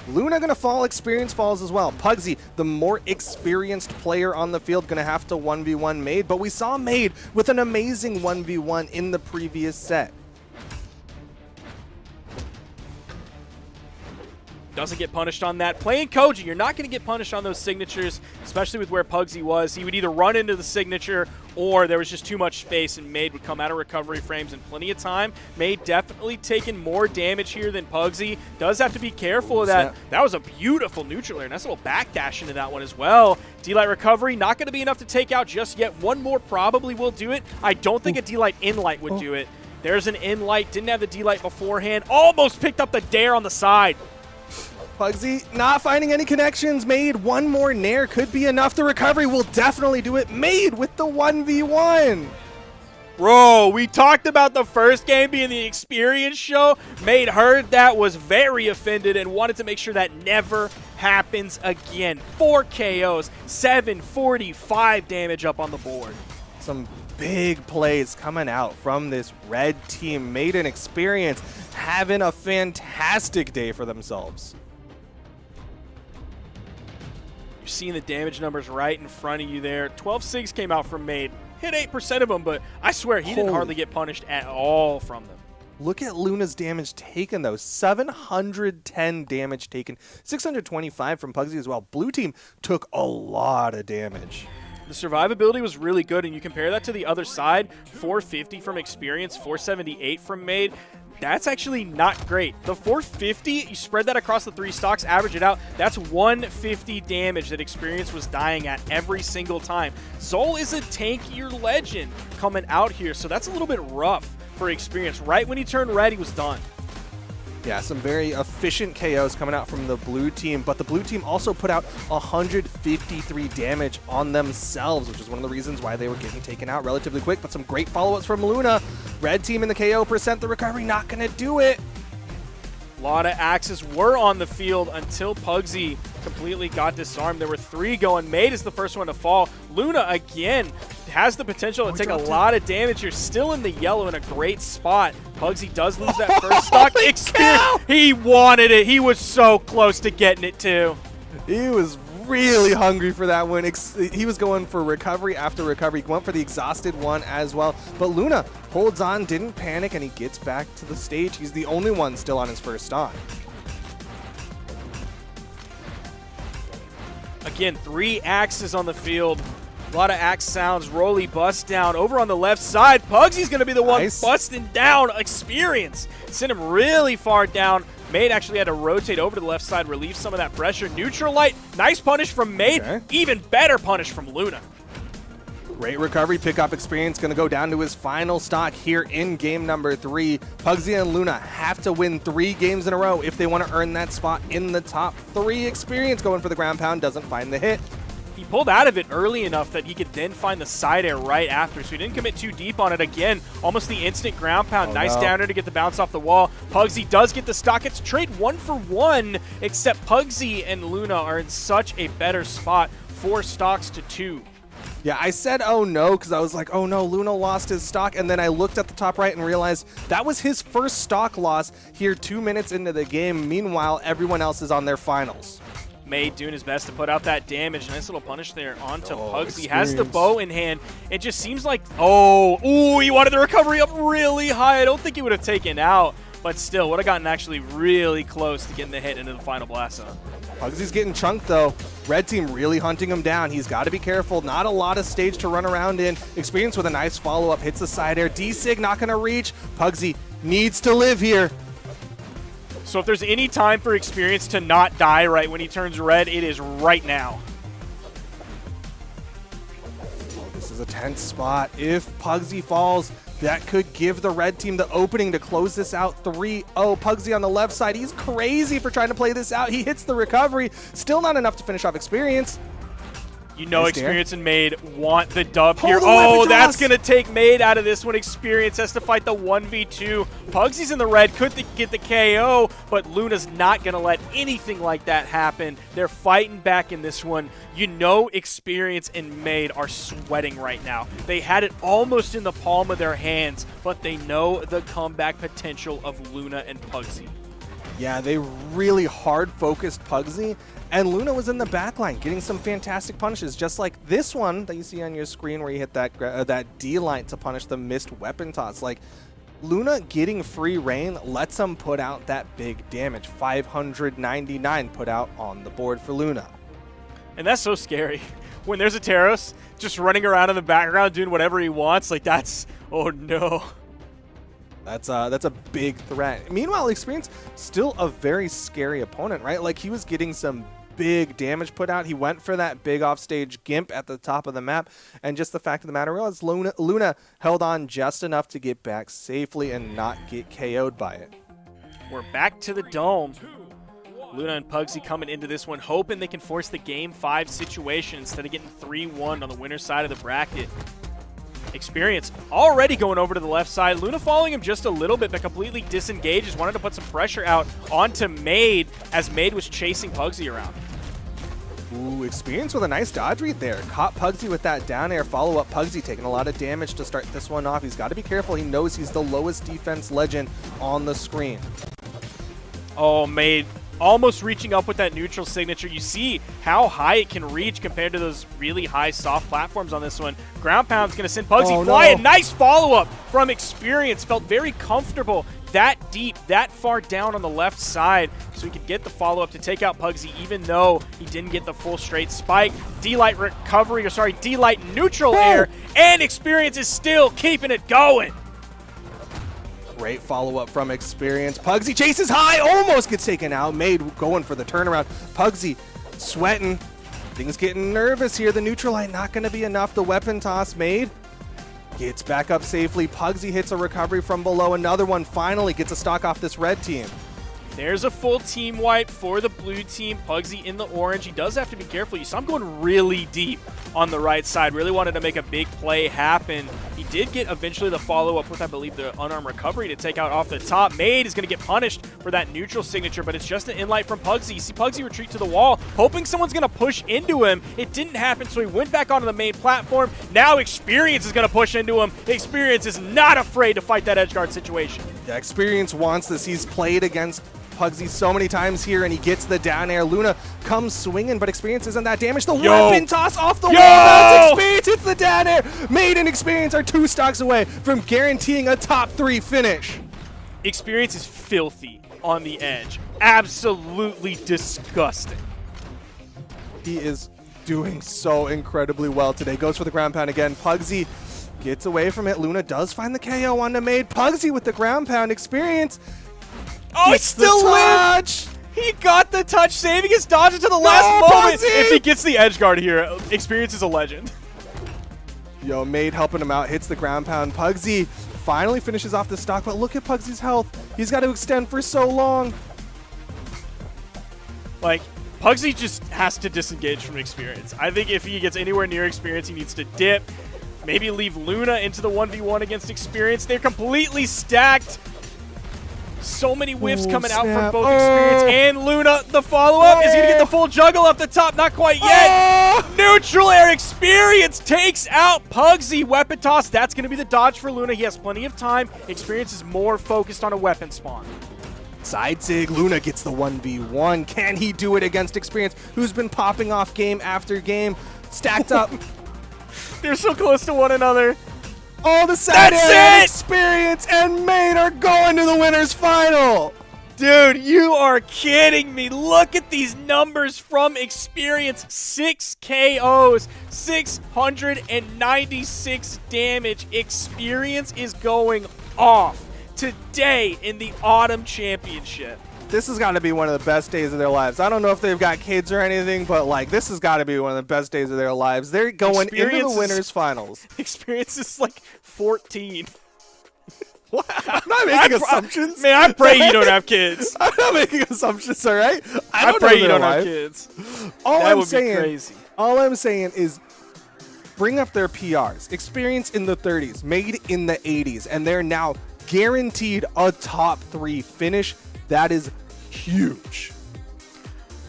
Luna going to fall. Experience falls as well. Pugsy, the more experienced player on the field, going to have to 1v1 Maid. But we saw Maid with an amazing 1v1 in the previous set. Doesn't get punished on that. Playing Koji, you're not going to get punished on those signatures, especially with where Pugsy was. He would either run into the signature or there was just too much space and Maid would come out of recovery frames in plenty of time. Maid definitely taking more damage here than Pugsy. Does have to be careful of that. That was a beautiful neutral air. Nice little backdash into that one as well. D-Light recovery, not going to be enough to take out just yet. One more probably will do it. I don't think a D-Light in-light would do it. There's an in-light. Didn't have the D-Light beforehand. Almost picked up the dare on the side. Pugsy not finding any connections. Maid, one more Nair could be enough. The recovery will definitely do it. Maid with the 1v1. Bro, we talked about the first game being the experience show. Maid heard that, was very offended, and wanted to make sure that never happens again. 4 KOs, 745 damage up on the board. Some big plays coming out from this red team. Maid and Experience having a fantastic day for themselves. Seeing the damage numbers right in front of you there. 12 SIGs came out from Maid. Hit 8% of them, but I swear he didn't hardly get punished at all from them. Look at Luna's damage taken, though. 710 damage taken. 625 from Pugsy as well. Blue team took a lot of damage. The survivability was really good, and you compare that to the other side, 450 from Experience, 478 from Maid. That's actually not great. The 450, you spread that across the 3 stocks, average it out, that's 150 damage that Experience was dying at every single time. Zol is a tankier legend coming out here, so that's a little bit rough for Experience. Right when he turned red, he was done. Yeah, some very efficient KOs coming out from the blue team, but the blue team also put out 153 damage on themselves, which is one of the reasons why they were getting taken out relatively quick, but some great follow-ups from Luna. Red team in the KO percent, the recovery not going to do it. A lot of axes were on the field until Pugsy completely got disarmed. There were 3 going. Maid is the first one to fall. Luna, again, has the potential to take a lot of damage here. Still in the yellow in a great spot. Pugsy does lose that first stock. Experience. He wanted it. He was so close to getting it, too. He was really hungry for that one. He was going for recovery after recovery. He went for the exhausted one as well. But Luna holds on, didn't panic, and he gets back to the stage. He's the only one still on his first stock. Again, 3 axes on the field. A lot of axe sounds. Rolly bust down over on the left side. Pugsy's going to be the one busting down. Experience sent him really far down. Maid actually had to rotate over to the left side, relieve some of that pressure. Neutral light. Nice punish from Maid. Okay. Even better punish from Luna. Great recovery, pickup experience, going to go down to his final stock here in game number 3. Pugsy and Luna have to win 3 games in a row if they want to earn that spot in the top 3. Experience going for the ground pound, doesn't find the hit. He pulled out of it early enough that he could then find the side air right after, so he didn't commit too deep on it. Again, almost the instant ground pound. Nice downer to get the bounce off the wall. Pugsy does get the stock. It's a trade 1-for-1, except Pugsy and Luna are in such a better spot. 4 stocks to 2. Yeah, I said oh no because I was like, oh no, Luna lost his stock, and then I looked at the top right and realized that was his first stock loss here 2 minutes into the game. Meanwhile, everyone else is on their finals. Maid doing his best to put out that damage. Nice little punish there onto Pugsy. Has the bow in hand. It just seems like, he wanted the recovery up really high. I don't think he would have taken out, but still would have gotten actually really close to getting the hit into the final blast zone. Pugsy's getting chunked though. Red team really hunting him down. He's got to be careful. Not a lot of stage to run around in. Experience with a nice follow-up. Hits the side air. D-Sig not going to reach. Pugsy needs to live here. So if there's any time for Experience to not die right when he turns red, it is right now. This is a tense spot. If Pugsy falls, that could give the red team the opening to close this out 3-0. Pugsy on the left side. He's crazy for trying to play this out. He hits the recovery. Still not enough to finish off Experience. You know Nice Experience and Maid want the dub Pull here. the weapon Oh, that's toss. going to take Maid out of this one. Experience has to fight the 1v2. Pugsy's in the red, could get the KO, but Luna's not going to let anything like that happen. They're fighting back in this one. You know Experience and Maid are sweating right now. They had it almost in the palm of their hands, but they know the comeback potential of Luna and Pugsy. Yeah, they really hard-focused Pugsy, and Luna was in the backline getting some fantastic punishes, just like this one that you see on your screen where you hit that D-line to punish the missed weapon toss. Like, Luna getting free reign lets him put out that big damage. 599 put out on the board for Luna. And that's so scary. When there's a Taros just running around in the background doing whatever he wants, like that's, oh no. That's a big threat. Meanwhile, Experience, still a very scary opponent, right? Like, he was getting some big damage put out. He went for that big offstage gimp at the top of the map, and just the fact of the matter was Luna held on just enough to get back safely and not get KO'd by it. We're back to the dome. Luna and Pugsy coming into this one, hoping they can force the Game 5 situation instead of getting 3-1 on the winner's side of the bracket. Experience already going over to the left side. Luna following him just a little bit, but completely disengaged. Just wanted to put some pressure out onto Maid as Maid was chasing Pugsy around. Ooh, Experience with a nice dodge read there. Caught Pugsy with that down air follow-up. Pugsy taking a lot of damage to start this one off. He's got to be careful. He knows he's the lowest defense legend on the screen. Oh, Maid almost reaching up with that neutral signature. You see how high it can reach compared to those really high soft platforms on this one. Ground pound's going to send Pugsy flying. No. Nice follow-up from Experience. Felt very comfortable that deep, that far down on the left side, so he could get the follow-up to take out Pugsy, even though he didn't get the full straight spike. D-Light recovery, or sorry, D-Light neutral air, and Experience is still keeping it going. Great follow-up from Experience. Pugsy chases high, almost gets taken out. Maid going for the turnaround. Pugsy sweating. Things getting nervous here. The neutral light not going to be enough. The weapon toss. Maid gets back up safely. Pugsy hits a recovery from below. Another one finally gets a stock off this red team. There's a full team wipe for the blue team. Pugsy in the orange. He does have to be careful. You saw him going really deep on the right side. Really wanted to make a big play happen. He did get eventually the follow-up with, I believe, the unarmed recovery to take out off the top. Maid is going to get punished for that neutral signature, but it's just an in-light from Pugsy. You see Pugsy retreat to the wall, hoping someone's going to push into him. It didn't happen, so he went back onto the main platform. Now Experience is going to push into him. Experience is not afraid to fight that edge guard situation. Yeah, Experience wants this. He's played against Pugsy so many times here, and he gets the down air. Luna comes swinging, but Experience isn't that damaged. The weapon toss off the wall. That's Experience hits the down air. Maid and Experience are 2 stocks away from guaranteeing a top 3 finish. Experience is filthy on the edge. Absolutely disgusting. He is doing so incredibly well today. Goes for the ground pound again. Pugsy gets away from it. Luna does find the KO on the Maid. Pugsy with the ground pound experience. Oh, Gets it's still the lit! touch. He got the touch, saving his dodge until the last moment. Pugsy! If he gets the edge guard here, Experience is a legend. Yo, Maid helping him out, hits the ground pound. Pugsy finally finishes off the stock, but look at Pugsy's health. He's got to extend for so long. Like, Pugsy just has to disengage from Experience. I think if he gets anywhere near Experience, he needs to dip. Maybe leave Luna into the 1v1 against Experience. They're completely stacked. So many whiffs Oh, coming out from snap. both Oh. Experience and Luna. The follow-up, is he going to get the full juggle up the top? Not quite yet. Neutral air. Experience takes out Pugsy. Weapon toss. That's going to be the dodge for Luna. He has plenty of time. Experience is more focused on a weapon spawn. Side sig, Luna gets the 1v1. Can he do it against Experience, who's been popping off game after game? Stacked up. They're so close to one another. All the side That's air and it! Experience and Maid are going to the winner's final. Dude, you are kidding me. Look at these numbers from Experience. 6 KOs, 696 damage. Experience is going off today in the Autumn Championship. This has got to be one of the best days of their lives. I don't know if they've got kids or anything, but like this has got to be one of the best days of their lives. They're going into Experience the is- winner's finals. Experience is like 14. I'm not making assumptions. Man, I pray you don't have kids. I'm not making assumptions, all right? I don't pray know you their don't have life. kids. All That I'm would be saying, crazy. all I'm saying is bring up their PRs. Experience in the 30s, Maid in the 80s, and they're now guaranteed a top 3 finish. That is huge.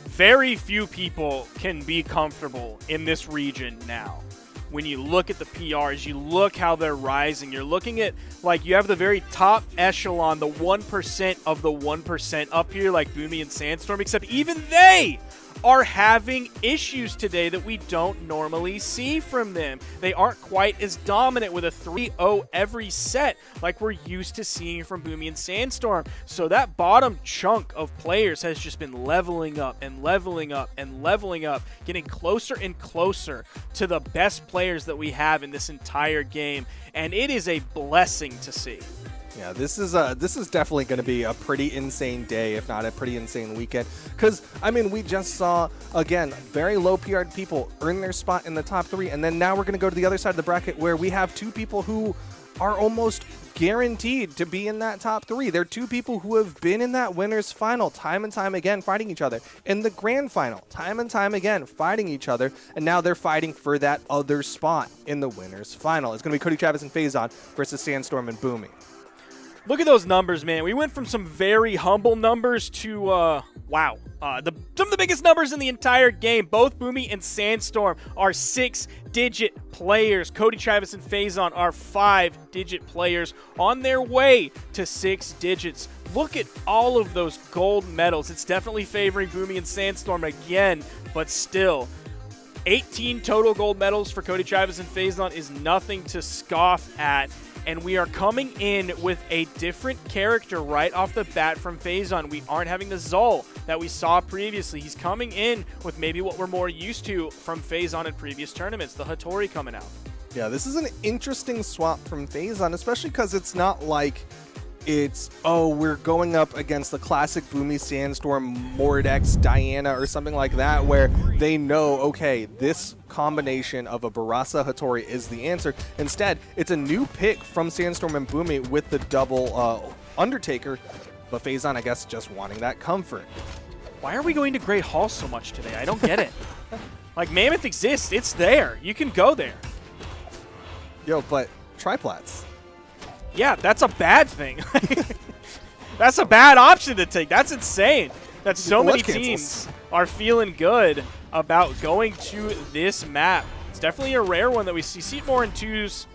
Very few people can be comfortable in this region now. When you look at the PRs, you look how they're rising. You're looking at, like, you have the very top echelon, the 1% of the 1% up here, like Boomi and Sandstorm, except even they are having issues today that we don't normally see from them. They aren't quite as dominant with a 3-0 every set like we're used to seeing from Boomi and Sandstorm. So that bottom chunk of players has just been leveling up and leveling up and leveling up, getting closer and closer to the best players that we have in this entire game. And it is a blessing to see. Yeah, this is definitely going to be a pretty insane day, if not a pretty insane weekend. Because, I mean, we just saw, again, very low PR'd people earn their spot in the top 3. And then now we're going to go to the other side of the bracket where we have 2 people who are almost guaranteed to be in that top 3. They're 2 people who have been in that winner's final time and time again, fighting each other. In the grand final, time and time again, fighting each other. And now they're fighting for that other spot in the winner's final. It's going to be Cody Travis and Phazon versus Sandstorm and Boomi. Look at those numbers, man. We went from some very humble numbers to, wow. Some of the biggest numbers in the entire game. Both Boomi and Sandstorm are 6-digit players. Cody, Travis, and Phazon are 5-digit players on their way to 6 digits. Look at all of those gold medals. It's definitely favoring Boomi and Sandstorm again, but still. 18 total gold medals for Cody, Travis, and Phazon is nothing to scoff at. And we are coming in with a different character right off the bat from Phazon. We aren't having the Zul that we saw previously. He's coming in with maybe what we're more used to from Phazon in previous tournaments, the Hattori coming out. Yeah, this is an interesting swap from Phazon, especially because it's not like it's, oh, we're going up against the classic Boomi, Sandstorm, Mordex, Diana, or something like that, where they know, okay, this combination of a Barasa Hattori is the answer. Instead, it's a new pick from Sandstorm and Boomi with the double Undertaker, but Phazon, I guess, just wanting that comfort. Why are we going to Great Hall so much today? I don't get it. Like, Mammoth exists. It's there. You can go there. Yo, but triplats. Yeah, that's a bad thing. That's a bad option to take. That's insane that so many teams are feeling good about going to this map. It's definitely a rare one that we see it more in 2s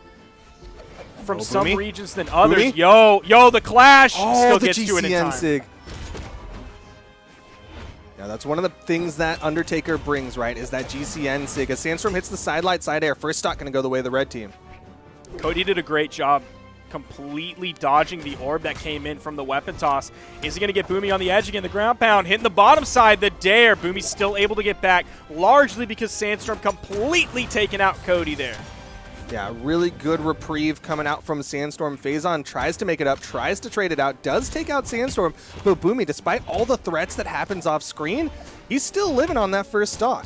from some Boomi? regions than others. Boomi? Yo, the clash Oh, still the gets to it in time. GCN sig. Yeah, that's one of the things that Undertaker brings, right, is that GCN sig. As Sandstorm hits the side light, side air, first stock going to go the way of the red team. Cody did a great job completely dodging the orb that came in from the weapon toss. Is he going to get Boomi on the edge again? The ground pound hitting the bottom side, the dare. Boomi's still able to get back, largely because Sandstorm completely taking out Cody there. Yeah, really good reprieve coming out from Sandstorm. Phazon tries to make it up, tries to trade it out, does take out Sandstorm, but Boomi, despite all the threats that happens off screen, he's still living on that first stock.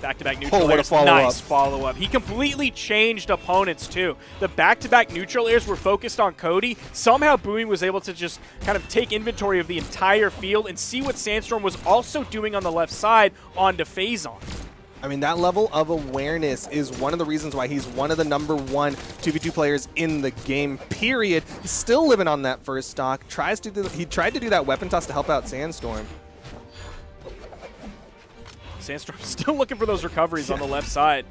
Back-to-back neutral what a airs, follow-up. nice follow-up. He completely changed opponents, too. The back-to-back neutral airs were focused on Cody. Somehow Boomi was able to just kind of take inventory of the entire field and see what Sandstorm was also doing on the left side onto Phazon. I mean, that level of awareness is one of the reasons why he's one of the #1 2v2 players in the game, period. He's still living on that first stock. He tried to do that weapon toss to help out Sandstorm. Sandstorm still looking for those recoveries on the left side.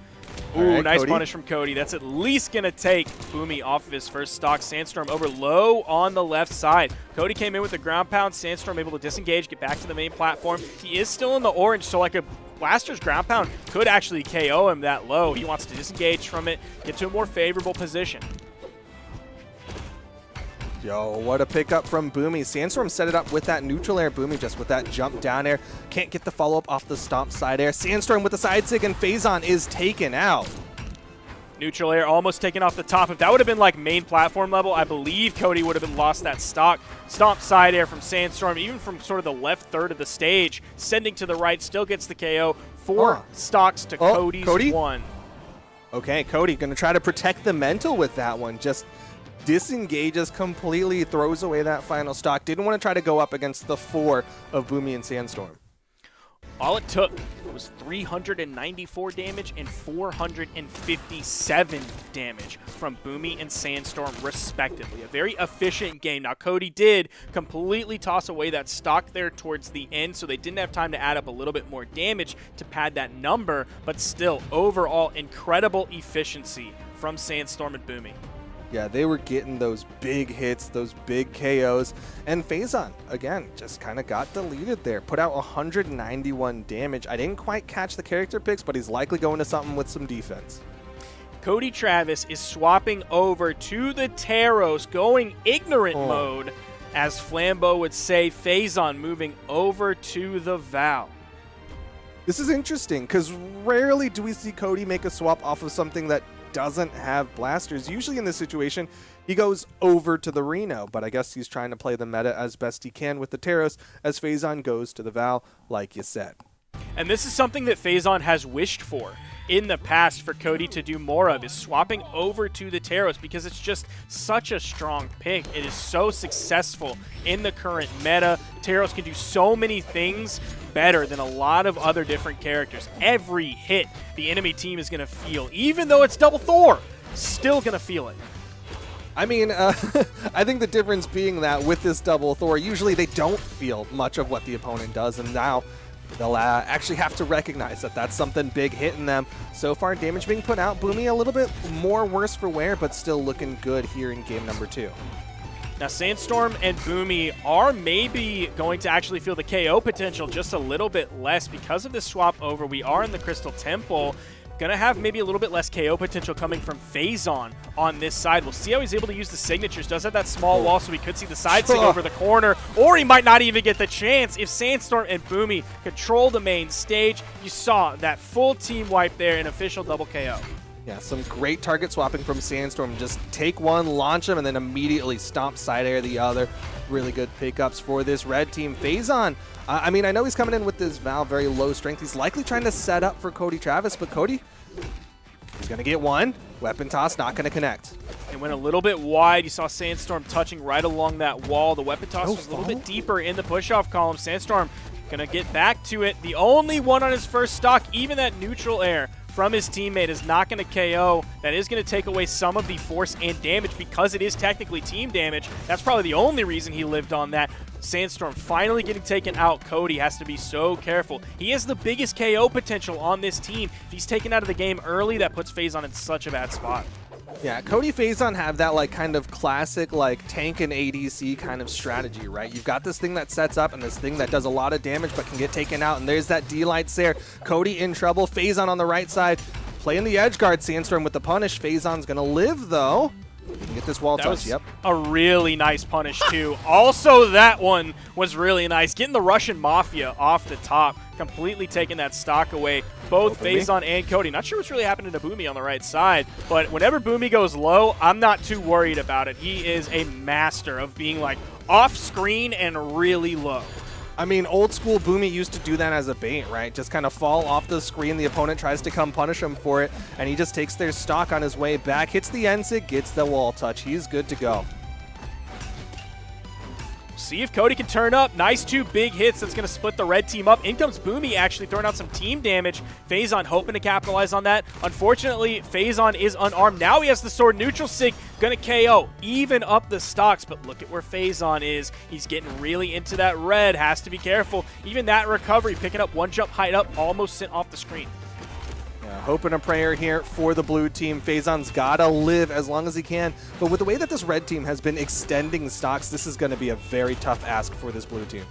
Ooh, All right, nice Cody. punish from Cody. That's at least going to take Boomi off of his first stock. Sandstorm over low on the left side. Cody came in with the ground pound. Sandstorm able to disengage, get back to the main platform. He is still in the orange, so like a Blaster's ground pound could actually KO him that low. He wants to disengage from it, get to a more favorable position. Yo, what a pickup from Boomi. Sandstorm set it up with that neutral air. Boomi just with that jump down air. Can't get the follow-up off the stomp side air. Sandstorm with the side sig, and Phazon is taken out. Neutral air almost taken off the top. If that would have been like main platform level, I believe Cody would have been lost that stock. Stomp side air from Sandstorm, even from sort of the left third of the stage, sending to the right, still gets the KO. 4 stocks to Cody's Cody? 1. Okay, Cody going to try to protect the mental with that one. Just disengages completely, throws away that final stock. Didn't want to try to go up against the 4 of Boomi and Sandstorm. All it took was 394 damage and 457 damage from Boomi and Sandstorm, respectively. A very efficient game. Now, Cody did completely toss away that stock there towards the end, so they didn't have time to add up a little bit more damage to pad that number, but still, overall, incredible efficiency from Sandstorm and Boomi. Yeah, they were getting those big hits, those big KOs. And Phazon, again, just kind of got deleted there. Put out 191 damage. I didn't quite catch the character picks, but he's likely going to something with some defense. Cody Travis is swapping over to the Taros, going ignorant mode, as Flambeau would say. Phazon moving over to the Val. This is interesting, because rarely do we see Cody make a swap off of something that doesn't have blasters. Usually in this situation, he goes over to the Reno, but I guess he's trying to play the meta as best he can with the Taros as Phazon goes to the Val, like you said. And this is something that Phazon has wished for in the past for Cody to do more of, is swapping over to the Taros, because it's just such a strong pick. It is so successful in the current meta. Taros can do so many things better than a lot of other different characters. Every hit the enemy team is going to feel, even though it's double Thor, still going to feel it. I mean, I think the difference being that with this double Thor, usually they don't feel much of what the opponent does, and now they'll actually have to recognize that that's something big hitting them. So far, damage being put out. Boomi a little bit more worse for wear, but still looking good here in game number 2. Now, Sandstorm and Boomi are maybe going to actually feel the KO potential just a little bit less because of this swap over. We are in the Crystal Temple. Going to have maybe a little bit less KO potential coming from Phazon on this side. We'll see how he's able to use the signatures. Does have that small wall, so we could see the side sig over the corner, or he might not even get the chance if Sandstorm and Boomi control the main stage. You saw that full team wipe there, an official double KO. Yeah, some great target swapping from Sandstorm. Just take one, launch him, and then immediately stomp side air the other. Really good pickups for this red team. Phazon, I mean, I know he's coming in with this Val very low strength. He's likely trying to set up for Cody Travis, but Cody, he's going to get one. Weapon toss, not going to connect. It went a little bit wide. You saw Sandstorm touching right along that wall. The weapon toss was a little bit deeper in the push-off column. Sandstorm going to get back to it. The only one on his first stock, even that neutral air from his teammate, is not going to KO. That is going to take away some of the force and damage because it is technically team damage. That's probably the only reason he lived on that. Sandstorm finally getting taken out. Cody has to be so careful. He has the biggest KO potential on this team. If he's taken out of the game early, that puts Phazon in such a bad spot. Yeah, Cody Phazon have that like kind of classic like tank and ADC kind of strategy, right? You've got this thing that sets up and this thing that does a lot of damage but can get taken out, and there's that D-Lights there. Cody in trouble. Phazon on the right side playing the edge guard. Sandstorm with the punish. Phazon's going to live, though. He can get this wall That touch. was Yep. a really nice punish, too. Also, that one was really nice. Getting the Russian Mafia off the top, completely taking that stock away. Both Phazon and Cody. Not sure what's really happening to Boomi on the right side, but whenever Boomi goes low, I'm not too worried about it. He is a master of being, like, off screen and really low. I mean, old school Boomi used to do that as a bait, right? Just kind of fall off the screen. The opponent tries to come punish him for it, and he just takes their stock on his way back, hits the NSIG, gets the wall touch. He's good to go. See if Cody can turn up. Nice 2 big hits that's going to split the red team up. In comes Boomi actually throwing out some team damage. Phazon hoping to capitalize on that. Unfortunately, Phazon is unarmed. Now he has the sword. Neutral Sig going to KO. Even up the stocks, but look at where Phazon is. He's getting really into that red. Has to be careful. Even that recovery, picking up 1 jump height up, almost sent off the screen. Hope and a prayer here for the blue team. Phazon's got to live as long as he can. But with the way that this red team has been extending stocks, this is going to be a very tough ask for this blue team.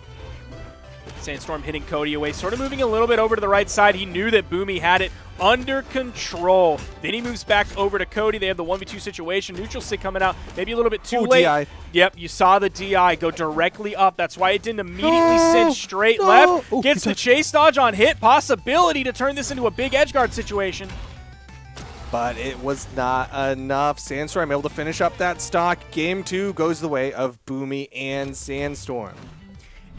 Sandstorm hitting Cody away, sort of moving a little bit over to the right side. He knew that Boomi had it under control. Then he moves back over to Cody. They have the 1v2 situation. Neutral Sig coming out maybe a little bit too late. DI. Yep, you saw the DI go directly up. That's why it didn't immediately send straight left. Oh, Gets the chase dodge on hit. Possibility to turn this into a big edge guard situation. But it was not enough. Sandstorm able to finish up that stock. Game 2 goes the way of Boomi and Sandstorm.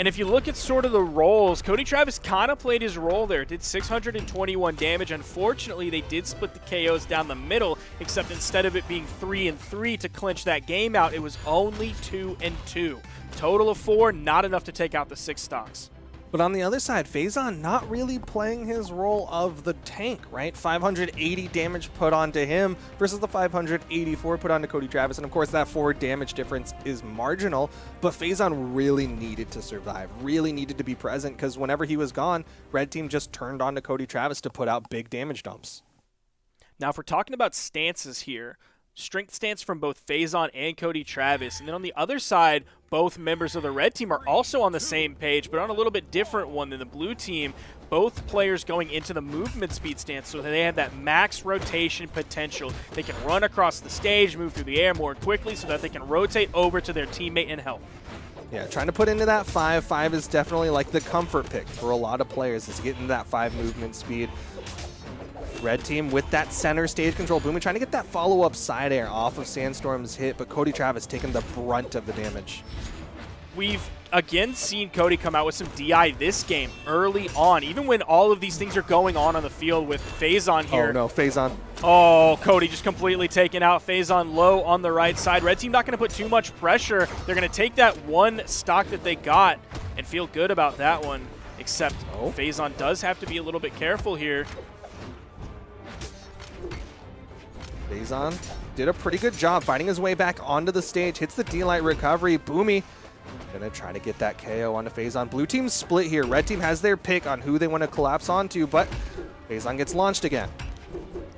And if you look at sort of the roles, Cody Travis kind of played his role there. Did 621 damage. Unfortunately, they did split the KOs down the middle, except instead of it being 3 and 3 to clinch that game out, it was only 2 and 2. Total of 4, not enough to take out the 6 stocks. But on the other side, Phazon not really playing his role of the tank, right? 580 damage put onto him versus the 584 put onto Cody Travis. And of course, that 4 damage difference is marginal, but Phazon really needed to survive, really needed to be present, because whenever he was gone, red team just turned on to Cody Travis to put out big damage dumps. Now, if we're talking about stances here, strength stance from both Phazon and Cody Travis. And then on the other side, both members of the red team are also on the same page, but on a little bit different one than the blue team. Both players going into the movement speed stance so that they have that max rotation potential. They can run across the stage, move through the air more quickly so that they can rotate over to their teammate and help. Yeah, trying to put into that 5. 5 is definitely like the comfort pick for a lot of players, is getting that 5 movement speed. Red team with that center stage control. Boomi trying to get that follow-up side air off of Sandstorm's hit, but Cody Travis taking the brunt of the damage. We've again seen Cody come out with some DI this game early on, even when all of these things are going on the field with Phazon here. Oh no, Phazon. Oh, Cody just completely taken out. Phazon low on the right side. Red team not going to put too much pressure. They're going to take that 1 stock that they got and feel good about that one, except Phazon does have to be a little bit careful here. Phazon did a pretty good job fighting his way back onto the stage. Hits the D-Light recovery. Boomi gonna try to get that KO onto Phazon. Blue team split here. Red team has their pick on who they want to collapse onto, but Phazon gets launched again.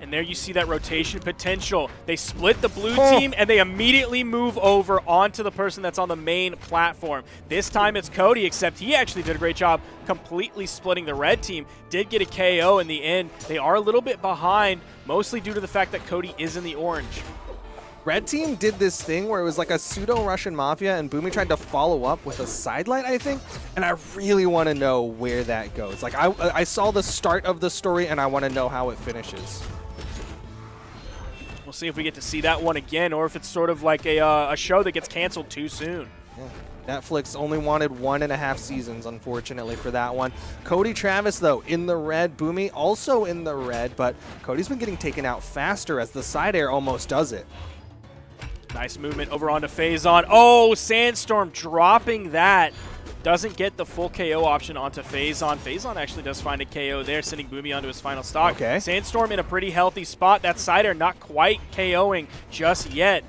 And there you see that rotation potential. They split the blue team, and they immediately move over onto the person that's on the main platform. This time it's Cody, except he actually did a great job completely splitting the red team. Did get a KO in the end. They are a little bit behind, mostly due to the fact that Cody is in the orange. Red team did this thing where it was like a pseudo-Russian Mafia, and Boomi tried to follow up with a sidelight, I think, and I really want to know where that goes. Like, I saw the start of the story, and I want to know how it finishes. We'll see if we get to see that one again, or if it's sort of like a show that gets canceled too soon. Yeah. Netflix only wanted 1.5 seasons, unfortunately, for that one. Cody Travis, though, in the red. Boomi also in the red, but Cody's been getting taken out faster as the side air almost does it. Nice movement over onto Phazon. Oh, Sandstorm dropping that. Doesn't get the full KO option onto Phazon. Phazon actually does find a KO there, sending Boomi onto his final stock. Okay. Sandstorm in a pretty healthy spot. That side air not quite KOing just yet.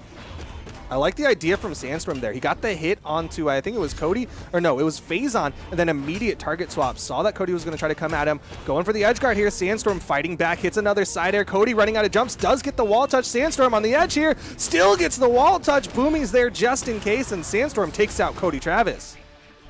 I like the idea from Sandstorm there. He got the hit onto, I think it was Cody, or no, it was Phazon, and then immediate target swap. Saw that Cody was going to try to come at him. Going for the edge guard here. Sandstorm fighting back, hits another side air. Cody running out of jumps, does get the wall touch. Sandstorm on the edge here, still gets the wall touch. Boomi's there just in case, and Sandstorm takes out Cody Travis.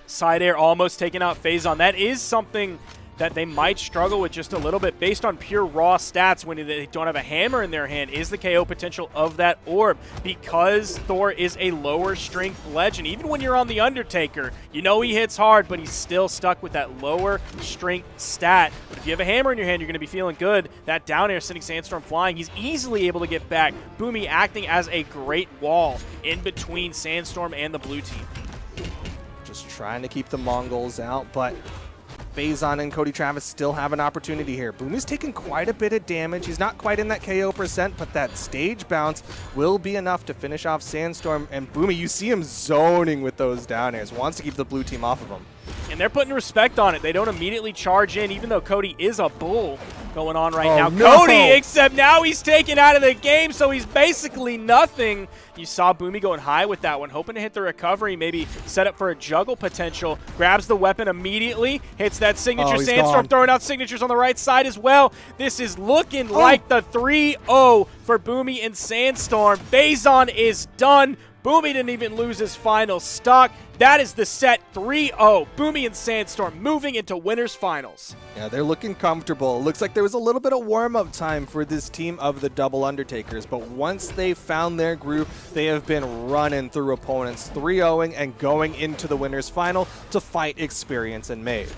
Side air almost taking out Phazon. That is something that they might struggle with just a little bit based on pure raw stats when they don't have a hammer in their hand is the KO potential of that orb, because Thor is a lower strength legend. Even when you're on the Undertaker, you know he hits hard, but he's still stuck with that lower strength stat. But if you have a hammer in your hand, you're going to be feeling good. That down air sending Sandstorm flying, he's easily able to get back. Boomi acting as a great wall in between Sandstorm and the blue team. Just trying to keep the Mongols out, but Phazon and Cody Travis still have an opportunity here. Boomi's taking quite a bit of damage. He's not quite in that KO percent, but that stage bounce will be enough to finish off Sandstorm. And Boomi, you see him zoning with those down airs. Wants to keep the blue team off of him. And they're putting respect on it. They don't immediately charge in, even though Cody is a bull going on right now. No. Cody, except now he's taken out of the game, so he's basically nothing. You saw Boomi going high with that one, hoping to hit the recovery, maybe set up for a juggle potential. Grabs the weapon immediately, hits that signature. He's Sandstorm gone. throwing out signatures on the right side as well. This is looking like the 3-0 for Boomi and Sandstorm. Phazon is done. Boomi didn't even lose his final stock. That is the set 3-0. Boomi and Sandstorm moving into winners finals. Yeah, they're looking comfortable. Looks like there was a little bit of warm-up time for this team of the Double Undertakers, but once they found their groove, they have been running through opponents, 3-0ing and going into the winners final to fight Experience and Maid.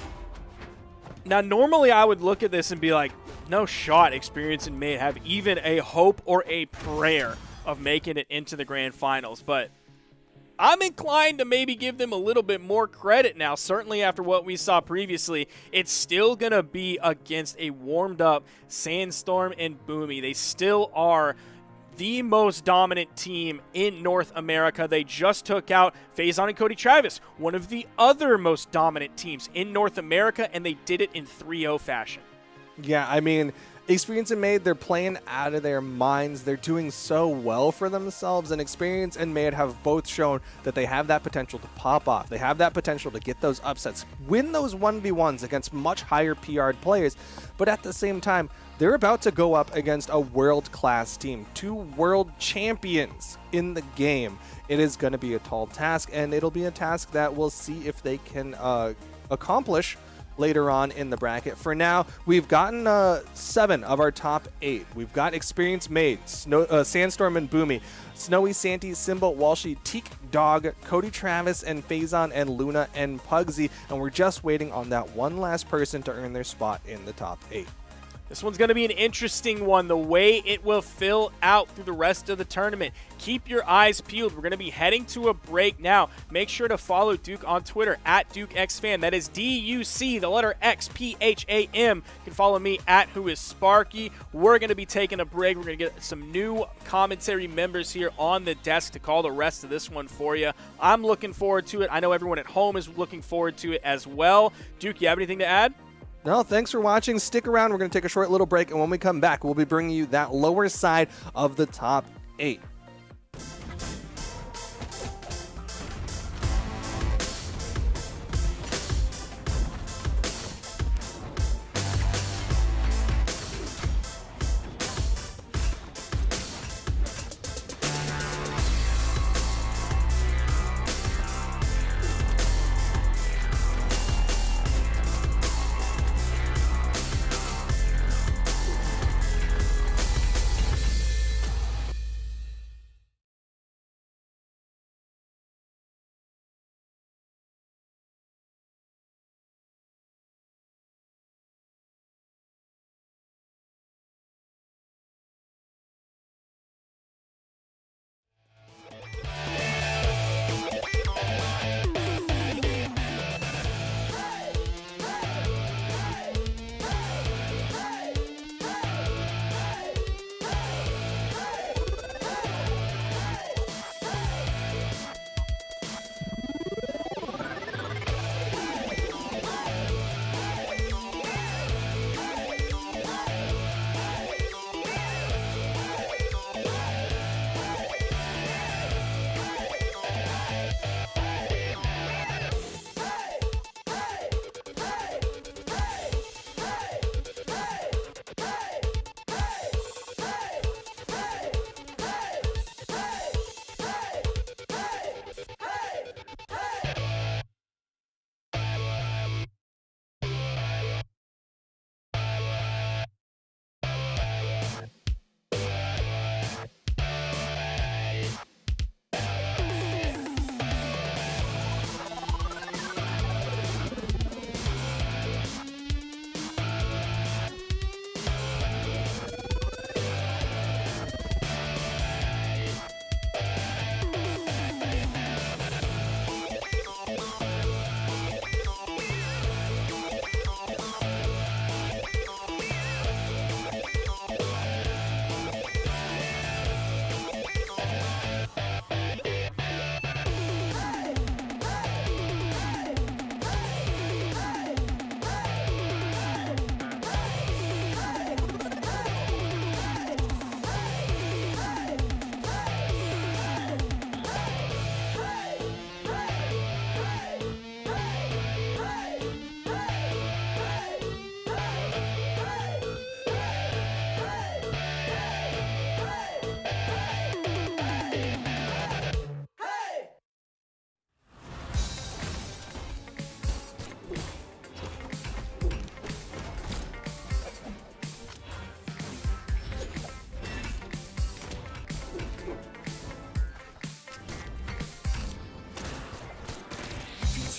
Now, normally I would look at this and be like, no shot Experience and Maid have even a hope or a prayer of making it into the grand finals, but I'm inclined to maybe give them a little bit more credit now. Certainly after what we saw previously, it's still going to be against a warmed-up Sandstorm and Boomi. They still are the most dominant team in North America. They just took out Phazon and Cody Travis, one of the other most dominant teams in North America, and they did it in 3-0 fashion. Yeah, I mean, Experience and Maid, they're playing out of their minds. They're doing so well for themselves, and Experience and Maid have both shown that they have that potential to pop off. They have that potential to get those upsets, win those 1v1s against much higher PR'd players, but at the same time, they're about to go up against a world-class team, 2 world champions in the game. It is going to be a tall task, and it'll be a task that we'll see if they can accomplish later on in the bracket. For now, we've gotten 7 of our top 8. We've got Experience Maid, Sandstorm and Boomi, Snowy, Santi, Simba, Walshy, Teak, Dog, Cody Travis, and Phazon, and Luna, and Pugsy, and we're just waiting on that one last person to earn their spot in the top 8. This one's going to be an interesting one, the way it will fill out through the rest of the tournament. Keep your eyes peeled. We're going to be heading to a break now. Make sure to follow Duke on Twitter, @DukeXFan. That is D-U-C, the letter X, P-H-A-M. You can follow me @WhoIsSparky. We're going to be taking a break. We're going to get some new commentary members here on the desk to call the rest of this one for you. I'm looking forward to it. I know everyone at home is looking forward to it as well. Duke, you have anything to add? No, thanks for watching. Stick around. We're going to take a short little break, and when we come back, we'll be bringing you that lower side of the top 8.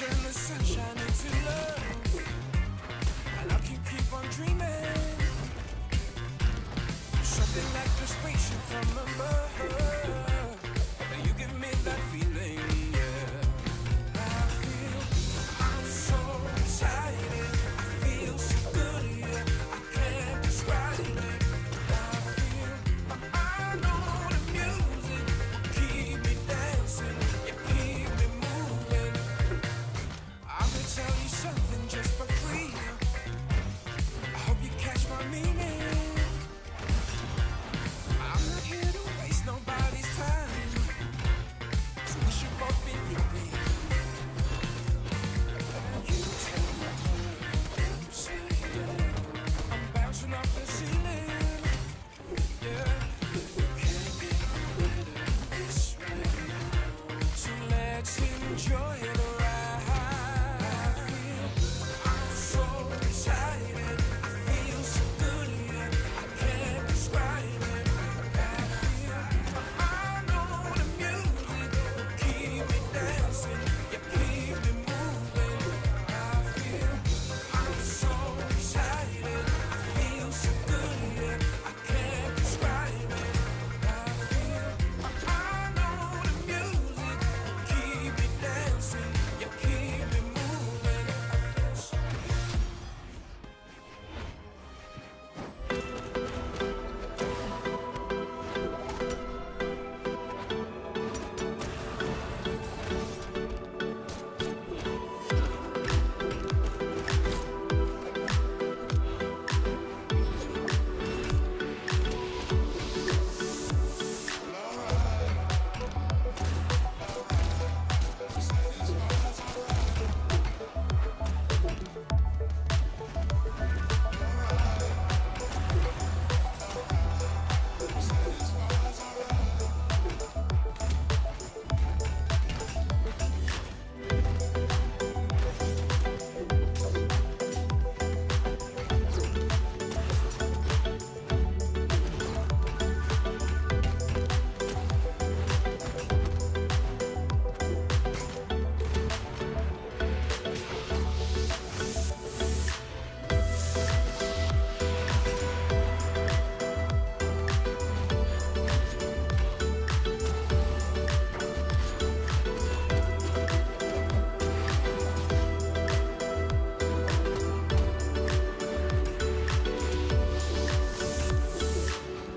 turn the sunshine into love, and I can keep on dreaming. Something like the spaceship from above. You give me that feeling, yeah. I feel I'm so excited. I feel so good, yeah. I can't describe it. I feel I know the music will keep me dancing, you keep me moving. I will tell you something just for free. I hope you catch my meaning. I'm not here to waste nobody's time. So we should both be leaving. You tell my heart upside down. I'm bouncing off the ceiling. Yeah, can't get rid of this right now. So let's enjoy the ride. I feel I'm so excited. I feel so good, yeah. I can't describe it. I feel I know the music will keep me dancing, you keep me moving. I feel I'm so excited. I feel so good, yeah. I can't describe it. I feel I know the music will keep me dancing, you keep me moving. I feel so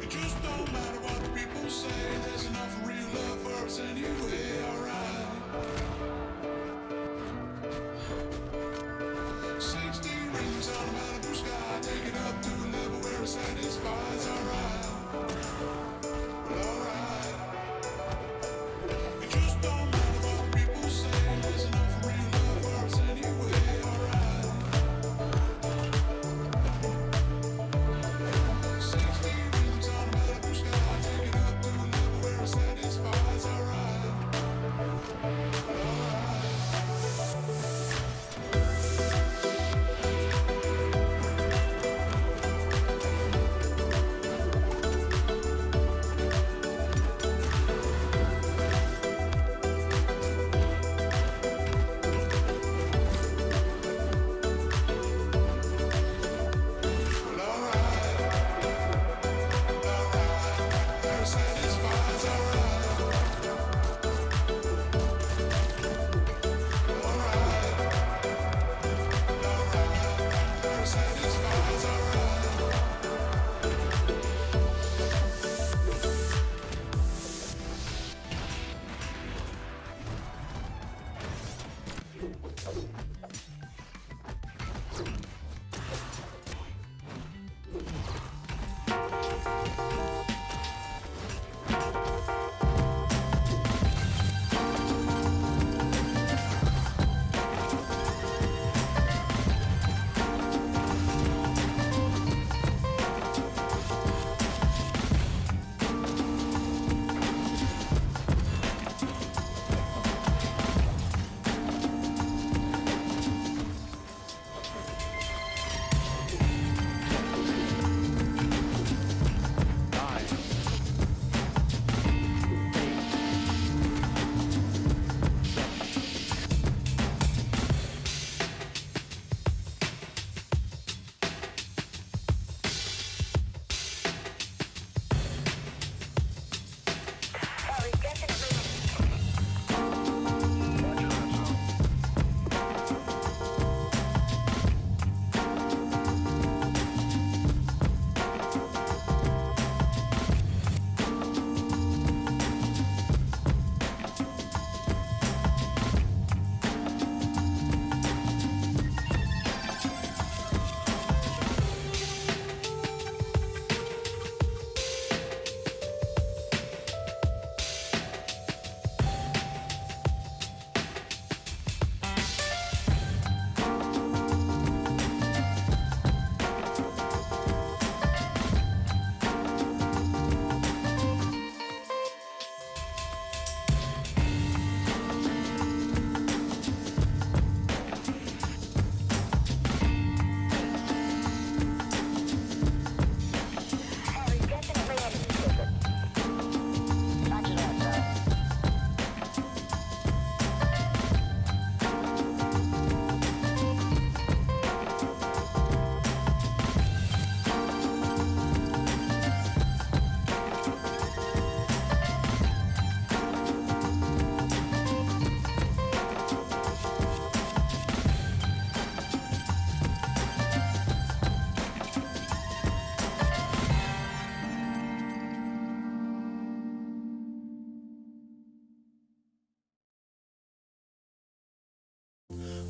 It just don't matter what the people say. There's enough real love for us anyway, alright. 16 rings on a Malibu sky, take it up to a level where it satisfies, alright. Well, alright. It just don't matter what the people say. There's enough real love for us anyway, alright. 16 rings on a Malibu sky, take it up to a level where it satisfies, alright.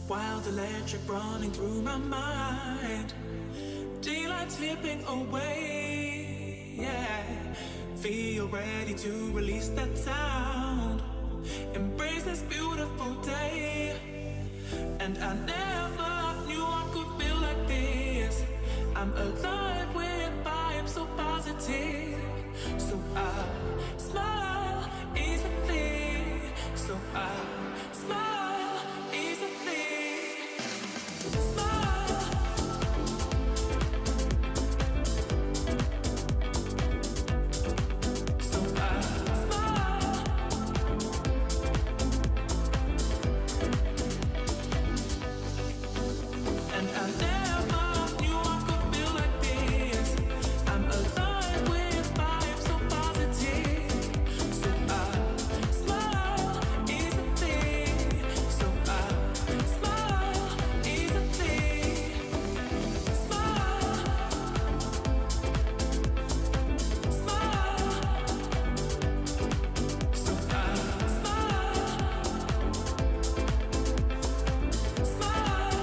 Wild electric running through my mind. Daylight slipping away, yeah. Feel ready to release that sound. Embrace this beautiful day. And I never knew I could feel like this. I'm alive with vibes so positive. So I smile easily. So I smile easily. Smile. So I smile. And I never knew I could feel like this. I'm alive with vibes so positive. So I smile easily. So I smile easily. Smile. Smile. So I smile. Smile.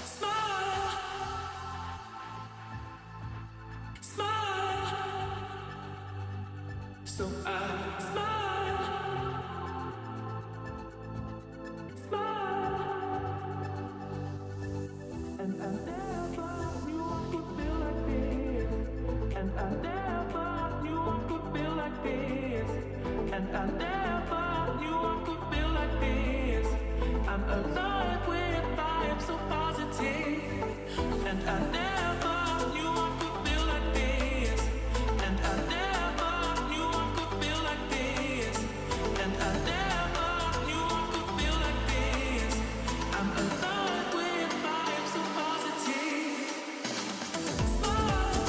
Smile. Smile. So I smile. Smile. And I never knew I could feel like this. And I never knew I could feel like this. And I never knew I could feel like this. I'm alive with vibes so positive. And I never knew I could feel like this. And I never knew I could feel like this. And I never knew I could feel like this. I'm alive with vibes so positive. Smile.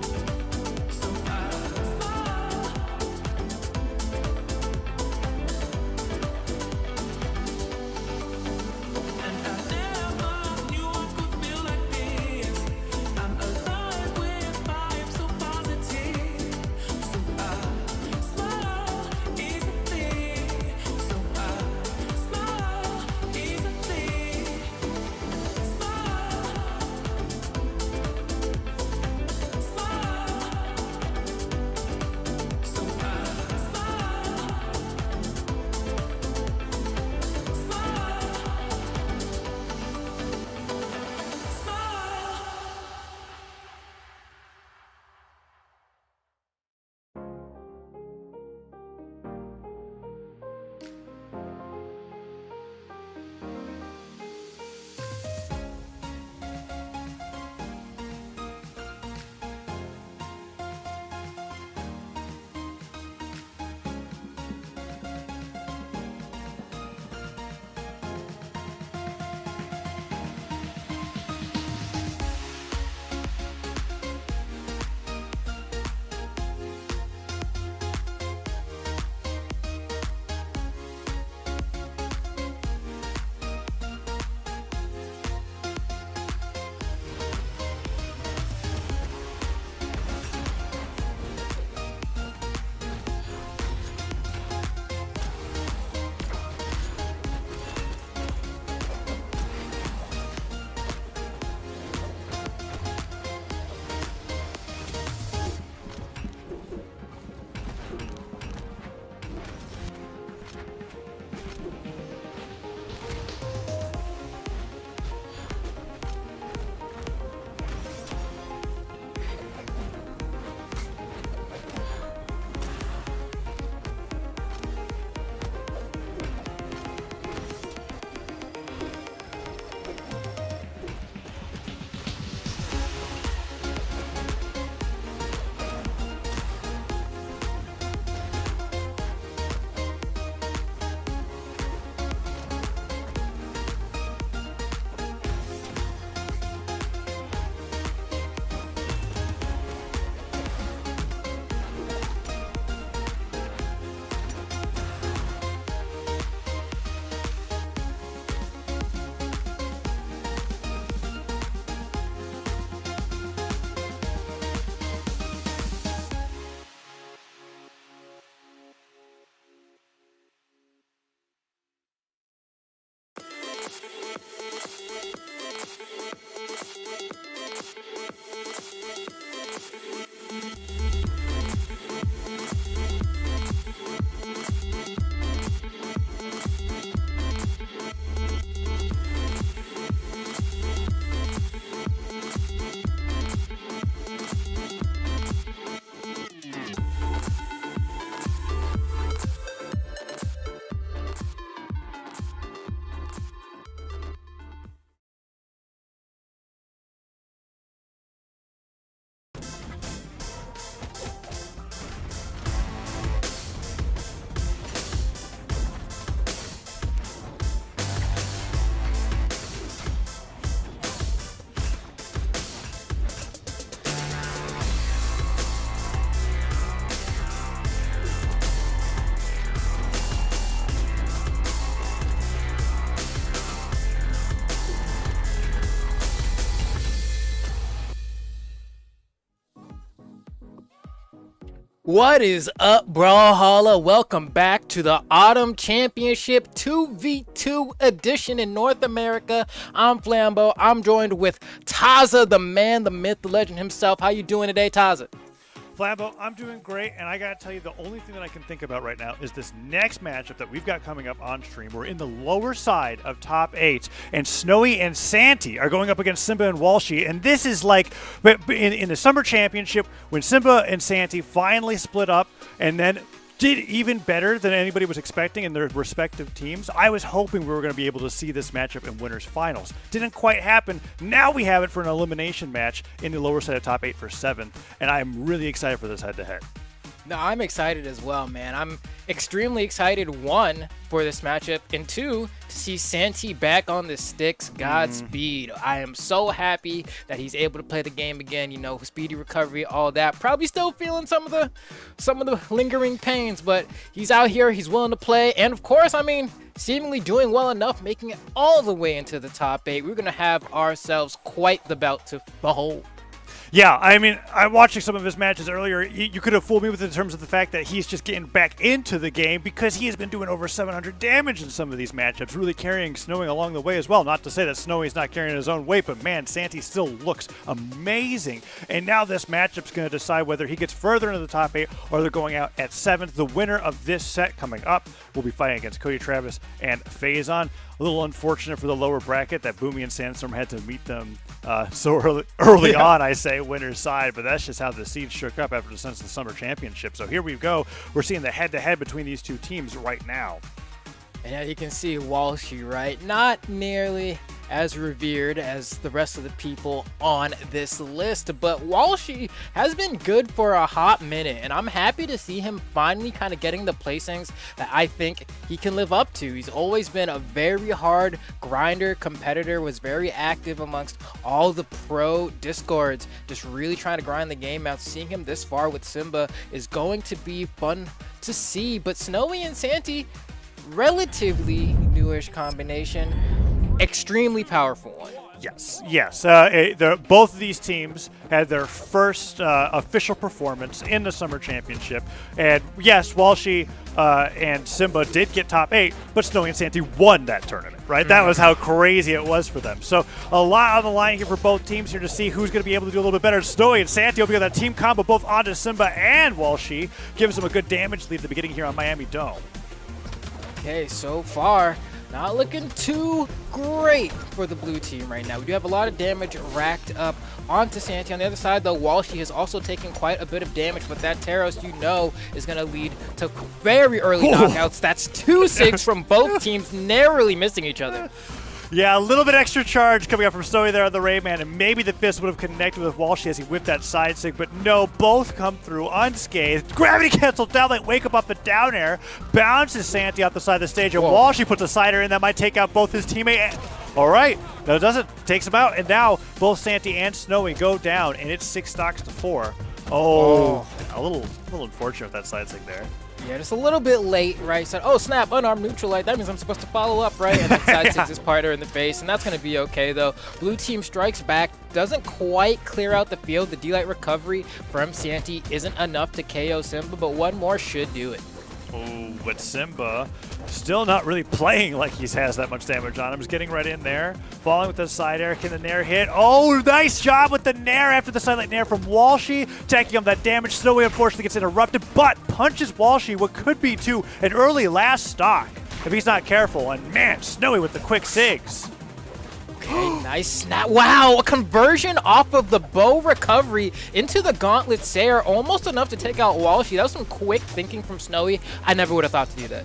Smile. What is up, Brawlhalla? Welcome back to the Autumn Championship 2v2 edition in North America. I'm Flambeau. I'm joined with Taza, the man, the myth, the legend himself. How you doing today, Taza? Flambeau, I'm doing great, and I gotta tell you, the only thing that I can think about right now is this next matchup that we've got coming up on stream. We're in the lower side of top 8, and Snowy and Santi are going up against Simba and Walshy, and this is like in the Summer Championship when Simba and Santi finally split up and then did even better than anybody was expecting in their respective teams. I was hoping we were going to be able to see this matchup in winners finals. Didn't quite happen. Now we have it for an elimination match in the lower side of top 8 for 7th, and I'm really excited for this head-to-head. No, I'm excited as well, man. I'm extremely excited, one, for this matchup, and two, to see Santi back on the sticks. Godspeed. I am so happy that he's able to play the game again, you know, speedy recovery, all that. Probably still feeling some of the lingering pains, but he's out here, he's willing to play, and of course, I mean, seemingly doing well enough, making it all the way into the top 8. We're going to have ourselves quite the bout to behold. Yeah, I mean, I'm watching some of his matches earlier. You could have fooled me with it in terms of the fact that he's just getting back into the game because he has been doing over 700 damage in some of these matchups, really carrying Snowy along the way as well. Not to say that Snowy's not carrying his own weight, but man, Santi still looks amazing. And now this matchup's going to decide whether he gets further into the top 8 or they're going out at 7th. The winner of this set coming up will be fighting against Cody Travis and Faison. A little unfortunate for the lower bracket that Boomi and Sandstorm had to meet them so early on, I say, winner's side, but that's just how the seeds shook up since the Summer Championship. So here we go. We're seeing the head-to-head between these two teams right now. And as you can see, Walshy, right? Not nearly as revered as the rest of the people on this list, but Walshy has been good for a hot minute, and I'm happy to see him finally kind of getting the placings that I think he can live up to. He's always been a very hard grinder, competitor, was very active amongst all the pro discords, just really trying to grind the game out. Seeing him this far with Simba is going to be fun to see, but Snowy and Santi, relatively newish combination, extremely powerful one. Yes. Both of these teams had their first official performance in the Summer Championship. And yes, Walshy and Simba did get top 8, but Snowy and Santi won that tournament, right? That was how crazy it was for them. So a lot on the line here for both teams here to see who's going to be able to do a little bit better. Snowy and Santi will be on that team combo both onto Simba and Walshy. Gives them a good damage lead at the beginning here on Miami Dome. Okay, so far, not looking too great for the blue team right now. We do have a lot of damage racked up onto Santi. On the other side, though, Walshy has also taken quite a bit of damage, but that Taros, you know, is going to lead to very early knockouts. That's 2-6 from both teams, narrowly missing each other. Yeah, a little bit extra charge coming up from Snowy there on the Rayman, and maybe the fist would have connected with Walshy as he whipped that side sig, but no, both come through unscathed. Gravity cancel down, like wake up off the down air, bounces Santi off the side of the stage, and Walshy puts a sider in that might take out both his teammate. All right, no, it doesn't. Takes him out, and now both Santi and Snowy go down, and it's 6 stocks to 4. Oh. A little unfortunate with that side sig there. Yeah, just a little bit late, right? So, oh, snap, unarmed neutral light. That means I'm supposed to follow up, right? And then side six his partner in the face, and that's going to be okay, though. Blue team strikes back, doesn't quite clear out the field. The D-Light recovery from Santi isn't enough to KO Simba, but one more should do it. Oh, but Simba still not really playing like he has that much damage on him. He's getting right in there. Falling with the side air. Can the Nair hit? Oh, nice job with the Nair after the sidelight Nair from Walshy. Taking him that damage. Snowy unfortunately gets interrupted, but punches Walshy what could be to an early last stock if he's not careful. And man, Snowy with the quick sigs. Okay, nice snap. Wow, a conversion off of the bow recovery into the gauntlet Sayer. Almost enough to take out Walshy. That was some quick thinking from Snowy. I never would have thought to do that.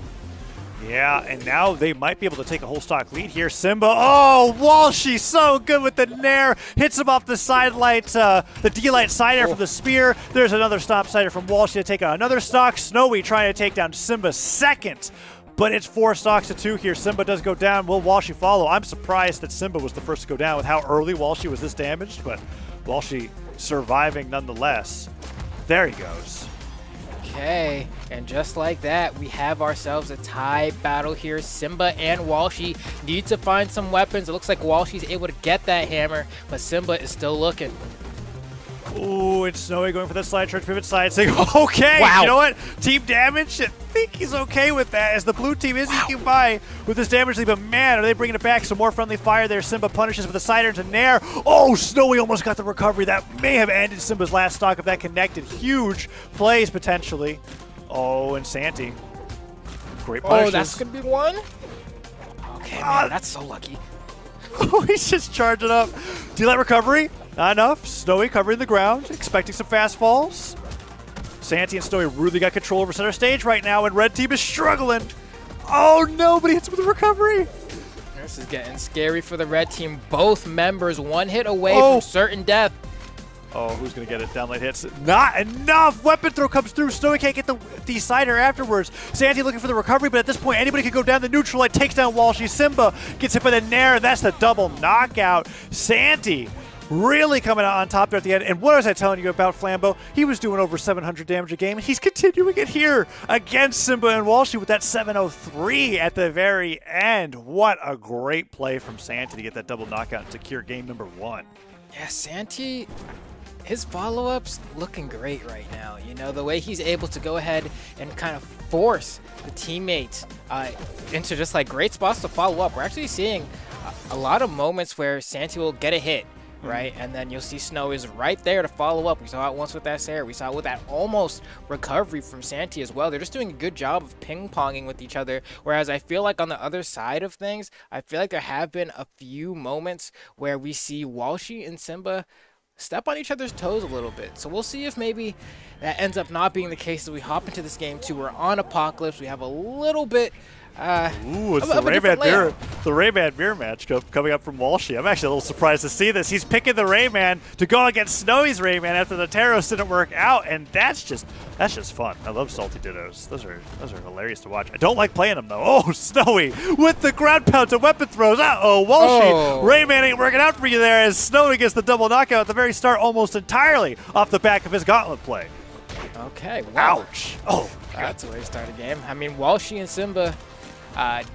Yeah, and now they might be able to take a whole stock lead here. Simba, oh, Walshy so good with the Nair. Hits him off the sidelight, the D-Light side air from the spear. There's another stop sider from Walshy to take out another stock. Snowy trying to take down Simba second. But it's 4 stocks to 2 here. Simba does go down. Will Walshy follow? I'm surprised that Simba was the first to go down with how early Walshy was this damaged, but Walshy surviving nonetheless. There he goes. Okay, and just like that, we have ourselves a tie battle here. Simba and Walshy need to find some weapons. It looks like Walshy's able to get that hammer, but Simba is still looking. Ooh, it's Snowy going for the slide charge pivot side. Saying, okay, Wow. you know what? Team damage. I think he's okay with that as the blue team is eking by with this damage lead. But man, are they bringing it back? Some more friendly fire there. Simba punishes with the sider into Nair. Oh, Snowy almost got the recovery. That may have ended Simba's last stock if that connected. Huge plays potentially. Oh, and Santi. Great punishes. Oh, that's going to be one? Okay, man, that's so lucky. Oh, he's just charging up. D-Light recovery. Not enough. Snowy covering the ground, expecting some fast falls. Santi and Snowy really got control over center stage right now, and red team is struggling. Oh no, but he hits with the recovery. This is getting scary for the red team. Both members 1 hit away Oh. from certain death. Oh, who's going to get it? Downlight hits. Not enough. Weapon throw comes through. Snowy can't get the cider afterwards. Santi looking for the recovery, but at this point, anybody could go down the neutral light, takes down Walshy. Simba gets hit by the Nair, and that's the double knockout. Santi really coming out on top there at the end. And what was I telling you about Flambeau? He was doing over 700 damage a game, and he's continuing it here against Simba and Walshy with that 703 at the very end. What a great play from Santi to get that double knockout and secure game number 1. Yeah, Santi, his follow-up's looking great right now. You know, the way he's able to go ahead and kind of force the teammates into just like great spots to follow up. We're actually seeing a lot of moments where Santi will get a hit, right? And then you'll see Snow is right there to follow up. We saw it once with that Sarah. We saw it with that almost recovery from Santi as well. They're just doing a good job of ping-ponging with each other. Whereas I feel like on the other side of things, I feel like there have been a few moments where we see Walshy and Simba step on each other's toes a little bit. So we'll see if maybe that ends up not being the case as we hop into this game too. We're on Apocalypse. We have a little bit Ooh, it's of a the different Rayman Beer, layout. the Rayman Beer match coming up from Walshy. I'm actually a little surprised to see this. He's picking the Rayman to go against Snowy's Rayman after the Taros didn't work out, and that's just fun. I love salty dittos. Those are hilarious to watch. I don't like playing them though. Oh, Snowy with the ground pounds and weapon throws. Uh-oh, Walshy. Oh. Rayman ain't working out for you there as Snowy gets the double knockout at the very start almost entirely off the back of his gauntlet play. Okay, wow. Ouch. Oh, That's the way to start a game. I mean, Walshy and Simba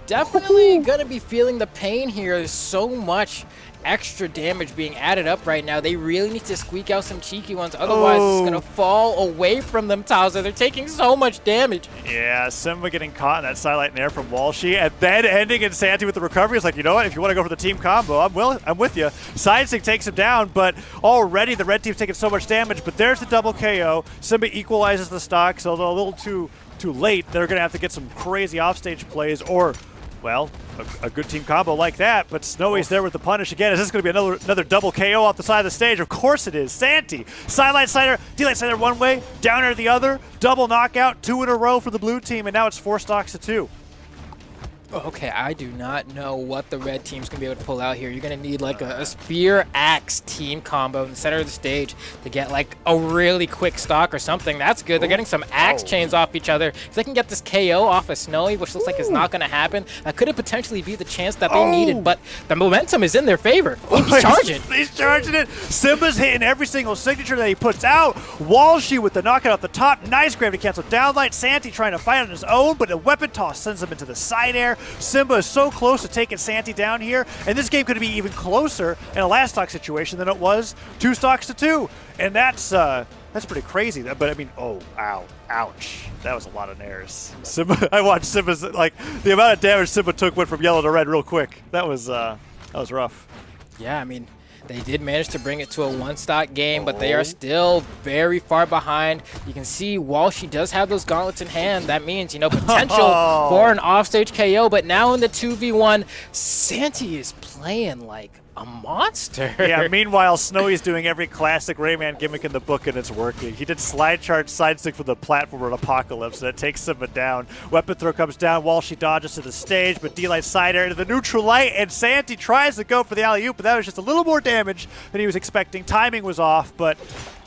definitely going to be feeling the pain here. There's so much extra damage being added up right now. They really need to squeak out some cheeky ones. Otherwise, it's going to fall away from them, Taza. They're taking so much damage. Yeah, Simba getting caught in that sidelight nair from Walshy, and then ending in Santi with the recovery. It's like, you know what? If you want to go for the team combo, I'm with you. Sidestick takes him down, but already the red team's taking so much damage. But there's the double KO. Simba equalizes the stock, so they're a little too late. They're going to have to get some crazy offstage plays or, well, a good team combo like that. But Snowy's there with the punish again. Is this going to be another double KO off the side of the stage? Of course it is. Santi, sideline slider, D-light slider one way, downer the other, double knockout, 2 in a row for the blue team, and now it's 4 stocks to 2. Okay, I do not know what the red team's going to be able to pull out here. You're going to need like a spear axe team combo in the center of the stage to get like a really quick stock or something. That's good. They're getting some axe chains off each other. If they can get this KO off of Snowy, which looks like it's not going to happen, that could have potentially be the chance that they needed, but the momentum is in their favor. Oh, he's charging. He's charging it. Simba's hitting every single signature that he puts out. Walshy with the knockout off the top. Nice gravity cancel downlight. Santi trying to fight on his own, but a weapon toss sends him into the side air. Simba is so close to taking Santi down here, and this game could be even closer in a last stock situation than it was 2 stocks to 2. And that's pretty crazy. But I mean, oh, ow, ouch. That was a lot of nairs. Simba, I watched Simba's, like, the amount of damage Simba took went from yellow to red real quick. That was rough. Yeah, I mean, they did manage to bring it to a 1-stock game, but they are still very far behind. You can see Walshy does have those gauntlets in hand. That means, you know, potential for an offstage KO, but now in the 2v1, Santi is playing like a monster. Yeah, meanwhile, Snowy's doing every classic Rayman gimmick in the book, and it's working. He did slide charge side stick for the platform at Apocalypse, and it takes Simba down. Weapon throw comes down. Walshy dodges to the stage, but D-Light side air into the neutral light, and Santi tries to go for the alley-oop, but that was just a little more damage than he was expecting. Timing was off, but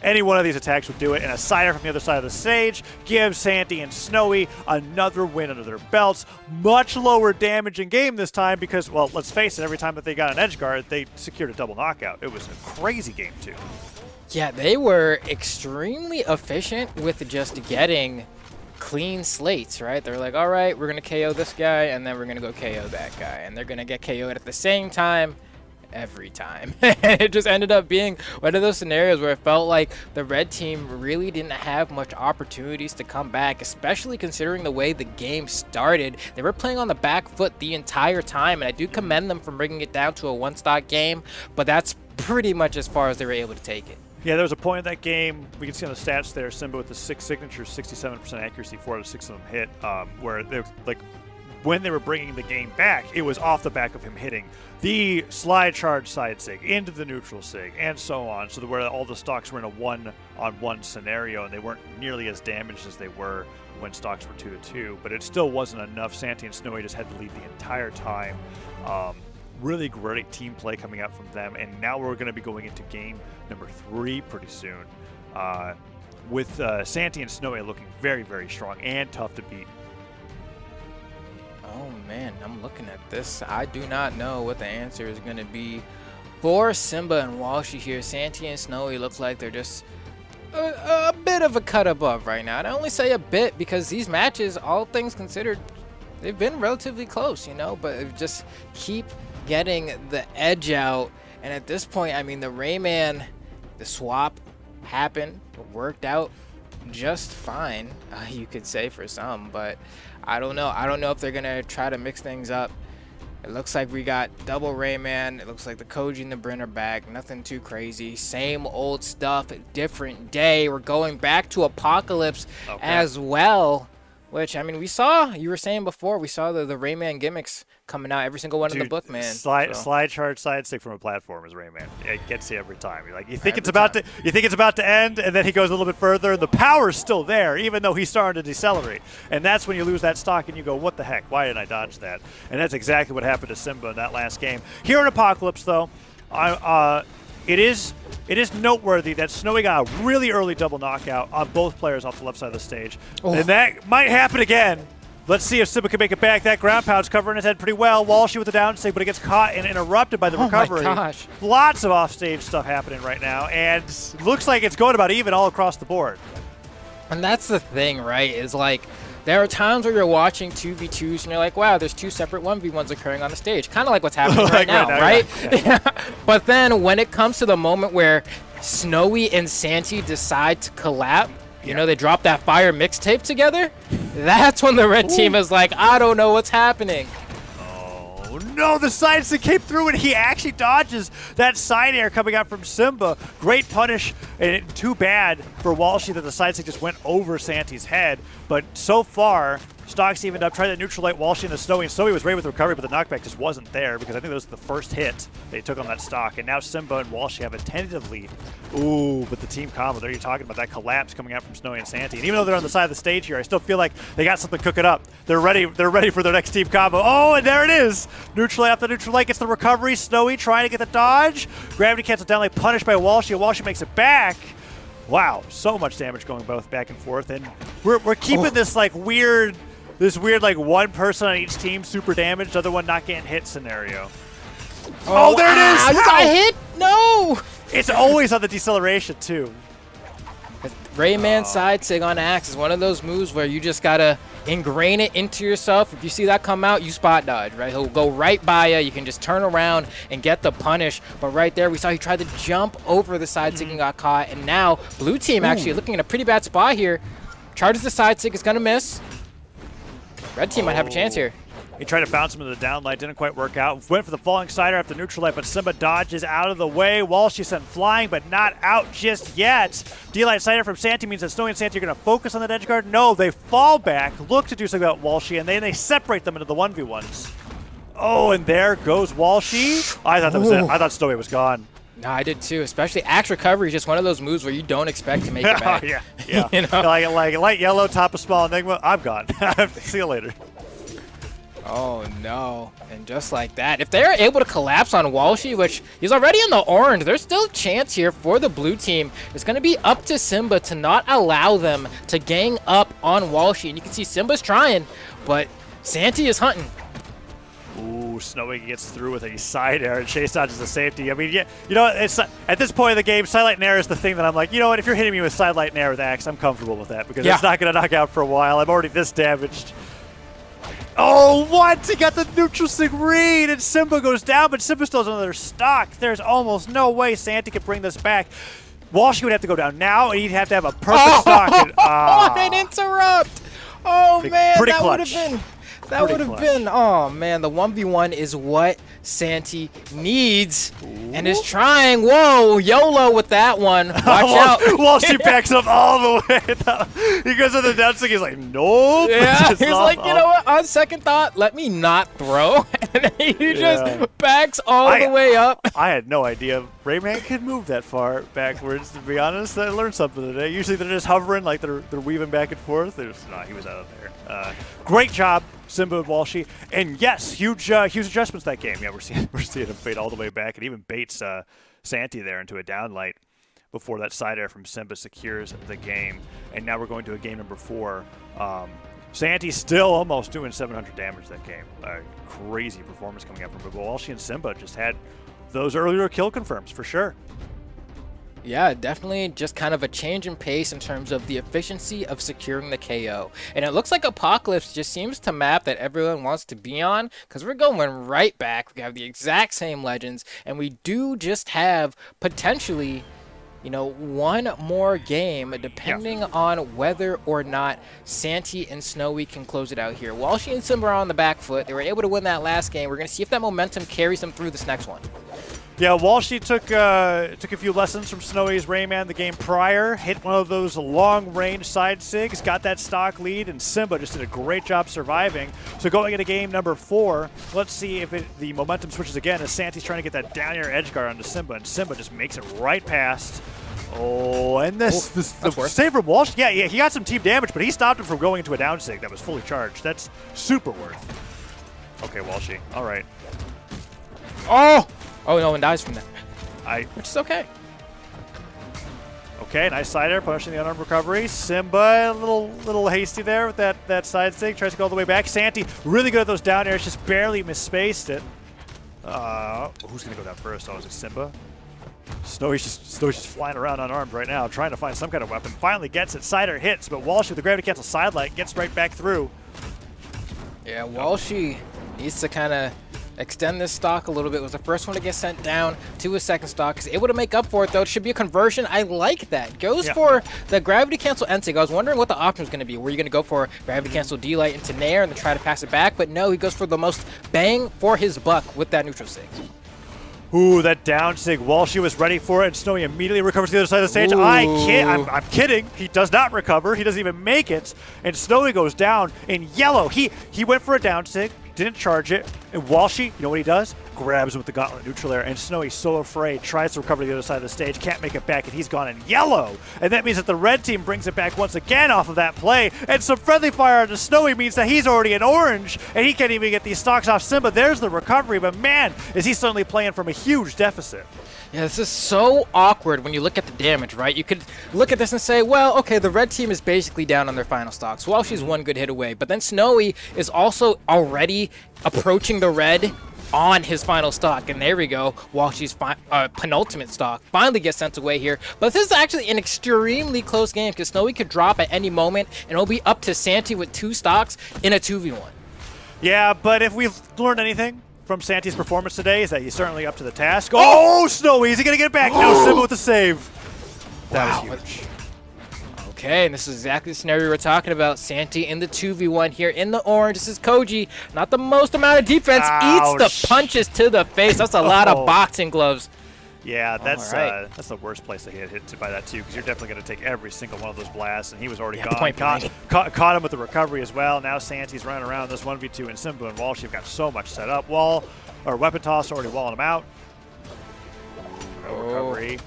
any one of these attacks would do it, and a cider from the other side of the stage gives Santi and Snowy another win under their belts. Much lower damage in game this time because, well, let's face it, every time that they got an edge guard, they secured a double knockout. It was a crazy game, too. Yeah, they were extremely efficient with just getting clean slates, right? They're like, all right, we're going to KO this guy, and then we're going to go KO that guy, and they're going to get KO'd at the same time. every time. It just ended up being one of those scenarios where it felt like the red team really didn't have much opportunities to come back, especially considering the way the game started. They were playing on the back foot the entire time, and I do commend them for bringing it down to a one-stock game, but that's pretty much as far as they were able to take it. Yeah, there was a point in that game, we can see on the stats there, Simba with the 6 signatures, 67% accuracy, 4 out of 6 of them hit, where they like when they were bringing the game back, it was off the back of him hitting the slide charge side sig into the neutral sig and so on, so where all the stocks were in a one-on-one scenario and they weren't nearly as damaged as they were when stocks were 2-2, but it still wasn't enough. Santi and Snowy just had to lead the entire time. Really great team play coming out from them, and now we're going to be going into game number 3 pretty soon, with Santi and Snowy looking very, very strong and tough to beat. Oh man, I'm looking at this. I do not know what the answer is going to be for Simba and Walshy here. Santi and Snowy look like they're just a bit of a cut above right now. And I only say a bit because these matches, all things considered, they've been relatively close, you know, but they just keep getting the edge out. And at this point, I mean, the Rayman, the swap happened, worked out just fine, you could say for some, but I don't know. I don't know if they're gonna try to mix things up. It looks like we got double Rayman. It looks like the Koji and the Bryn are back. Nothing too crazy. Same old stuff, different day. We're going back to Apocalypse as well, which, I mean, we saw, you were saying before, we saw the Rayman gimmicks coming out, every single one in the book, man. Slide charge side stick from a platform is Rayman. It gets you every time. You're like, you think it's about to end, and then he goes a little bit further. The power's still there, even though he's starting to decelerate. And that's when you lose that stock, and you go, what the heck? Why didn't I dodge that? And that's exactly what happened to Simba in that last game. Here in Apocalypse, though, it is noteworthy that Snowy got a really early double knockout on both players off the left side of the stage. Oh. And that might happen again. Let's see if Simba can make it back. That ground pound's covering his head pretty well. Walshy with the down stick, but it gets caught and interrupted by the recovery. My gosh. Lots of offstage stuff happening right now, and looks like it's going about even all across the board. And that's the thing, right, is like, there are times where you're watching 2v2s and you're like, wow, there's 2 separate 1v1s occurring on the stage. Kind of like what's happening right now, right? Yeah. But then when it comes to the moment where Snowy and Santi decide to collab, you know, they drop that fire mixtape together, that's when the red team is like, I don't know what's happening. Oh no, the side stick came through and he actually dodges that side air coming out from Simba. Great punish, and too bad for Walshy that the side stick just went over Santi's head. But so far, stocks evened up, tried to neutralize Walshy and the Snowy, and Snowy was ready with the recovery, but the knockback just wasn't there because I think that was the first hit they took on that stock. And now Simba and Walshy have a tentative lead. Ooh, but the team combo, there you're talking about that collapse coming out from Snowy and Santi. And even though they're on the side of the stage here, I still feel like they got something cooking up. They're ready for their next team combo. Oh, and there it is! Neutral after neutral light gets the recovery. Snowy trying to get the dodge. Gravity cancel down like punished by Walshy, and Walshy makes it back. Wow, so much damage going both back and forth. And we're keeping this like weird like one person on each team super damaged, other one not getting hit scenario. Oh, there it is! You got hit? No! It's always on the deceleration too. Rayman side sig on axe is one of those moves where you just gotta ingrain it into yourself. If you see that come out, you spot dodge, right? He'll go right by you. You can just turn around and get the punish. But right there, we saw he tried to jump over the side sig and got caught. And now, blue team actually looking in a pretty bad spot here. Charges the side sig, is gonna miss. Red team might have a chance here. He tried to bounce him into the down light, didn't quite work out. Went for the falling sider after neutral light, but Simba dodges out of the way. Walshy sent flying, but not out just yet. D-light sider from Santi means that Snowy and Santi are going to focus on that edge guard. No, they fall back, look to do something about Walshy, and then they separate them into the 1v1s. Oh, and there goes Walshy. I thought that was it. I thought Snowy was gone. No, I did too. Especially axe recovery is just one of those moves where you don't expect to make it back. yeah. You know? like light yellow, top of small enigma. I'm gone. See you later. Oh no, and just like that, if they're able to collapse on Walshy, which he's already in the orange, there's still a chance here for the blue team. It's going to be up to Simba to not allow them to gang up on Walshy. And you can see Simba's trying, but Santi is hunting. Ooh, Snowy gets through with a side air and chase dodges the safety. I mean, yeah, you know, it's at this point in the game, sidelight and air is the thing that I'm like, you know what, if you're hitting me with sidelight and air with axe, I'm comfortable with that because it's not going to knock out for a while. I'm already this damaged. Oh, what? He got the neutral sig read, and Simba goes down, but Simba still has another stock. There's almost no way Santi can bring this back. Walshy would have to go down now, and he'd have to have a perfect stock. And, An interrupt! Oh, man, pretty that would have clutch. been... That would have been, oh man, the 1v1 is what Santi needs and is trying. Whoa, YOLO with that one. Watch out. Walshy backs up all the way. He goes to the down stick. He's like, nope. Yeah, Just he's off- like, you know what, on second thought, let me not throw. And he just backs all the way up. I had no idea Rayman could move that far backwards, to be honest. I learned something today. Usually they're just hovering, like they're weaving back and forth. No, he was out of there. Great job, Simba and Walshy. And yes, huge adjustments that game. Yeah, we're seeing him fade all the way back and even baits Santi there into a downlight before that side air from Simba secures the game. And now we're going to a game number 4. Santi's still almost doing 700 damage that game. Crazy performance coming out from him. But Walshy and Simba just had those earlier kill confirms for sure. Yeah, definitely just kind of a change in pace in terms of the efficiency of securing the KO. And it looks like Apocalypse just seems to map that everyone wants to be on, because we're going right back. We have the exact same legends, and we do just have potentially, you know, one more game depending on whether or not Santi and Snowy can close it out here. Walshy and Simba are on the back foot. They were able to win that last game. We're going to see if that momentum carries them through this next one. Yeah, Walshy took a few lessons from Snowy's Rayman the game prior, hit one of those long-range side sigs, got that stock lead, and Simba just did a great job surviving. So going into game number 4, let's see if the momentum switches again as Santi's trying to get that down air edge guard onto Simba, and Simba just makes it right past. Oh, and the save from Walshy. Yeah, he got some team damage, but he stopped him from going into a down sig that was fully charged. That's super worth. Okay, Walshy. All right. Oh, no one dies from that. Which is okay. Okay, nice side air, punishing the unarmed recovery. Simba, a little hasty there with that side stick. Tries to go all the way back. Santi, really good at those down airs, just barely misspaced it. Who's going to go down first? Oh, is it Simba? Snowy's just flying around unarmed right now, trying to find some kind of weapon. Finally gets it. Side air hits, but Walshy with the gravity cancel side light gets right back through. Yeah, Walshy needs to kind of extend this stock a little bit. Was the first one to get sent down to his second stock. Is able to make up for it, though. It should be a conversion. I like that. Goes for the gravity cancel NSIG. I was wondering what the option was going to be. Were you going to go for gravity cancel D-Light into Nair and then try to pass it back? But no, he goes for the most bang for his buck with that neutral sig. Ooh, that down sig. Walshy was ready for it, and Snowy immediately recovers to the other side of the stage. I'm kidding. He does not recover. He doesn't even make it, and Snowy goes down in yellow. He went for a down sig, didn't charge it, and Walshy, you know what he does? Grabs him with the gauntlet neutral air, and Snowy's so afraid, tries to recover to the other side of the stage, can't make it back, and he's gone in yellow. And that means that the red team brings it back once again off of that play, and some friendly fire onto Snowy means that he's already in orange, and he can't even get these stocks off Simba. There's the recovery, but man, is he suddenly playing from a huge deficit. Yeah, this is so awkward when you look at the damage, right? You could look at this and say, well, okay, the red team is basically down on their final stocks. Walshy's one good hit away, but then Snowy is also already approaching the red on his final stock, and there we go. Walshy's penultimate stock finally gets sent away here, but this is actually an extremely close game because Snowy could drop at any moment, and it'll be up to Santi with 2 stocks in a 2v1. Yeah, but if we've learned anything from Santi's performance today is that he's certainly up to the task. Oh, Snowy, is he going to get it back? No, Simba with the save. That was huge. Okay, and this is exactly the scenario we're talking about. Santi in the 2v1 here in the orange. This is Koji. Not the most amount of defense. Ouch. Eats the punches to the face. That's a lot of boxing gloves. Yeah, that's the worst place to get hit by that, too, because you're definitely going to take every single one of those blasts, and he was already gone. Caught him with the recovery as well. Now Santi's running around this 1v2, and Simba and Walshy have got so much set up. Weapon toss already walling him out. No recovery.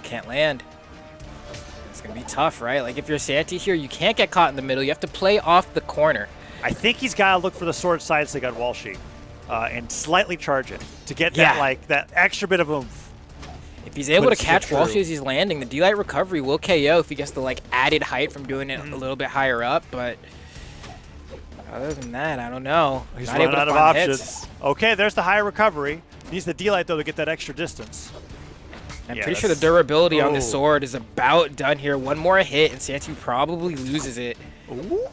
Can't land. It's going to be tough, right? Like, if you're Santi here, you can't get caught in the middle. You have to play off the corner. I think he's got to look for the sword side stick on Walshy and slightly charge it to get that extra bit of oomph. If he's able to catch Walshy as he's landing, the D-Light recovery will KO if he gets the added height from doing it a little bit higher up, but other than that, I don't know. He's running out of options. Okay, there's the higher recovery. Needs the D-Light, though, to get that extra distance. I'm pretty sure the durability on this sword is about done here. One more hit, and Santi probably loses it. Ooh.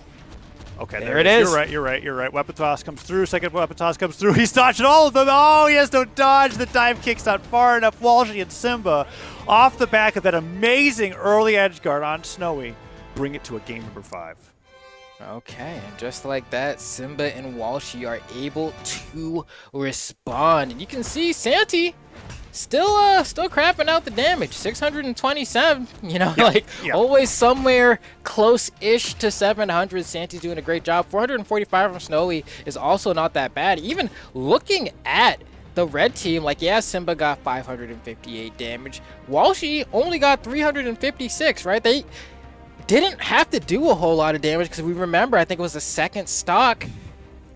Okay, There it is. You're right. Weapon toss comes through. Second weapon toss comes through. He's dodging all of them. Oh, he has no dodge. The dive kick's not far enough. Walshy and Simba, off the back of that amazing early edge guard on Snowy, bring it to a game number 5. Okay, and just like that, Simba and Walshy are able to respond. And you can see Santi still crapping out the damage. 627, always somewhere close-ish to 700. Santi's doing a great job. 445 from Snowy is also not that bad. Even looking at the red team, Simba got 558 damage. Walshy only got 356, right? They didn't have to do a whole lot of damage because we remember, I think it was the second stock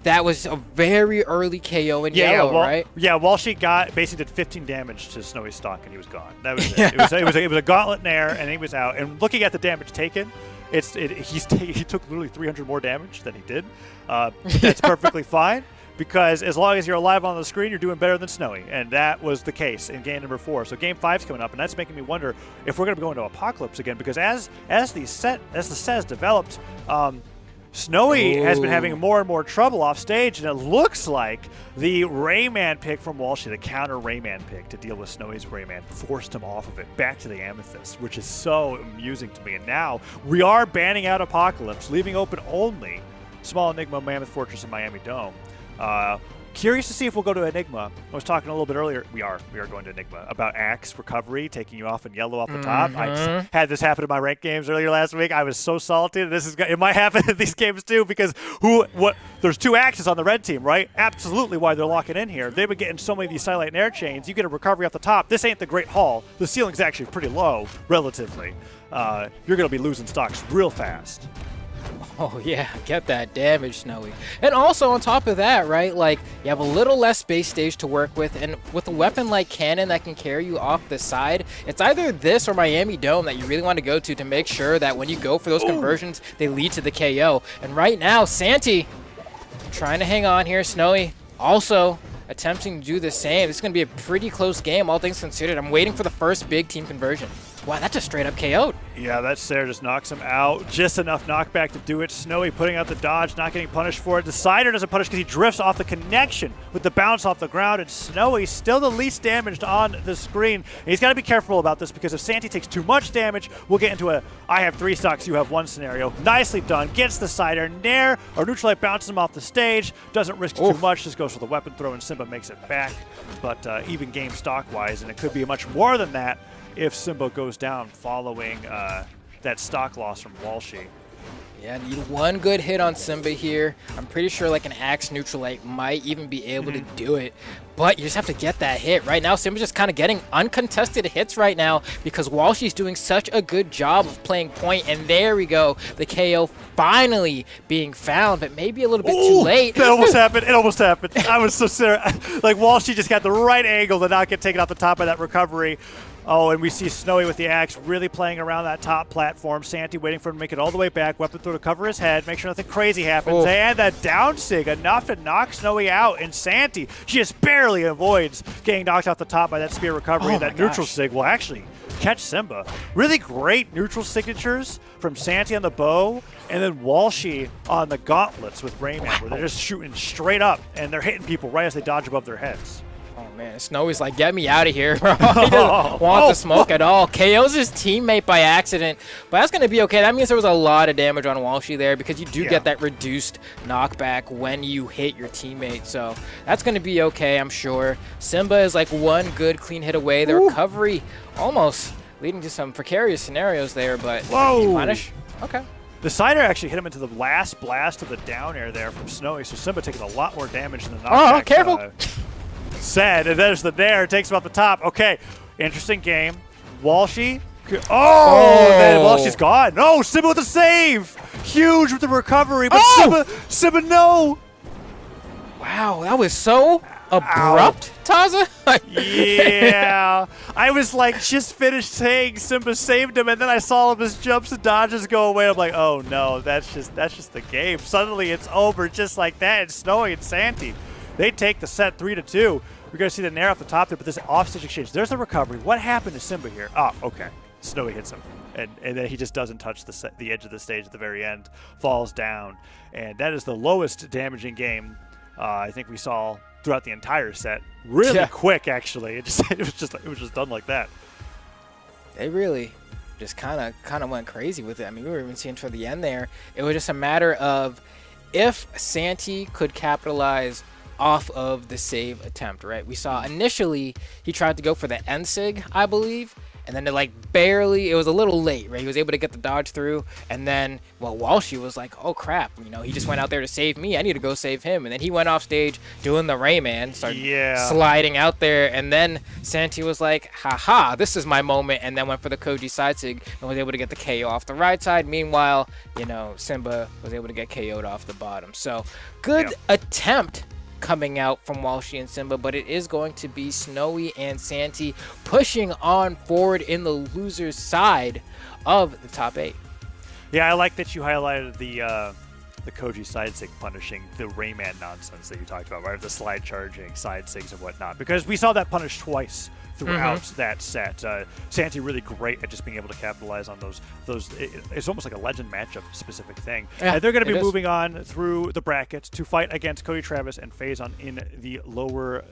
that was a very early KO in yellow, right? Yeah, Walshy basically did 15 damage to Snowy's stock and he was gone. That was it. It was a gauntlet in air and he was out. And looking at the damage taken, he took literally 300 more damage than he did. That's perfectly fine, because as long as you're alive on the screen, you're doing better than Snowy, and that was the case in game number 4. So game 5's coming up, and that's making me wonder if we're going to be going to Apocalypse again, because as the set has developed, Snowy has been having more and more trouble off stage, and it looks like the Rayman pick from Walshy, the counter Rayman pick to deal with Snowy's Rayman, forced him off of it back to the Amethyst, which is so amusing to me. And now we are banning out Apocalypse, leaving open only Small Enigma, Mammoth Fortress, and Miami Dome. Curious to see if we'll go to Enigma. I was talking a little bit earlier. We are going to Enigma about Axe recovery, taking you off in yellow off the top. I just had this happen in my ranked games earlier last week. I was so salty. It might happen in these games too, because there's 2 Axes on the red team, right? Absolutely why they're locking in here. They've been getting so many of these Silent Air chains. You get a recovery off the top. This ain't the Great Hall. The ceiling's actually pretty low, relatively. You're going to be losing stocks real fast. Oh yeah, get that damage, Snowy. And also on top of that, right, you have a little less base stage to work with, and with a weapon like Cannon that can carry you off the side, it's either this or Miami Dome that you really want to go to make sure that when you go for those conversions, they lead to the KO. And right now, Santi trying to hang on here. Snowy also attempting to do the same. This is going to be a pretty close game, all things considered. I'm waiting for the first big team conversion. Wow, that just straight up KO'd. Yeah, that Sarah just knocks him out. Just enough knockback to do it. Snowy putting out the dodge, not getting punished for it. Decider doesn't punish because he drifts off the connection with the bounce off the ground, and Snowy still the least damaged on the screen. And he's got to be careful about this, because if Santi takes too much damage, we'll get into I have 3 stocks, you have 1 scenario. Nicely done. Gets the Cider. Nair or Neutral Light bounces him off the stage. Doesn't risk too much. Just goes for the weapon throw, and Simba makes it back. But even game stock-wise, and it could be much more than that if Simba goes down following that stock loss from Walshy. Yeah, need 1 good hit on Simba here. I'm pretty sure an Axe Neutral Light might even be able to do it. But you just have to get that hit. Right now, Simba's just kind of getting uncontested hits right now because Walshy's doing such a good job of playing point. And there we go. The KO finally being found, but maybe a little bit too late. That almost happened. It almost happened. I was so serious. Walshy just got the right angle to not get taken off the top of that recovery. Oh, and we see Snowy with the Axe really playing around that top platform. Santi waiting for him to make it all the way back. Weapon throw to cover his head. Make sure nothing crazy happens. And that down sig, enough to knock Snowy out. And Santi just barely avoids getting knocked off the top by that spear recovery. And that neutral sig will actually catch Simba. Really great neutral signatures from Santi on the bow, and then Walshy on the gauntlets with Rayman, where they're just shooting straight up, and they're hitting people right as they dodge above their heads. Oh man, Snowy's like, get me out of here, bro. He doesn't want the smoke at all. KO's his teammate by accident, but that's going to be okay. That means there was a lot of damage on Walshy there, because you do get that reduced knockback when you hit your teammate, so that's going to be okay, I'm sure. Simba is 1 good clean hit away. The recovery almost leading to some precarious scenarios there, but punish? Okay. The Cider actually hit him into the last blast of the down air there from Snowy, so Simba taking a lot more damage than the knockback. Oh, careful! Said, and there's the Nair, takes him off the top. Okay, interesting game. Walshy. Man, Walshy's gone. No, Simba with the save. Huge with the recovery, but Simba, no. Wow, that was so abrupt, Taza. Yeah. I was just finished saying Simba saved him, and then I saw him as jumps and dodges go away. I'm like, oh no, that's just the game. Suddenly it's over just like that. It's Snowy and Santi. They take the set 3-2. We're going to see the Nair off the top there, but this offstage exchange. There's the recovery. What happened to Simba here? Oh, okay. Snowy hits him. and then he just doesn't touch the edge of the stage at the very end, falls down, and that is the lowest damaging game I think we saw throughout the entire set. Really quick, actually. It was just done like that. They really just kind of went crazy with it. I mean, we were even seeing toward the end there. It was just a matter of if Santi could capitalize off of the save attempt, right? We saw initially he tried to go for the end sig, I believe, and then it was a little late, right? He was able to get the dodge through, and then, well, Walshy was like, oh crap, he just went out there to save me. I need to go save him. And then he went off stage doing the Rayman, started sliding out there, and then Santi was like, haha, this is my moment, and then went for the Koji side sig and was able to get the KO off the right side. Meanwhile, Simba was able to get KO'd off the bottom. So good attempt coming out from Walshy and Simba, but it is going to be Snowy and Santi pushing on forward in the loser's side of the top 8. Yeah, I like that you highlighted the Koji side sig punishing the Rayman nonsense that you talked about, right? The slide charging side sigs and whatnot, because we saw that punished twice throughout that set. Santi really great at just being able to capitalize on those. It's almost like a legend matchup specific thing. Yeah, and they're going to be moving on through the brackets to fight against Cody Travis and Faison in the lower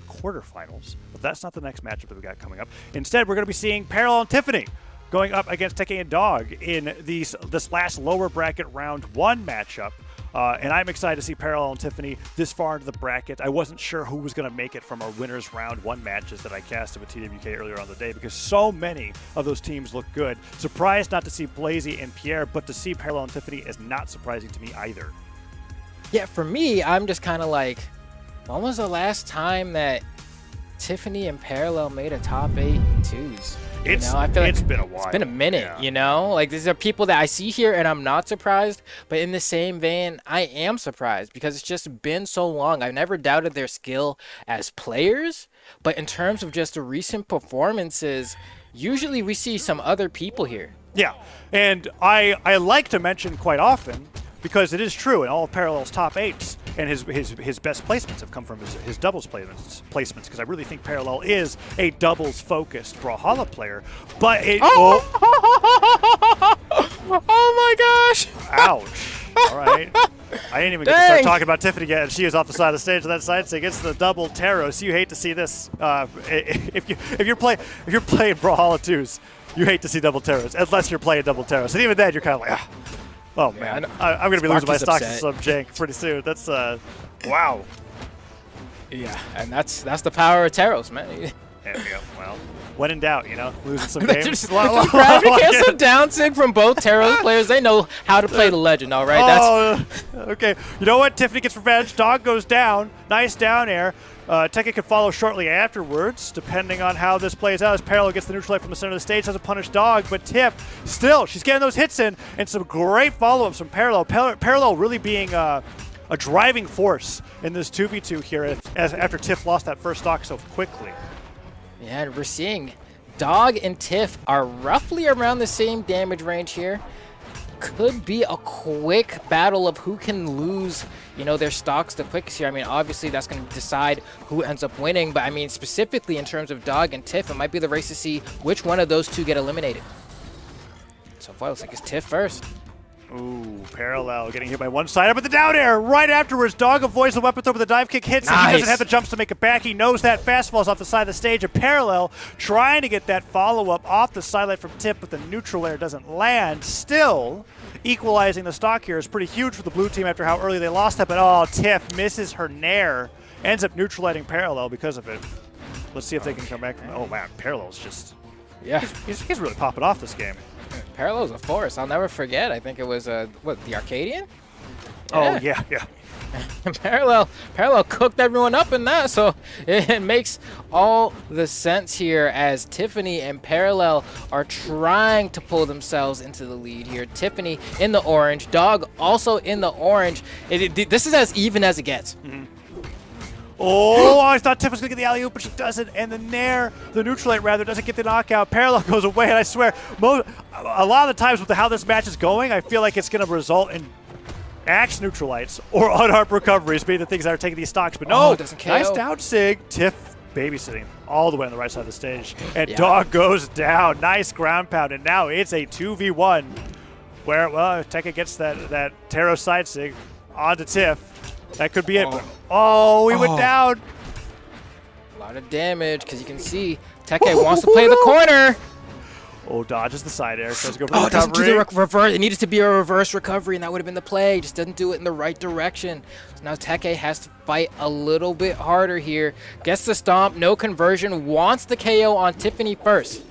quarterfinals. But that's not the next matchup that we got coming up. Instead, we're going to be seeing Parallel and Tiffany going up against Teke and Dog in this last lower bracket round 1 matchup. And I'm excited to see Parallel and Tiffany this far into the bracket. I wasn't sure who was going to make it from our winners round 1 matches that I casted with TWK earlier on the day, because so many of those teams look good. Surprised not to see Blazie and Pier, but to see Parallel and Tiffany is not surprising to me either. Yeah, for me, I'm just kind of like, when was the last time that Tiffany and Parallel made a top 8 twos? I feel it's been a while. It's been a minute, Like, these are people that I see here and I'm not surprised, but in the same vein, I am surprised because it's just been so long. I've never doubted their skill as players, but in terms of just the recent performances, usually we see some other people here. Yeah, and I like to mention quite often, because it is true in all of Parallel's top 8s, and his best placements have come from his doubles placements, because I really think Parallel is a doubles-focused Brawlhalla player. But it... Oh my gosh! Ouch. All right. I didn't even get to start talking about Tiffany yet, and she is off the side of the stage of that side sig. It's the double Taro, so you hate to see this. If you're playing Brawlhalla 2s, you hate to see double Taros, unless you're playing double Taros. And even then, you're kind of like, oh man, I'm going to be losing my stocks to some jank pretty soon. That's, wow. Yeah, and that's the power of Taros, man. There we go. Well, when in doubt, losing some games. Just cancel down sig from both Taros players. They know how to play the legend, all right? Okay. You know what? Tiffany gets revenge. Dog goes down. Nice down air. Teke could follow shortly afterwards, depending on how this plays out, as Parallel gets the neutral light from the center of the stage, doesn't punish Dog, but Tiff, still, she's getting those hits in, and some great follow-ups from Parallel. Parallel really being a driving force in this 2v2 here, after Tiff lost that first stock so quickly. Yeah, and we're seeing Dog and Tiff are roughly around the same damage range here. Could be a quick battle of who can lose, their stocks the quickest here. I mean, obviously that's going to decide who ends up winning, but I mean, specifically in terms of Dog and Tiff, it might be the race to see which one of those two get eliminated. So far, it looks like it's Tiff first. Ooh, Parallel getting hit by one side, but the down air right afterwards. Dog avoids the weapon throw, but the dive kick hits him. He doesn't have the jumps to make it back. He knows that. Fast falls off the side of the stage. And Parallel trying to get that follow-up off the sidelight from Tip, but the neutral air doesn't land. Still, equalizing the stock here is pretty huge for the blue team after how early they lost that. But Tiff misses her nair. Ends up neutralizing Parallel because of it. Let's see if they can come back from it. Oh, man, Parallel's just... Yeah. He's really popping off this game. Parallel's a force. I'll never forget. I think it was, the Arcadian? Oh, yeah. Parallel cooked everyone up in that, so it makes all the sense here as Tiffany and Parallel are trying to pull themselves into the lead here. Tiffany in the orange, Dog also in the orange. This is as even as it gets. Mm-hmm. Oh, I thought Tiff was going to get the alley-oop, but she doesn't. And the nair, the neutral light rather, doesn't get the knockout. Parallel goes away, and I swear, a lot of the times with how this match is going, I feel like it's going to result in axe neutral lights or unarmed recoveries being the things that are taking these stocks. But no, it doesn't KO. Nice down sig. Tiff babysitting all the way on the right side of the stage. And Yeah. Dog goes down. Nice ground pound. And now it's a 2v1 where, well, if Tekka gets that Taro side sig onto Tiff, that could be it. Oh, he went down. A lot of damage because you can see Teke wants to play the corner. Oh, dodges the side air. Tries to go for Oh, the it doesn't do recovery. the reverse. It needed to be a reverse recovery, and that would have been the play. Just doesn't do it in the right direction. So now Teke has to fight a little bit harder here. Gets the stomp, no conversion. Wants the KO on Tiffany first.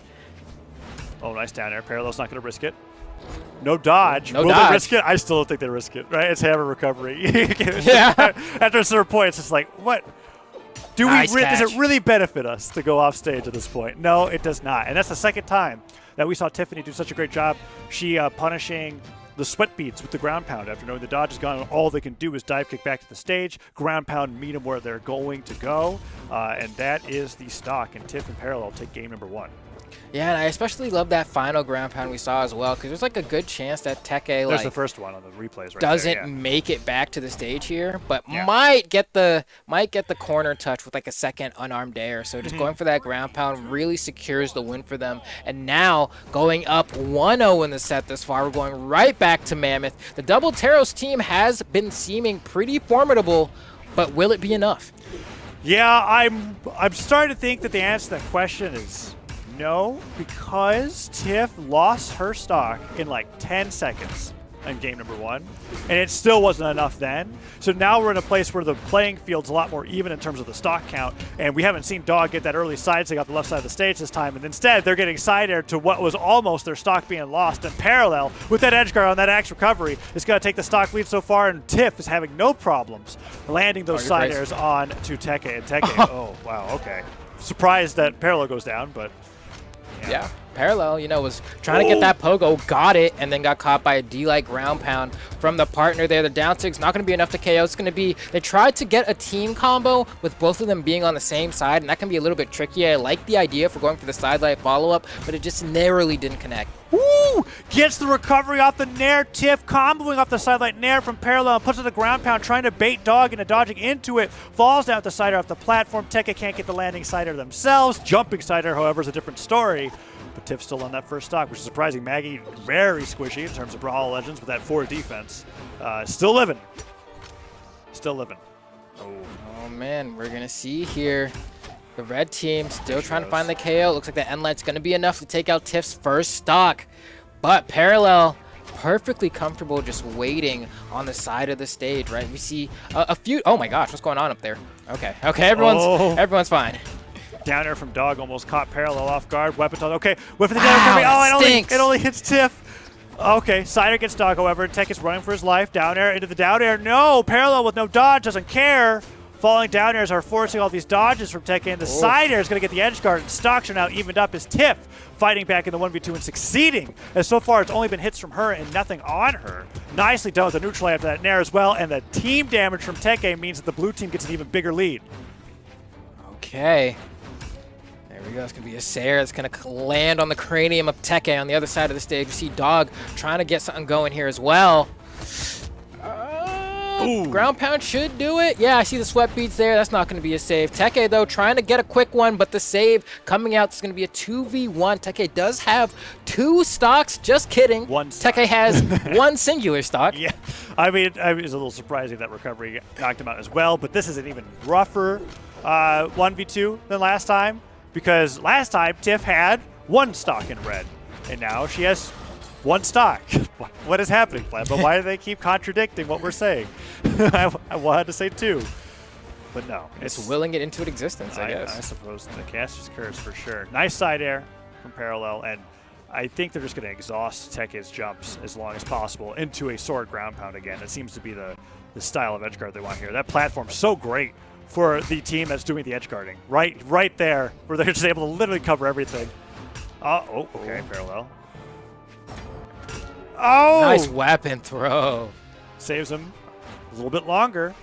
Oh, nice down air. Parallel's not going to risk it. No dodge. No Will dodge. they risk it? I still don't think they risk it, right? It's hammer recovery. Yeah. After a certain point, it's just like, what? Nice Does catch. it really benefit us to go off stage at this point? No, it does not. And that's the second time that we saw Tiffany do such a great job. She punishing the sweat beads with the ground pound. After knowing the dodge is gone, all they can do is dive kick back to the stage, ground pound, meet them where they're going to go. And that is the stock. And Tiff and Parallel take game number 1. Yeah, and I especially love that final ground pound we saw as well, because there's like a good chance that Teke There's the like first one on the replays right doesn't there. Yeah. make it back to the stage here, but Yeah. might get the corner touch with like a second unarmed air. So Mm-hmm. just going for that ground pound really secures the win for them. And now going up 1-0 in the set this far, we're going right back to Mammoth. The Double Taros team has been seeming pretty formidable, but will it be enough? Yeah, I'm starting to think that the answer to that question is no, because Tiff lost her stock in like 10 seconds in game number 1, and it still wasn't enough then. So now we're in a place where the playing field's a lot more even in terms of the stock count, and we haven't seen Dog get that early side sig off the left side of the stage this time, and instead they're getting side air to what was almost their stock being lost. And Parallel, with that edge guard on that axe recovery, is going to take the stock lead so far, and Tiff is having no problems landing those you're side crazy. airs on to Teke. And Teke, oh, wow, okay. Surprised that Parallel goes down, but Yeah. Parallel, was trying to get that pogo, got it, and then got caught by a D-like ground pound from the partner there. The down sig's not going to be enough to KO. It's going to be, they tried to get a team combo with both of them being on the same side, and that can be a little bit tricky. I like the idea for going for the side light follow-up, but it just narrowly didn't connect. Woo! Gets the recovery off the Nair. Tiff comboing off the sidelight Nair from Parallel and puts it the ground pound, trying to bait Dog into dodging into it. Falls down with the side air off the platform. Tekka can't get the landing side air themselves. Jumping side air, however, is a different story. But Tiff still on that first stock, which is surprising. Maggie, very squishy in terms of Brawlhalla Legends with that 4 defense. Still living. Still living. Oh man, we're gonna see here. The red team still trying to find the KO. Looks like the end light's gonna be enough to take out Tiff's first stock. But Parallel, perfectly comfortable just waiting on the side of the stage, right? We see a few, oh my gosh, what's going on up there? Okay, everyone's fine. Down air from Dog almost caught Parallel off guard. Weapon toss. Okay, whip for the down air. Wow, Oh, that it only hits Tiff. Okay, side air gets Dog, however. Tech is running for his life. Down air into the down air. No, Parallel with no dodge, doesn't care. Falling down airs are forcing all these dodges from Tech, and the side air is going to get the edge guard, and stocks are now evened up as Tiff fighting back in the 1v2 and succeeding. As so far, it's only been hits from her and nothing on her. Nicely done with the neutral after that Nair as well, and the team damage from Tech means that the blue team gets an even bigger lead. Okay. There we go. It's going to be a Sayer that's going to land on the cranium of Teke on the other side of the stage. We see Dog trying to get something going here as well. Ground pound should do it. Yeah, I see the sweat beads there. That's not going to be a save. Teke, though, trying to get a quick one, but the save coming out is going to be a 2v1. Teke does have 2 stocks. Just kidding. One stock. Teke has 1 singular stock. Yeah, I mean, it was a little surprising that recovery knocked him out as well, but this is an even rougher 1v2 than last time, because last time Tiff had 1 stock in red, and now she has 1 stock. What is happening, Flambo? Why do they keep contradicting what we're saying? I wanted to say 2, but no. It's willing it into existence, I guess. I suppose the caster's curse for sure. Nice side air from Parallel, and I think they're just going to exhaust Teke's jumps as long as possible into a sword ground pound again. It seems to be the style of edge guard they want here. That platform's so great for the team that's doing the edge guarding. Right there, where they're just able to literally cover everything. Okay, Parallel. Oh! Nice weapon throw. Saves him a little bit longer.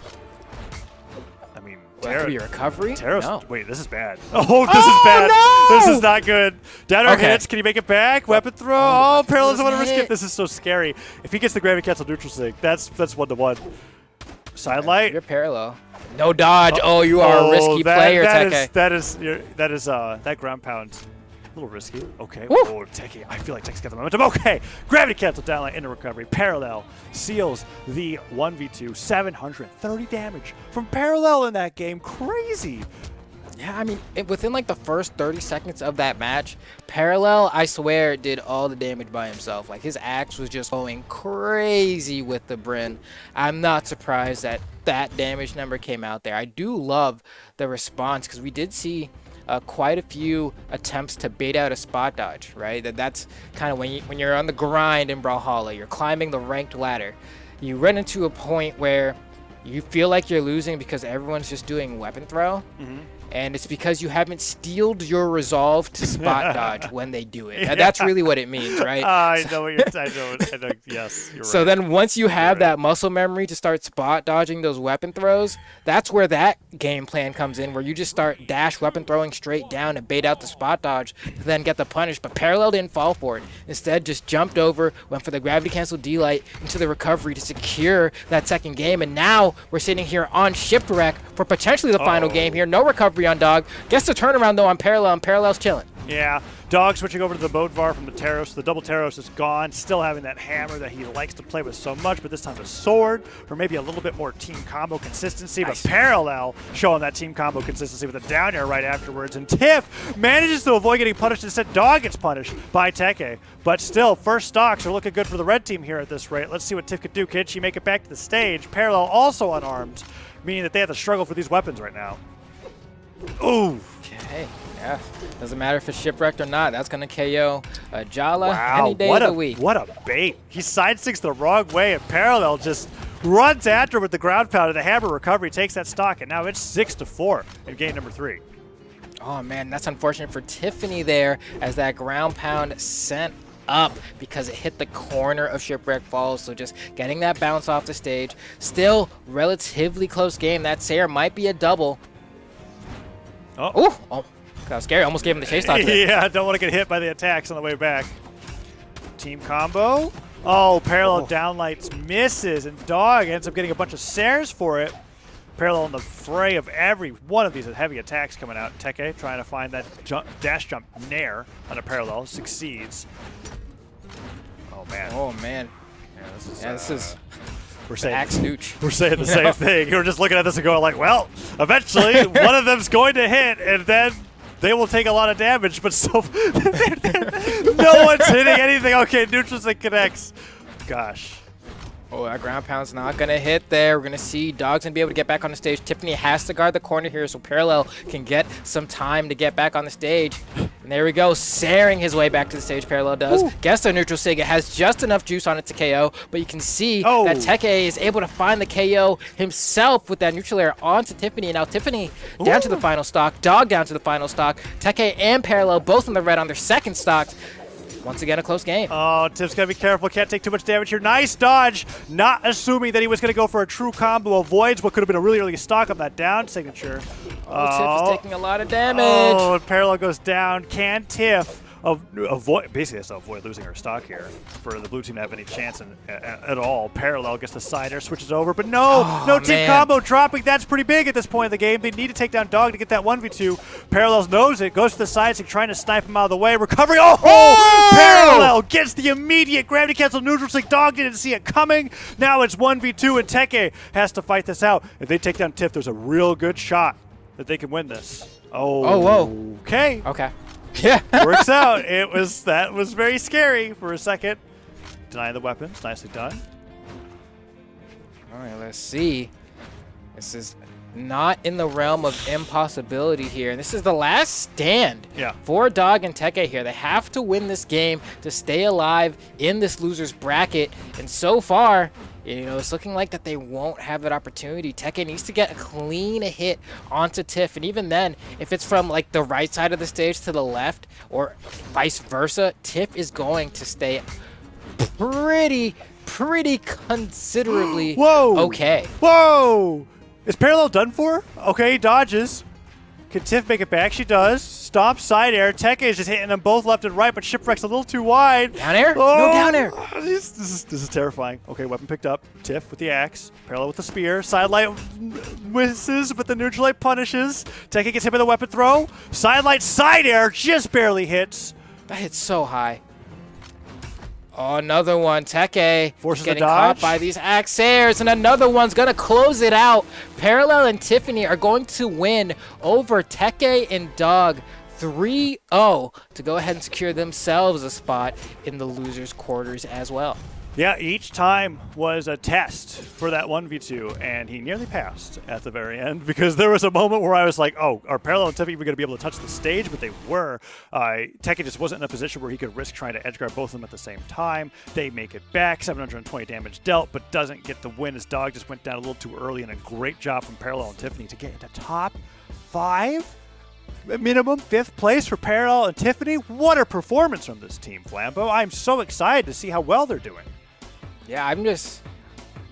I mean, That could be a recovery? No. Wait, this is bad. Oh, this is bad. no! This is not good. Down air Okay. hits. Can he make it back? Weapon throw. Oh, Parallel doesn't want to risk hit. it. This is so scary. If he gets the gravity cancel neutral sig, that's 1-1. Side light. You're Parallel. No dodge. Oh, you are a risky player, Teke. That ground pound. A little risky. Okay. Woo. Oh, Teke. I feel like Teke's got the momentum. Okay. Gravity cancel downline into recovery. Parallel seals the 1v2. 730 damage from Parallel in that game. Crazy. Yeah, I mean, within like the first 30 seconds of that match, Parallel, I swear, did all the damage by himself. Like, his axe was just going crazy with the Bryn. I'm not surprised that that damage number came out there. I do love the response because we did see quite a few attempts to bait out a spot dodge, right? That's kind of when you're on the grind in Brawlhalla, you're climbing the ranked ladder. You run into a point where you feel like you're losing because everyone's just doing weapon throw. And it's because you haven't steeled your resolve to spot dodge when they do it. That's really what it means, right? I know what you're saying. I know, yes, you're right. So then once you have that muscle memory to start spot dodging those weapon throws, that's where that game plan comes in, where you just start dash weapon throwing straight down and bait out the spot dodge to then get the punish. But Parallel didn't fall for it. Instead, just jumped over, went for the gravity cancel D-Light into the recovery to secure that second game. And now we're sitting here on Shipwreck for potentially the final game here. No recovery on Dog. Gets the turnaround though on Parallel, and Parallel's chilling. Yeah, Dog switching over to the Bodvar from the Taros. The double Taros is gone, still having that hammer that he likes to play with so much, but this time a sword for maybe a little bit more team combo consistency. Nice. But Parallel showing that team combo consistency with a down air right afterwards. And Tiff manages to avoid getting punished. Instead, Dog gets punished by Teke. But still, first stocks are looking good for the red team here at this rate. Let's see what Tiff could do. Can she make it back to the stage? Parallel also unarmed, meaning that they have to struggle for these weapons right now. Ooh. Okay, yeah. Doesn't matter if it's shipwrecked or not. That's going to KO Jala Wow, any day of the week. What a bait. He side sticks the wrong way, and Parallel just runs after with the ground pound, and the hammer recovery takes that stock, and now it's 6-4 in game number 3. Oh, man, that's unfortunate for Tiffany there as that ground pound sent up because it hit the corner of Shipwreck Falls. So just getting that bounce off the stage. Still relatively close game. That Sayer might be a double. Oh, that was scary. Almost gave him the chase dodge. Yeah, don't want to get hit by the attacks on the way back. Team combo. Oh, Parallel downlights misses, and Dog ends up getting a bunch of Sayers for it. Parallel in the fray of every one of these heavy attacks coming out. Teke trying to find that dash jump nair on a Parallel. Succeeds. Oh, man. Oh, man. Yeah, this is we're saying axe nooch. We're saying the same thing. We're just looking at this and going like, well, eventually one of them's going to hit, and then they will take a lot of damage. But so no one's hitting anything. Okay, neutrals and connects. Gosh. Oh, that ground pound's not going to hit there. We're going to see Dog's going to be able to get back on the stage. Tiffany has to guard the corner here so Parallel can get some time to get back on the stage. And there we go, saring his way back to the stage, Parallel does. Guess the neutral Sig. It has just enough juice on it to KO, but you can see that Teke is able to find the KO himself with that neutral air onto Tiffany. And now Tiffany down to the final stock, Dog down to the final stock. Teke and Parallel both in the red on their second stocks. Once again, a close game. Oh, Tiff's got to be careful. Can't take too much damage here. Nice dodge. Not assuming that he was going to go for a true combo. Avoids what could have been a really early stock on that down signature. Tiff is taking a lot of damage. Oh, and Parallel goes down. Can Tiff avoid, basically has to avoid losing her stock here for the blue team to have any chance at all. Parallel gets the side air, switches over, but no team combo dropping. That's pretty big at this point in the game. They need to take down Dog to get that 1v2. Parallel knows it, goes to the side, so trying to snipe him out of the way. Recovery, Parallel gets the immediate gravity cancel neutral stick. Dog didn't see it coming. Now it's 1v2, and Teke has to fight this out. If they take down Tiff, there's a real good shot that they can win this. Whoa. Okay. Yeah. Works out. That was very scary for a second. Deny the weapons. Nicely done. All right, let's see. This is not in the realm of impossibility here. This is the last stand for Dog and Teke here. They have to win this game to stay alive in this loser's bracket. And so far, it's looking like that they won't have that opportunity. Teke needs to get a clean hit onto Tiff, and even then, if it's from like the right side of the stage to the left, or vice versa, Tiff is going to stay pretty considerably okay. Whoa! Is Parallel done for? Okay, dodges. Can Tiff make it back? She does. Stomp side air. Teke is just hitting them both left and right, but Shipwreck's a little too wide. Down air? Oh, No down air. This is terrifying. Okay, weapon picked up. Tiff with the axe. Parallel with the spear. Sidelight misses, but the neutral light punishes. Teke gets hit by the weapon throw. Sidelight side air just barely hits. That hits so high. Oh, another one. Teke Forces getting the caught dodge. by these axe airs, and another one's going to close it out. Parallel and Tiffany are going to win over Teke and Dog 3-0 to go ahead and secure themselves a spot in the losers' quarters as well. Yeah, each time was a test for that 1v2, and he nearly passed at the very end because there was a moment where I was like, oh, are Parallel and Tiffany going to be able to touch the stage? But they were. Teke just wasn't in a position where he could risk trying to edge guard both of them at the same time. They make it back, 720 damage dealt, but doesn't get the win as Dog just went down a little too early, and a great job from Parallel and Tiffany to get into top 5? Minimum 5th place for Parallel and Tiffany. What a performance from this team, Flambeau. I'm so excited to see how well they're doing. Yeah,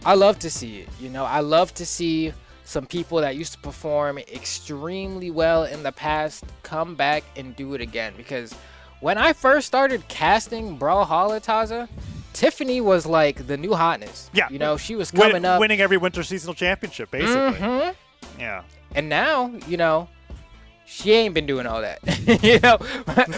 I love to see it. You know, I love to see some people that used to perform extremely well in the past come back and do it again. Because when I first started casting Brawlhalla, Taza, Tiffany was like the new hotness. Yeah. You know, she was coming up. Winning every winter seasonal championship, basically. Mm-hmm. Yeah. And now, you know, she ain't been doing all that, you know,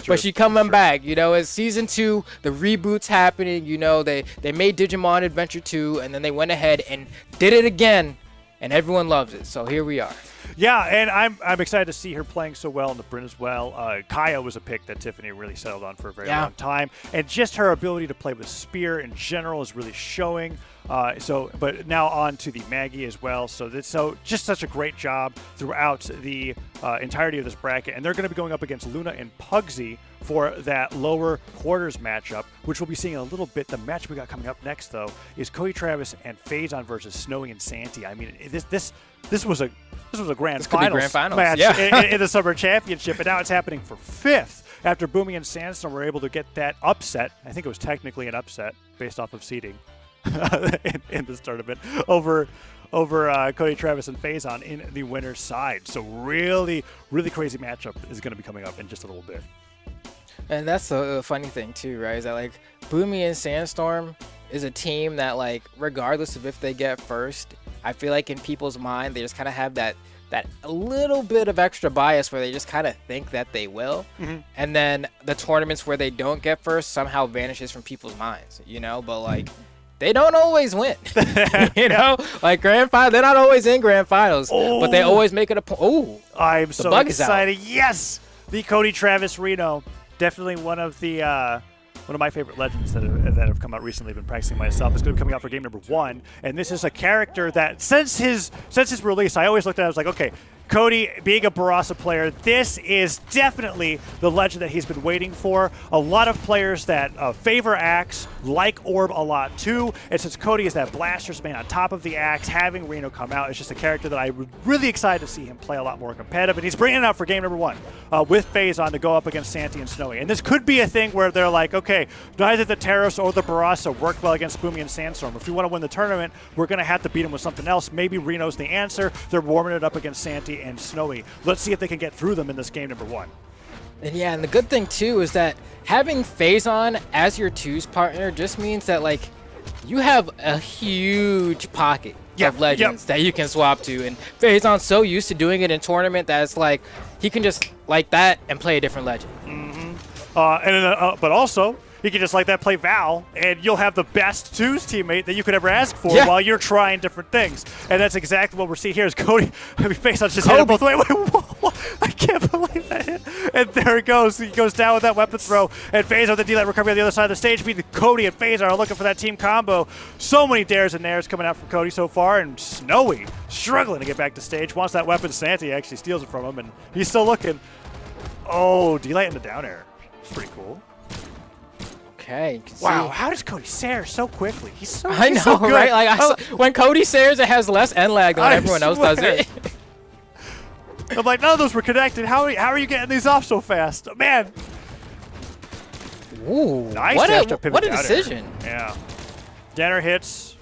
but she coming back, you know, as season 2, the reboot's happening, you know, they made Digimon Adventure 2, and then they went ahead and did it again, and everyone loves it. So here we are. Yeah, and I'm excited to see her playing so well in the Bryn as well. Kaya was a pick that Tiffany really settled on for a very long time, and just her ability to play with Spear in general is really showing. But now on to the Maggie as well. So just such a great job throughout the entirety of this bracket, and they're going to be going up against Luna and Pugsy for that lower quarters matchup, which we'll be seeing in a little bit. The match we got coming up next, though, is Cody Travis and Phazon versus Snowy and Santi. I mean, this was a grand finals match in the Summer Championship, and now it's happening for 5th after Boomi and Sandstorm were able to get that upset. I think it was technically an upset based off of seeding in this tournament over Cody Travis and Phazon in the winner's side. So really, really crazy matchup is going to be coming up in just a little bit. And that's the funny thing too, right? Is that like Boomi and Sandstorm is a team that, like, regardless of if they get first, I feel like in people's mind they just kind of have that a little bit of extra bias where they just kind of think that they will. And then the tournaments where they don't get first somehow vanishes from people's minds, you know? But like, they don't always win, you know? Like grand final, they're not always in grand finals, but they always make it a point. Oh, I'm so excited! Yes, the Cody Travis Reno, definitely one of my favorite legends that have come out recently. I've been practicing myself. It's going to be coming out for game number 1, and this is a character that since his release, I always looked at it, I was like, okay, Cody, being a Barasa player, this is definitely the legend that he's been waiting for. A lot of players that favor Axe like Orb a lot too, and since Cody is that Blaster's man on top of the Axe, having Reno come out is just a character that I'm really excited to see him play a lot more competitive, and he's bringing it out for game number 1 with Phazon to go up against Santi and Snowy. And this could be a thing where they're like, okay, neither the Terrace or the Barasa work well against Boomi and Sandstorm. If we want to win the tournament, we're going to have to beat him with something else. Maybe Reno's the answer. They're warming it up against Santi and Snowy. Let's see if they can get through them in this game number 1. And yeah, and the good thing too is that having Phazon as your twos partner just means that, like, you have a huge pocket of legends that you can swap to, and Phazon's so used to doing it in tournament that it's like he can just like that and play a different legend. But also, he can just like that play Val, and you'll have the best twos teammate that you could ever ask for while you're trying different things. And that's exactly what we're seeing here is Cody. I mean, Phazon just hit him both ways. Wait, I can't believe that hit. And there it goes. He goes down with that weapon throw. And Phazon with the D-Light recovery on the other side of the stage. Meaning Cody and Phazon are looking for that team combo. So many dares and nares coming out from Cody so far. And Snowy struggling to get back to stage. Wants that weapon. Santi actually steals it from him. And he's still looking. Oh, D-Light in the down air. It's pretty cool. Okay. Wow, how does Cody Sayre so quickly? He's so I know, so good. right? Like when Cody Sayres, it has less end lag than everyone else does it. I'm like, none of those were connected. How are you getting these off so fast? Man. Ooh, nice what dash to pivot what a down decision. Air. Yeah. Danner hits.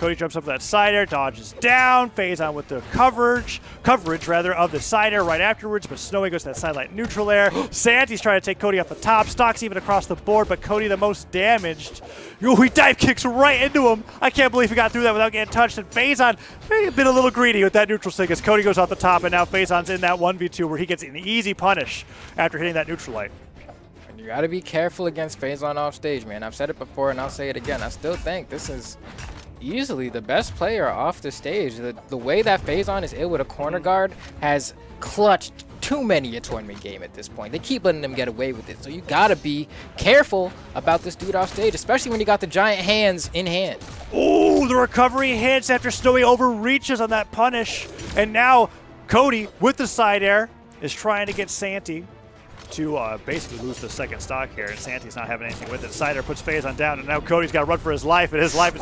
Cody jumps up that side air, dodges down, Phazon with the coverage of the side air right afterwards, but Snowy goes to that sidelight neutral air. Santi's trying to take Cody off the top, stocks even across the board, but Cody the most damaged. He dive kicks right into him. I can't believe he got through that without getting touched, and Phazon may have been a little greedy with that neutral stick as Cody goes off the top, and now Phazon's in that 1v2 where he gets an easy punish after hitting that neutral light. You gotta be careful against Phazon off stage, man. I've said it before and I'll say it again. I still think this is easily the best player off the stage. The way that Phazon is able to corner guard has clutched too many a tournament game at this point. They keep letting them get away with it. So you gotta be careful about this dude off stage, especially when you got the giant hands in hand. Ooh, the recovery hits after Snowy overreaches on that punish. And now Cody, with the side air, is trying to get Santi to basically lose the second stock here, and Santi's not having anything with it. Sider puts Phazon down, and now Cody's got to run for his life, and his life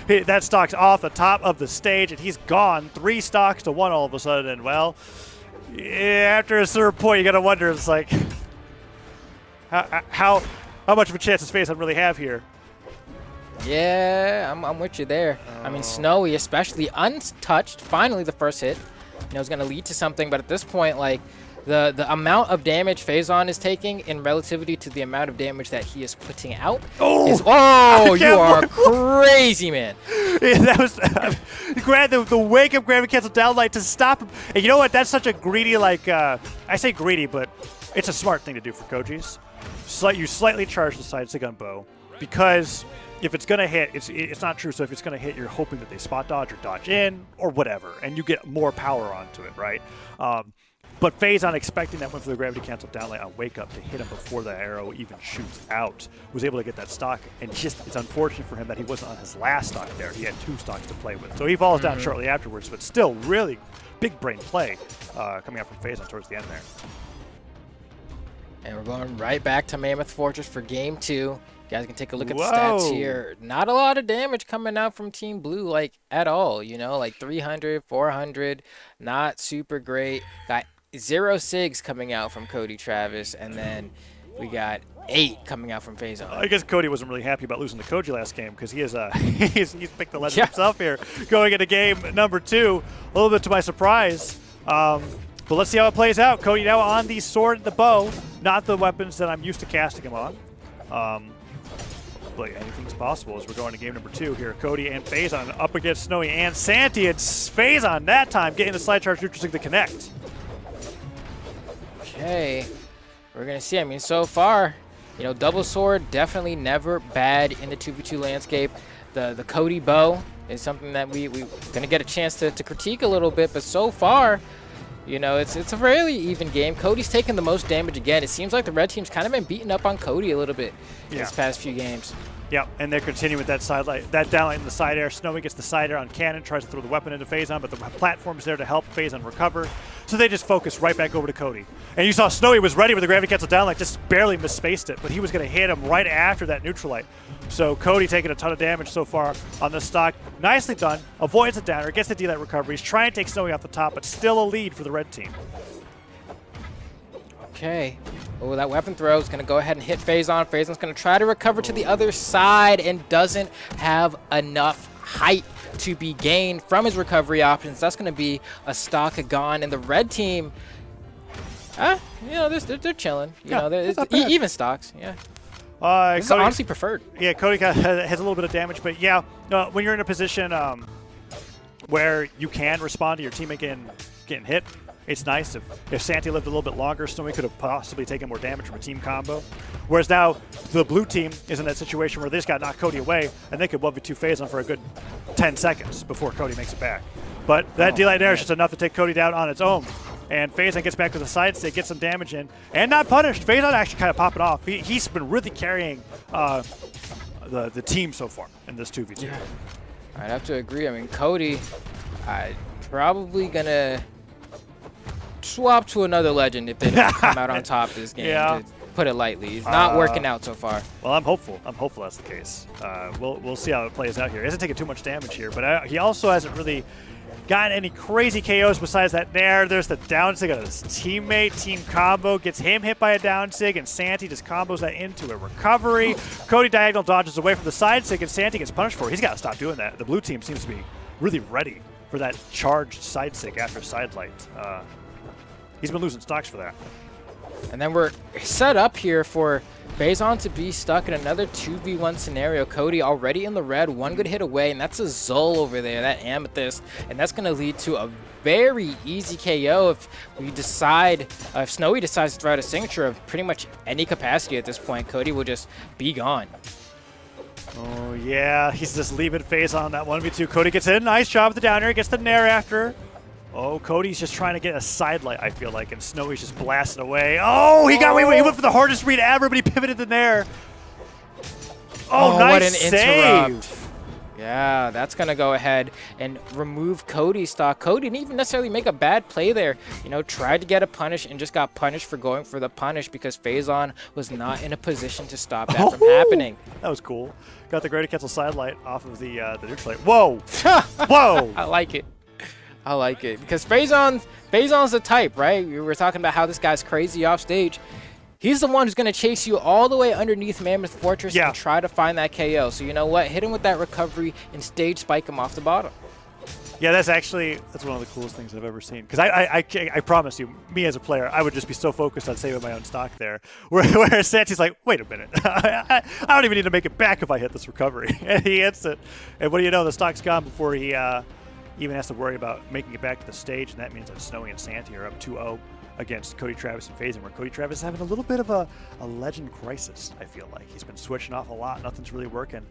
is that stock's off the top of the stage, and he's gone 3 stocks to 1 all of a sudden. And well, after a certain point, you got to wonder, it's like, how much of a chance does Phazon really have here? Yeah, I'm with you there. I mean, Snowy, especially untouched, finally the first hit, is going to lead to something, but at this point, like, the amount of damage Phazon is taking in relativity to the amount of damage that he is putting out is, you are crazy, man. Yeah, that was grabbed the wake up gravity cancel down light to stop him. And you know what? That's such a greedy, like, I say greedy, but it's a smart thing to do for Kojis. You slightly charge the side stick on bow, because if it's going to hit, it's not true. So if it's going to hit, you're hoping that they spot dodge or dodge in or whatever, and you get more power onto it, right? But Phazon, expecting that one for the gravity cancel downlight on wake up to hit him before the arrow even shoots out, was able to get that stock. And just, it's unfortunate for him that he wasn't on his last stock there. He had 2 stocks to play with. So he falls down shortly afterwards, but still really big brain play coming out from Phazon towards the end there. And we're going right back to Mammoth Fortress for game 2. You guys can take a look at the stats here. Not a lot of damage coming out from Team Blue, like, at all. Like 300, 400, not super great. Got 0 SIGs coming out from Cody Travis, and then we got 8 coming out from Phazon. I guess Cody wasn't really happy about losing to Koji last game, because he is he's picked the legend himself here going into game number 2. A little bit to my surprise. But let's see how it plays out. Cody now on the sword and the bow, not the weapons that I'm used to casting him on. But anything's possible as we're going to game number 2 here. Cody and Phazon up against Snowy and Santi. It's Phazon that time getting the slide charge neutral stick to connect. Okay, we're going to see. I mean, so far, double sword definitely never bad in the 2v2 landscape. The Cody bow is something that we're going to get a chance to critique a little bit, but so far, it's a fairly even game. Cody's taking the most damage again. It seems like the red team's kind of been beating up on Cody a little bit these past few games. Yeah, and they're continuing with that downlight in the side air. Snowy gets the side air on cannon, tries to throw the weapon into Phazon, but the platform is there to help Phazon recover. So they just focus right back over to Cody. And you saw Snowy was ready with the gravity cancel downlight, just barely misspaced it, but he was going to hit him right after that neutral light. So Cody taking a ton of damage so far on the stock. Nicely done. Avoids the downer, gets the D-light recovery. He's trying to take Snowy off the top, but still a lead for the red team. Okay. Oh, that weapon throw is going to go ahead and hit Phazon. Phazon's going to try to recover to the other side and doesn't have enough height to be gained from his recovery options. That's going to be a stock gone. And the red team, they're chilling. They're even stocks. Yeah. This is honestly preferred. Yeah, Cody has a little bit of damage, but yeah, when you're in a position where you can respond to your teammate getting hit, it's nice. If Santi lived a little bit longer, Snowy could have possibly taken more damage from a team combo. Whereas now, the blue team is in that situation where they just got to knock Cody away, and they could 1v2 Phazon for a good 10 seconds before Cody makes it back. But that D-Light there is just enough to take Cody down on its own. And Phazon gets back to the side stick, gets some damage in, and not punished. Phazon actually kind of popping off. He's been really carrying the team so far in this 2v2. Yeah. I'd have to agree. I mean, Cody, probably going to swap to another legend if they don't come out on top this game, to put it lightly. It's not working out so far. Well, I'm hopeful. I'm hopeful that's the case. We'll see how it plays out here. He hasn't taken too much damage here, but he also hasn't really gotten any crazy KOs besides that Nair. There's the down sig on his teammate. Team combo gets him hit by a down sig, and Santi just combos that into a recovery. Cody diagonal dodges away from the side sig, and Santi gets punished for it. He's got to stop doing that. The blue team seems to be really ready for that charged side sig after side light. He's been losing stocks for that. And then we're set up here for Faison to be stuck in another 2v1 scenario. Cody already in the red, one good hit away, and that's a Zol over there, that Amethyst. And that's going to lead to a very easy KO if we decide, if Snowy decides to throw out a signature of pretty much any capacity at this point. Cody will just be gone. Oh, yeah, he's just leaving Faison on that 1v2. Cody gets in, nice job with the down air, gets the Nair after. Oh, Cody's just trying to get a side light, I feel like, and Snowy's just blasting away. Oh, he went for the hardest read ever, but he pivoted the Nair. Oh, nice what an save. interrupt. Yeah, that's going to go ahead and remove Cody's stock. Cody didn't even necessarily make a bad play there. You know, tried to get a punish and just got punished for going for the punish because Faison was not in a position to stop that from happening. That was cool. Got the greater cancel side light off of the neutral light. Whoa. Whoa. I like it. I like it because Faison's the type, right? We were talking about how this guy's crazy off stage. He's the one who's going to chase you all the way underneath Mammoth Fortress and try to find that KO. So you know what? Hit him with that recovery and stage spike him off the bottom. Yeah, that's one of the coolest things I've ever seen. Because I promise you, me as a player, I would just be so focused on saving my own stock there. Whereas Santi's like, wait a minute. I don't even need to make it back if I hit this recovery. And he hits it. And what do you know? The stock's gone before he even has to worry about making it back to the stage. And that means that Snowy and Santi are up 2-0 against Cody Travis and Faison, where Cody Travis is having a little bit of a legend crisis, I feel like. He's been switching off a lot. Nothing's really working.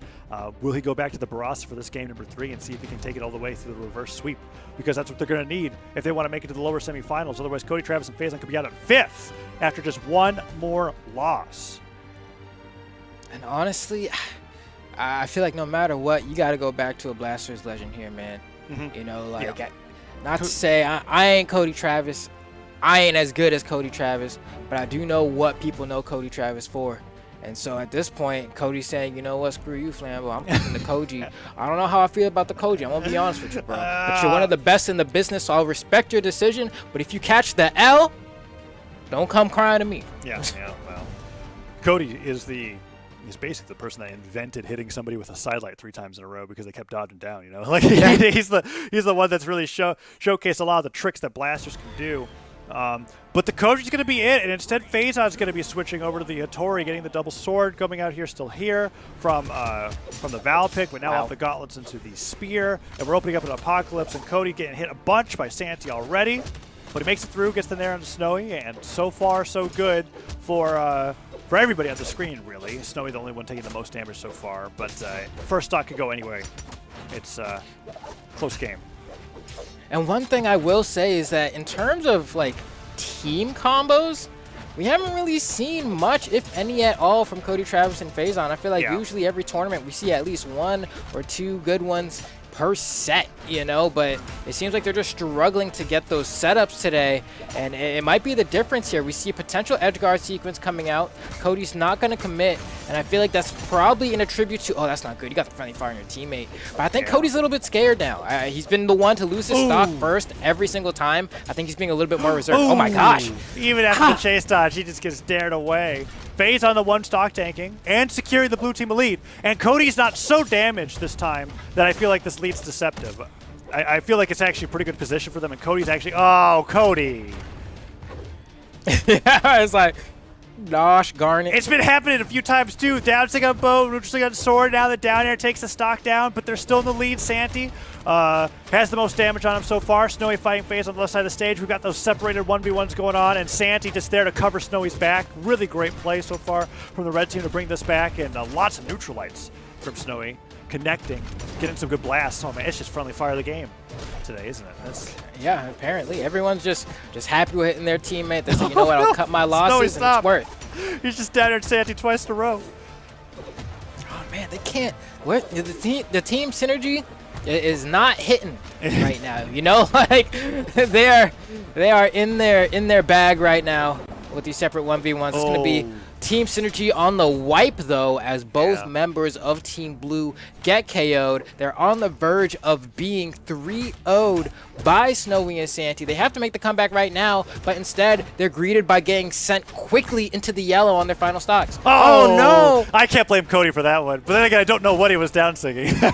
Will he go back to the Barassa for this game number 3 and see if he can take it all the way through the reverse sweep? Because that's what they're going to need if they want to make it to the lower semifinals. Otherwise, Cody Travis and Faison could be out at 5th after just one more loss. And honestly, I feel like no matter what, you got to go back to a Blasters legend here, man. You know, like, not to say I ain't Cody Travis. I ain't as good as Cody Travis, but I do know what people know Cody Travis for. And so at this point, Cody's saying, you know what, screw you, Flambo. I'm picking the Koji. I don't know how I feel about the Koji. I'm going to be honest with you, bro. But you're one of the best in the business, so I'll respect your decision. But if you catch the L, don't come crying to me. Yeah, well. Cody is basically the person that invented hitting somebody with a sidelight 3 times in a row because they kept dodging down, you know? Like he's the one that's really showcased a lot of the tricks that Blasters can do. But the Koji's going to be it, and instead Faison's going to be switching over to the Hattori, getting the double sword, coming out here still here from the Val pick, but now off the gauntlets into the spear, and we're opening up an Apocalypse, and Cody getting hit a bunch by Santi already, but he makes it through, gets the Nair on Snowy, and so far so good for everybody on the screen, really. Snowy the only one taking the most damage so far, but first stock could go anyway. It's a close game. And one thing I will say is that in terms of like team combos, we haven't really seen much, if any at all, from Cody Travis and Faison. I feel like usually every tournament we see at least 1 or 2 good ones per set, you know, but it seems like they're just struggling to get those setups today, and it might be the difference here. We see a potential edgeguard sequence coming out. Cody's not going to commit, and I feel like that's probably in a tribute to, oh, that's not good. You got the friendly fire on your teammate. But I think Cody's a little bit scared now. He's been the one to lose his stock first every single time. I think he's being a little bit more reserved. Oh my gosh. Even after the chase dodge, he just gets dared away. Faze on the 1 stock tanking and securing the blue team lead. And Cody's not so damaged this time that I feel like this lead's deceptive. I feel like it's actually a pretty good position for them, and Cody's actually, oh, Cody. Yeah, it's like, gosh, Garnet. It's been happening a few times too. Down stick on bow, neutral stick on sword. Now the down air takes the stock down, but they're still in the lead. Santi has the most damage on him so far. Snowy fighting Faze on the left side of the stage. We've got those separated 1v1s going on, and Santi just there to cover Snowy's back. Really great play so far from the red team to bring this back, and lots of neutral lights from Snowy. Connecting, getting some good blasts. Oh man, it's just friendly fire of the game today, isn't it? Yeah, apparently everyone's just happy with hitting their teammate. They say, you know what, I'll cut my losses and it's worth. He's just down there at Santi twice in a row. Oh man, they can't. What the team synergy is not hitting right now. You know, like they are in their bag right now with these separate 1v1s. It's gonna be team synergy on the wipe, though, as both Yeah. members of Team Blue get KO'd. They're on the verge of being 3-0'd by Snowy and Santi. They have to make the comeback right now, but instead they're greeted by getting sent quickly into the yellow on their final stocks. Oh no! I can't blame Cody for that one. But then again, I don't know what he was down singing. So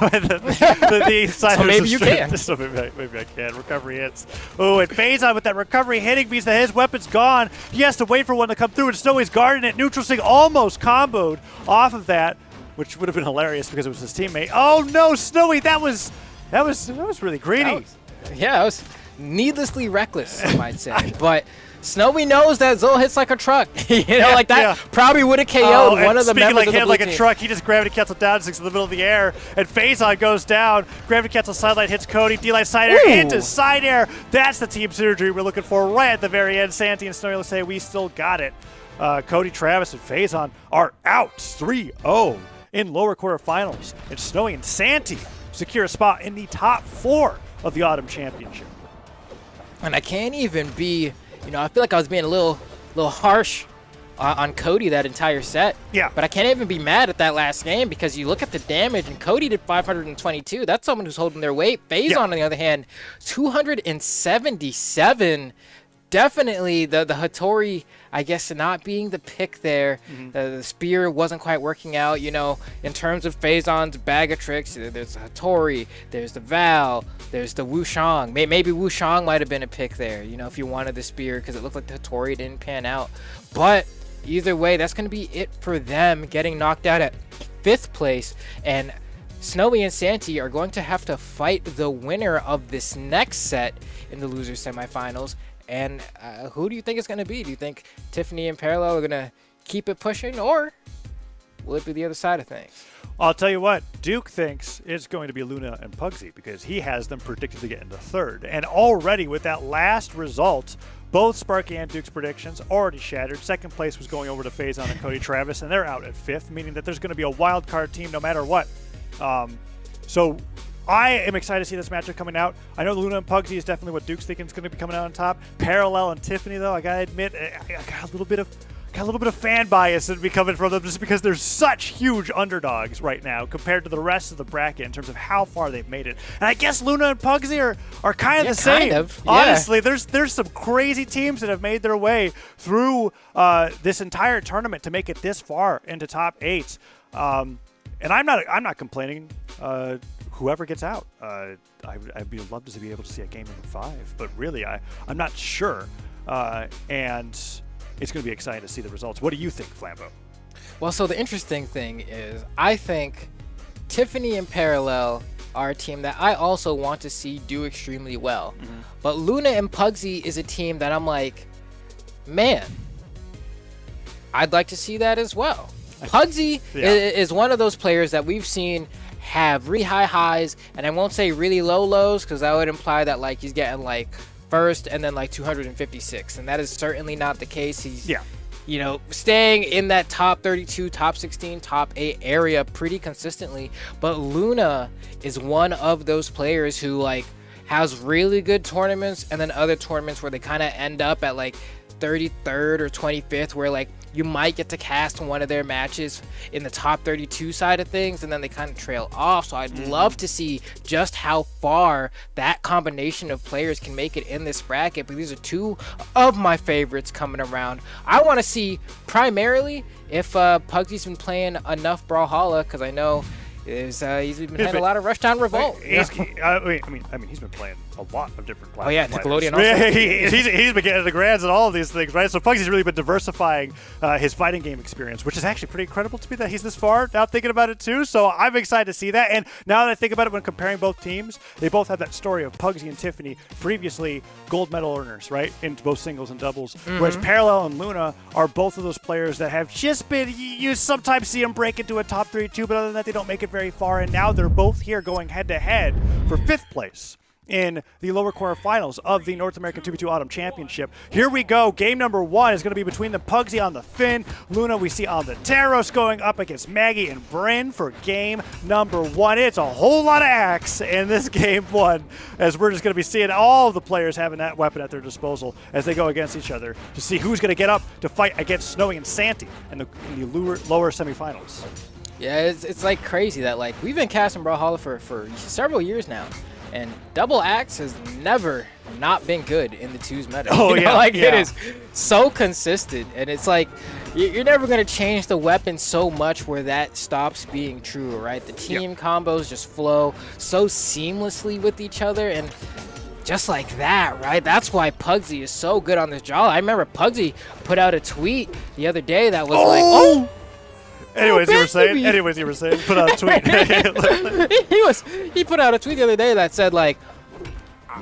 maybe you can. So maybe I can. Recovery hits. Oh, and Phazon with that recovery hitting means that his weapon's gone. He has to wait for one to come through, and Snowy's guarding it. Neutral Sting almost comboed off of that, which would have been hilarious because it was his teammate. Oh no, Snowy! That was really greedy. Yeah, it was needlessly reckless, I might say. But Snowy knows that Zol hits like a truck. Like that probably would have KO'd one of the members of the blue like team. a truck, he just gravity cancel down, sticks in the middle of the air, and Phazon goes down. Gravity cancel sideline hits Cody, D-line side air into side air. That's the team synergy we're looking for right at the very end. Santi and Snowy say we still got it. Cody, Travis, and Phazon are out 3-0 in lower quarterfinals, and Snowy and Santi secure a spot in the top 4 of the Autumn Championship. And I can't even be, I feel like I was being a little harsh on Cody that entire set. Yeah. But I can't even be mad at that last game because you look at the damage, and Cody did 522. That's someone who's holding their weight. Phazon, on the other hand, 277. Definitely the Hattori, I guess, not being the pick there. The spear wasn't quite working out, in terms of Phazon's bag of tricks. There's the Hattori, there's the Val, there's the Wushang. Maybe Wushang might have been a pick there, if you wanted the spear, because it looked like the Hattori didn't pan out. But either way, that's going to be it for them, getting knocked out at 5th place. And Snowy and Santi are going to have to fight the winner of this next set in the loser semifinals. And who do you think it's going to be? Do you think Tiffany and Parallel are going to keep it pushing, or will it be the other side of things? I'll tell you what, Duke thinks it's going to be Luna and Pugsy because he has them predicted to get into 3rd. And already with that last result, both Sparky and Duke's predictions already shattered. 2nd place was going over to Phazon and Cody Travis, and they're out at 5th, meaning that there's going to be a wild card team no matter what. So I am excited to see this matchup coming out. I know Luna and Pugsy is definitely what Duke's thinking is going to be coming out on top. Parallel and Tiffany, though, I gotta admit, I got a little bit of fan bias that be coming from them just because they're such huge underdogs right now compared to the rest of the bracket in terms of how far they've made it. And I guess Luna and Pugsy are kind of the same. Kind of, yeah. Honestly, there's some crazy teams that have made their way through this entire tournament to make it this far into top 8. And I'm not complaining. Whoever gets out, I'd love to be able to see a game number 5, but really I'm not sure, and it's going to be exciting to see the results. What do you think, Flambeau? Well, so the interesting thing is I think Tiffany and Parallel are a team that I also want to see do extremely well. But Luna and Pugsy is a team that I'm like, man, I'd like to see that as well. Pugsy is one of those players that we've seen have really high highs, and I won't say really low lows because that would imply that like he's getting like 1st and then like 256, and that is certainly not the case. He's staying in that top 32, top 16, top 8 area pretty consistently. But Luna is one of those players who like has really good tournaments and then other tournaments where they kind of end up at like 33rd or 25th, where like you might get to cast one of their matches in the top 32 side of things, and then they kind of trail off. So I'd love to see just how far that combination of players can make it in this bracket. But these are 2 of my favorites coming around. I want to see primarily if Pugsy's been playing enough Brawlhalla, because I know he's been playing a lot of Rushdown Revolt. He's been playing a lot of different platforms. Oh yeah, Nickelodeon also. Yeah, he's been getting the grands and all of these things, right? So Pugsy's really been diversifying his fighting game experience, which is actually pretty incredible to me that he's this far now thinking about it too. So I'm excited to see that. And now that I think about it, when comparing both teams, they both have that story of Pugsy and Tiffany, previously gold medal earners, right, in both singles and doubles. Whereas Parallel and Luna are both of those players that have just been, you sometimes see them break into a top 32, but other than that, they don't make it very far. And now they're both here going head to head for 5th place in the lower quarterfinals of the North American 2v2 Autumn Championship. Here we go. Game number 1 is going to be between the Pugsy on the Finn. Luna we see on the Taros going up against Maggie and Bryn for game number 1. It's a whole lot of axe in this game 1, as we're just going to be seeing all of the players having that weapon at their disposal as they go against each other to see who's going to get up to fight against Snowy and Santi in the lower semifinals. Yeah, it's like crazy that like we've been casting Brawlhalla for several years now, and double axe has never not been good in the twos meta. Oh, yeah, like yeah. it is so consistent, and it's like you're never gonna change the weapon so much where that stops being true, right? The team combos just flow so seamlessly with each other, and just like that, right? That's why Pugsy is so good on this Jala. I remember Pugsy put out a tweet the other day that was like, oh. Anyways, you were saying, put out a tweet. he put out a tweet the other day that said like,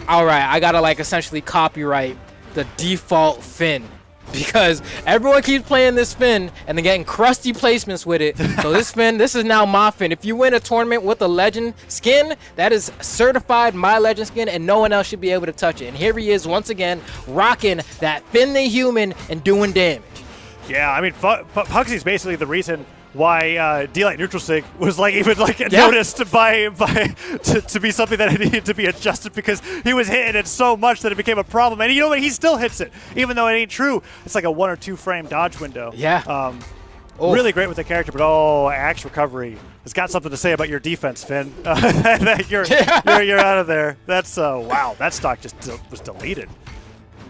all right, I gotta like essentially copyright the default Finn because everyone keeps playing this Finn and they're getting crusty placements with it. So this Finn, this is now my Finn. If you win a tournament with a legend skin, that is certified my legend skin and no one else should be able to touch it. And here he is once again rocking that Finn the human and doing damage. Yeah, I mean, Pugsy's basically the reason why D-Light Neutral Sig was like even like noticed to be something that needed to be adjusted because he was hitting it so much that it became a problem. And you know what? He still hits it, even though it ain't true. It's like a 1 or 2 frame dodge window. Yeah. Really great with the character, but axe recovery has got something to say about your defense, Finn. you're out of there. That's wow. That stock just was deleted.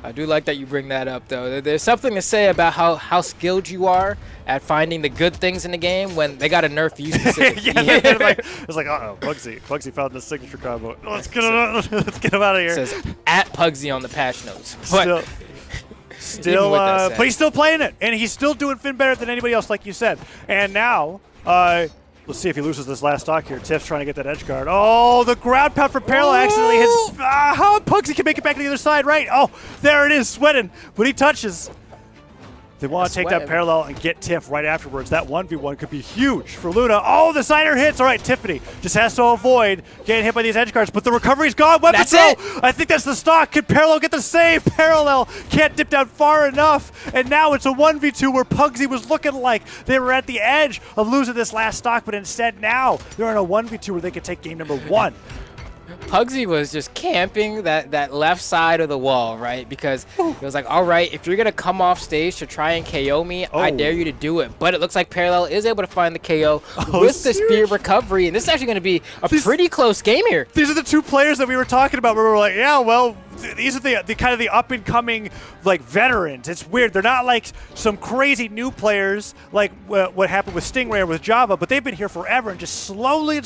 I do like that you bring that up, though. There's something to say about how skilled you are at finding the good things in the game when they got to nerf you specifically. It's like, uh-oh, Pugsy found the signature combo. Let's get him out of here. It says at Pugsy on the patch notes. But he's still playing it, and he's still doing Finn better than anybody else, like you said. And now, let's see if he loses this last stock here. Tiff's trying to get that edge guard. Oh, the ground pound for Parallel accidentally hits. Pugsy can make it back to the other side, right? Oh, there it is, sweating. When he touches, they want to take that Parallel and get Tiff right afterwards. That 1v1 could be huge for Luna. Oh, the cider hits. All right, Tiffany just has to avoid getting hit by these edge guards, but the recovery's gone. Weapon throw. I think that's the stock. Can Parallel get the save? Parallel can't dip down far enough, and now it's a 1v2 where Pugsy was looking like they were at the edge of losing this last stock, but instead now they're in a 1v2 where they could take game number 1. Pugsy was just camping that left side of the wall, right? Because it was like, all right, if you're going to come off stage to try and KO me, I dare you to do it. But it looks like Parallel is able to find the KO with the spear recovery. And this is actually going to be a pretty close game here. These are the 2 players that we were talking about where we were like, yeah, well, these are the kind of the up-and-coming like veterans. It's weird. They're not like some crazy new players like what happened with Stingray or with Java, but they've been here forever and just slowly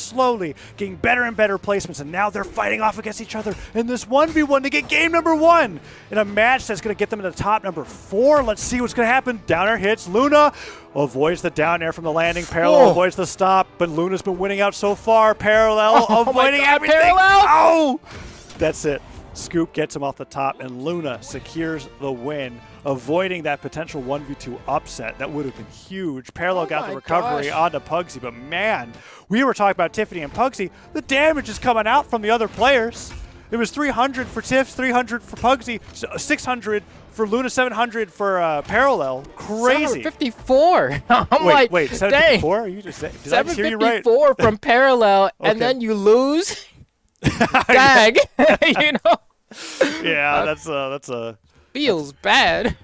getting better and better placements, and now they're fighting off against each other in this 1v1 to get game number 1 in a match that's going to get them in the top number 4. Let's see what's going to happen. Down air hits. Luna avoids the down air from the landing. Parallel avoids the stop, but Luna's been winning out so far. Parallel avoiding everything. Parallel! Oh! That's it. Scoop gets him off the top, and Luna secures the win, avoiding that potential 1v2 upset. That would have been huge. Parallel got the recovery onto Pugsy, but man, we were talking about Tiffany and Pugsy. The damage is coming out from the other players. It was 300 for Tiff, 300 for Pugsy, 600 for Luna, 700 for Parallel. Crazy. 754. Wait, 754? Are you just saying? Did I just hear you right? 754 from Parallel, and then you lose. Dag, you know. Yeah, that's a feels bad.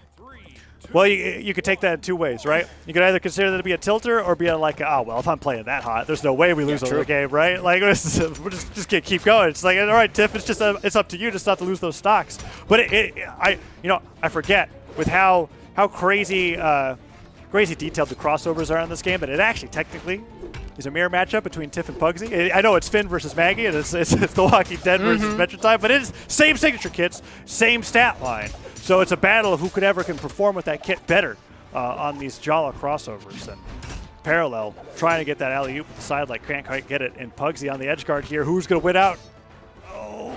Well, you could take that in 2 ways, right? You could either consider that to be a tilter or be like, oh well, if I'm playing that hot, there's no way we lose the game, right? Like we're just gonna keep going. It's like, all right, Tiff, it's just it's up to you just not to lose those stocks. But I forget with how crazy detailed the crossovers are in this game that it actually technically is a mirror matchup between Tiff and Pugsy. I know it's Finn versus Maggie, and it's The Walking Dead versus Metro Time, but it is same signature kits, same stat line. So it's a battle of who can perform with that kit better on these Jala crossovers. And Parallel trying to get that alley-oop with the side like can't quite get it. And Pugsy on the edge guard here. Who's going to win out? Oh,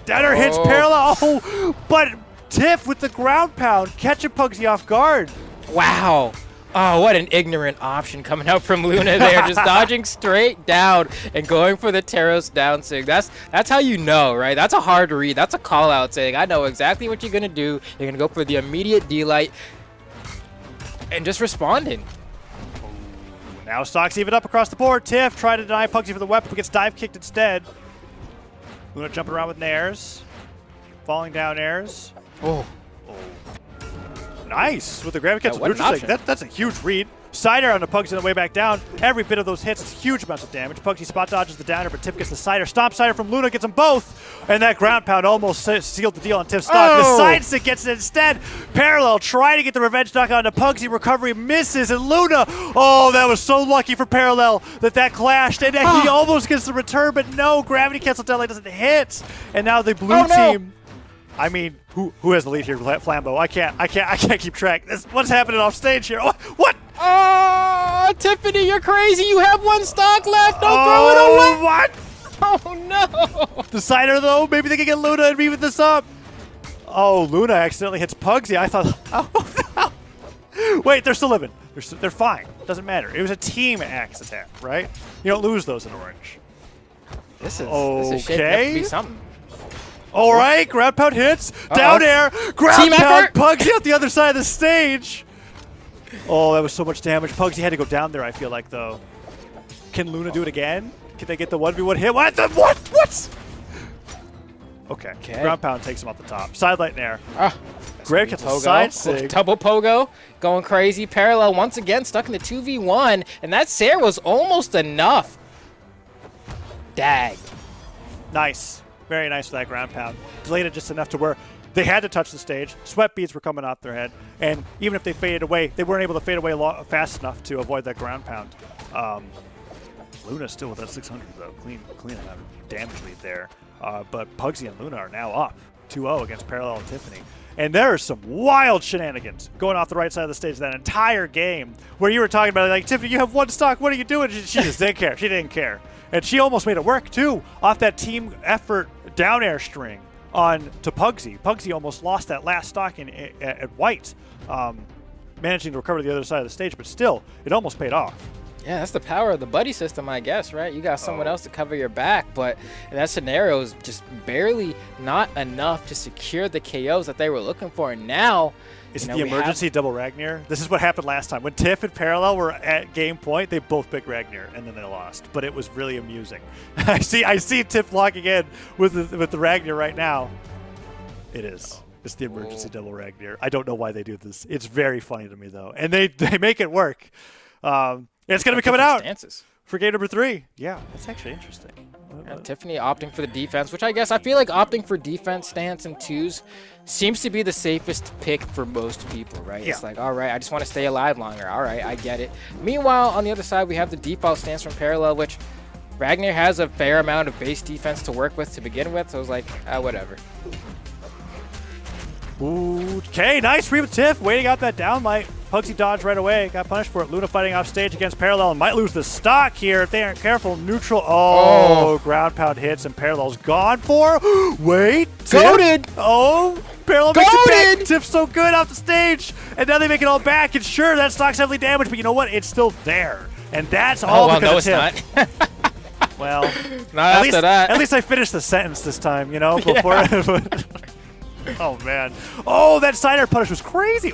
Deader hits Parallel. Oh, but Tiff with the ground pound catching Pugsy off guard. Wow. Oh, what an ignorant option coming out from Luna there, just dodging straight down and going for the Taros down sig. That's how you know, right? That's a hard read. That's a call out saying, I know exactly what you're gonna do. You're gonna go for the immediate D-light and just responding. Now stocks even up across the board. Tiff tried to deny Pugsy for the weapon, but gets dive kicked instead. Luna jumping around with nairs. Falling down airs. Oh. Nice with the gravity cancel what an neutral stick. option. That's a huge read. Side air on the Pugsy on the way back down. Every bit of those hits is huge amounts of damage. Pugsy spot dodges the downer, but Tiff gets the side air. Stomp side air from Luna gets them both. And that ground pound almost sealed the deal on Tiff's stock. The side stick gets it instead. Parallel trying to get the revenge knock on the Pugsy. Recovery misses, and Luna, oh, that was so lucky for Parallel that clashed. And he almost gets the return, but no, gravity cancel deadlight doesn't hit. And now the blue team. I mean, who has the lead here? Flambeau. I can't keep track. What's happening off stage here? What? Oh, Tiffany, you're crazy. You have one stock left. Don't throw it away. What? Oh, no. Decider, though. Maybe they can get Luna and even this up. Oh, Luna accidentally hits Pugsy. I thought, oh, no. Wait, they're still living. They're fine. Doesn't matter. It was a team axe attack, right? You don't lose those in orange. This is shaping up to be something. All right, ground pound hits, down air, ground Team pound, effort. Pugsy out the other side of the stage. Oh, that was so much damage. Pugsy had to go down there, I feel like, though. Can Luna do it again? Can they get the 1v1 hit? What? What? Okay. Ground pound takes him off the top. Side light in air. Grave gets a side sig. Double pogo, going crazy. Parallel once again stuck in the 2v1, and that Sair was almost enough. Dag. Nice. Very nice for that ground pound. Delayed it just enough to where they had to touch the stage. Sweat beads were coming off their head. And even if they faded away, they weren't able to fade away fast enough to avoid that ground pound. Luna still with that 600, though. Clean amount of damage lead there. But Pugsy and Luna are now up 2-0 against Parallel and Tiffany. And there are some wild shenanigans going off the right side of the stage that entire game where you were talking about, like, Tiffany, you have one stock. What are you doing? She just didn't care. She didn't care. And she almost made it work, too, off that team effort down air string on to Pugsy. Pugsy almost lost that last stock at white, managing to recover the other side of the stage, but still, it almost paid off. Yeah, that's the power of the buddy system, I guess, right? You got someone else to cover your back, but in that scenario, it was just barely not enough to secure the KOs that they were looking for. And now, is it the emergency double Ragnar? This is what happened last time. When Tiff and Parallel were at game point, they both picked Ragnar, and then they lost. But it was really amusing. I see Tiff locking in with the Ragnar right now. It is. It's the emergency double Ragnar. I don't know why they do this. It's very funny to me, though. And they make it work. It's going to be coming out for game number 3. Yeah, that's actually interesting. Tiffany opting for the defense, which I feel like opting for defense stance in 2s seems to be the safest pick for most people, right? Yeah. It's like, all right, I just want to stay alive longer. All right, I get it. Meanwhile, on the other side, we have the default stance from Parallel, which Ragnar has a fair amount of base defense to work with to begin with, so it's like, whatever. Okay, nice read with Tiff, waiting out that downlight. Pugsy dodged right away, got punished for it. Luna fighting off stage against Parallel and might lose the stock here if they aren't careful. Neutral, ground pound hits and Parallel's gone for. Wait, goated. Oh, Parallel makes it back. Tiff's so good off the stage, and now they make it all back. And sure, that stock's heavily damaged, but you know what? It's still there, and that's all because of Tiff. Not. Well, not after that. At least I finished the sentence this time, you know, before. Oh man! Oh, that side air punish was crazy.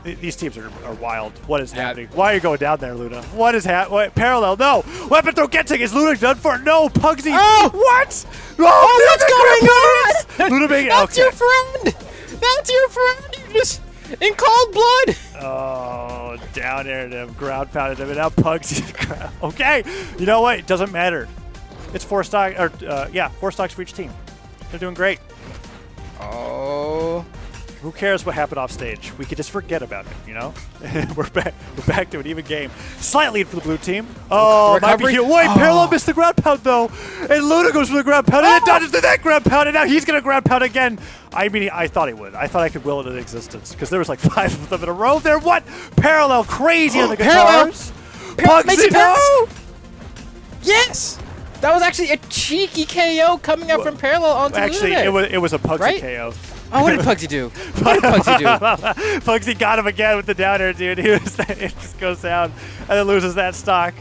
These teams are wild. What is happening? Why are you going down there, Luna? What is happening? Parallel? No. Weapon throw getting. Is Luna done for? No. Pugsy. Oh, what? Oh, what's going on? Luna being That's your friend. That's your friend. You just in cold blood. Oh, down there, them ground pounded them, and now Pugsy. Okay. You know what? It doesn't matter. It's 4 stock, 4 stocks for each team. They're doing great. Oh. Who cares what happened off stage? We could just forget about it, you know? We're back to an even game. Slight lead for the blue team. Oh, might be here. Wait, Parallel missed the ground pound, though. And Luna goes for the ground pound, and it dodges to that ground pound, and now he's going to ground pound again. I mean, I thought he would. I thought I could will it into existence, because there was like 5 of them in a row there. What? Parallel crazy on the guitars. Pugsy, no! Yes! That was actually a cheeky KO coming up from Parallel onto Luna. Actually, it was a Pugsy KO. Oh, what did Pugsy do? What did Pugsy do? Pugsy got him again with the down air, dude. It just goes down and then loses that stock.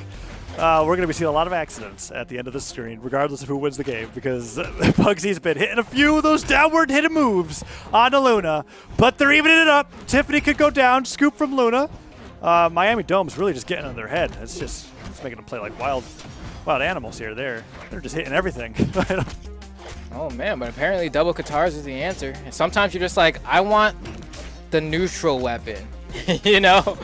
We're going to be seeing a lot of accidents at the end of the screen, regardless of who wins the game, because Pugsy's been hitting a few of those downward hidden moves onto Luna, but they're evening it up. Tiffany could go down, scoop from Luna. Miami Dome's really just getting on their head. It's making them play like wild animals here. They're just hitting everything. Oh man, but apparently double Katars is the answer. And sometimes you're just like, I want the neutral weapon. You know,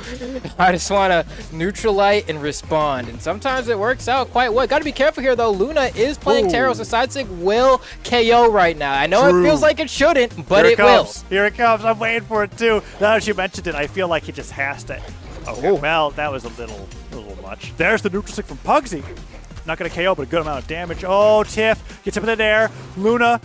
I just want to neutralite and respond, and sometimes it works out quite well. Got to be careful here, though. Luna is playing Taro, so side stick will KO right now. I know it feels like it shouldn't, but it will. Here it comes. I'm waiting for it too. Now that you mentioned it, I feel like he just has to. Oh, well, that was a little much. There's the neutral stick from Pugsy. Not going to KO, but a good amount of damage. Oh, Tiff gets him in the air. Luna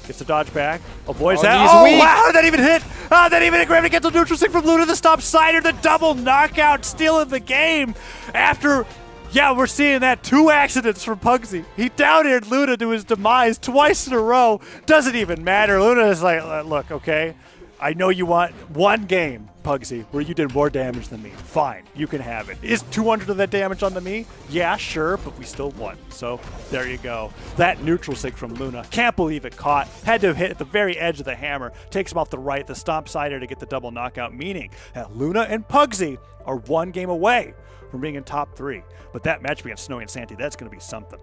gets the dodge back. Avoids that. Oh, weak. wow, that even hit. That even grabbed to get the neutral stick from Luna. The stop sider, the double knockout, still in the game. After, we're seeing that 2 accidents from Pugsy. He down-aired Luna to his demise twice in a row. Doesn't even matter. Luna is like, look, okay, I know you want one game, Pugsy, where you did more damage than me. Fine, you can have it. Is 200 of that damage onto me? Yeah, sure, but we still won. So there you go. That neutral stick from Luna. Can't believe it caught. Had to hit at the very edge of the hammer. Takes him off the right, the stomp sider to get the double knockout, meaning that Luna and Pugsy are 1 game away from being in top 3. But that match against Snowy and Santi, that's going to be something.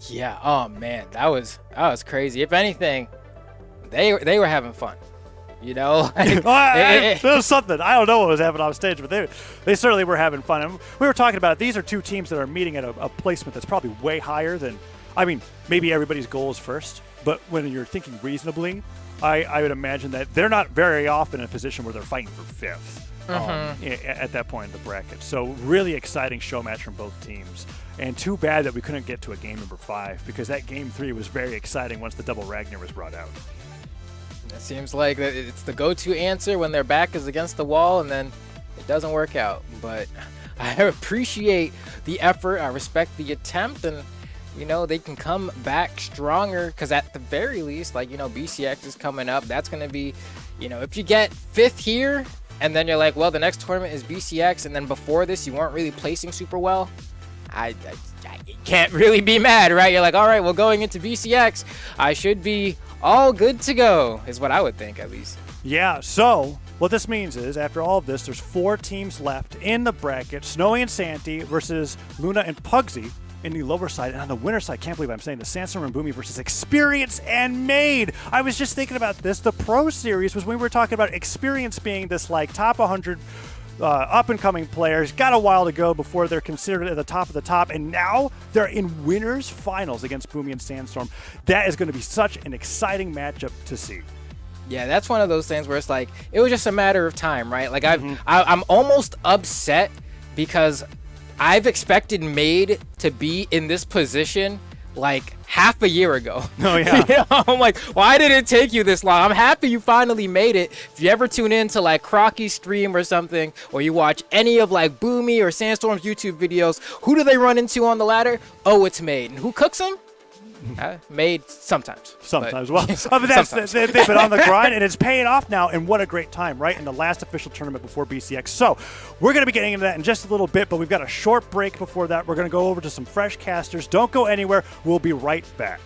Yeah, oh man, that was crazy. If anything, they were having fun. You know, there was something. I don't know what was happening on stage, but they certainly were having fun. And we were talking about it. These are 2 teams that are meeting at a placement that's probably way higher than, I mean, maybe everybody's goal is first, but when you're thinking reasonably, I would imagine that they're not very often in a position where they're fighting for 5th at that point in the bracket. So really exciting show match from both teams. And too bad that we couldn't get to a game number 5, because that game 3 was very exciting once the double Ragnar was brought out. It seems like it's the go-to answer when their back is against the wall, and then it doesn't work out. But I appreciate the effort. I respect the attempt, and you know they can come back stronger. Because at the very least, like BCX is coming up. That's going to be, if you get 5th here, and then you're like, well, the next tournament is BCX, and then before this you weren't really placing super well. I can't really be mad, right? You're like, all right, well, going into BCX, I should be all good to go, is what I would think, at least. Yeah, so what this means is, after all of this, there's 4 teams left in the bracket. Snowy and Santi versus Luna and Pugsy in the lower side. And on the winner side, can't believe I'm saying this, Sandstorm and Boomi versus Experience and Maid. I was just thinking about this. The Pro Series was when we were talking about Experience being this, like, top 100 up-and-coming players. Got a while to go before they're considered at the top of the top, and now they're in winners finals against Boomi and Sandstorm. That is going to be such an exciting matchup to see. Yeah, that's one of those things where it's like, it was just a matter of time, right? Like, I'm almost upset because I've expected Maid to be in this position like half a year ago. Oh, yeah. I'm like, why did it take you this long? I'm happy you finally made it. If you ever tune in to like Crocky's stream or something, or you watch any of like Boomi or Sandstorm's YouTube videos, who do they run into on the ladder? Oh, it's Maid. And who cooks them? Maid sometimes. Sometimes. Well, but they've been on the grind, and it's paying off now, and what a great time, right? In the last official tournament before BCX. So we're going to be getting into that in just a little bit, but we've got a short break before that. We're going to go over to some fresh casters. Don't go anywhere. We'll be right back.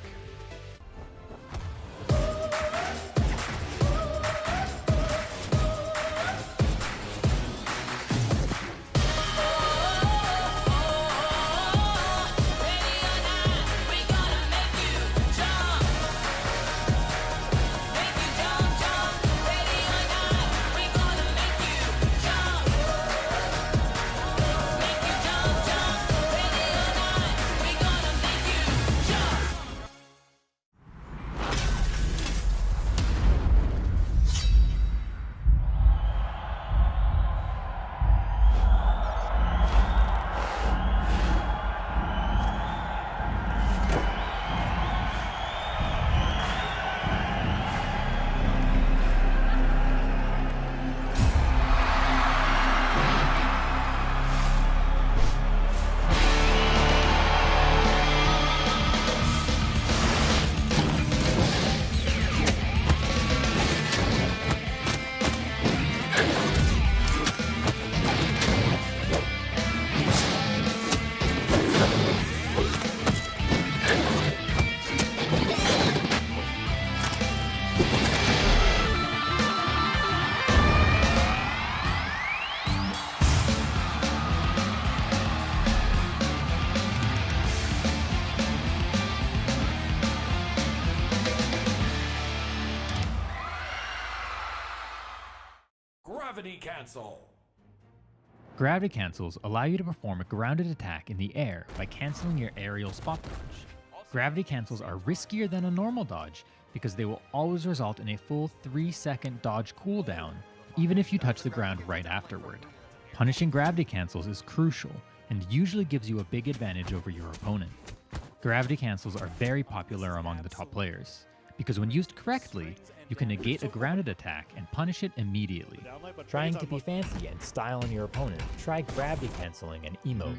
Gravity Cancel. Gravity cancels allow you to perform a grounded attack in the air by canceling your aerial spot dodge. Gravity cancels are riskier than a normal dodge because they will always result in a full 3-second dodge cooldown, even if you touch the ground right afterward. Punishing gravity cancels is crucial and usually gives you a big advantage over your opponent. Gravity cancels are very popular among the top players, because when used correctly, you can negate a grounded attack and punish it immediately. Trying to be fancy and style on your opponent, try gravity canceling and emote.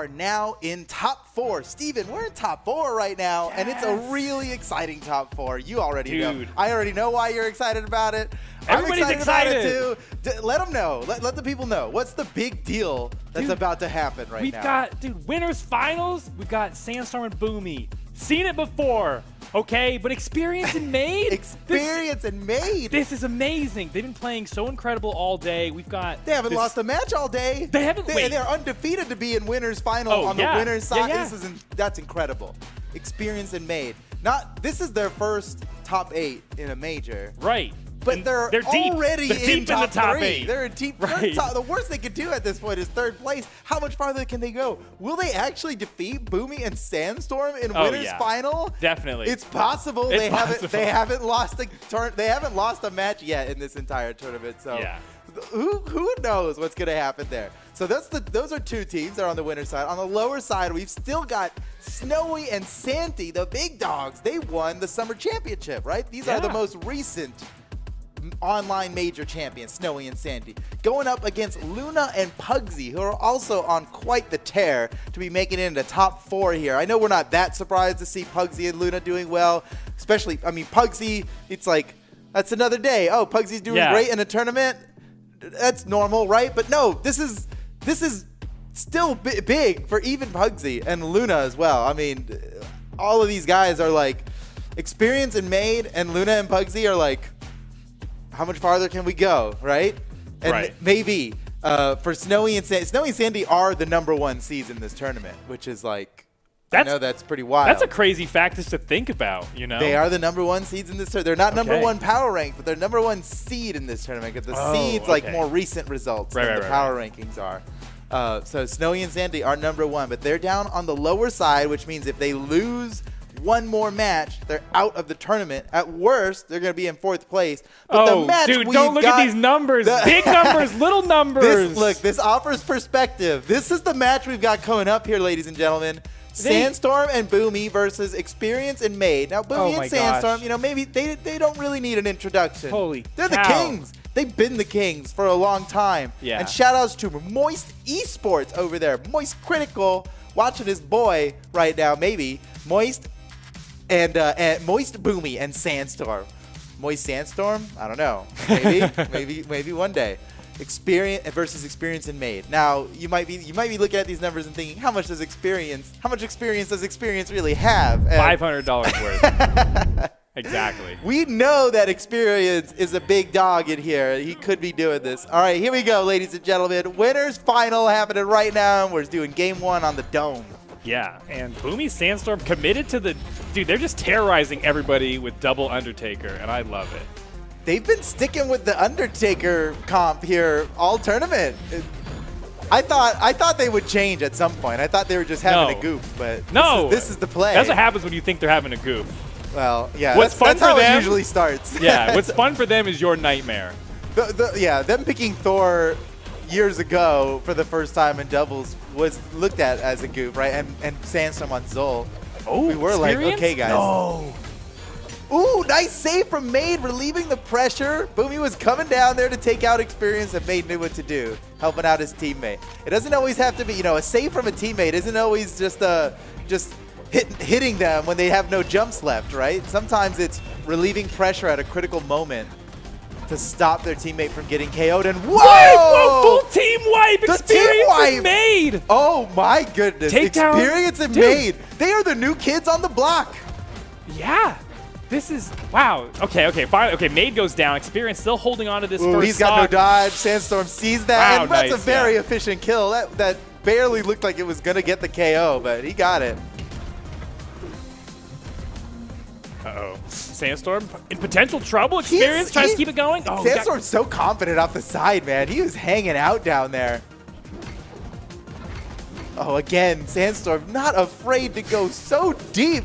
are now in top 4. Steven, we're in top 4 right now, and it's a really exciting top 4. You already know. I already know why you're excited about it. Everybody's I'm excited about excited. it too. Let them know. Let the people know. What's the big deal that's about to happen right We've now? got, winners finals. We've got Sandstorm and Boomi. Seen it before, okay? But experience and Maid? Experience and Maid. This is amazing. They've been playing so incredible all day. We've got. They haven't lost a match all day. They haven't. They're undefeated to be in winners final on the winners side. That's incredible. Experience and Maid. This is their first top 8 in a major. Right. But they're deep. already They're deep in top the top 3. 8. They're in deep. Right. The worst they could do at this point is 3rd place. How much farther can they go? Will they actually defeat Boomi and Sandstorm in winners final? Definitely. It's possible. They haven't lost a match yet in this entire tournament. So who knows what's gonna happen there? So those are 2 teams that are on the winner's side. On the lower side, we've still got Snowy and Santi, the big dogs. They won the summer championship, right? These are the most recent online major champions, Snowy and Santi, going up against Luna and Pugsy, who are also on quite the tear to be making it into top 4 here. I know we're not that surprised to see Pugsy and Luna doing well, especially, Pugsy, it's like That's another day. Oh, Pugsy's doing great in a tournament. That's normal, right? But no, this is still big for even Pugsy and Luna as well. I mean, all of these guys are like Experience and Maid, and Luna and Pugsy are like, how much farther can we go, right? And maybe for Snowy and Sandy are the #1 seeds in this tournament, which is like, I know that's pretty wild. That's a crazy fact just to think about, you know? They are the #1 seeds in this tournament. They're not #1 power rank, but they're #1 seed in this tournament because the seeds like more recent results than the power rankings are. So Snowy and Sandy are #1, but they're down on the lower side, which means if they lose one more match, they're out of the tournament. At worst, they're going to be in 4th place. But the match dude, don't look at these numbers. Big numbers, little numbers. This offers perspective. This is the match we've got coming up here, ladies and gentlemen. Sandstorm and Boomi versus Experience and Maid. Now, Boomi and Sandstorm, you know, maybe they don't really need an introduction. They're the kings. They've been the kings for a long time. Yeah. And shout outs to Moist Esports over there. Moist Critical, watching his boy right now, maybe. Moist and Moist Boomi and Sandstorm. Moist Sandstorm? I don't know. Maybe maybe one day. Experience versus Experience and Maid. Now you might be looking at these numbers and thinking, how much experience does Experience really have? $500 worth. Exactly. We know that Experience is a big dog in here. He could be doing this. All right, here we go, ladies and gentlemen. Winners final happening right now. We're doing game 1 on the Dome. Yeah, and Boomi Sandstorm committed to the dude. They're just terrorizing everybody with double Undertaker, and I love it. They've been sticking with the Undertaker comp here all tournament. I thought they would change at some point. I thought they were just having a goof, but this is the play. That's what happens when you think they're having a goof. Well, yeah, that's how them, it usually starts. Yeah, what's fun for them is your nightmare. Them picking Thor years ago for the first time in doubles was looked at as a goof, right? And Sandstorm on Zol. Oh, we were like, okay, guys. No. Ooh, nice save from Maid, relieving the pressure. Boomi was coming down there to take out Experience, and Maid knew what to do, helping out his teammate. It doesn't always have to be, you know, a save from a teammate isn't always just hitting them when they have no jumps left, right? Sometimes it's relieving pressure at a critical moment to stop their teammate from getting KO'd. And whoa! Full team wipe! Experience and Maid! Oh my goodness. Experience and Maid. They are the new kids on the block. Yeah. This is, wow. Okay, fine. Okay, Maid goes down. Experience still holding on to this first He's got no dodge. Sandstorm sees that. Wow, and that's a very efficient kill. That barely looked like it was going to get the KO, but he got it. Uh-oh. Sandstorm in potential trouble. Experience tries to keep it going. Oh, Sandstorm's so confident off the side, man. He was hanging out down there. Oh, again, Sandstorm not afraid to go so deep.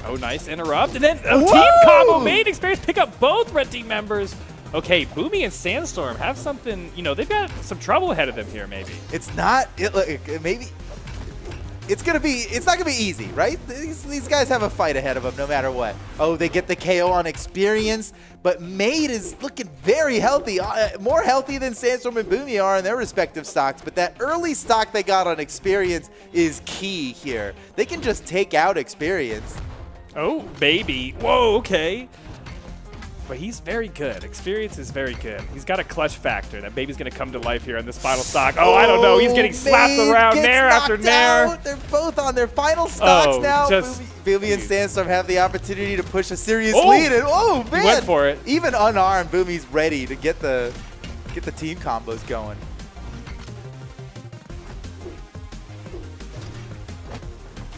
Oh, nice interrupt. And then a team combo made Experience pick up both red team members. Okay, Boomi and Sandstorm have something, you know, they've got some trouble ahead of them here, maybe. It's not, maybe, it's not going to be easy, right? These guys have a fight ahead of them no matter what. Oh, they get the KO on Experience, but Maid is looking very healthy, more healthy than Sandstorm and Boomi are in their respective stocks, but that early stock they got on Experience is key here. They can just take out Experience. Oh, baby. Whoa, okay. But he's very good. Experience is very good. He's got a clutch factor. That baby's going to come to life here on this final stock. Oh, I don't know. He's getting slapped around nair after nair. They're both on their final stocks now. Boomi and Sandstorm have the opportunity to push a serious lead. And man. He went for it. Even unarmed, Boomi's ready to get the team combos going.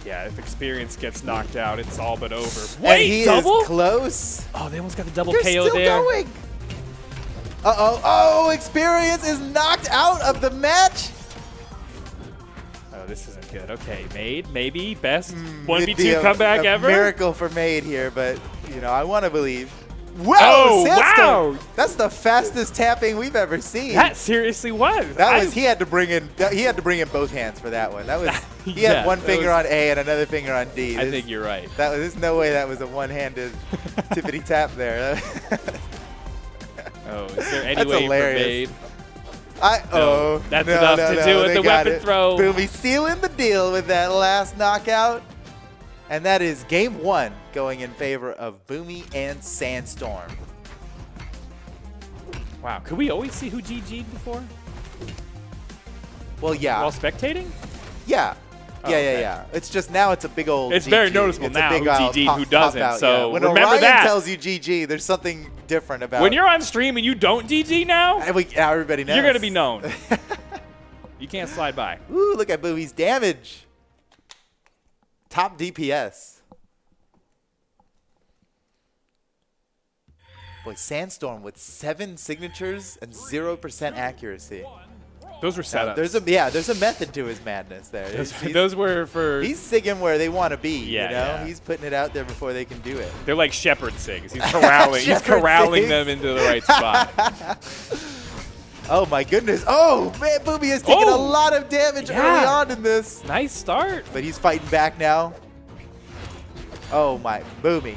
Yeah, if Experience gets knocked out, it's all but over. Wait, he double? Is close. Oh, they almost got the double They're KO still there. Going. Oh, Experience is knocked out of the match. Oh, this isn't good. Okay, Maid, maybe best 1v2 comeback ever. Miracle for Maid here, but you know, I want to believe. Wow, wow! That's the fastest tapping we've ever seen. That seriously was. He had to bring in both hands for that one. That was he had one finger on A and another finger on D. I think you're right. There's no way that was a one-handed Tiffany tap there. Oh, is there any way hilarious. for Maid? That's enough to do with the weapon throw. Boomi sealing the deal with that last knockout. And that is game 1 going in favor of Boomi and Sandstorm. Wow, could we always see who GG'd before? Well, yeah. While spectating? Yeah. Oh, yeah, okay. yeah. It's just now it's a big old It's GG. very noticeable It's a now big who old GG'd, pop- who doesn't, pop out, so yeah. When remember Orion that. tells you GG, there's something different about When it. you're on stream and you don't GG now, Now everybody knows. you're going to be known. You can't slide by. Ooh, look at Boomi's damage. Top DPS. Boy, Sandstorm with 7 signatures and 0% accuracy. Those were setups. There's a method to his madness there. Those were for... He's sigging where they want to be, Yeah, you know? yeah. He's putting it out there before they can do it. They're like shepherd sigs. He's corralling, Shepherd them sigs. into the right spot. Oh, my goodness. Oh, man, Boomi has taken a Oh! lot of damage early on in this. Nice start. But he's fighting back now. Oh, my. Boomi.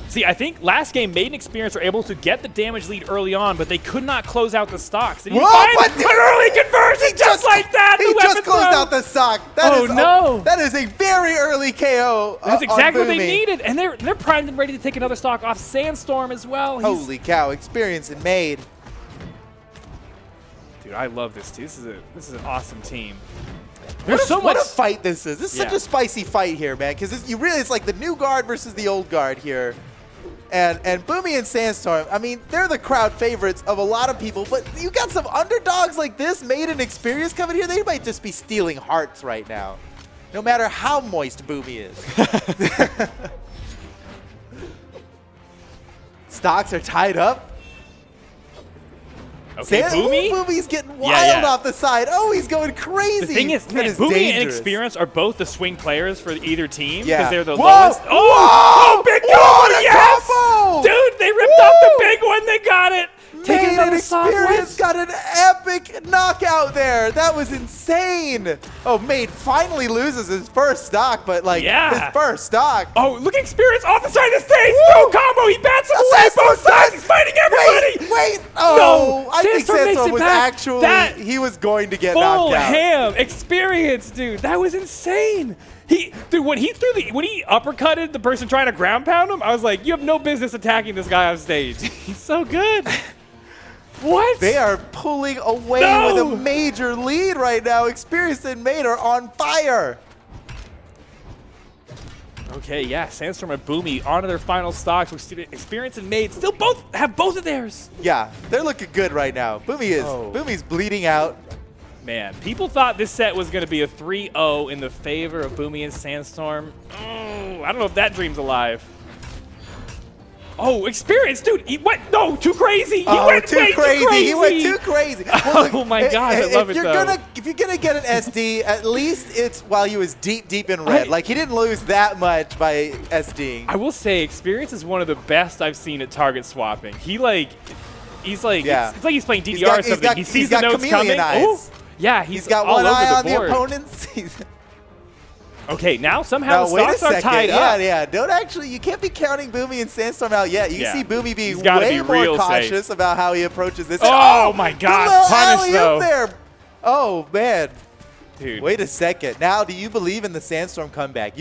See, I think last game, Maid and Experience were able to get the damage lead early on, but they could not close out the stocks. Did you find an early conversion just like that? He the just weapon closed throw? out the stock. That is a very early KO. That's exactly what they Boomi. needed, and they're primed and ready to take another stock off Sandstorm as well. Holy cow! Experience and Maid. Dude, I love this team. This is an awesome team. What a fight this is. This is such Yeah. a spicy fight here, man. Because it's like the new guard versus the old guard here. And Boomi and Sandstorm, I mean, they're the crowd favorites of a lot of people, but you got some underdogs like this, Maid and Experience coming here, they might just be stealing hearts right now. No matter how moist Boomi is. Stocks are tied up. Okay, Boomi? Boomi's getting wild off the side. Oh, he's going crazy. The thing is, That man, is Boomi and dangerous. Experience are both the swing players for either team Yeah. because they're the Whoa! lowest. Oh, big What combo! a Yes! combo! Dude, they ripped off the big one. They got it. Taking Maid and another stock. Experience got an epic knockout there. That was insane. Oh, Maid finally loses his first stock, but like his first stock. Oh, look at Experience off the side of the stage. No combo. He bats him away both sides. He's fighting everybody. Wait. Oh, No. I think Sandstorm makes Sandstorm it was back. actually, That he was going to get full knocked out. ham Experience, dude. That was insane. Dude, when he uppercutted the person trying to ground pound him, I was like, you have no business attacking this guy on stage. He's so good. What? They are pulling away with a major lead right now. Experience and Maid are on fire. Okay, yeah, Sandstorm and Boomi onto their final stocks with Experience and Maid still have both of theirs. Yeah, they're looking good right now. Boomi's bleeding out. Man, people thought this set was going to be a 3-0 in the favor of Boomi and Sandstorm. Oh, I don't know if that dream's alive. Oh, Experience, dude. He went, no, too crazy. He went too way crazy. too crazy. He went too crazy. Well, Oh my gosh, I love it though. If you're gonna get an SD, at least it's while he was deep in red. Like he didn't lose that much by SDing. I will say, Experience is one of the best I've seen at target swapping. He's like, it's like he's playing DDR or something. He sees the notes coming. Oh, yeah, he's got all one over eye on board. the opponents. Okay, now somehow the wait a stocks are second. tied up. Yeah. You can't be counting Boomi and Sandstorm out yet. You can see Boomi being way more real cautious about how he approaches this. Oh my gosh, good little punish alley-oop though. there. Oh man. Dude. Wait a second. Now, do you believe in the Sandstorm comeback?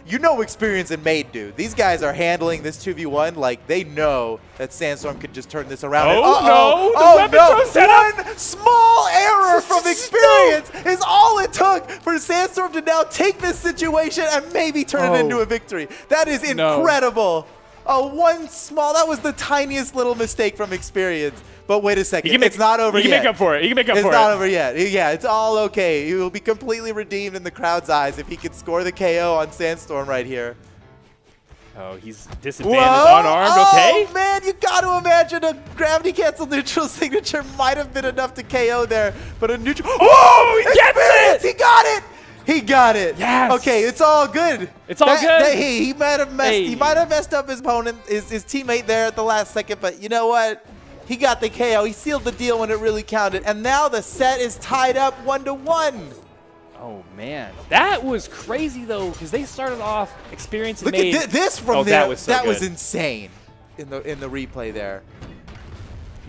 You know Experience and Maid do. These guys are handling this 2v1 like they know that Sandstorm could just turn this around. Oh, no. The weapon throw set up. One small error from Experience is all it took for Sandstorm to now take this situation and maybe turn it into a victory. That is incredible. That was the tiniest little mistake from Experience. But wait a second, it's not over yet. He can make up for it. It's not over yet. Yeah, it's all okay. He will be completely redeemed in the crowd's eyes if he can score the KO on Sandstorm right here. Oh, he's disadvantaged, unarmed, okay? Oh, man, you got to imagine a gravity cancel neutral signature might have been enough to KO there, but a neutral. Oh, he gets it! He got it! He got it. Yes. Okay, it's all good. It's all good. He might have messed. He might have messed up his opponent, his teammate there at the last second. But you know what? He got the KO. He sealed the deal when it really counted. And now the set is tied up 1-1. Oh man, that was crazy though, because they started off Experience and Look Maid. at this from there. That was insane in the replay there.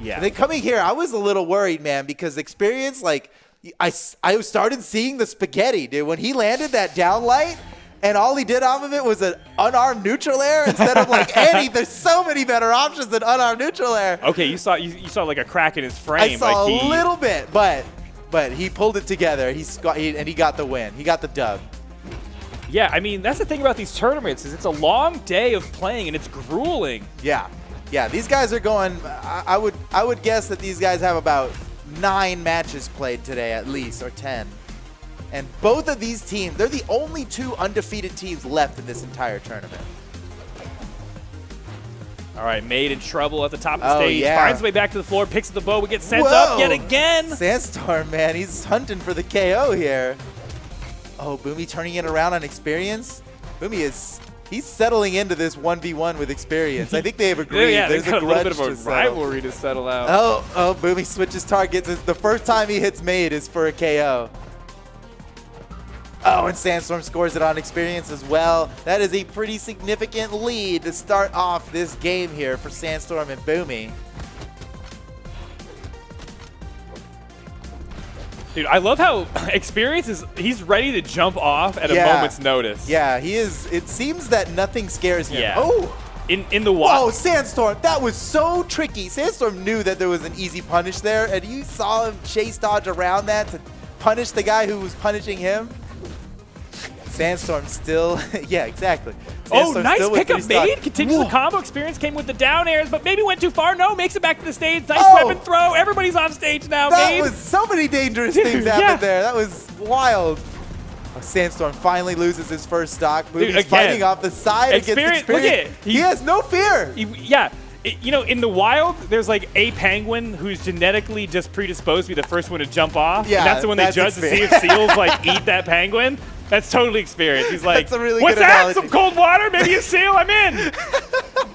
Yeah. And then coming here, I was a little worried, man, because Experience, like, I started seeing the spaghetti, dude. When he landed that down light and all he did off of it was an unarmed neutral air instead of like any. There's so many better options than unarmed neutral air. Okay, you saw like a crack in his frame. I saw like a little bit, but he pulled it together. And he got the win. He got the dub. Yeah, I mean, that's the thing about these tournaments is it's a long day of playing and it's grueling. Yeah. These guys are going. I would guess that these guys have about 9 matches played today at least, or 10. And both of these teams, they're the only 2 undefeated teams left in this entire tournament. All right, Maid in trouble at the top of the stage. Yeah. Finds his way back to the floor, picks up the bow, gets sent up yet again. Sandstorm, man, he's hunting for the KO here. Oh, Boomi turning it around on experience. Boomi he's settling into this 1v1 with experience. I think they have agreed. Yeah, There's got a a little grudge bit of a rivalry to settle out. Oh, Boomi switches targets. The first time he hits Maid is for a KO. Oh, and Sandstorm scores it on experience as well. That is a pretty significant lead to start off this game here for Sandstorm and Boomi. Dude, I love how experience he's ready to jump off at a moment's notice. Yeah, he is. It seems that nothing scares him. Yeah. Oh! In the wild. Whoa, Sandstorm, that was so tricky. Sandstorm knew that there was an easy punish there, and you saw him chase dodge around that to punish the guy who was punishing him. Sandstorm still, yeah, exactly. Sandstorm nice pickup, Maid. Continues the combo. Experience came with the down airs, but maybe went too far. No, makes it back to the stage. Nice weapon throw. Everybody's off stage now, Maid. That was so many dangerous things happened there. That was wild. Oh, Sandstorm finally loses his first stock. Boomi's fighting off the side against Experience. Look at it. He has no fear. In the wild, there's like a penguin who's genetically just predisposed to be the first one to jump off. Yeah, and that's the one they judge to see if seals like eat that penguin. That's totally experience. He's like, that's a really what's good that? analogy. Some cold water? Maybe a seal? I'm in.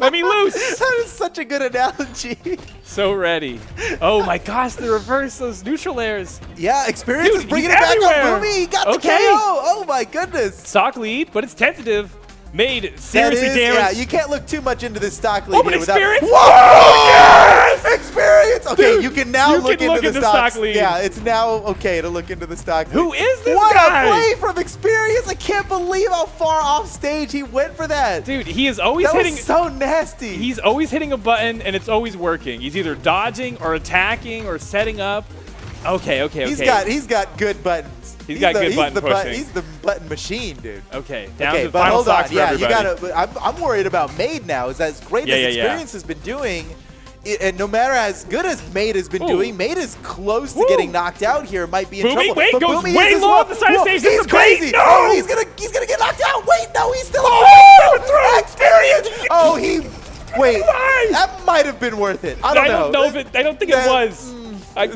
Let me loose. That is such a good analogy. So ready. Oh my gosh, the reverse, those neutral airs. Yeah, experience is bringing it back up. Boomi, he got the KO. Oh my goodness. Stock lead, but it's tentative. Maid seriously damaged. Yeah, you can't look too much into this stock lead but here experience. Whoa! Yes! Experience. Okay, Dude, you can now look into the stock lead. Yeah, it's now okay to look into the stock lead. Who is this what guy? What a play from experience! I can't believe how far off stage he went for that. Dude, he is always that hitting. Was so nasty. He's always hitting a button and it's always working. He's either dodging or attacking or setting up. Okay. He's got good buttons. He's got good button pushing. He's the button machine, dude. Okay, down to the but final hold on. stocks for Yeah, everybody. you gotta. I'm worried about Maid now. Is as great as experience has been doing, and no matter as good as Maid has been doing, Maid is close to getting knocked out here. Might be in trouble. Wait, but goes Boomi way is low well. off the side of stage. He's crazy. No! Oh, he's gonna get knocked out. Wait, no, he's still on. Experience. Oh, wait. That might have been worth it. I don't know. I don't think it was.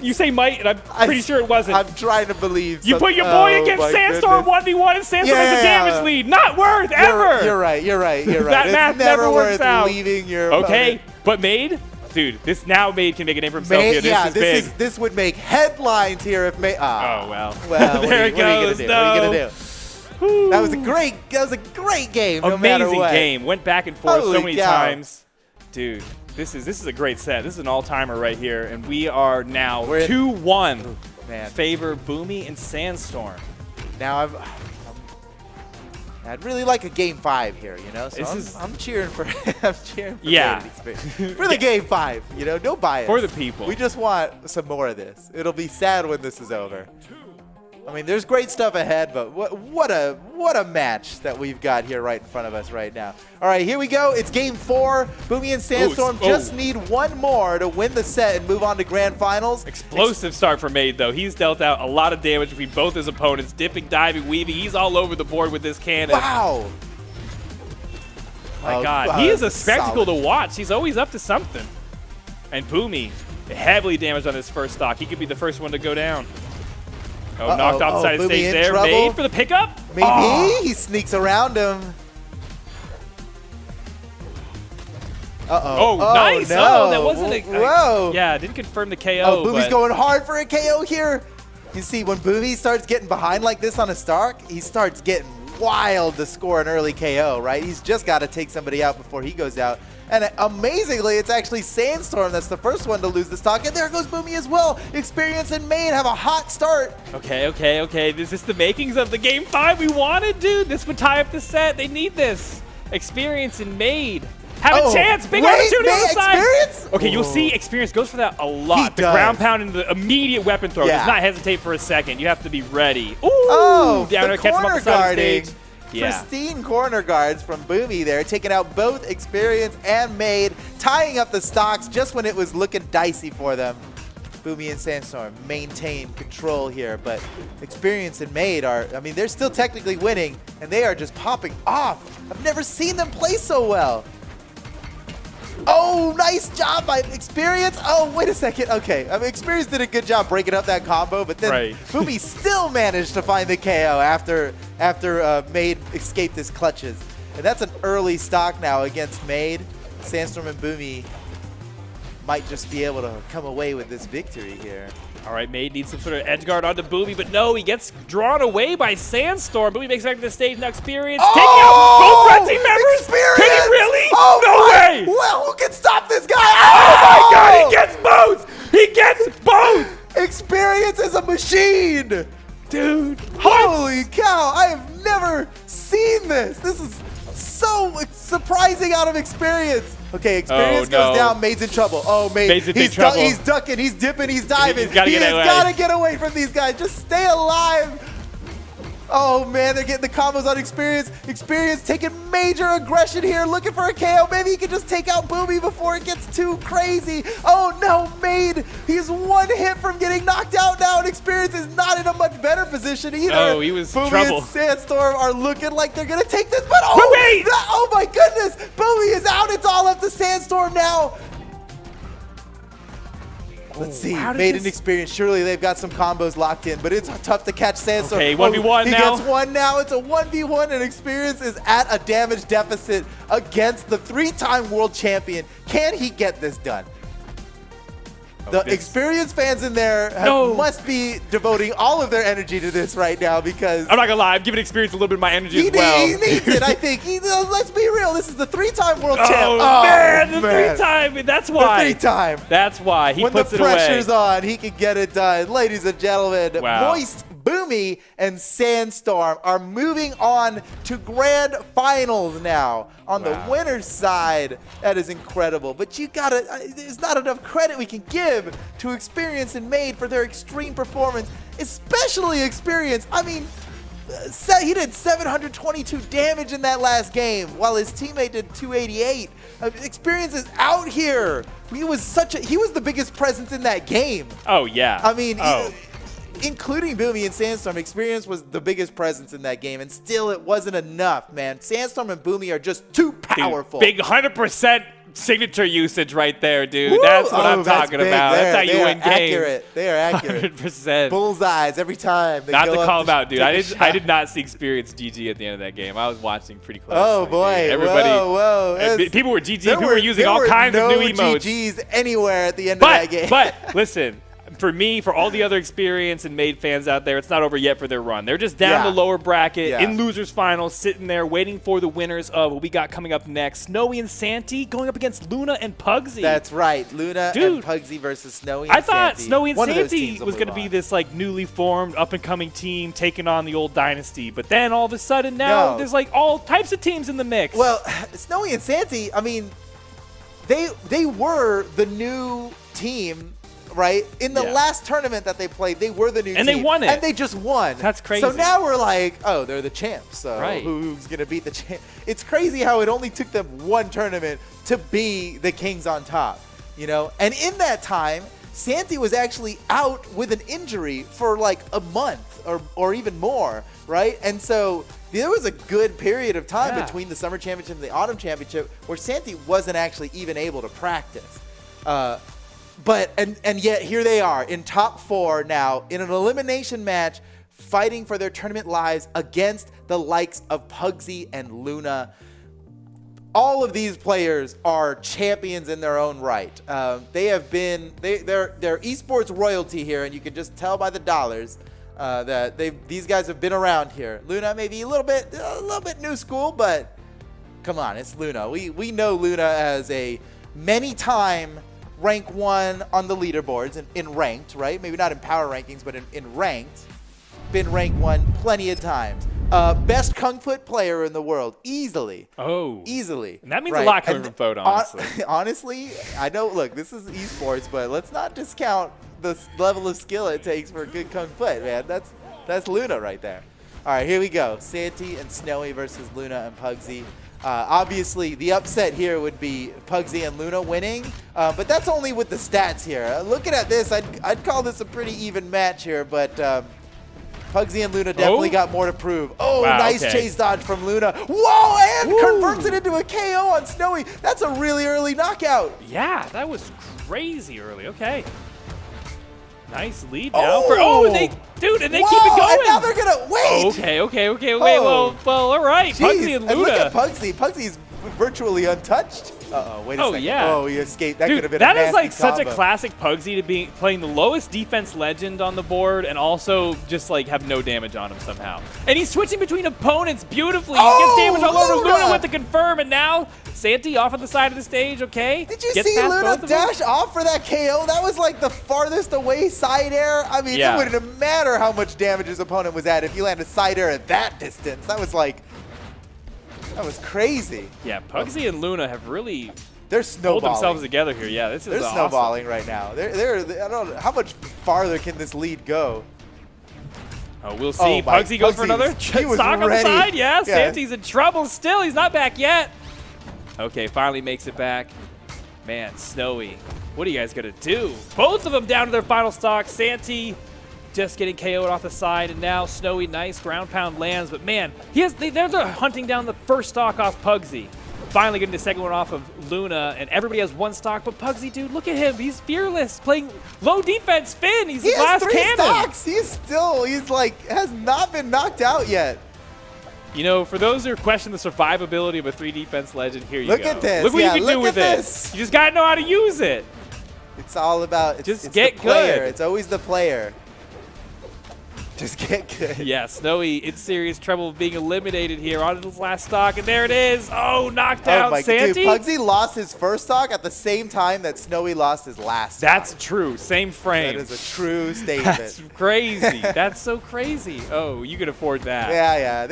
You say might, and I'm pretty sure it wasn't. I'm trying to believe. You put your boy against Sandstorm 1v1, and Sandstorm has a damage lead. Not worth ever. You're right. That math never works out. Leaving your opponent. But Maid, dude, Maid can make a name for himself here. This is big. This would make headlines here if Maid. Oh well. Well, there it goes. What are you gonna do? That was a great game. No matter what. Amazing game. Went back and forth Holy so many cow. times, dude. This is a great set. This is an all-timer right here, and we are now 2-1. Favor Boomi and Sandstorm. Now I'd really like a game 5 here, you know. So I'm cheering for I'm cheering for for the game 5. You know, no bias for the people. We just want some more of this. It'll be sad when this is over. I mean, there's great stuff ahead, but what a match that we've got here right in front of us right now. All right, here we go. It's game 4. Boomi and Sandstorm just need one more to win the set and move on to grand finals. Explosive start for Maid, though. He's dealt out a lot of damage between both his opponents. Dipping, diving, weaving. He's all over the board with this cannon. Wow. My God. He is a spectacle to watch. He's always up to something. And Boomi, heavily damaged on his first stock. He could be the first one to go down. Oh, knocked off the side of the stage there. Trouble. Maid for the pickup. Maybe he sneaks around him. Oh, nice. No. Oh, that wasn't a... Whoa. Yeah, didn't confirm the KO. Oh, Boomi's going hard for a KO here. You see, when Boomi starts getting behind like this on a stock, he starts getting wild to score an early KO, right? He's just got to take somebody out before he goes out. And amazingly, it's actually Sandstorm that's the first one to lose the stock. And there goes Boomi as well. Experience and Maid have a hot start. Okay. Is this the makings of the Game 5 we wanted, dude? This would tie up the set. They need this. Experience and Maid have a chance. Big opportunity on the side. Experience? Okay, you'll see Experience goes for that a lot. He The does. ground pound and the immediate weapon throw. Yeah. Does not hesitate for a second. You have to be ready. Ooh! Down the to catch him corner off the side of the guarding. stage. Yeah. Pristine corner guards from Boomi there, taking out both Experience and Maid, tying up the stocks just when it was looking dicey for them. Boomi and Sandstorm maintain control here, but Experience and Maid are, I mean, they're still technically winning, and they are just popping off. I've never seen them play so well. Oh, nice job by Experience. Oh, wait a second. Okay, I mean, Experience did a good job breaking up that combo, but then Boomi still managed to find the KO after Maid escaped his clutches. And that's an early stock now against Maid. Sandstorm and Boomi might just be able to come away with this victory here. All right, Maid needs some sort of edge guard onto Boomi, but no, he gets drawn away by Sandstorm. Boomi makes it back to the stage. Now Experience taking out both red team members. Experience! Can he really? Oh, no way! Well, who can stop this guy? Oh my God, he gets both! He gets both! Experience is a machine! Dude, holy cow, I have never seen this. This is so surprising out of Experience. Okay, Experience goes down, Maid's in trouble. Oh, Maid's in big trouble. He's ducking, he's dipping, he's diving. He's got to get away from these guys. Just stay alive. Oh, man, they're getting the combos on Experience. Experience taking major aggression here, looking for a KO. Maybe he can just take out Boomi before it gets too crazy. Oh, no, Maid. He's one hit from getting knocked out now, and Experience is not in a much better position either. Oh, he was in Boomi trouble. and Sandstorm are looking like they're going to take this, but wait! Oh, my goodness. Boomi is out. It's all up to Sandstorm now. Let's see, Maid and Experience, surely they've got some combos locked in, but it's tough to catch Sandstorm. Okay, 1v1 he now. He gets one now. It's a 1v1, and Experience is at a damage deficit against the 3-time world champion. Can he get this done? The Experience fans in there must be devoting all of their energy to this right now because I'm not gonna lie, I'm giving Experience a little bit of my energy as well. He needs it, I think. Let's be real. This is the 3-time world champ. Oh, man, the 3-time. That's why. The 3-time. That's why. He puts it away. When the pressure's on, he can get it done. Ladies and gentlemen, Moist, Boomi, and Sandstorm are moving on to grand finals now. On the winner's side, that is incredible. But you gotta, there's not enough credit we can give to Experience and Maid for their extreme performance, especially Experience. I mean, he did 722 damage in that last game, while his teammate did 288. Experience is out here. He was the biggest presence in that game. Oh yeah. I mean, including Boomi and Sandstorm, Experience was the biggest presence in that game, and still it wasn't enough, man. Sandstorm and Boomi are just too powerful. Dude, big 100% signature usage right there, dude. Woo! That's what I'm talking about. That's how you win games. They are accurate. 100%. Bullseyes every time. Not to call them out, dude. I did not see Experience GG at the end of that game. I was watching pretty close. Oh, boy. Dude. Everybody. Whoa. People were GG. People were using all kinds of new emotes. GGs anywhere at the end of that game. But listen. For me, for all the other Experience and Maid fans out there, it's not over yet for their run. They're just down the lower bracket in losers finals, sitting there waiting for the winners of what we got coming up next. Snowy and Santi going up against Luna and Pugsy. That's right. Luna and Pugsy versus Snowy and Santi. I thought Snowy and Santi was going to be this like newly formed up-and-coming team taking on the old dynasty. But then all of a sudden now there's like all types of teams in the mix. Well, Snowy and Santi, I mean, they were the new team. Right? In the last tournament that they played, they were the new team. And they won it. And they just won. That's crazy. So now we're like, oh, they're the champs. So who's going to beat the champ? It's crazy how it only took them one tournament to be the kings on top, you know? And in that time, Santi was actually out with an injury for like a month or even more, right? And so there was a good period of time between the summer championship and the autumn championship where Santi wasn't actually even able to practice. But yet here they are in top 4 now in an elimination match fighting for their tournament lives against the likes of Pugsy and Luna. All of these players are champions in their own right. They have been they're esports royalty here, and you can just tell by the dollars. that these guys have been around here. Luna maybe a little bit new school, but come on, it's Luna. We know Luna as a many-time rank 1 on the leaderboards in ranked, right? Maybe not in power rankings, but in ranked. Been rank 1 plenty of times. Best Kung Fu player in the world, easily. Oh. Easily. And that means a lot coming from Fote, honestly. Honestly, I know, look, this is esports, but let's not discount the level of skill it takes for a good Kung Fu, man. That's Luna right there. All right, here we go. Santi and Snowy versus Luna and Pugsy. Obviously, the upset here would be Pugsy and Luna winning, but that's only with the stats here. Looking at this, I'd call this a pretty even match here, but Pugsy and Luna definitely got more to prove. Oh, wow, nice chase dodge from Luna. Whoa, and converts it into a KO on Snowy. That's a really early knockout. Yeah, that was crazy early. Okay. Nice lead now for and they keep it going. And now they're gonna wait. Okay. Wait, well, all right. Jeez, Pugsy and Luna. look at Pugsy. Pugsy's virtually untouched. Wait a second. Yeah. Oh, he escaped. That Dude, could have been that a is nasty like such a combo. classic Pugsy to be playing the lowest defense legend on the board and also just like have no damage on him somehow. And he's switching between opponents beautifully. He gets damage all over Luna with the confirm, and now Santi off on the side of the stage, okay? Did you Gets see past Luna both of them. dash off for that KO? That was like the farthest away side air. I mean, Yeah. it wouldn't matter how much damage his opponent was at if you landed side air at that distance. That was crazy. Yeah, Pugsy and Luna have really They're pulled snowballing. themselves together here. Yeah, this is They're awesome. snowballing right now. I don't know how much farther can this lead go. Oh, we'll see. my- Pugsy goes for Pugsy another was- he was stock on the ready. side. Yeah, Yeah. Santi's in trouble still. He's not back yet. Okay, finally makes it back. Man, Snowy, what are you guys going to do? Both of them down to their final stock. Santi just getting KO'd off the side, and now Snowy, nice ground pound lands. But man, they're hunting down the first stock off Pugsy. Finally getting the second one off of Luna, and everybody has one stock. But Pugsy, dude, look at him. He's fearless, playing low defense Finn. He's He the has glass 3 cannon. stocks. He's like, has not been knocked out yet. You know, for those who question the survivability of a 3 defense legend, here you Look go. at this. Look what Yeah, you can do look with at it. this. You just got to know how to use it. It's all about it's get the player. good. It's always the player. Just get good. Yeah, Snowy in serious trouble of being eliminated here on his last stock, and there it is. Oh, knocked out Santi. Dude, Pugsy lost his first stock at the same time that Snowy lost his last stock. That's true. Same frame. That is a true statement. That's crazy. That's so crazy. Oh, you can afford that. Yeah.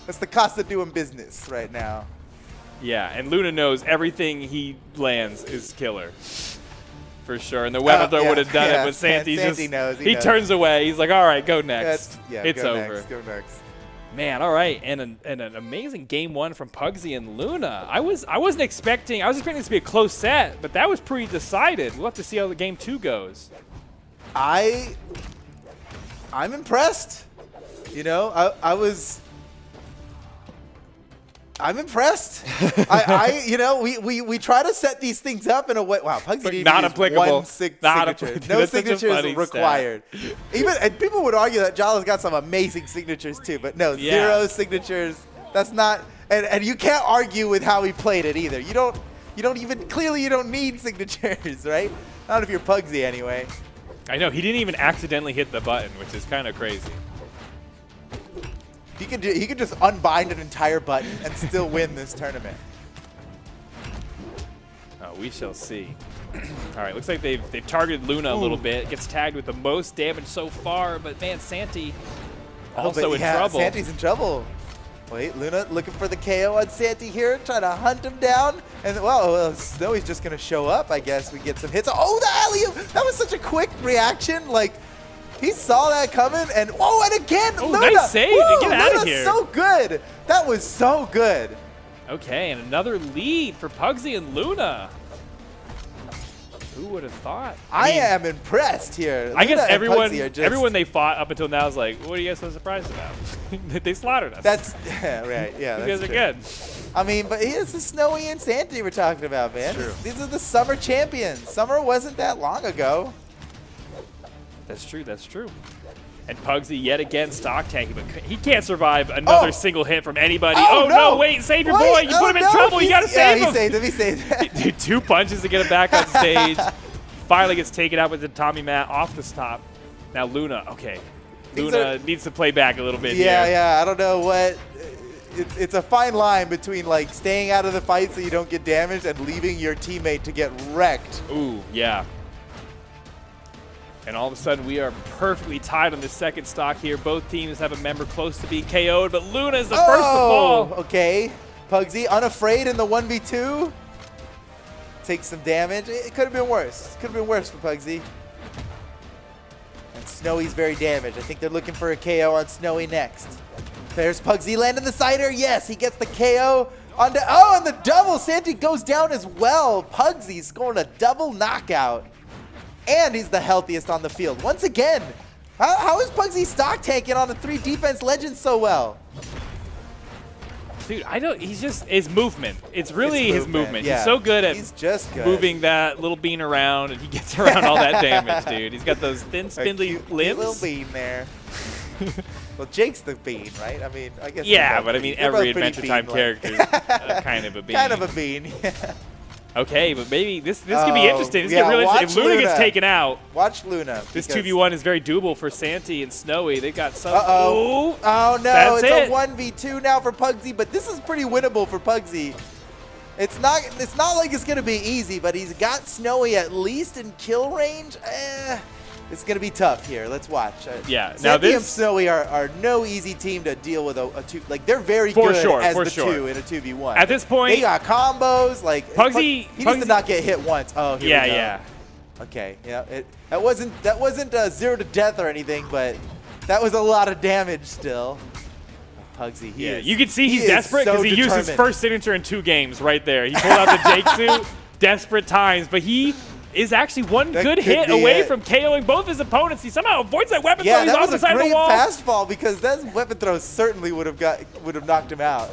That's the cost of doing business right now. Yeah, and Luna knows everything he lands is killer. For sure, and the web throw would have done it, but Santi knows. He turns away. He's like, all right, go next. It's go over. Next, go next. Man, all right, and an amazing game 1 from Pugsy and Luna. I wasn't expecting. I was expecting this to be a close set, but that was pretty decided. We'll have to see how the game 2 goes. I'm impressed. You know, I'm impressed. We try to set these things up in a way. Wow, Pugsy didn't not use applicable. one signature. No That's such a signatures funny required. And people would argue that Jala's got some amazing signatures too, but no, 0 signatures. That's not. And you can't argue with how he played it either. You don't need signatures, right? Not if you're Pugsy anyway. I know he didn't even accidentally hit the button, which is kind of crazy. He could just unbind an entire button and still win this tournament. Oh, we shall see. All right, looks like they've targeted Luna a little bit. Gets tagged with the most damage so far, but man, Santi also in trouble. Santi's in trouble. Wait, Luna looking for the KO on Santi here, trying to hunt him down. And, well, Snowy's just going to show up, I guess. We get some hits. Oh, the alley-oop! That was such a quick reaction. Like, he saw that coming, and, and again, oh, Luna. Nice save. Get out of here. So good. That was so good. Okay, and another lead for Pugsy and Luna. Who would have thought? I am impressed here. I guess everyone they fought up until now is like, what are you guys so surprised about? They slaughtered us. That's right. Yeah, you that's guys are true. good. I mean, but it's the Snowy and Santi we're talking about, man. True. These are the summer champions. Summer wasn't that long ago. That's true. That's true. And Pugsy yet again stock tanking, but he can't survive another single hit from anybody. Oh no! Wait, save your boy! You put him in trouble. You gotta save him. He saved him. Dude, 2 punches to get him back on stage. Finally gets taken out with the Tommy Matt off the top. Now Luna, okay. Luna needs to play back a little bit Yeah, here. yeah. I don't know what. It's a fine line between like staying out of the fight so you don't get damaged and leaving your teammate to get wrecked. Ooh, yeah. And all of a sudden, we are perfectly tied on the second stock here. Both teams have a member close to being KO'd, but Luna is the first to fall. Okay. Pugsy, unafraid in the 1v2. Takes some damage. It could have been worse. Could have been worse for Pugsy. And Snowy's very damaged. I think they're looking for a KO on Snowy next. There's Pugsy landing the cider. Yes, he gets the KO. And the double. Santi goes down as well. Pugsy scoring a double knockout. And he's the healthiest on the field. Once again, how is Pugsy stock tanking on a 3 defense legend so well? Dude, I don't. He's just his movement. It's really his movement. Yeah. He's so good at just good. moving that little bean around, and he gets around all that damage, dude. He's got those thin, spindly limbs. Little bean there. Well, Jake's the bean, right? I mean, I guess. Yeah, but I mean, they're every both pretty Adventure Time bean-like. character is kind of a bean. Kind of a bean. Yeah. Okay, but maybe this could be interesting. This yeah, could be really interesting. If Luna gets Luna. taken out, Watch Luna. this 2v1 is very doable for Santi and Snowy. They got some. Uh-oh. Ooh, Oh, no. That's It's it. a 1v2 now for Pugsy, but this is pretty winnable for Pugsy. It's not like it's going to be easy, but he's got Snowy at least in kill range. It's going to be tough here. Let's watch. Yeah. Now Santi and this Snowy are no easy team to deal with a two. Like, they're very For good sure, as for the sure. 2 in a 2v1. At this point- they got combos. Like, Pugsy- he needs to not get hit once. Oh, here we go. yeah. Okay, yeah, that wasn't 0 to death or anything, but that was a lot of damage still. Pugsy, he is. You can see he's is desperate because so he used his determined. first signature in 2 games right there. He pulled out the Jake suit, desperate times, but he is actually one That good could hit be away it. from KOing both his opponents. He somehow avoids that weapon Yeah, throw. He's that off the was a side of great the wall. fastball because that weapon throw certainly would have knocked him out.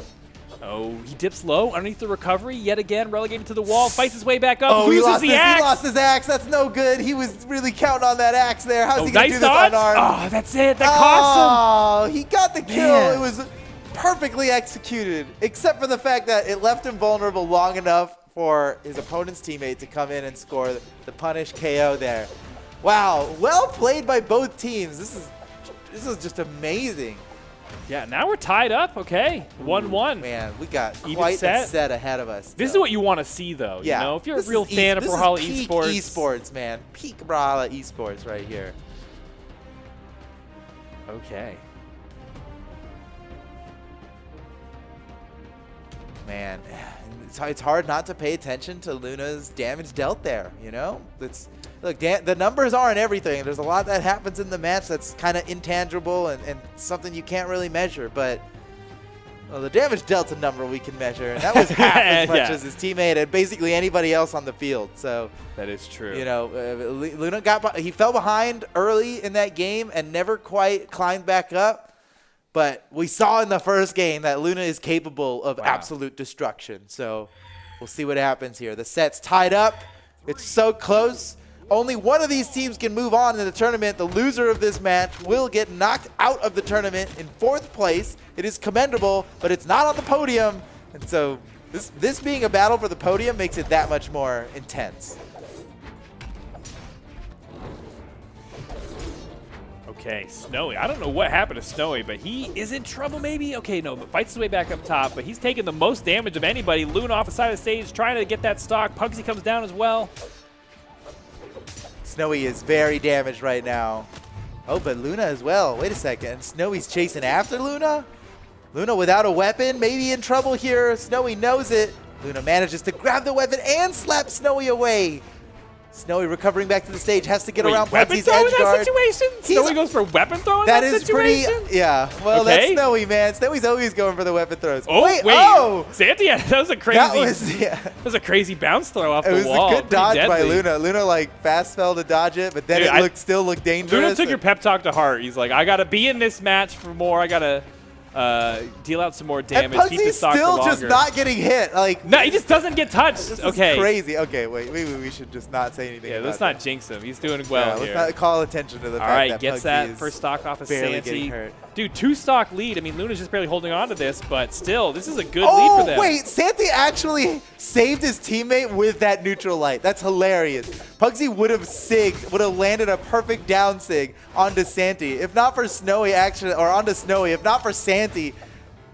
Oh, he dips low underneath the recovery, yet again relegated to the wall, fights his way back up, Oh, he loses the axe. He lost his axe. That's no good. He was really counting on that axe there. How's he gonna Nice do this dodge. unarmed? Oh, that's it. That cost Oh, he got the kill. Man. It was perfectly executed, except for the fact that it left him vulnerable long enough for his opponent's teammate to come in and score the punish KO there. Wow, well played by both teams. This is just amazing. him. Yeah, now we're tied up. Okay, 1-1. Man, we got Even quite a set. set ahead of us. This is still. what you want to see, though. Yeah, You know, if you're a this real is fan of this is Brawlhalla peak esports. esports, man. Peak Brawlhalla esports right here. Okay. Man, it's hard not to pay attention to Luna's damage dealt there, you know? Look, the numbers aren't everything. There's a lot that happens in the match that's kind of intangible and something you can't really measure, but well, the damage delt's a number we can measure, and that was half as much Yeah. as his teammate and basically anybody else on the field. So, That is true. you know, Luna he fell behind early in that game and never quite climbed back up. But we saw in the first game that Luna is capable of absolute destruction. So we'll see what happens here. The set's tied up. It's so close. Only one of these teams can move on in the tournament. The loser of this match will get knocked out of the tournament in 4th place. It is commendable, but it's not on the podium. And so this being a battle for the podium makes it that much more intense. Okay, Snowy. I don't know what happened to Snowy, but he is in trouble maybe? Okay, no, but fights his way back up top, but he's taking the most damage of anybody. Luna off the side of the stage trying to get that stock. Pugsy comes down as well. Snowy is very damaged right now. Oh, but Luna as well. Wait a second. Snowy's chasing after Luna? Luna without a weapon, maybe in trouble here. Snowy knows it. Luna manages to grab the weapon and slap Snowy away. Snowy recovering back to the stage, has to get around weapon Pugsy's throw in edge that guard. situation? Snowy goes for weapon throw in That that is situation? pretty, yeah. Well, Okay. that's Snowy, man. Snowy's always going for the weapon throws. Oh, wait. Oh! Santi, that was a crazy, That was a crazy bounce throw off It the was wall. a good Pretty dodge by deadly. Luna. Luna like fast fell to dodge it, but then Dude, it still looked dangerous. Luna took your pep talk to heart. He's like, I got to be in this match for more. I got to deal out some more And damage. Keep the Pugsy's stock for still longer. just not getting hit. Like No, he just doesn't get touched. This Okay. is crazy. Okay, wait. Maybe we should just not say anything. Yeah, about let's not jinx him. He's doing that. well Yeah, here. let's not call attention to the All fact right, that gets Pugsy that is first stock off of barely Santi. getting hurt. Dude, 2-stock lead. I mean, Luna's just barely holding on to this, but still, this is a good lead Oh, for them. wait. Santi actually saved his teammate with that neutral light. That's hilarious. Pugsy would have landed a perfect down sig onto Santi. If not for Snowy actually, or onto Snowy, if not for Santi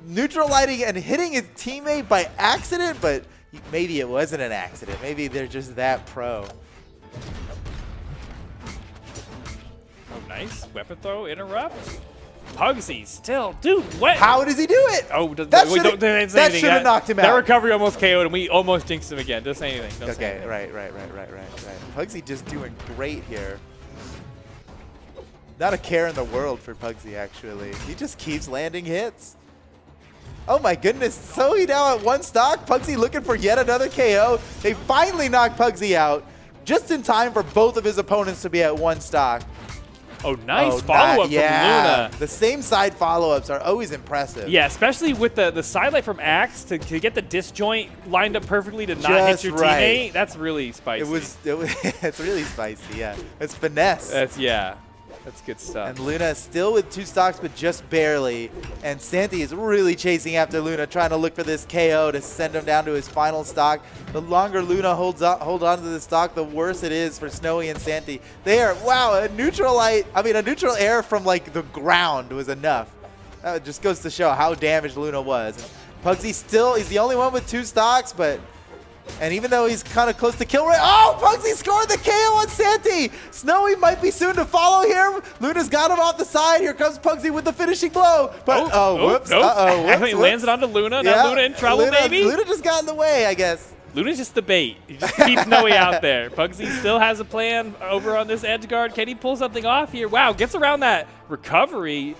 neutralizing and hitting his teammate by accident, but maybe it wasn't an accident. Maybe they're just that pro. Oh, nice. Weapon throw, interrupt. Pugsy still. Dude, what? How does he do it? Oh, that wait, don't say that anything. should have knocked him out. That recovery almost KO'd, and we almost jinxed him again. Don't say anything. Don't say Okay, anything. right. Pugsy just doing great here. Not a care in the world for Pugsy, actually. He just keeps landing hits. Oh my goodness, so he now at 1 stock. Pugsy looking for yet another KO. They finally knocked Pugsy out just in time for both of his opponents to be at 1 stock. Oh, nice follow-up from Luna. The same side follow-ups are always impressive. Yeah, especially with the sidelight from Axe to get the disjoint lined up perfectly to not hit your teammate. That's really spicy. It was it's really spicy, yeah. It's finesse. That's good stuff. And Luna still with 2 stocks, but just barely. And Santi is really chasing after Luna, trying to look for this KO to send him down to his final stock. The longer Luna hold on to the stock, the worse it is for Snowy and Santi. They are, wow, a neutral air from like the ground was enough. That just goes to show how damaged Luna was. Pugsy still, he's the only one with 2 stocks, but and even though he's kind of close to kill rate, oh, Pugsy scored the KO on Santi. Snowy might be soon to follow here. Luna's got him off the side. Here comes Pugsy with the finishing blow. But whoops. I think he lands it onto Luna. Now Luna in trouble, maybe? Luna just got in the way, I guess. Luna's just the bait. He just keeps Snowy out there. Pugsy still has a plan over on this edge guard. Can he pull something off here? Wow, gets around that recovery.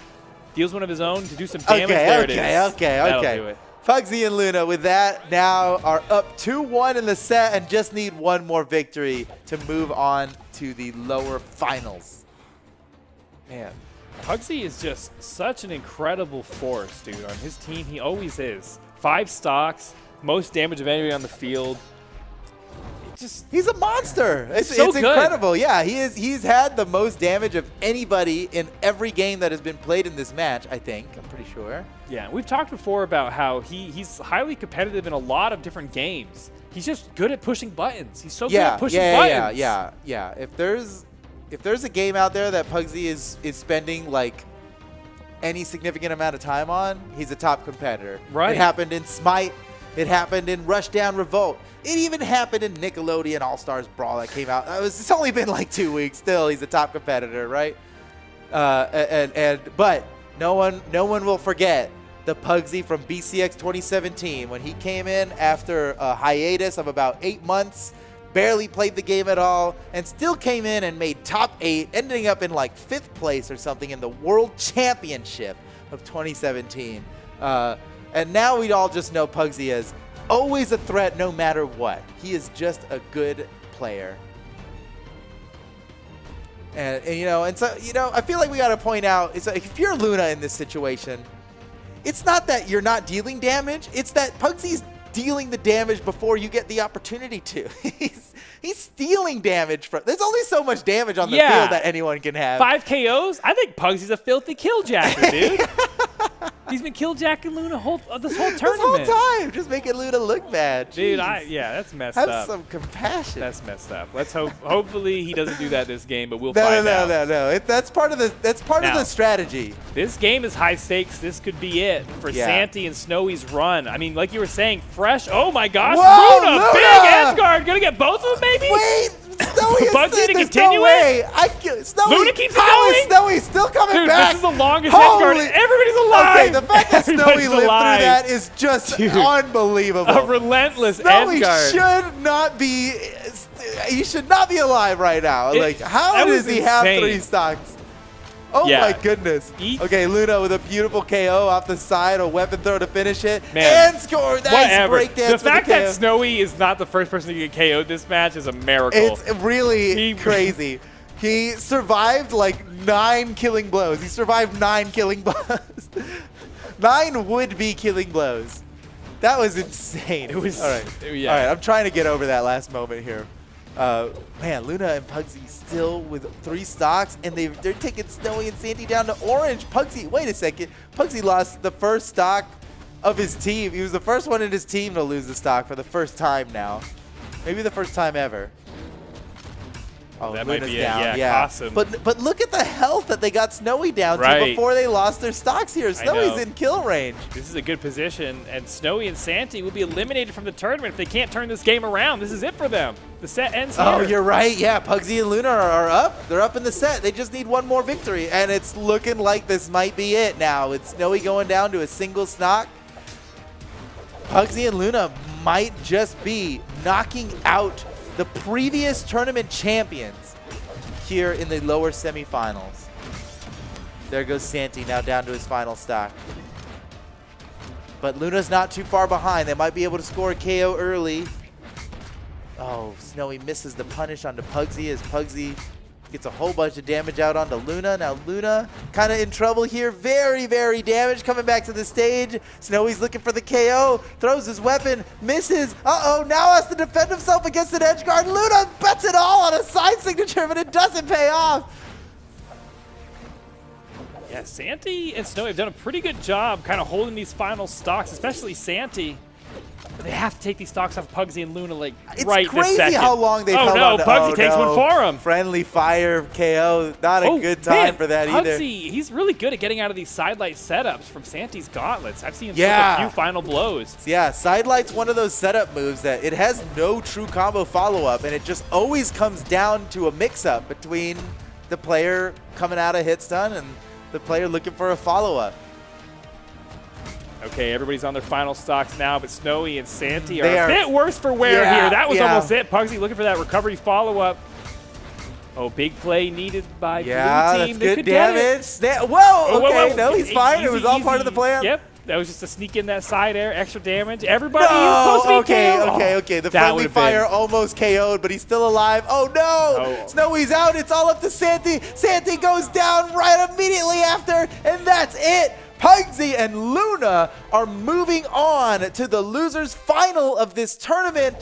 Deals one of his own to do some damage. Okay. That'll do it. Pugsy and Luna with that now are up 2-1 in the set and just need 1 more victory to move on to the lower finals. Man, Pugsy is just such an incredible force, dude. On his team, he always is. 5 stocks, most damage of anybody on the field. He's a monster. It's so good. Incredible. Yeah, he's had the most damage of anybody in every game that has been played in this match, I think. I'm pretty sure. Yeah, we've talked before about how he's highly competitive in a lot of different games. He's just good at pushing buttons. He's so good at pushing buttons. Yeah. If there's a game out there that Pugsy is spending like any significant amount of time on, he's a top competitor. Right. It happened in Smite. It happened in Rushdown Revolt. It even happened in Nickelodeon All-Stars Brawl that came out. It's only been like 2 weeks. Still, he's a top competitor, right? But no one will forget the Pugsy from BCX 2017 when he came in after a hiatus of about 8 months, barely played the game at all, and still came in and made top 8, ending up in like 5th place or something in the World Championship of 2017. And now we all just know Pugsy as always a threat no matter what. He is just a good player. And so I feel like we got to point out, it's like if you're Luna in this situation, it's not that you're not dealing damage, it's that Pugsy's dealing the damage before you get the opportunity to. He's stealing damage from. There's only so much damage on the field that anyone can have. 5 KOs? I think Pugsy's a filthy killjacker, dude. He's been killjacking Luna this whole tournament. This whole time, just making Luna look bad. Dude, Jeez. That's messed up. Have some compassion. That's messed up. Let's hope. Hopefully, he doesn't do that this game, but we'll find out. No. That's part of the strategy. This game is high stakes. This could be it for Santi and Snowy's run. I mean, like you were saying, fresh. Oh my gosh, Whoa, Luna, big edge guard, gonna get both of them, maybe. Wait. Snowy Pugsy to there's continue no way. Snowy, Luna keeps how going. Is Snowy still coming Dude, back? This is the longest edge guard. Everybody's alive. Okay, the fact that Snowy lived through that is just unbelievable. A relentless Snowy edge guard. should not be. He should not be alive right now. How does he have 3 stocks? Oh my goodness. Okay, Luna with a beautiful KO off the side, a weapon throw to finish it, and score. Nice breakdance. The fact that Snowy is not the first person to get KO'd this match is a miracle. It's really crazy. He survived like 9 killing blows. He survived 9 killing blows. 9 would-be killing blows. That was insane. It was. All right. All right, I'm trying to get over that last moment here. Man, Luna and Pugsy still with 3 stocks, and they're taking Snowy and Santi down to orange. Pugsy, wait a second. Pugsy lost the first stock of his team. He was the first one in his team to lose the stock for the first time now. Maybe the first time ever. Oh, that Luna's might be down. it. Yeah. Awesome. But look at the health that they got Snowy down to Right. before they lost their stocks here. Snowy's know. in kill range. This is a good position, and Snowy and Santi will be eliminated from the tournament if they can't turn this game around. This is it for them. The set ends here. Oh, you're right. Yeah, Pugsy and Luna are up. They're up in the set. They just need one more victory, and it's looking like this might be it now. It's Snowy going down to a single stock. Pugsy and Luna might just be knocking out the previous tournament champions here in the lower semifinals. There goes Santi now down to his final stock. But Luna's not too far behind. They might be able to score a KO early. Oh, Snowy misses the punish onto Pugsy as Pugsy gets a whole bunch of damage out onto Luna. Now Luna kind of in trouble here. Very, very damaged. Coming back to the stage. Snowy's looking for the KO. Throws his weapon. Misses. Uh-oh. Now has to defend himself against an edge guard. Luna bets it all on a side signature, but it doesn't pay off. Yeah, Santi and Snowy have done a pretty good job kind of holding these final stocks, especially Santi. But they have to take these stocks off Pugsy and Luna like It's right crazy this second. how long they've oh held no, on to, Pugsy takes one for him. Friendly fire KO. Not a good time man, for that either. Pugsy, he's really good at getting out of these sidelight setups from Santi's gauntlets. I've seen him Yeah. slip a few final blows. Yeah, Sidelight's one of those setup moves that it has no true combo follow-up, and it just always comes down to a mix-up between the player coming out of hit stun and the player looking for a follow-up. Okay, everybody's on their final stocks now, but Snowy and Santi They are a are- bit worse for wear Yeah, here. That was yeah. almost it. Pugsy looking for that recovery follow-up. Oh, big play needed by Yeah, blue that's team. They good could get it. damage. Whoa, Oh, okay, whoa. no, he's fine. It was all part of the Easy. plan. Yep, that was just a sneak in that side air, extra damage. Everybody is No, supposed to be okay, KO'd. okay, Oh, okay. The that friendly would've been- fire almost KO'd, but he's still alive. Oh no! Oh. Snowy's out. It's all up to Santi. Santi goes down right immediately after, and that's it. Pugsy and Luna are moving on to the losers final of this tournament.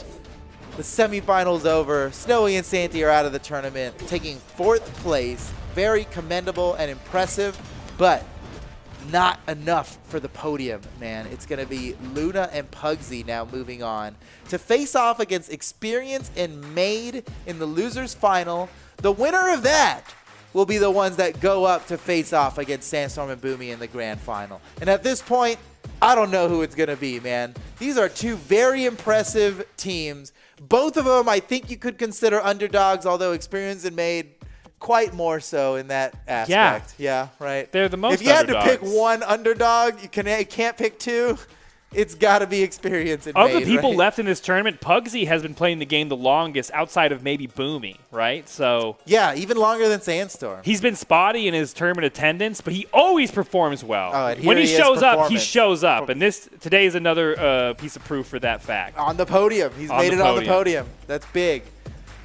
The semifinals over. Snowy and Santi are out of the tournament, taking 4th place. Very commendable and impressive, but not enough for the podium, man. It's going to be Luna and Pugsy now moving on to face off against Experience and Maid in the losers final. The winner of that will be the ones that go up to face off against Sandstorm and Boomi in the grand final. And at this point, I don't know who it's going to be, man. These are two very impressive teams. Both of them I think you could consider underdogs, although Experience and Maid quite more so in that aspect. Yeah, right. They're the most If you had to pick underdogs. one underdog, you can't pick two. It's got to be Experience and Of Maid, the people right? left in this tournament, Pugsy has been playing the game the longest outside of maybe Boomi, right? So Yeah, even longer than Sandstorm. he's been spotty in his tournament attendance, but he always performs well. Oh, and when here he he is shows up, he performing. shows up. And today is another piece of proof for that fact. On the podium. He's On made the it on the podium. podium. That's big.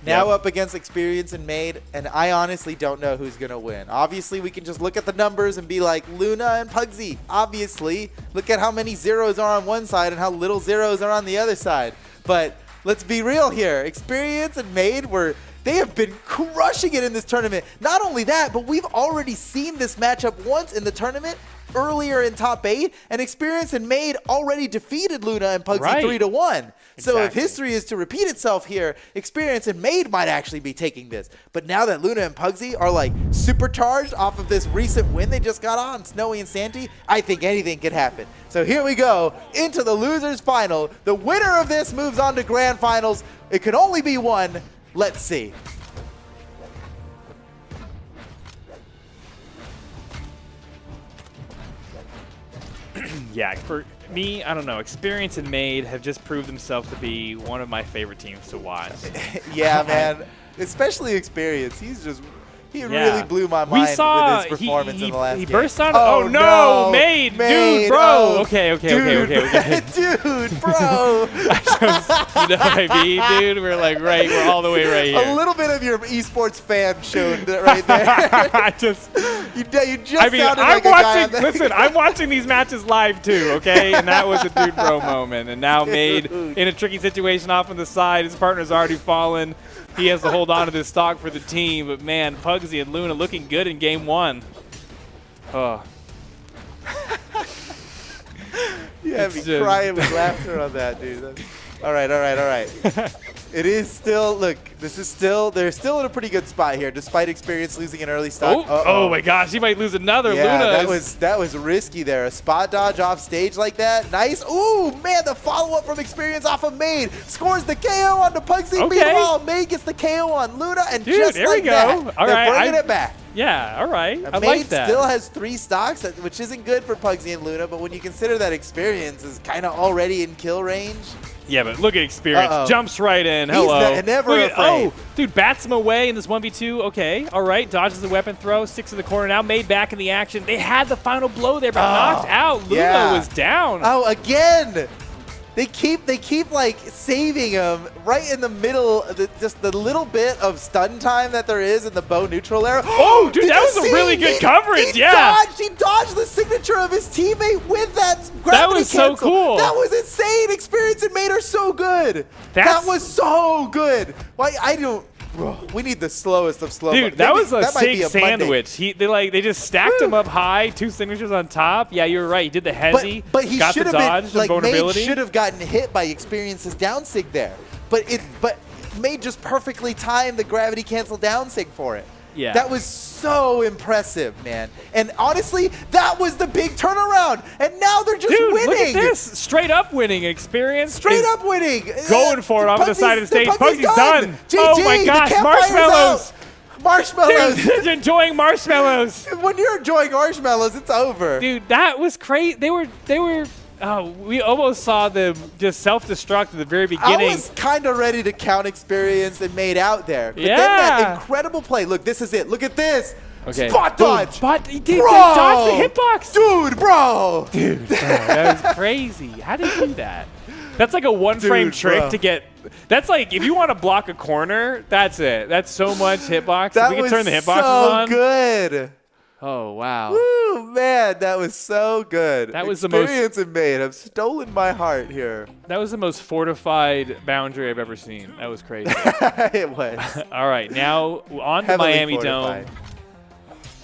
Now Yep. up against Experience and Maid, and I honestly don't know who's going to win. Obviously, we can just look at the numbers and be like, Luna and Pugsy. Obviously, look at how many zeros are on one side and how little zeros are on the other side. But let's be real here. Experience and Maid they have been crushing it in this tournament. Not only that, but we've already seen this matchup once in the tournament earlier in top 8, and Experience and Maid already defeated Luna and Pugsy Right. 3-1. So if Exactly. history is to repeat itself here, Experience and Maid might actually be taking this. But now that Luna and Pugsy are like supercharged off of this recent win they just got on Snowy and Santi, I think anything could happen. So here we go into the losers final. The winner of this moves on to grand finals. It can only be one. Let's see. Yeah, for me, I don't know. Experience and Maid have just proved themselves to be one of my favorite teams to watch. Yeah, man. Especially Experience. He Yeah. really blew my We mind saw with his performance in the last he game. burst on. Oh, Oh, no, Maid, dude, Maid, bro. oh, Okay. dude, dude, bro. You know what I mean, dude? We're like we're all the way right A here. little bit of your esports fan showed right there. I just, you just I mean, sounded I'm like a guy on watching. the Listen, I'm watching these matches live too, okay? And that was a dude bro moment. And now Maid in a tricky situation off on the side. His partner's already fallen. He has to hold on to this stock for the team. But man, Pugsy and Luna looking good in game 1. Oh. You had me It's just- crying with laughter on that, dude. All right. It is still, look, they're still in a pretty good spot here, despite Experience losing an early stock. Oh my gosh, he might lose another. Yeah, Luna that was risky there. A spot dodge off stage like that. Nice. Ooh, man, the follow-up from Experience off of Maid. Scores the KO on the Pugsy. Okay. Meanwhile, Maid gets the KO on Luna, and Dude, just there like we go. that, All they're right, bringing it back. Yeah, all right. I Maid like that. still has 3 stocks, which isn't good for Pugsy and Luna, but when you consider that Experience is kind of already in kill range. Yeah, but look at Experience. Jumps right in. Hello. He's never Look at- afraid. Oh, dude, bats him away in this 1v2. Okay, all right. Dodges the weapon throw. Sticks in the corner now. Made back in the action. They had the final blow there, but knocked out. Luna was down. Oh, again. They keep like saving him right in the middle, just the little bit of stun time that there is in the bow neutral area. Oh, dude, Did that you was a see? really good coverage. He Yeah. dodged the signature of his teammate with that gravity That was so cancel. cool. That was insane. Experience and Maid are so good. That was so good. Why I don't. We need the slowest of slow. Dude, that was a that might be sick a Monday. sandwich. They just stacked him up high, 2 signatures on top. Yeah, you're right. He did the hezzy, But he got the should have dodge, been the like Maid vulnerability. should have gotten hit by Experience's down sig there. But Maid just perfectly timed the gravity cancel down sig for it. Yeah. That was so impressive, man. And honestly, that was the big turnaround. And now they're just Dude, winning. look at this. Straight up winning. Experience. Straight is up winning. Going for it off the side of the stage. Pugsy's done. GG, Oh my the gosh, campfire's marshmallows. out. Marshmallows. Dude, enjoying marshmallows. When you're enjoying marshmallows, it's over. Dude, that was crazy. They were. Oh, we almost saw them just self-destruct at the very beginning. I was kind of ready to count Experience and Maid out there. But then Yeah. that incredible play. Look, this is it. Look at this. Okay. Spot dodge. He did Bro. dodge the hitbox. Dude, bro. Dude, that was crazy. How did he do that? That's like a one-frame trick bro. to get. That's like if you want to block a corner, that's it. That's so much hitbox. That if we can was turn the hitboxes so on. good. Oh wow. Woo, man, that was so good. That was the most- Experience and Maid have stolen my heart here. That was the most fortified boundary I've ever seen. That was crazy. It was. All right, now on to Heavily Miami fortified. Dome.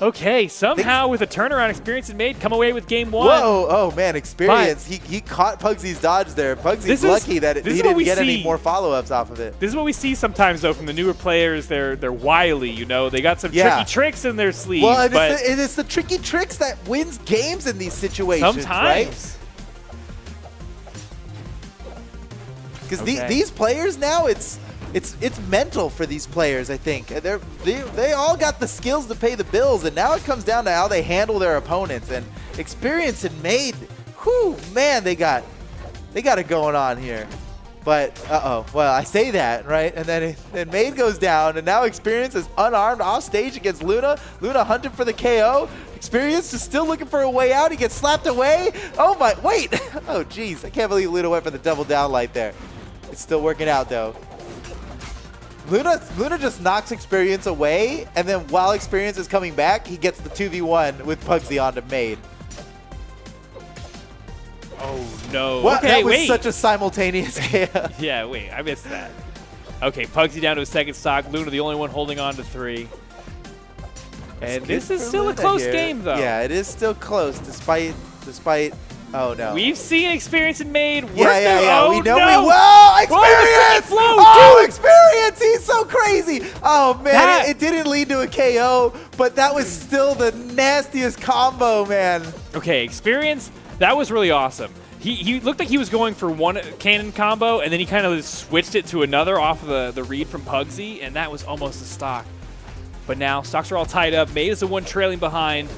Okay, somehow with a turnaround Experience and Maid come away with game 1. Whoa, oh man, Experience. He caught Pugsy's dodge there. Pugsy's lucky that he didn't get any more follow-ups off of it. This is what we see sometimes, though, from the newer players. They're wily, you know. They got some Yeah. tricky tricks in their sleeves. Well, and but it's the tricky tricks that wins games in these situations, right? sometimes. Because Okay. these players now, it's mental for these players. I think they all got the skills to pay the bills, and now it comes down to how they handle their opponents. And Experience and Maid, whew, man, they got it going on here. But well, I say that right, and then Maid goes down, and now Experience is unarmed off stage against Luna. Luna hunting for the KO. Experience is still looking for a way out. He gets slapped away. Oh my, wait! Oh jeez, I can't believe Luna went for the double down light there. It's still working out though. Luna just knocks Experience away, and then while Experience is coming back, he gets the 2v1 with Pugsy onto Maid. Oh, no. What? Okay, That was wait. such a simultaneous chaos. Yeah, wait, I missed that. Okay, Pugsy down to a second stock. Luna the only one holding on to 3. And this is still a close game, though. Yeah, it is still close, despite. Oh no. We've seen Experience and Maid work Yeah. Oh, We know no. Whoa, Whoa, the Experience! freaking flow, Oh, dude! Experience! He's so crazy. Oh man, That- it didn't lead to a KO, but that was still the nastiest combo, man. Okay, Experience, that was really awesome. He looked like he was going for one cannon combo, and then he kind of switched it to another off of the read from Pugsy, and that was almost a stock. But now, stocks are all tied up. Maid is the one trailing behind.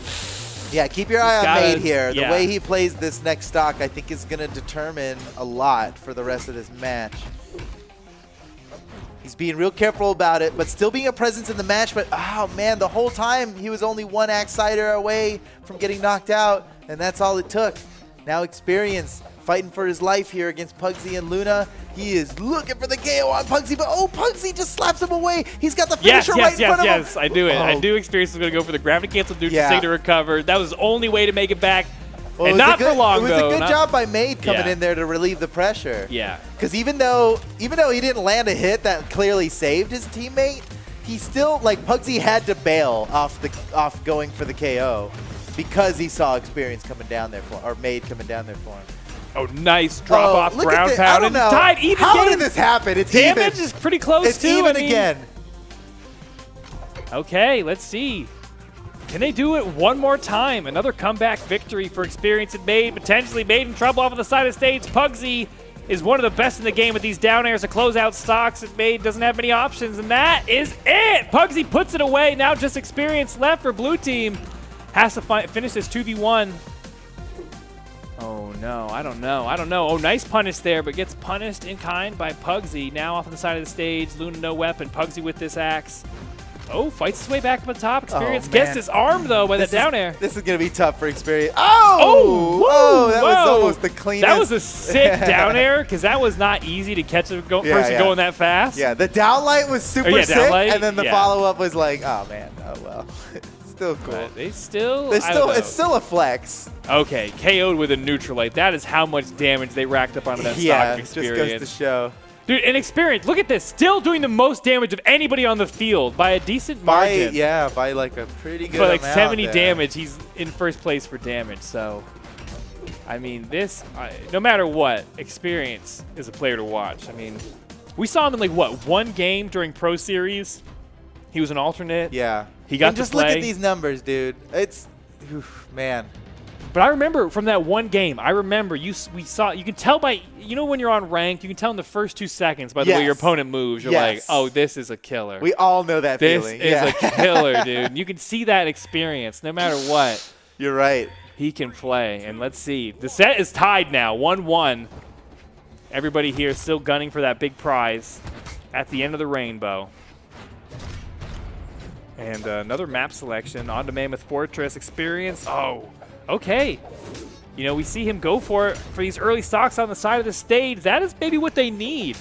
Yeah, keep your eye on Maid here. yeah. The way he plays this next stock, I think, is going to determine a lot for the rest of this match. He's being real careful about it, but still being a presence in the match. But, oh, man, the whole time he was only one axe cider away from getting knocked out, and that's all it took. Now Experience fighting for his life here against Pugsy and Luna. He is looking for the KO on Pugsy, but oh, Pugsy just slaps him away. He's got the finisher right in front of him. Yes, I do it. I Oh. do Experience is going to go for the gravity cancel due Yeah. to recover. That was the only way to make it back. Well, and it was not a good, for long, It was though. a good Not- job by Maid coming Yeah. in there to relieve the pressure. Yeah. Because even though he didn't land a hit that clearly saved his teammate, he still, like, Pugsy had to bail off going for the KO because he saw Experience coming down there for, or Maid coming down there for him. Oh, nice drop off look at ground this. pound I don't and know. tied even How game. did this happen? It's Damage even. is pretty close It's too. even I mean, again. Okay, let's see. Can they do it one more time? Another comeback victory for Experience and Maid. Potentially Maid in trouble off on the side of the stage. Pugsy is one of the best in the game with these down airs to close out stocks, and Maid doesn't have many options, and that is it! Pugsy puts it away. Now just Experience left for blue team. Has to finish this 2v1. Oh no, I don't know. Oh, nice punish there, but gets punished in kind by Pugsy. Now off on the side of the stage. Luna no weapon. Pugsy with this axe. Oh, fights his way back up on top. Experience gets his arm, though, by that down air. This is going to be tough for Experience. Oh! That was almost the cleanest. That was a sick down air, because that was not easy to catch a person going that fast. Yeah, the downlight was super sick, and then the follow-up was like, oh, man, oh, well. Still cool. But it's still a flex. Okay, KO'd with a neutral light. That is how much damage they racked up onto that stock of Experience. Just goes to show. Dude, and Experience, look at this. Still doing the most damage of anybody on the field by a decent margin. By like a pretty good For like amount 70 there. damage, he's in first place for damage. So, I mean, this, no matter what, Experience is a player to watch. I mean, we saw him in like, what, one game during Pro Series? He was an alternate. Yeah. He got and just to play. look at these numbers, dude. It's, man. But I remember from that one game, we saw, you can tell by, you know when you're on ranked, you can tell in the first 2 seconds by the way your opponent moves. You're like, oh, this is a killer. We all know that feeling. This is a killer, dude. You can see that Experience no matter what. You're right. He can play. And let's see. The set is tied now, 1-1. Everybody here still gunning for that big prize at the end of the rainbow. And another map selection on to Mammoth Fortress. Experience. Oh, okay. You know, we see him go for it for these early stocks on the side of the stage. That is maybe what they need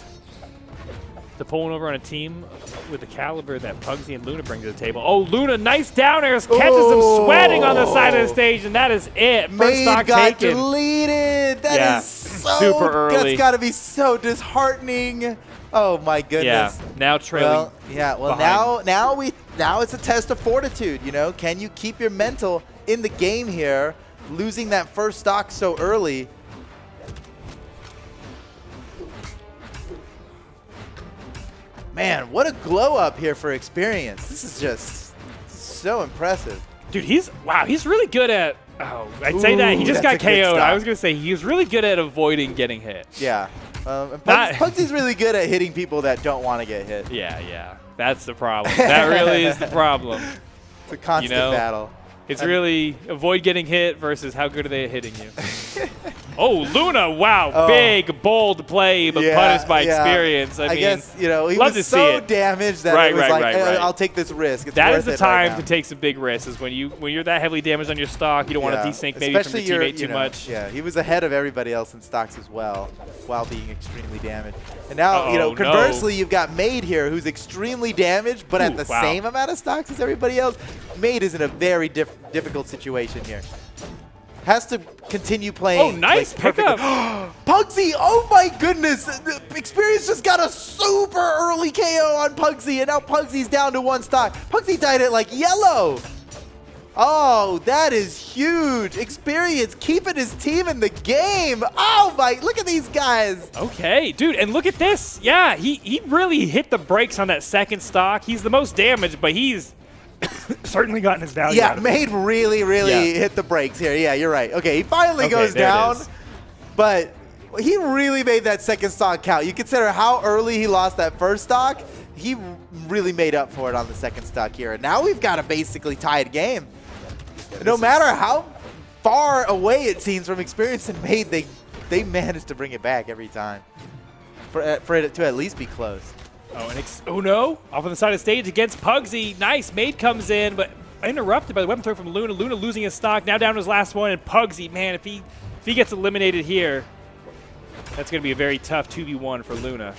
to pull one over on a team with the caliber that Pugsy and Luna bring to the table. Oh, Luna, nice down airs, catches him sweating on the side of the stage, and that is it. First Maid stock got taken. deleted. That is so super early. That's got to be so disheartening. Oh my goodness. Yeah, now trailing. Now it's a test of fortitude. You know, can you keep your mental in the game here? Losing that first stock so early. Man, what a glow up here for Experience. This is just so impressive. Dude, he's really good at, I'd say that. He just got KO'd. I was going to say he's really good at avoiding getting hit. Yeah. Pugsy's really good at hitting people that don't want to get hit. Yeah. That's the problem. That really is the problem. It's a constant battle. It's really avoid getting hit versus how good are they at hitting you. Oh, Luna, wow. Big, bold play, but punished by Experience. I mean, guess, you know, he love was to so see it. damaged that it was like, I'll take this risk. It's that worth is the it time right to now. take some big risks, is when you're that heavily damaged on your stock, you don't want to desync maybe from your teammate too much. Yeah, he was ahead of everybody else in stocks as well, while being extremely damaged. And now, you know, conversely, you've got Maid here, who's extremely damaged, but at the same amount of stocks as everybody else. Maid is in a very difficult situation here. Has to continue playing. Oh, nice pickup. Pugsy, oh my goodness. The Experience just got a super early KO on Pugsy, and now Pugsy's down to 1 stock. Pugsy died at like yellow. Oh, that is huge. Experience keeping his team in the game. Oh my, look at these guys. Okay, dude, and look at this. Yeah, he really hit the brakes on that second stock. He's the most damaged, but he's certainly gotten his value out of Maid really hit the brakes here. Yeah, you're right. Okay, he finally goes down, but he really made that second stock count. You consider how early he lost that first stock, he really made up for it on the second stock here. And now we've got a basically tied game. No matter how far away it seems from Experience and Maid, they managed to bring it back every time for it to at least be close. Oh, and oh no! Off on the side of the stage against Pugsy. Nice. Maid comes in, but interrupted by the weapon throw from Luna. Luna losing his stock. Now down to his last one. And Pugsy, man, if he gets eliminated here, that's going to be a very tough 2v1 for Luna.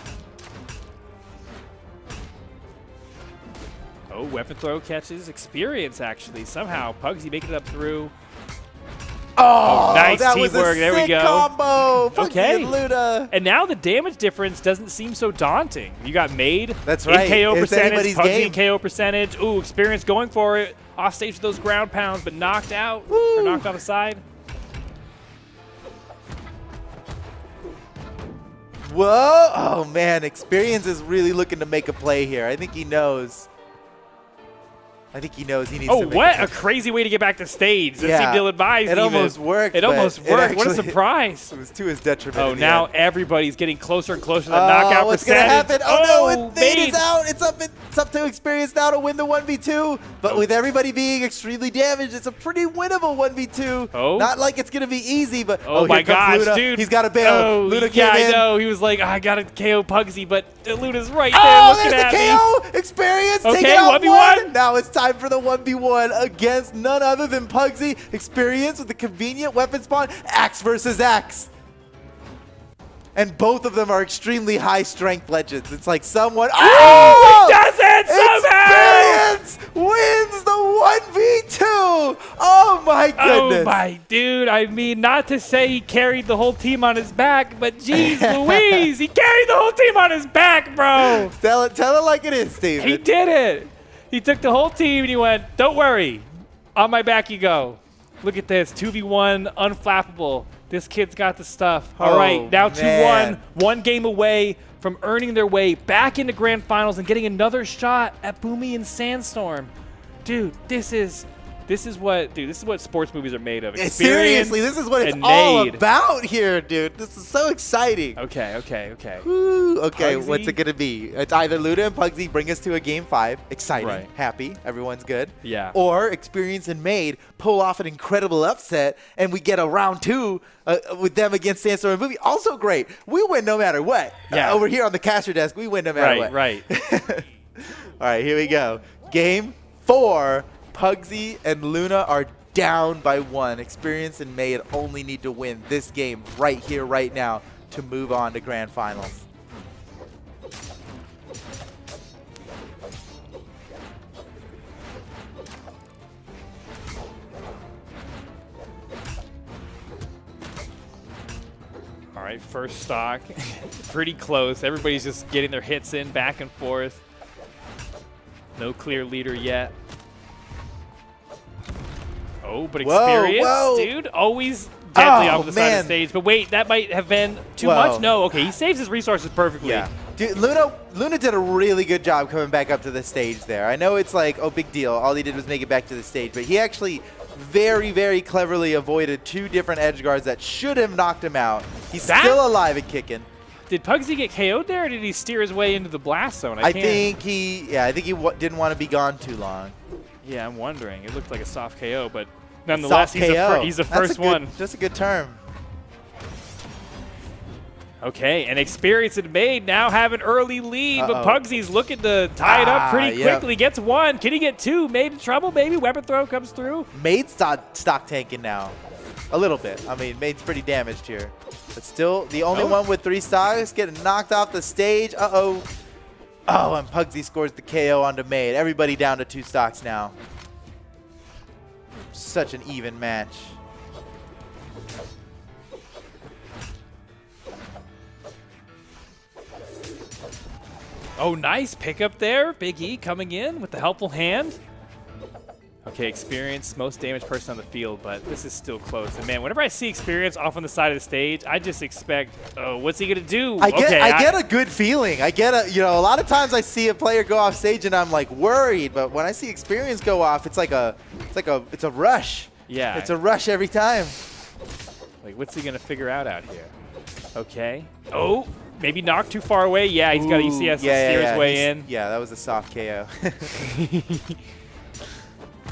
Oh, weapon throw catches Experience, actually. Somehow, Pugsy making it up through. Oh, nice that teamwork. was a there we sick go. combo. Pugsy Okay. and Luna. And now the damage difference doesn't seem so daunting. You got Maid. That's right. In KO It's percentage. anybody's Pugsy game. in KO percentage. Ooh, Experience going for it. Off stage with those ground pounds, but knocked out. Or knocked on the side. Whoa! Oh man, Experience is really looking to make a play here. I think he knows. I think he knows he needs to make what a crazy way to get back to stage. That seemed ill-advised. It almost worked. It almost worked. What a actually, surprise. It was to his detriment. Oh, in the now end. everybody's getting closer and closer to the knockout what's percentage. What's going to happen? Oh, no, Maid Maid is out. It's up to Experience now to win the 1v2. But with everybody being extremely damaged, it's a pretty winnable 1v2. Oh. Not like it's going to be easy, but oh my here comes gosh, Luna. dude. He's got a bail. Oh, Luna yeah, came in. I know. He was like, I got to KO Pugsy, but Luna's right there Oh, looking there's at the me. KO! Experience Okay, taking out 1v1. one. Now it's time for the 1v1 against none other than Pugsy. Experience with the convenient weapon spawn. Axe versus Axe. And both of them are extremely high strength legends. It's like someone. Oh, he does it somehow! Experience wins the 1v2. Oh my goodness. Oh my dude, I mean, not to say he carried the whole team on his back, but geez Louise, he carried the whole team on his back, bro. Tell it like it is, Steven. He did it. He took the whole team and he went, don't worry, on my back you go. Look at this, 2v1, unflappable. This kid's got the stuff. All right, now 2-1, one game away from earning their way back into grand finals and getting another shot at Boomi and Sandstorm. Dude, this is what sports movies are made of. Seriously, this is what it's all about here, dude. This is so exciting. Okay. Woo. Okay, Pugsy? what's it going to be? It's either Luna and Pugsy bring us to a game 5. Exciting, Right. happy, everyone's good. Yeah. Or Experience and Maid pull off an incredible upset and we get a round 2 with them against Sandstorm and Boomi. Also great. We win no matter what. Yeah. Over here on the caster desk, we win no matter what. Right. All right, here we go. Game 4. Pugsy and Luna are down by 1. Experience and Maid only need to win this game right here, right now to move on to grand finals. All right, first stock. Pretty close. Everybody's just getting their hits in back and forth. No clear leader yet. Oh, but Experience, dude, always deadly off the side of the stage. But wait, that might have been too much? No, okay, he saves his resources perfectly. Yeah. Dude, Luna did a really good job coming back up to the stage there. I know it's like, oh, big deal. All he did was make it back to the stage. But he actually very, very cleverly avoided 2 different edge guards that should have knocked him out. He's still alive and kicking. Did Pugsy get KO'd there, or did he steer his way into the blast zone? I think he didn't want to be gone too long. Yeah, I'm wondering. It looked like a soft KO, but nonetheless, he's the first one. That's a good term. Okay, and Experience and Maid now have an early lead, but Pugsy's looking to tie it up pretty quickly. Gets 1. Can he get 2? Maid in trouble, maybe? Weapon throw comes through. Maid's stock tanking now. A little bit. I mean, Maid's pretty damaged here. But still, the only one with 3 stocks getting knocked off the stage. Uh-oh. Oh, and Pugsy scores the KO onto Maid. Everybody down to 2 stocks now. Such an even match. Oh, nice pickup there. Big E coming in with the helpful hand. Okay, Experience, most damaged person on the field, but this is still close. And man, whenever I see Experience off on the side of the stage, I just expect, oh, what's he gonna do? I get a good feeling. I get a lot of times I see a player go off stage and I'm like worried, but when I see Experience go off, it's a rush. Yeah. It's a rush every time. Like, what's he gonna figure out here? Okay. Oh, maybe knocked too far away. Yeah, he's got ECS to steer his way in. Yeah, that was a soft KO.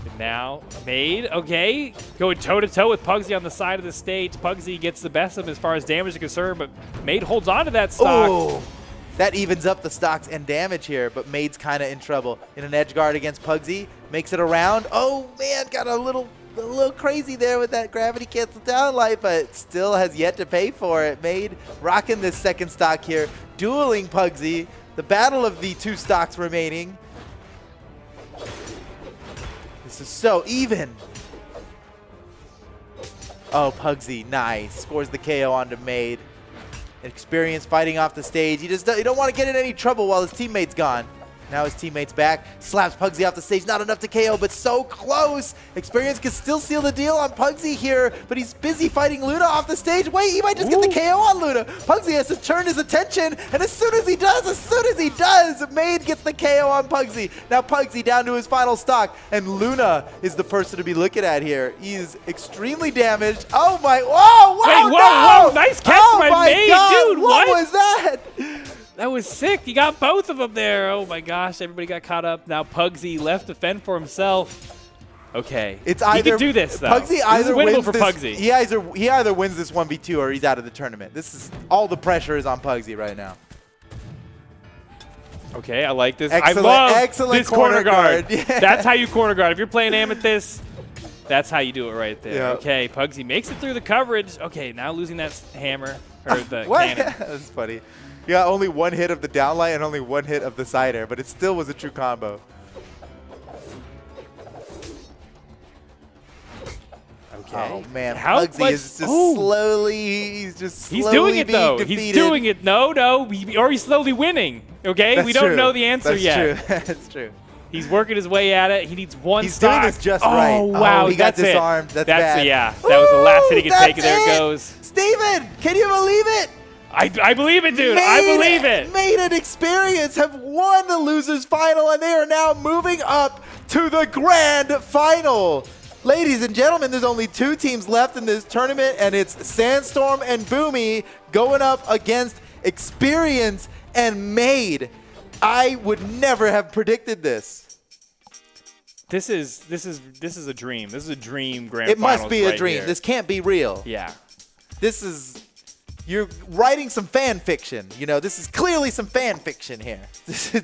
And now, Maid, okay, going toe-to-toe with Pugsy on the side of the stage. Pugsy gets the best of him as far as damage is concerned, but Maid holds on to that stock. Oh, that evens up the stocks and damage here, but Maid's kind of in trouble. In an edge guard against Pugsy, makes it around. Oh, man, got a little crazy there with that gravity cancel down light, but still has yet to pay for it. Maid rocking this second stock here, dueling Pugsy. The battle of the 2 stocks remaining. This is so even. Oh, Pugsy, nice. Scores the KO onto Maid. Experience fighting off the stage. He don't want to get in any trouble while his teammate's gone. Now his teammate's back, slaps Pugsy off the stage. Not enough to KO, but so close. Experience can still seal the deal on Pugsy here, but he's busy fighting Luna off the stage. Wait, he might just get the KO on Luna. Pugsy has to turn his attention, and as soon as he does, Maid gets the KO on Pugsy. Now Pugsy down to his final stock, and Luna is the person to be looking at here. He is extremely damaged. Oh my, whoa, Wait, whoa, nice catch by Maid, God, dude, what was that? That was sick. You got both of them there. Oh my gosh, everybody got caught up. Now Pugsy left to fend for himself. Okay. It's either, he can do this though. Pugsy either this is winnable wins for this, Pugsy. He either wins this 1v2 or he's out of the tournament. This is all the pressure is on Pugsy right now. Okay, I like this. Excellent, I love excellent this corner guard. Yeah. That's how you corner guard. If you're playing Amethyst, that's how you do it right there. Yep. Okay, Pugsy makes it through the coverage. Okay, now losing that hammer or the What? cannon. That's funny. You got only one hit of the downlight and only one hit of the side air, but it still was a true combo. Okay. Oh man, How Pugsy much- is just Ooh. slowly, He's doing it though. Defeated. He's doing it. No, or he's slowly winning. Okay, That's we don't true. know the answer That's yet. True. That's true. He's working his way at it. He needs one He's stock. doing this just oh, right. wow, Oh, he got that's it. disarmed. That's bad. Yeah, that was the last hit he could take, and there it That's goes. Steven, can you believe it? I believe it, dude. I believe it. Maid and Experience have won the losers final, and they are now moving up to the grand final. Ladies and gentlemen, there's only two teams left in this tournament, and it's Sandstorm and Boomi going up against Experience and Maid. I would never have predicted this. This is a dream. This is a dream grand It finals must be a right dream. here. This can't be real. Yeah. This is, you're writing some fan fiction. You know, this is clearly some fan fiction here.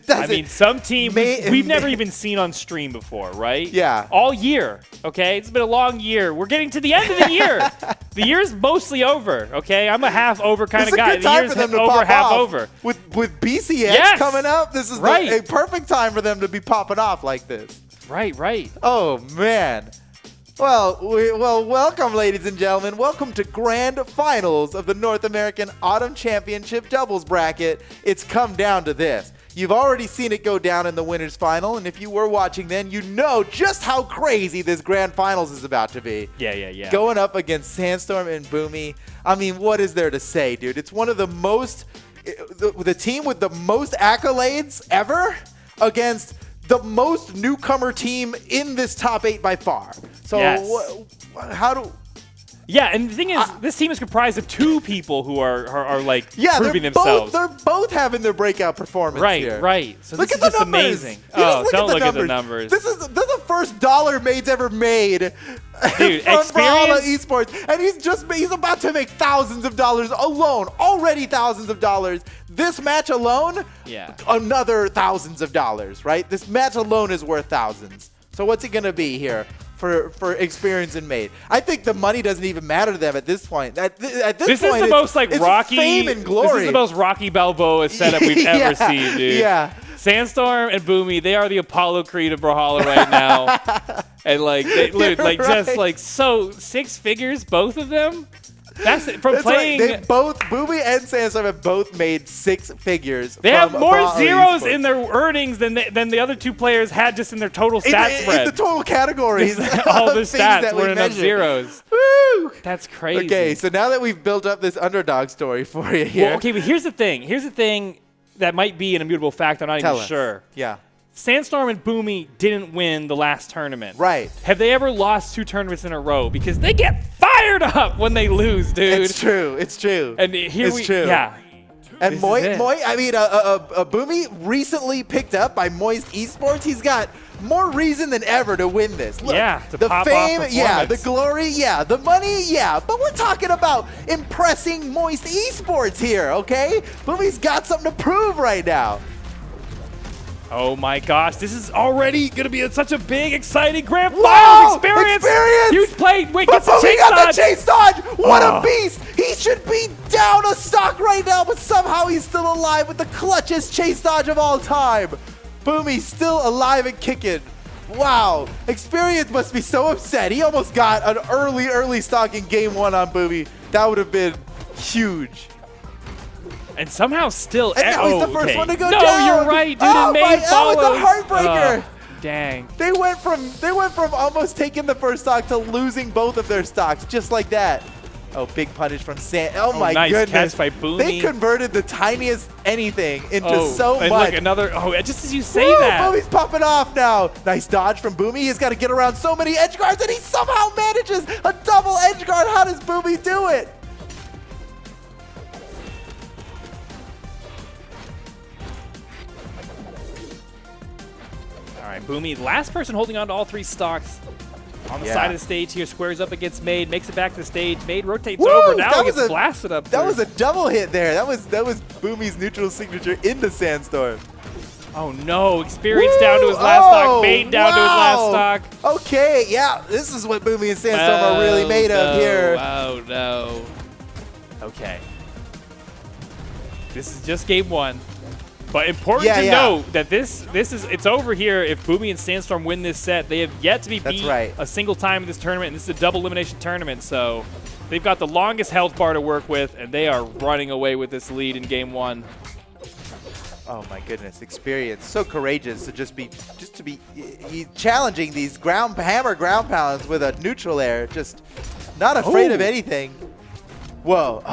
I mean, some team we've never Maid- even seen on stream before, right? Yeah. All year, okay? It's been a long year. We're getting to the end of the year. The year's mostly over, okay? I'm a half over kind This of is a guy. good The time year's for them to over, pop half off. over. With BCX Yes! coming up, this is Right. a perfect time for them to be popping off like this. Right. Oh, man. Well, welcome, ladies and gentlemen. Welcome to grand finals of the North American Autumn Championship doubles bracket. It's come down to this. You've already seen it go down in the winners final, and if you were watching then, you know just how crazy this grand finals is about to be. Yeah. Going up against Sandstorm and Boomi. I mean, what is there to say, dude? It's one of the most, the team with the most accolades ever against the most newcomer team in this top 8 by far. So Yes. how do... Yeah, and the thing is, this team is comprised of two people who are like proving they're themselves. They're both having their breakout performance here. Right. So Look this at is the just numbers. amazing. You just Oh, don't look at the numbers. numbers. This is the first dollar Maid's ever made Dude, from Brawlhalla Experience? Esports, and he's about to make thousands of dollars alone. Already thousands of dollars. This match alone, Yeah. another thousands of dollars. Right? This match alone is worth thousands. So what's it gonna be here for Experience and Maid? I think the money doesn't even matter to them at this point. At this This point, is the most like it's Rocky. fame and glory. This is the most Rocky Balboa setup we've ever Yeah, seen, dude. yeah. Sandstorm and Boomi, they are the Apollo Creed of Brawlhalla right now, and like they literally, like just Right. like so 6 figures, both of them. That's it. From That's playing. right. They both, Boomi and Sandstorm have both made 6 figures. They have from more Brawlhalla zeros Esports. in their earnings than the other two players had just in their total stat in spread. the total categories. All of the things stats that we weren't enough measure. zeros. Woo! That's crazy. Okay, so now that we've built up this underdog story for you here. Well, okay, but here's the thing. Here's the thing that might be an immutable fact. I'm not Tell even us. sure. Yeah. Sandstorm and Boomi didn't win the last tournament. Right. Have they ever lost 2 tournaments in a row? Because they get fired up when they lose, dude. It's true. It's true. And here it's true. Yeah. And This Moy, is it. Boomi recently picked up by Moist Esports. He's got more reason than ever to win this. Look, Yeah, to the pop off fame, yeah, the performance. glory, yeah, the money, yeah. But we're talking about impressing Moist Esports here, okay? Boomi's got something to prove right now. Oh my gosh, this is already going to be such a big, exciting grand Whoa, finals experience. experience! Huge play. Wait, But gets a Boomi chase got dodge. the chase dodge! What Whoa. a beast! He should be down a stock right now, but somehow he's still alive with the clutchest chase dodge of all time. Boomi's still alive and kicking. Wow, Experience must be so upset. He almost got an early stock in game 1 on Boomi. That would have been huge. And somehow still. And now he's the first one to go no, down. you're right, dude. Oh, and Maid it's a follows. heartbreaker. Dang. They went from almost taking the first stock to losing both of their stocks just like that. Oh, big punish from Santi. Oh, my nice goodness. catch by Boomi. They converted the tiniest anything into so and much. Look, another. Oh, just as you say Woo, that. Boomi's popping off now. Nice dodge from Boomi. He's got to get around so many edge guards, and he somehow manages a double edge guard. How does Boomi do it? All right, Boomi, last person holding on to all 3 stocks. On the side of the stage here, squares up against Maid, makes it back to the stage. Maid rotates Woo, over. Now that he gets was blasted up. That was a double hit there. That was Boomi's neutral signature into Sandstorm. Oh no, Experience down to his last stock, Maid down to his last stock. Okay, yeah, this is what Boomi and Sandstorm are really made of here. Oh no. Okay. This is just game 1. But important to note that it's over here if Boomi and Sandstorm win this set. They have yet to be beat a single time in this tournament, and this is a double elimination tournament, so they've got the longest health bar to work with, and they are running away with this lead in game 1. Oh my goodness, Experience, so courageous to just be challenging these hammer ground pounds with a neutral air, just not afraid of anything. Whoa,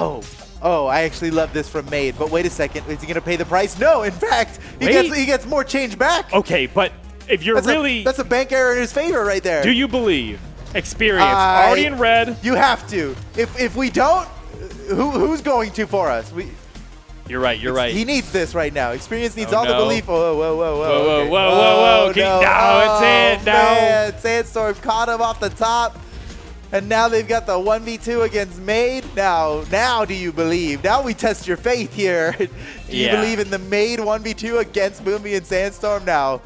oh, I actually love this from Maid, but wait a second, is he gonna pay the price? No, in fact, he gets more change back. Okay, but if you're that's a bank error in his favor right there. Do you believe Experience already in red? You have to. If we don't, who's going to for us? You're right. You're right. He needs this right now. Experience needs all the belief. Whoa. Whoa. No, it's in. No. Man, Sandstorm caught him off the top. And now they've got the 1v2 against Maid. Now do you believe? Now we test your faith here. Do you believe in the Maid 1v2 against Boomi and Sandstorm now?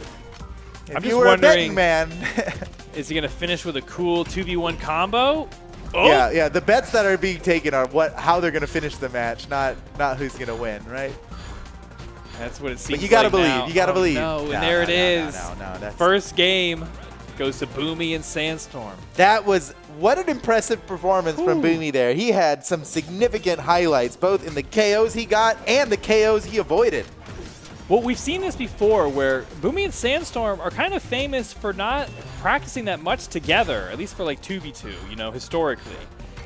I'm you just were wondering, a betting man. is he going to finish with a cool 2v1 combo? Oh. Yeah. The bets that are being taken are how they're going to finish the match, not who's going to win, right? That's what it seems But you got to like believe. now. You got to believe. No, and there it is. No. First game goes to Boomi and Sandstorm. What an impressive performance from Boomi there. He had some significant highlights, both in the KOs he got and the KOs he avoided. Well, we've seen this before where Boomi and Sandstorm are kind of famous for not practicing that much together, at least for like 2v2, historically.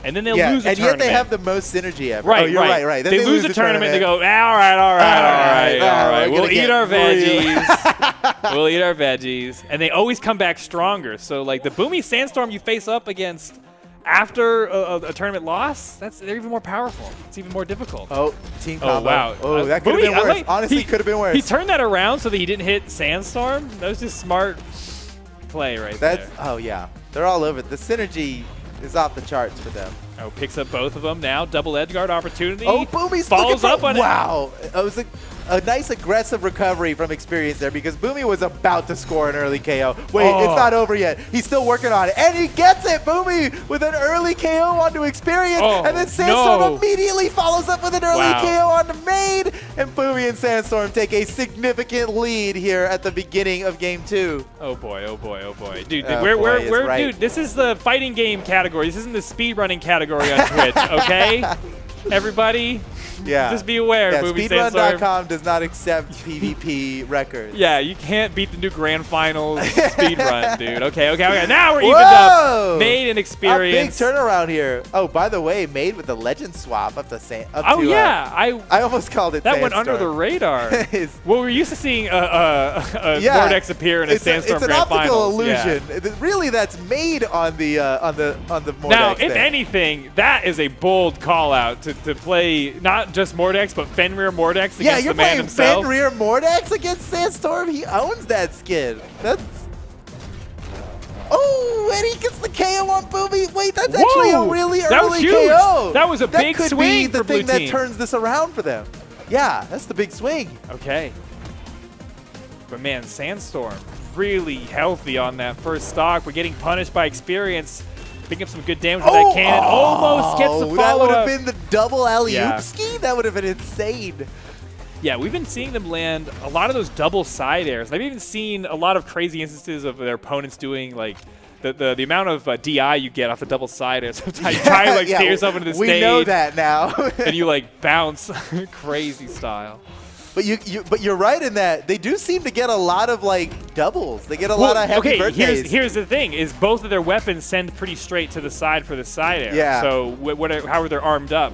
And then they'll lose a tournament. And yet they have the most synergy ever. Right, oh, you're right. Then they lose a tournament, they go, all right. We'll eat our veggies. We'll eat our veggies. And they always come back stronger. So, like, the Boomi Sandstorm you face up against after a tournament loss, they're even more powerful. It's even more difficult. Oh, team combo. Oh, wow. Oh, that could have been worse. Honestly, could have been worse. He turned that around so that he didn't hit Sandstorm. That was just smart play there. Oh, yeah. They're all over it. The synergy is off the charts for them. Oh, picks up both of them now. Double edge guard opportunity. Oh, Boomi's follows up on it. Wow. It was a nice aggressive recovery from Experience there because Boomi was about to score an early KO. Wait, it's not over yet. He's still working on it. And he gets it. Boomi with an early KO onto Experience. And then Sandstorm immediately follows up with an early KO onto Maid. And Boomi and Sandstorm take a significant lead here at the beginning of game 2. Oh boy. Dude, dude, this is the fighting game category. This isn't the speed running category on Twitch, okay? Everybody, just be aware. Speedrun.com does not accept PvP records. Yeah, you can't beat the new Grand Finals speedrun, dude. Okay. Now we're evened up. Maid and Experience. A big turnaround here. Oh, by the way, Maid with the legend swap up to I almost called it that Sandstorm. went under the radar. Well, we're used to seeing Mordex appear in a Sandstorm Grand Finals. It's an optical illusion. Really, that's Maid on the Mordex. Now, if anything, that is a bold call out to play not just Mordex, but Fenrir Mordex against the man himself. Yeah, you're playing Fenrir Mordex against Sandstorm? He owns that skin. Oh, and he gets the KO on Boomi. Wait, that's actually a really early KO. That was a big swing for Blue Team. That could be the thing that turns this around for them. Yeah, that's the big swing. Okay. But man, Sandstorm really healthy on that first stock. We're getting punished by Experience. Picking up some good damage with that cannon. Almost gets the follow-up. That would have been the double alley-oop ski. That would have been insane. Yeah, we've been seeing them land a lot of those double side airs. I've even seen a lot of crazy instances of their opponents doing like the amount of DI you get off the double side is sometimes you try to like stay yourself into the stage. We know that now. And you like bounce crazy style. But you're right in that they do seem to get a lot of like doubles. They get a lot of heavy birthdays. Here's the thing: is both of their weapons send pretty straight to the side for the side air. Yeah. So however they're armed up,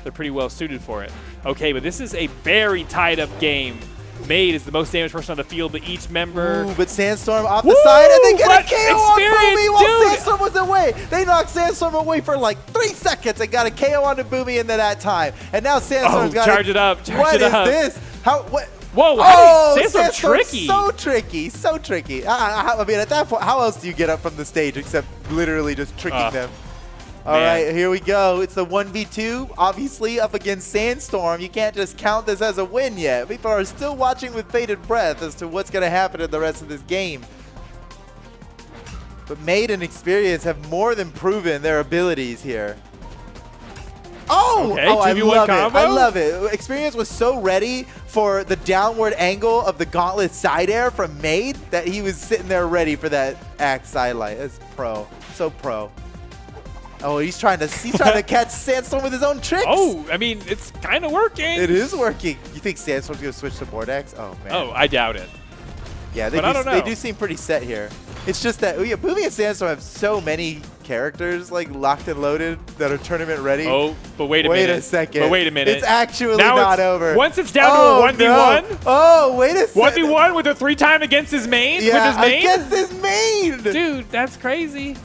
they're pretty well suited for it. Okay, but this is a very tied up game. Maid is the most damaged person on the field, but each member. Ooh, but Sandstorm off the side, and they get a KO on Boomi while dude. Sandstorm was away. They knocked Sandstorm away for like 3 seconds and got a KO onto Boomi into that time. And now Sandstorm's got charge it up. What is this? How? What? Whoa! Sandstorm's tricky. So tricky. So tricky. I mean, at that point, how else do you get up from the stage except literally just tricking them? All right, here we go. It's the 1v2, obviously, up against Sandstorm. You can't just count this as a win yet. People are still watching with bated breath as to what's going to happen in the rest of this game. But Maid and Experience have more than proven their abilities here. Oh, okay, I love combo? it. I love it. Experience was so ready for the downward angle of the gauntlet side air from Maid that he was sitting there ready for that axe sidelight. That's pro. So pro. Oh, he's trying to catch Sandstorm with his own tricks. Oh, I mean, it's kind of working. It is working. You think Sandstorm's going to switch to Vortex? Oh, man. Oh, I doubt it. Yeah, they do seem pretty set here. It's just that Boomi and Sandstorm have so many characters like locked and loaded that are tournament ready. Oh, but wait a minute. Wait a second. But wait a minute. It's actually now not over. Once it's down to a 1v1. No. Oh, wait a second. 1v1 with a 3-time against his main? Yeah, with his main? against his main. Dude, that's crazy.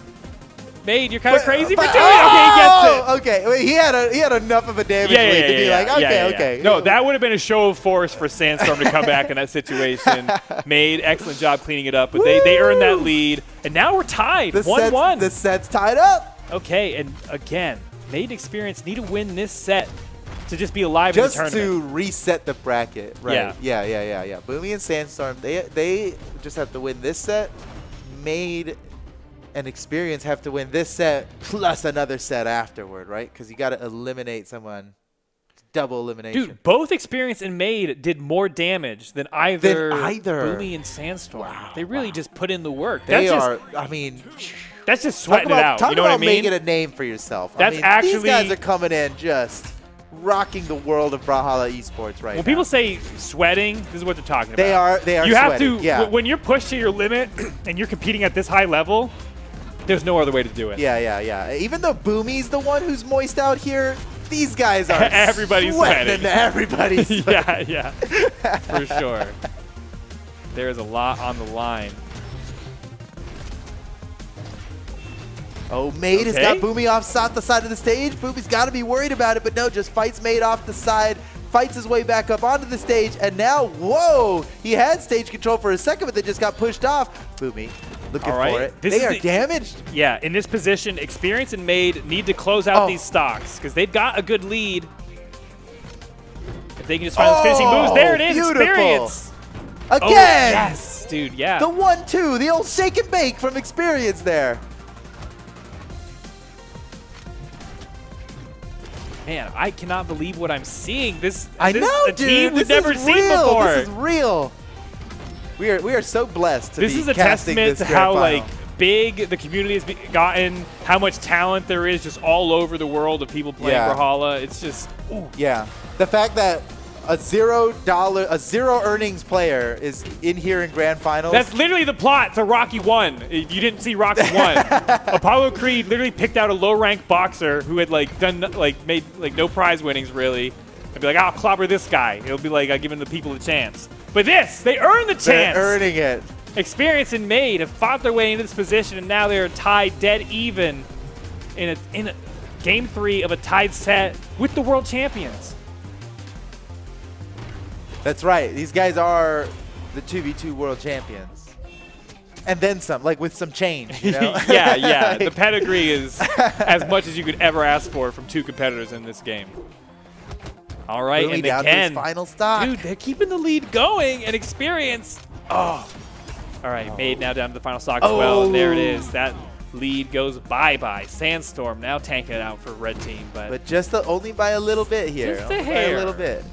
Maid, you're kind of crazy for doing it. Okay, he gets it. Okay, wait, he had enough of a damage lead to be like, okay. No, that would have been a show of force for Sandstorm to come back in that situation. Maid, excellent job cleaning it up, but they earned that lead, and now we're tied, 1-1. The set's tied up. Okay, and again, Maid Experience need to win this set to just be alive in the tournament. Just to reset the bracket, right? Yeah. Boomi and Sandstorm, they just have to win this set. Maid and Experience have to win this set plus another set afterward, right? Because you got to eliminate someone. Double elimination. Dude, both Experience and Maid did more damage than either Boomi and Sandstorm. Wow, they really just put in the work. That's just sweating it out. Talk you know about what I mean? making a name for yourself. That's actually, these guys are coming in just rocking the world of Brawlhalla esports right now. When people say sweating, this is what they're talking about. They are you have sweating, to, when you're pushed to your limit and you're competing at this high level, there's no other way to do it. Yeah. Even though Boomi's the one who's moist out here, these guys are everybody's sweating. Everybody's sweating. Yeah. For sure. There's a lot on the line. Oh, Maid has got Boomi off the side of the stage. Boomi's got to be worried about it, but no, just fights Maid off the side, fights his way back up onto the stage, and now, whoa, he had stage control for a second, but they just got pushed off. Boomi looking for it. They are damaged. Yeah, in this position, Experience and Maid need to close out these stocks because they've got a good lead. If they can just find those finishing moves, there it is, beautiful. Experience. Again! Oh, yes, dude, yeah. The 1-2, the old shake and bake from Experience there. Man, I cannot believe what I'm seeing. I know, a dude. team we've This never is seen real. before. This is real. We are so blessed to This be is a casting testament this to how grand like final. big the community has gotten, how much talent there is just all over the world of people playing Brawlhalla. It's just yeah. The fact that a zero earnings player is in here in grand finals. That's literally the plot to Rocky 1. If you didn't see Rocky 1, Apollo Creed literally picked out a low-ranked boxer who had made no prize winnings really, and be like, I'll clobber this guy. It'll be like giving the people a chance. But they earned the chance. They're earning it. Experience and Maid have fought their way into this position, and now they're tied dead even in a game 3 of a tied set with the world champions. That's right. These guys are the 2v2 world champions. And then some, like with some change, you know? yeah. The pedigree is as much as you could ever ask for from two competitors in this game. All right, Boomi and down to again, his final stock. dude, they're keeping the lead going and Experience. Oh. All right, Maid now down to the final stock as well, and there it is. That lead goes bye-bye. Sandstorm now tanking it out for red team. But just only by a little bit here. Just a Only by hair. a little bit.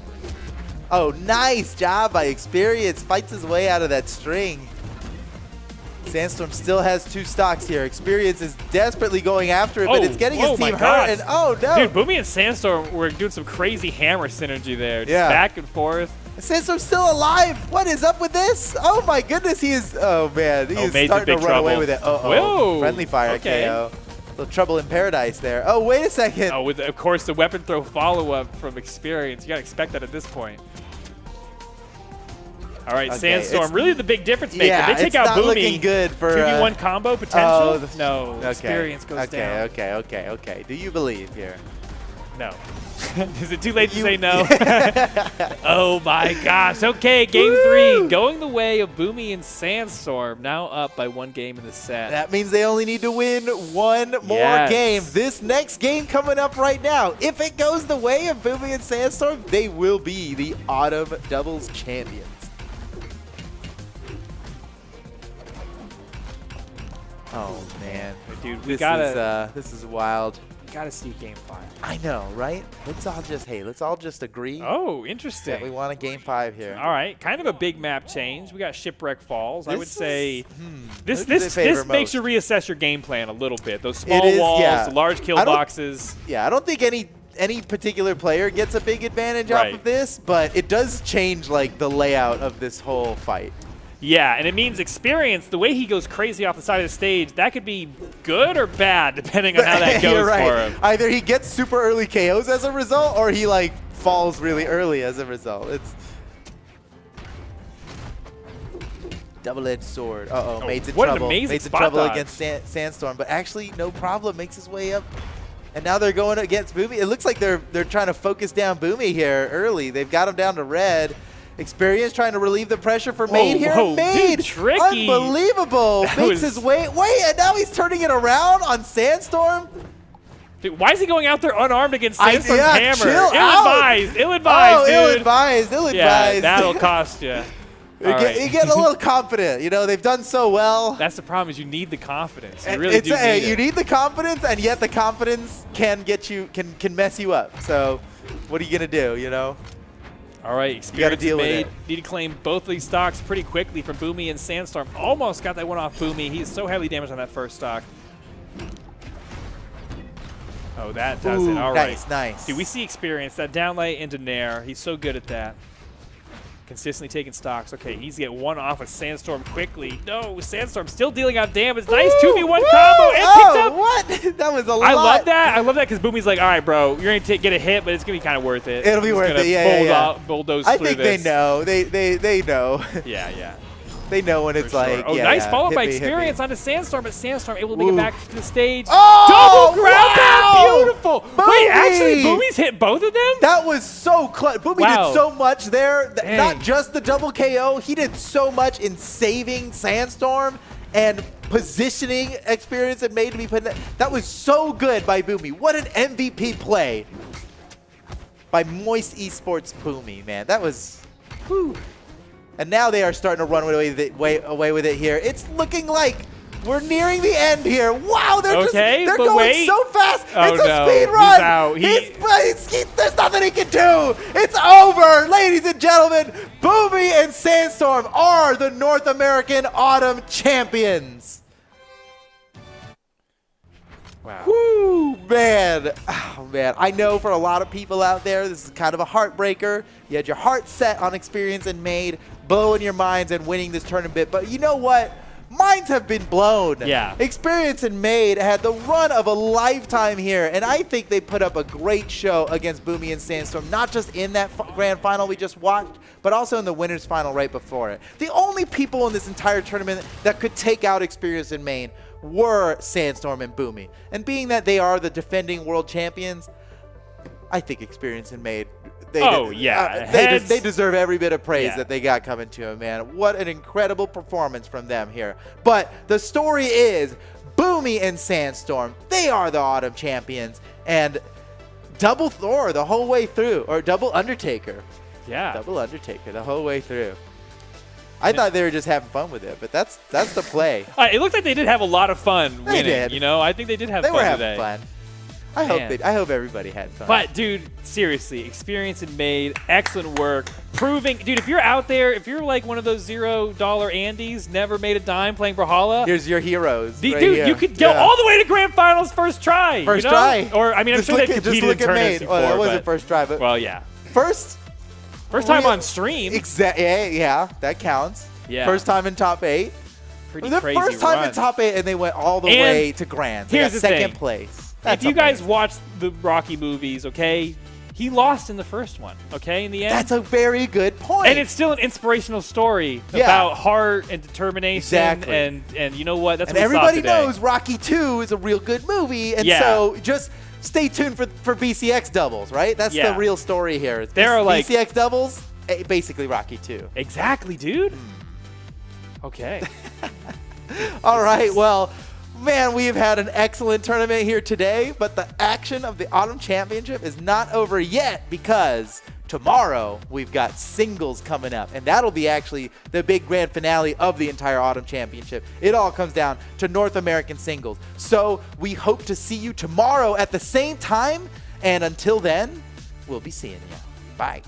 Oh, nice job by Experience. Fights his way out of that string. Sandstorm still has 2 stocks here. Experience is desperately going after it, but it's getting his team hurt. And oh no! Dude, Boomi and Sandstorm were doing some crazy hammer synergy there. Just back and forth. Sandstorm's still alive. What is up with this? Oh my goodness, he is. Oh man, he is starting to run away with it. Whoa. Friendly fire KO. Little trouble in paradise there. Oh, wait a second. Oh, with of course the weapon throw follow-up from Experience. You gotta expect that at this point. All right, Sandstorm, really the big difference maker. Yeah, they take out not Boomi. Looking good for 2v1 combo potential. Oh, no, Experience goes down. Okay. Do you believe here? No. Is it too late to say no? Oh my gosh. Okay, game 3 going the way of Boomi and Sandstorm. Now up by 1 game in the set. That means they only need to win 1 more game. This next game coming up right now, if it goes the way of Boomi and Sandstorm, they will be the Autumn Doubles champions. Oh man, dude, this is wild. Gotta see game 5. I know, right? Let's all just agree. Oh, interesting. That we want a game 5 here. All right, kind of a big map change. We got Shipwreck Falls. I would say this makes you reassess your game plan a little bit. Those small walls, the large kill boxes. Yeah, I don't think any particular player gets a big advantage off of this, but it does change like the layout of this whole fight. Yeah, and it means Experience, the way he goes crazy off the side of the stage, that could be good or bad depending on how that goes for him. Either he gets super early KOs as a result, or he like falls really early as a result. It's double-edged sword. Maid's in trouble. Maid's in trouble against Sandstorm, but actually no problem, makes his way up. And now they're going against Boomi. It looks like they're trying to focus down Boomi here early. They've got him down to red. Experience trying to relieve the pressure for Maid here. Maid, dude, tricky. Unbelievable. Makes his way. Wait, and now he's turning it around on Sandstorm. Dude, why is he going out there unarmed against Sandstorm's hammer? Ill-advised. Ill-advised, dude. Ill-advised. Yeah, that'll cost you. You get a little confident. You know, they've done so well. That's the problem is you need the confidence. You really do need it. You need the confidence, and yet the confidence can get you, can mess you up. So what are you going to do, you know? All right, Experience and Maid need to claim both of these stocks pretty quickly from Boomi and Sandstorm. Almost got that one off Boomi. He's so heavily damaged on that first stock. Oh, that does it. All right. Nice. Dude, we see Experience, that downlay into Nair. He's so good at that. Consistently taking stocks. Okay, he's get one off of Sandstorm quickly. No, Sandstorm still dealing out damage. Nice 2v1 combo and picked up. What? That was a lot. I love that. I love that because Boomi's like, all right, bro, you're going to get a hit, but it's going to be kind of worth it. It'll be worth it. Yeah. Bulldoze I through think this. they know. They know. Yeah. They know when it's like, nice follow by Experience onto Sandstorm, but Sandstorm able to make it back to the stage. Oh, double grab that! Beautiful. Boomi. Wait, actually, Boomi's hit both of them? That was so close. Boomi did so much there. Not just the double KO. He did so much in saving Sandstorm and positioning Experience and Maid to be put in. That was so good by Boomi. What an MVP play by Moist Esports Boomi, man. That was, whew. And now they are starting to run away with it here. It's looking like we're nearing the end here. Wow, they're going so fast. It's a speed run. There's nothing he can do. It's over, ladies and gentlemen. Boomi and Sandstorm are the North American Autumn champions. Wow. Woo, man. Oh, man. I know for a lot of people out there, this is kind of a heartbreaker. You had your heart set on Experience and Maid, blowing your minds and winning this tournament. But you know what? Minds have been blown. Yeah. Experience and Maid had the run of a lifetime here, and I think they put up a great show against Boomi and Sandstorm, not just in that grand final we just watched, but also in the winners final right before it. The only people in this entire tournament that could take out Experience and Maid were Sandstorm and Boomi. And being that they are the defending world champions, I think Experience and Maid, they deserve every bit of praise that they got coming to them, man. What an incredible performance from them here. But the story is Boomi and Sandstorm, they are the Autumn champions, and double Thor the whole way through, or double Undertaker. Yeah. Double Undertaker the whole way through. I thought they were just having fun with it, but that's the play. It looked like they did have a lot of fun winning. They did. You know, I think they did have fun today. They were having fun. I hope Man. I hope everybody had fun. But, dude, seriously, experience and Maid, excellent work. Proving, dude, if you're out there, if you're like one of those $0 Andes, never made a dime playing Brawlhalla, here's your heroes. dude, right here. you could go all the way to grand finals first try. First you know? try. Or, I mean, I'm Just sure they've look at- just competed look in at tournaments Maid. before. Well, that wasn't but- first try, but Well, yeah. first time real- on stream. Exactly. Yeah, that counts. Yeah. First time in top 8. Pretty The crazy first time run. in top 8, and they went all the And way to grands. They here's got the second thing. place. If That's you guys amazing. watch the Rocky movies, okay, he lost in the first one, okay, in the end. That's a very good point. And it's still an inspirational story Yeah. about heart and determination. Exactly. And you know what? That's and what we saw everybody today. knows Rocky 2 is a real good movie, and Yeah. so just stay tuned for BCX doubles, right? That's Yeah. the real story here. It's There are, like- BCX doubles, basically Rocky 2. Exactly, dude. Okay. All right, well, man, we've had an excellent tournament here today, but the action of the Autumn Championship is not over yet because tomorrow we've got singles coming up, and that'll be actually the big grand finale of the entire Autumn Championship. It all comes down to North American singles. So we hope to see you tomorrow at the same time, and until then, we'll be seeing you. Bye.